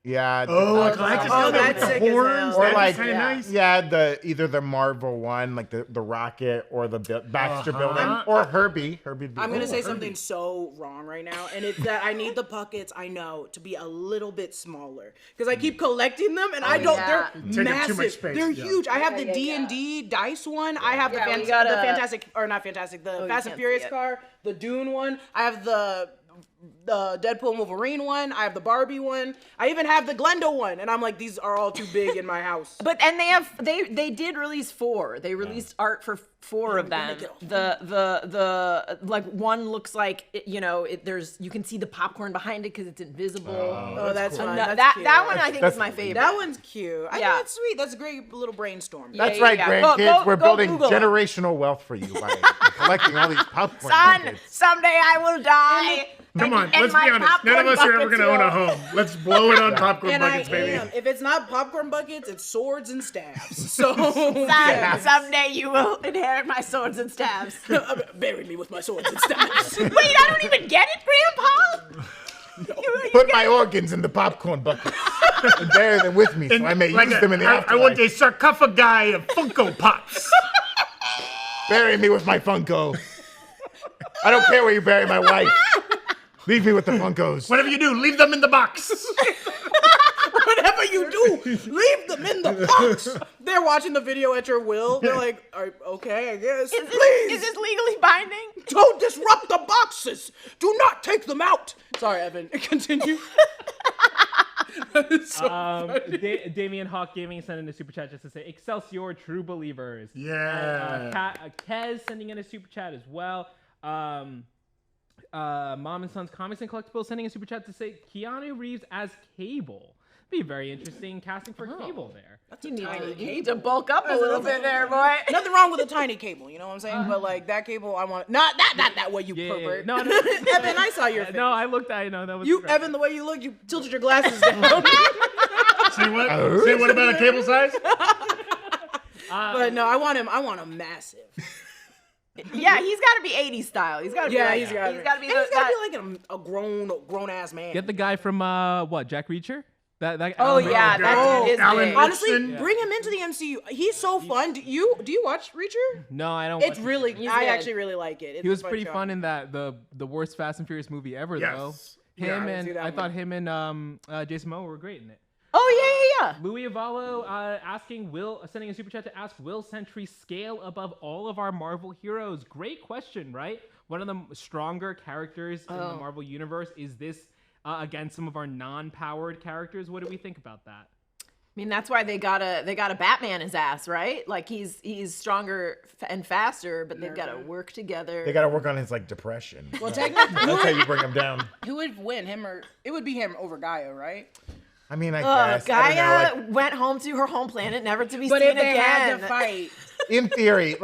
Yeah. Oh, a Galactus helmet with that's the sick as horns. hell. Or That'd like, be kind of nice. yeah, either the Marvel one, like the rocket, or the Baxter building, or Herbie. Herbie'd be I'm gonna cool. say something so wrong right now, and it's that I need the buckets. I know to be a little bit smaller because I keep collecting them, and I don't. yeah. They're Take up too massive. much space, They're yeah. huge. I have the Yeah, D&D dice one. I have Yeah, we the gotta- Fantastic, or not Fantastic, the you Fast and can't Furious see it. car, the Dune one. I have the Deadpool and Wolverine one. I have the Barbie one. I even have the Glenda one, and I'm like, these are all too big in my house. But they did release 4. They released art for 4 of them. make it all The like one looks like there's you can see the popcorn behind it because it's invisible. Oh, that's fun. No, That's cute. that one I think is That's my favorite. That one's cute. I Yeah. think it's sweet. That's a great little brainstorm. That's Yeah, right, yeah. grandkids. We're Go building Google it. generational wealth for you by collecting all these popcorn Son, buckets. someday I will die. Come on, And let's my be honest. None of us are ever popcorn going to own a buckets home. Let's blow it on popcorn And buckets, I baby. am. If it's not popcorn buckets, it's swords and staffs. So Son, someday you will inherit my swords and staves. bury me with my swords and staffs. Wait, I don't even get it, Grandpa. Put my organs in the popcorn buckets and bury them with me so I may use them in the I afterlife. want a sarcophagi of Funko Pops. Bury me with my Funko. I don't care where you bury my wife. Leave me with the Funkos. Whatever you do, leave them in the box. Whatever you do, leave them in the box. They're watching the video at your will. They're like, okay, I guess. Please, Is this legally binding? don't disrupt the boxes. Do not take them out. Sorry, Evan. Continue. That is so funny. Damien Hawk Gaming sent in a super chat just to say Excelsior True Believers. Yeah. Kez sending in a super chat as well. Mom and Sons Comics and Collectibles sending a super chat to say Keanu Reeves as Cable. Be very interesting casting for Cable there. You need to bulk up a little bit there, boy. Nothing wrong with a tiny cable, you know what I'm saying? But like that cable, I want not that way, you Yeah, pervert. no, Evan, I saw your face. No, I looked. I know that was You, great. Evan, the way you look, you tilted your glasses down. Say what? Say what about a cable size? But no, I want him massive. Yeah, he's got to be 80s style. He's got to be. Yeah, like, he's got to be. be like a grown ass man. Get the guy from what? Jack Reacher. That Oh Alan yeah, Rickman. that dude is Alan big. Honestly, Richardson. bring him into the MCU. He's so fun. Do you watch Reacher? No, I don't. It's watch really. Reacher. I good. actually really like it. It's He was a pretty show. fun in that the worst Fast and Furious movie ever though. Yes. Him Yeah, I and see that I one. thought him and Jason Momoa were great in it. Oh yeah. Louis Avallo sending a super chat to ask, will Sentry scale above all of our Marvel heroes? Great question, right? One of the stronger characters in the Marvel universe. Is this against some of our non-powered characters? What do we think about that? I mean, that's why they got a Batman his ass, right? Like he's stronger and faster, but they've got to work together. They got to work on his depression. Well, technically, That's how you bring him down. who would win, him or it would be him over Gaia, right? I mean, I guess. I don't know, Gaia went home to her home planet, never to be But seen if they again. had to fight, in theory,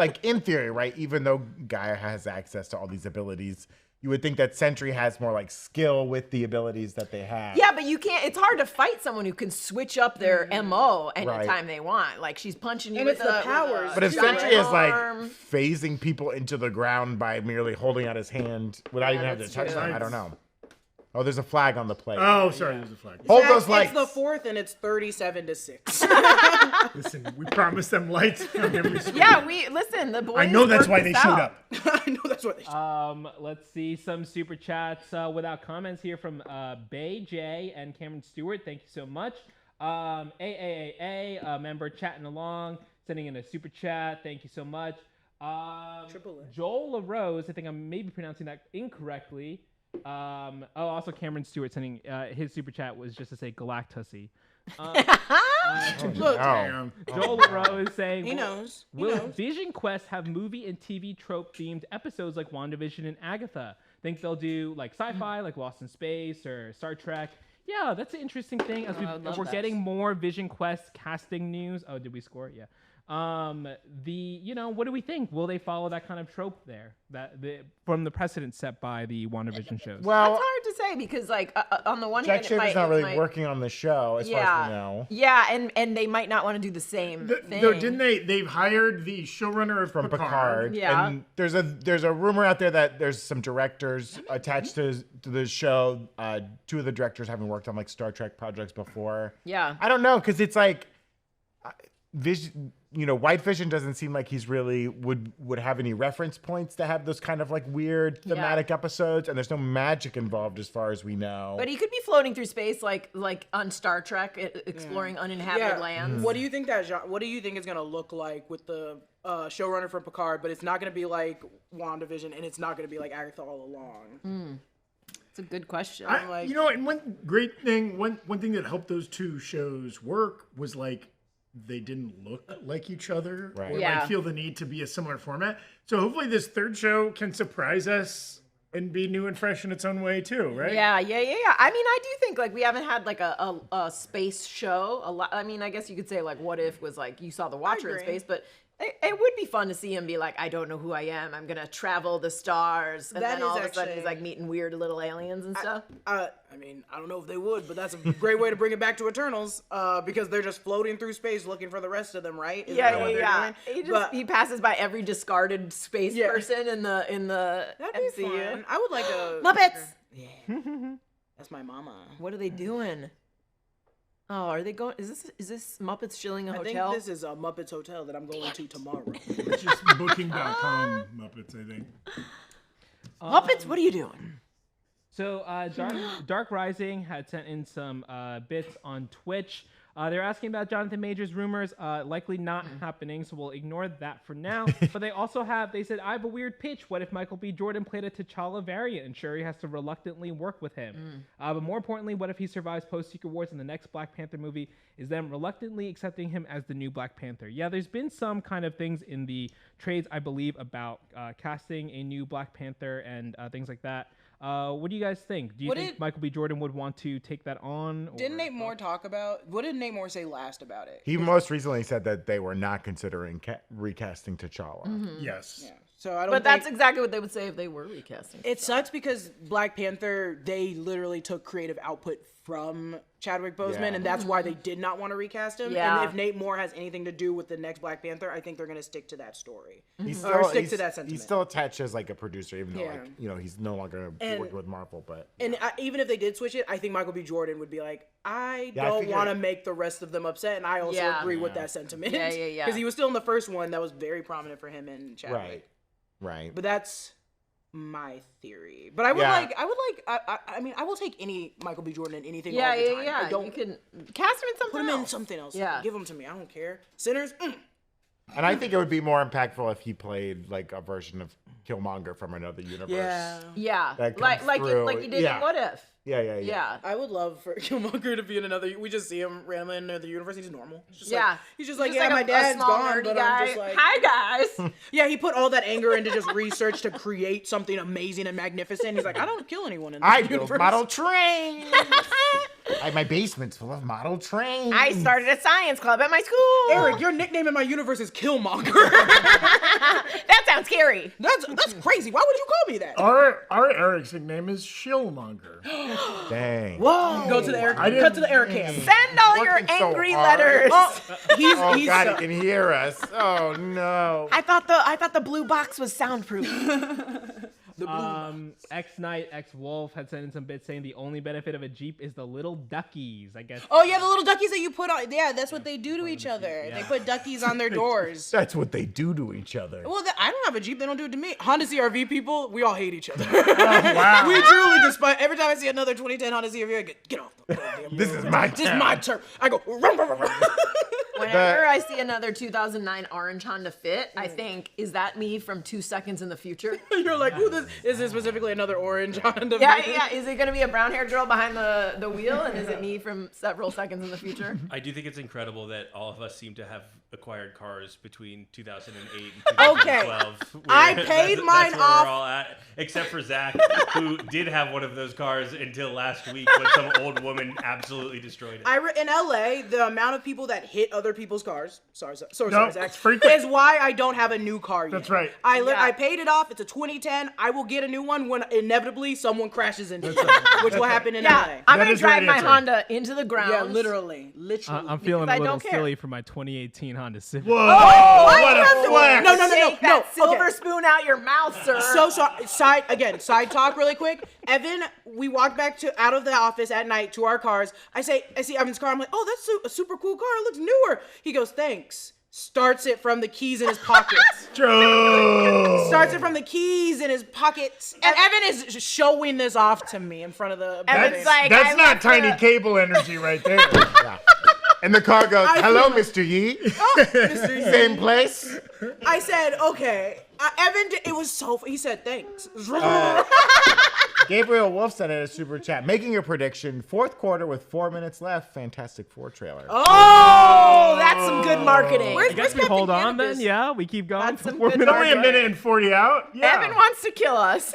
right? Even though Gaia has access to all these abilities, you would think that Sentry has more like skill with the abilities that they have. Yeah, but you can't. It's hard to fight someone who can switch up their MO anytime they want. Like she's punching you And with it's the powers. But if giant Sentry is like arm. phasing people into the ground by merely holding out his hand without even having to touch them, I don't know. Oh, there's a flag on the plate. Oh, sorry, there's a flag. Hold those lights. It's the fourth, and it's 37-6. Listen, we promised them lights on every screen. Yeah, listen. The boys. I know that's why worked they this showed out. up. I know that's what they should. Let's see some super chats without comments here from Bay J and Cameron Stewart. Thank you so much. AAAA, member chatting along, sending in a super chat. Thank you so much. Joel LaRose, I think I'm maybe pronouncing that incorrectly. Also Cameron Stewart sending his super chat was just to say Galactusy. Joel LaRose saying, He knows. Will Vision Quest have movie and TV trope themed episodes like WandaVision and Agatha? Think they'll do like sci-fi, like Lost in Space or Star Trek? Yeah, that's an interesting thing. As we're getting more Vision Quest casting news. Oh, did we score? Yeah. What do we think? Will they follow that kind of trope there? From the precedent set by the WandaVision shows? Well, That's hard to say because, like, on the one Jack hand, Schaefer's not really working on the show, as far as we know. Yeah, and they might not want to do the same thing. Though, didn't they? They've hired the showrunner of From Picard. Yeah. And there's a rumor out there that there's some directors attached to the show. Two of the directors having worked on like Star Trek projects before. Yeah. I don't know, because it's like Vision. White Vision doesn't seem like he's really would have any reference points to have those kind of like weird thematic episodes, and there's no magic involved as far as we know. But he could be floating through space like on Star Trek, exploring uninhabited lands. What do you think What do you think it's gonna look like with the showrunner from Picard? But it's not gonna be like WandaVision, and it's not gonna be like Agatha all along. It's a good question. And one great thing, one thing that helped those two shows work was like they didn't look like each other or like feel the need to be a similar format. So hopefully this third show can surprise us and be new and fresh in its own way too, right? Yeah. I mean, I do think like we haven't had like a space show a lot. I mean, I guess you could say like What If was like you saw the Watcher in space, but it would be fun to see him be like, I don't know who I am. I'm gonna travel the stars, and then all of a sudden he's like meeting weird little aliens and stuff. I mean, I don't know if they would, but that's a great way to bring it back to Eternals, because they're just floating through space looking for the rest of them, right? Yeah. He passes by every discarded space person in the That'd be MCU. fun. I would like a Muppets. Yeah, that's my mama. What are they doing? Oh, are they going? Is this Muppets chilling a I hotel? think this is a Muppets hotel that I'm going to tomorrow. It's just booking.com Muppets, I think. Muppets, what are you doing? So Dark Rising had sent in some bits on Twitch. They're asking about Jonathan Majors rumors, likely not happening, so we'll ignore that for now. But they said, I have a weird pitch. What if Michael B. Jordan played a T'Challa variant and Shuri has to reluctantly work with him? But more importantly, what if he survives post-Secret Wars in the next Black Panther movie, is them reluctantly accepting him as the new Black Panther? Yeah, there's been some kind of things in the trades, I believe, about casting a new Black Panther and things like that. What do you guys think? Do you think Michael B. Jordan would want to take that on? Didn't Nate Moore talk about? What did Nate Moore say last about it? He most recently said that they were not considering recasting T'Challa. Yes. Yeah. So I don't. But that's exactly what they would say if they were recasting. It sucks because Black Panther, they literally took creative output from Chadwick Boseman, and that's why they did not want to recast him. Yeah. And if Nate Moore has anything to do with the next Black Panther, I think they're going to stick to that story. He's Or still, stick to that sentiment. He's still attached as like a producer, even though he's no longer working with Marvel. But even if they did switch it, I think Michael B. Jordan would be like, I don't want to make the rest of them upset, and I also agree with that sentiment. Yeah. Because he was still in the first one that was very prominent for him and Chadwick. Right. But that's my theory. But I will take any Michael B. Jordan in anything all the time. Yeah. You can cast him in something Put him else. in something else. Yeah. Give him to me. I don't care. Sinners. And I think it would be more impactful if he played like a version of Killmonger from another universe. Yeah. That Like comes through. you did in What If. Yeah. I would love for Killmonger to be in another. We just see him randomly in another universe. He's normal. He's just like, my dad's gone, but I'm just like, hi guys. Yeah, he put all that anger into just research to create something amazing and magnificent. He's like, I don't kill anyone in this I universe. build model trains. My basement's full of model trains. I started a science club at my school. Eric, your nickname in my universe is Killmonger. That sounds scary. That's crazy. Why would you call me that? Our Eric's nickname is Shillmonger. Dang. Whoa. Go to the Eric. Cut to the Eric cam. Send all your Working so angry hard. letters. Oh God, he can hear us. Oh no. I thought the blue box was soundproof. X Knight, X Wolf had sent in some bits saying the only benefit of a Jeep is the little duckies. I guess. Oh yeah, the little duckies that you put on. Yeah, that's what they do to each other. Yeah. They put duckies on their doors. That's what they do to each other. Well, I don't have a Jeep. They don't do it to me. Honda CRV people, we all hate each other. Wow. We truly despise. Every time I see another 2010 Honda CRV, I get off the goddamn This road. is my This is my turn. I go. Rum, rum, rum, rum. Whenever I see another 2009 orange Honda Fit, I think, is that me from 2 seconds in the future? You're like, ooh, is this specifically another orange Honda? Yeah. Is it going to be a brown-haired girl behind the wheel, and is it me from several seconds in the future? I do think it's incredible that all of us seem to have acquired cars between 2008 and Okay. 2012. I paid mine that's where off. We're all at, except for Zach, who did have one of those cars until last week when some old woman absolutely destroyed it. In LA, the amount of people that hit other people's cars, sorry, Zach, it's frequent. is why I don't have a new car yet. That's right. I paid it off. It's a 2010. I will get a new one when inevitably someone crashes into it, which will happen in LA. I'm That going to is your drive my answer. Honda into the ground. Yeah, literally. I'm feeling Because I a little don't care. silly for my 2018 Honda Civic. Whoa! What a flex! No. Take that silver Okay. spoon out your mouth, sir. So side talk really quick. Evan, we walked back out of the office at night to our cars. I see Evan's car. I'm like, oh, that's a super cool car. It looks newer. He goes, thanks. Starts it from the keys in his pockets. Joe. Starts it from the keys in his pockets. And Evan is showing this off to me in front of the Evan's building. like, That's I not left tiny the- cable energy right there. Yeah. And the car goes, hello, Mr. Yee. Mr. Yee. Same place. I said, okay. Evan, it was so. He said, thanks. Gabriel Wolf sent in a super chat, making a prediction: fourth quarter with 4 minutes left. Fantastic Four trailer. Oh, that's some good marketing. I guess we hold on then. Yeah, we keep going. That's for some 4 good minutes. Only a minute and 40 out. Yeah. Evan wants to kill us.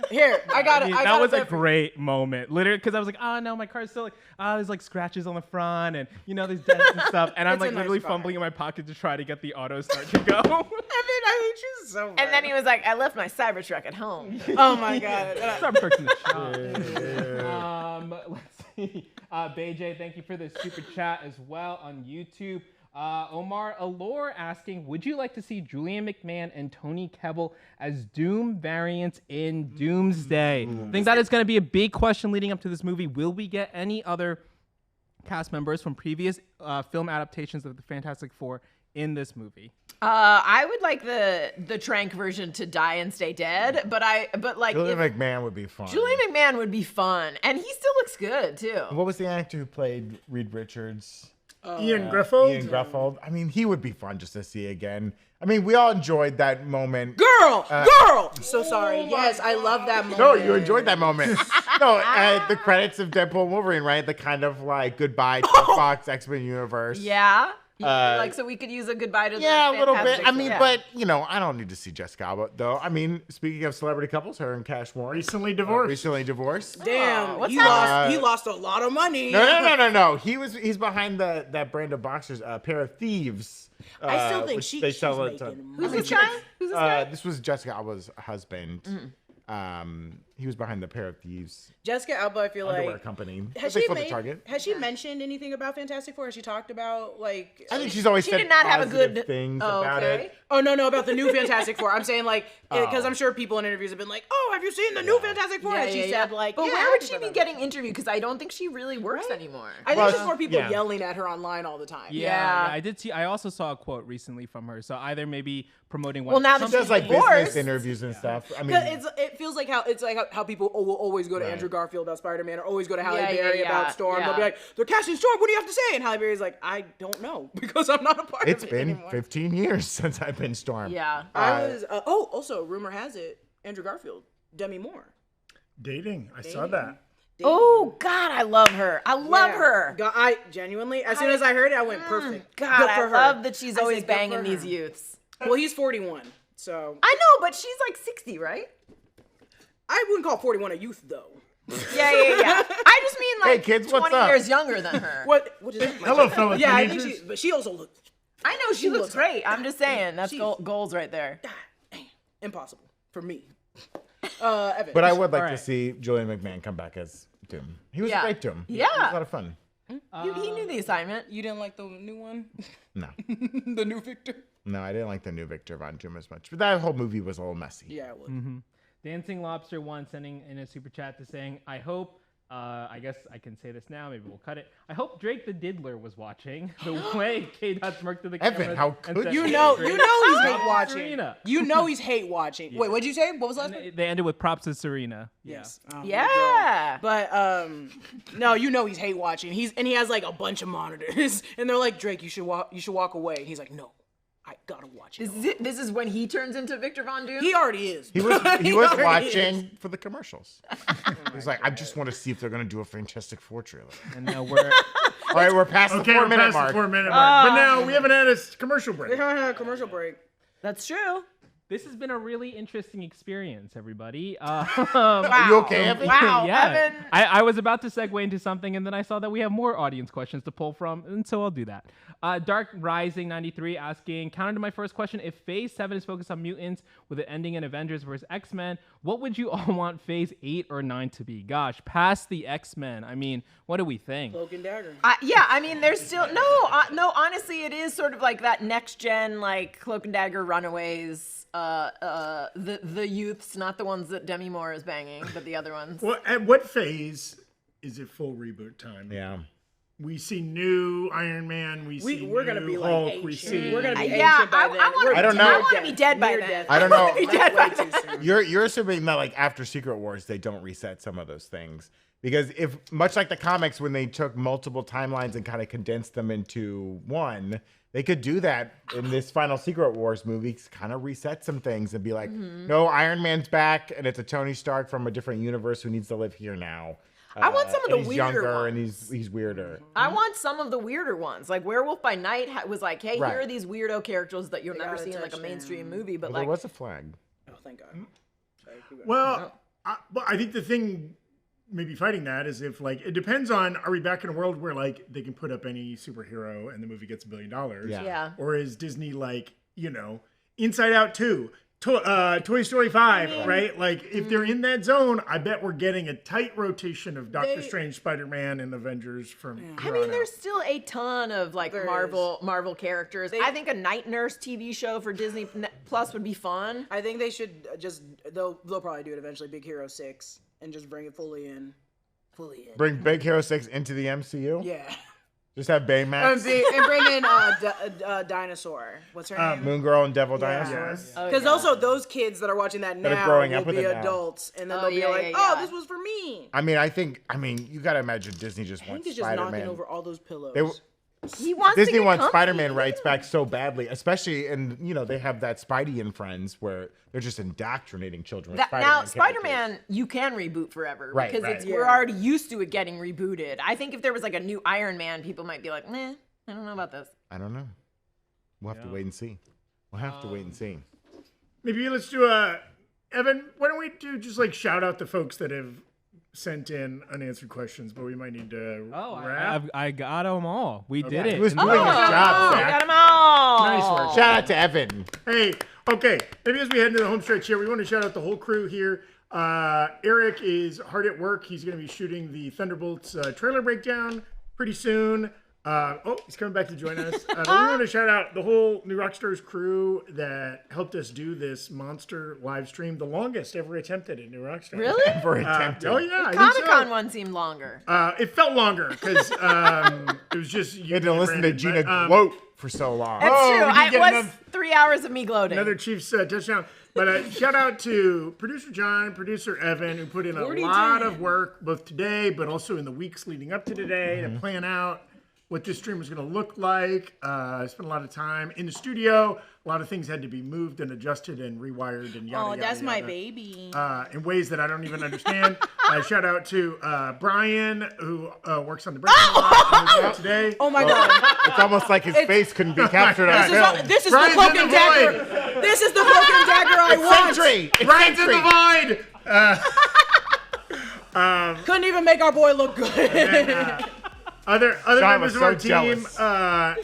Here, I got it. That was a great moment, literally, because I was like, oh no, my car's still like, there's like scratches on the front, and there's dents and stuff, and I'm It's a like nice literally car. fumbling in my pocket to try to get the auto start to go. Evan, I hate you so much. And then he was like, I left my Cybertruck at home. Oh my god. Stop perks in the shop. Let's see. BJ, thank you for the super chat as well on YouTube. Omar Allure asking, would you like to see Julian McMahon and Tony Kebbell as Doom variants in Doomsday? I think that is going to be a big question leading up to this movie. Will we get any other cast members from previous film adaptations of the Fantastic Four in this movie? I would like the Trank version to die and stay dead, but like Julian McMahon would be fun. Julian McMahon would be fun, and he still looks good too. What was the actor who played Reed Richards? Ian Griffold. Ian Gruffold. I mean, he would be fun just to see again. I mean, we all enjoyed that moment. Girl! So sorry. Yes, I love that moment. No, you enjoyed that moment. No, the credits of Deadpool and Wolverine, right? The kind of like goodbye to the Fox X-Men universe. Yeah. Like, so we could use a goodbye to the Yeah, a little bit. Fantastic I mean, Four. but, I don't need to see Jessica Alba, though. I mean, speaking of celebrity couples, her and Cash Moore. Recently divorced. Damn, what's he that? lost a lot of money. No. He's behind that brand of boxers, Pair of Thieves. I still think which she's it to- making Who's this guy? Who's this guy? This was Jessica Alba's husband. He was behind the Pair of Thieves Jessica Alba, I feel underwear like. company. Has They she, sold the Target. has she mentioned anything about Fantastic Four? Has she talked about, like... I think she's always She said did not have a positive good- things Oh, about okay. it. Oh, no, about the new Fantastic Four. I'm saying, like, because I'm sure people in interviews have been like, oh, have you seen the new Fantastic Four? And she said, like, but yeah, where I would think she be about getting interviewed? Because I don't think she really works anymore. I think Well, there's more people yeah. yelling at her online all the time. Yeah, I did see. I also saw a quote recently from her. So either maybe promoting one. Well, now She that does like divorced. business interviews and stuff. I mean, It feels like how people will always go to Andrew Garfield about Spider-Man or always go to Halle Yeah, Berry yeah, about Storm. yeah. They'll be like, they're casting Storm. What do you have to say? And Halle Berry's like, I don't know because I'm not a part it's of it been anymore. 15 years since I've been Storm. Yeah. I was. Also, rumor has it, Andrew Garfield, Demi Moore. Dating. I saw that. Oh God, I love her. I love Yeah. her. God, I genuinely, as soon as I heard it, I went perfect. God, Good I for her. love that she's I always said, good banging for these her. youths. Well, he's 41, so I know, but she's like 60, right? I wouldn't call 41 a youth though. Yeah. I just mean like Hey, kids, what's 20 up? years younger than her. What is that? Hello, fellow Yeah, I teenagers. think but she also looks I know she looks great. I'm just saying that's She's- goals right there. impossible for me. Evan. But I would like All to right. see Julian McMahon come back as Doom. He was a great Doom. Yeah. It was a lot of fun. He knew the assignment. You didn't like the new one? No. The new Victor? No, I didn't like the new Victor Von Doom as much. But that whole movie was a little messy. Yeah, it was. Dancing Lobster 1 sending in a super chat to saying, I hope, I guess I can say this now, maybe we'll cut it. I hope Drake the Diddler was watching the way K-Dot smirked to the camera. Evan, how could You know he's hate watching. Serena. You know he's hate watching. Wait, what'd you say? What was that? They ended with props to Serena. Yes. Yeah. But no, you know he's hate watching. He has like a bunch of monitors, and they're like, Drake, you should walk away. And he's like, no, I gotta watch it. This is when he turns into Victor Von Doom? He already is. He was He already watching for the commercials. He was like, I just want to see if they're gonna do a Fantastic Four trailer. And now we're All right, we're past the Okay, 4 we're minute past mark. the 4 minute mark. But now we haven't had a commercial break. Commercial break. That's true. this has been a really interesting experience, everybody. Are you okay, Evan? Wow, Yeah. Evan. I was about to segue into something, and then I saw that we have more audience questions to pull from, and so I'll do that. Dark Rising 93 asking, counter to my first question, if Phase 7 is focused on mutants with it ending in Avengers vs. X-Men, what would you all want Phase 8 or 9 to be? Gosh, past the X-Men. I mean, what do we think? Cloak and Dagger. Yeah, I mean, there's still no. Honestly, it is sort of like that next gen, like Cloak and Dagger Runaways. The youths, not the ones that Demi Moore is banging, but the other ones. Well, at what phase is it full reboot time? Yeah. We see new Iron Man. We're gonna be like Hulk. ancient. We see. We're gonna be Yeah, ancient by then. I don't know. I want to be dead by then. I don't know. Be dead by Way too then. soon. You're assuming that like after Secret Wars they don't reset some of those things, because if much like the comics when they took multiple timelines and kind of condensed them into one, they could do that in this final Secret Wars movie, kind of reset some things and be like, no, Iron Man's back and it's a Tony Stark from a different universe who needs to live here now. I want some of and the he's weirder younger ones. and he's weirder. I want some of the weirder ones. Like Werewolf by Night was like, hey, Right. here are these weirdo characters that you'll never gotta see in like a touch mainstream them. movie, but Well, like there was a flag. Oh, thank God. Sorry, keep going. Well, I think the thing maybe fighting that is if like it depends on, are we back in a world where like they can put up any superhero and the movie gets $1 billion? Yeah. Or is Disney like, Inside Out 2, Toy Story 5, right? Like if they're in that zone, I bet we're getting a tight rotation of Doctor Strange, Spider-Man, and Avengers from I here mean, on there's out. still a ton of like There Marvel characters. I think a Night Nurse TV show for Disney Plus would be fun. I think they should they'll probably do it eventually, Big Hero 6, and just bring it fully in. Bring Big Hero 6 into the MCU. Yeah. Just have Baymax, And bring in Dinosaur. What's her name? Moon Girl, and Devil Dinosaur. Yes. Because also those kids that are watching that That are now growing will up with be it now. adults, and then Oh, they'll be yeah, like, yeah, "Oh, yeah. this was for me." I mean, you gotta imagine Disney just Hank wants is just knocking Spider-Man. over all those pillows. They, He wants Disney to get wants comfy. Spider-Man rights back so badly, especially in they have that Spidey and Friends where they're just indoctrinating children with Spider-Man. Now, characters. Spider-Man, you can reboot forever Right, because right. we're already used to it getting rebooted. I think if there was like a new Iron Man, people might be like, "Meh, I don't know about this." I don't know. We'll have to wait and see. We'll have to wait and see. Maybe let's do Evan, why don't we do just like shout out the folks that have sent in unanswered questions, but we might need to wrap. I got them all. We did it. He was And doing his job, Oh, Zach. got them all. Nice work. Shout out to Evan. Hey, okay. Maybe as we head into the home stretch here, we want to shout out the whole crew here. Eric is hard at work. He's going to be shooting the Thunderbolts trailer breakdown pretty soon. He's coming back to join us. But we want to shout out the whole New Rockstars crew that helped us do this monster live stream, the longest ever attempted at New Rockstars. Really? For attempted. Oh yeah, I think Comic-Con so. one seemed longer. It felt longer because it was just You had to listen to Gina but, gloat for so long. That's Oh, true. we did It was get 3 hours of me gloating. Another Chiefs touchdown. But shout out to producer John, producer Evan, who put in a lot of work both today, but also in the weeks leading up to today to plan out what this stream was going to look like. I spent a lot of time in the studio. A lot of things had to be moved and adjusted and rewired and yada, yada, that's my yada. baby. In ways that I don't even understand. Shout out to Brian, who works on the Breakroom lot and today. Oh my God. It's almost like his face couldn't be captured on film. This is Brian's the cloak in and the dagger. This is the cloak and dagger I want. Sentry! It's Brian's in Sentry! the void! Couldn't even make our boy look good. Other John members was of our so team, jealous.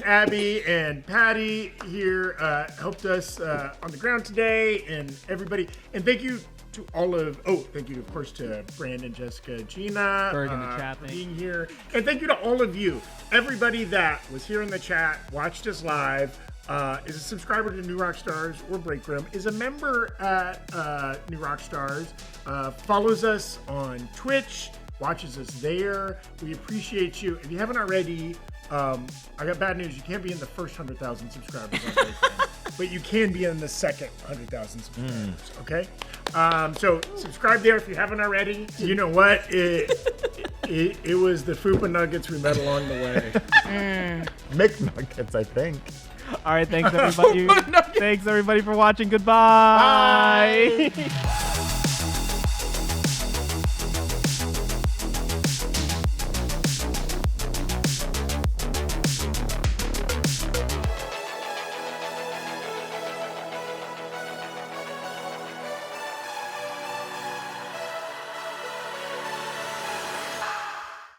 Abby and Patty here helped us on the ground today, and everybody. And thank you to all of. Oh, thank you, of course, to Brandon, Jessica, Gina, Berg in the chat, for thanks. being here, and thank you to all of you, everybody that was here in the chat, watched us live. Is a subscriber to New Rockstars or Breakroom, is a member at New Rockstars, follows us on Twitch, watches us there. We appreciate you. If you haven't already, I got bad news. You can't be in the first 100,000 subscribers on Breakroom, but you can be in the second 100,000 subscribers, okay? So subscribe there if you haven't already. You know what? It was the Fupa Nuggets we met along the way. McNuggets, I think. All right, thanks everybody. Thanks everybody for watching. Goodbye. Bye.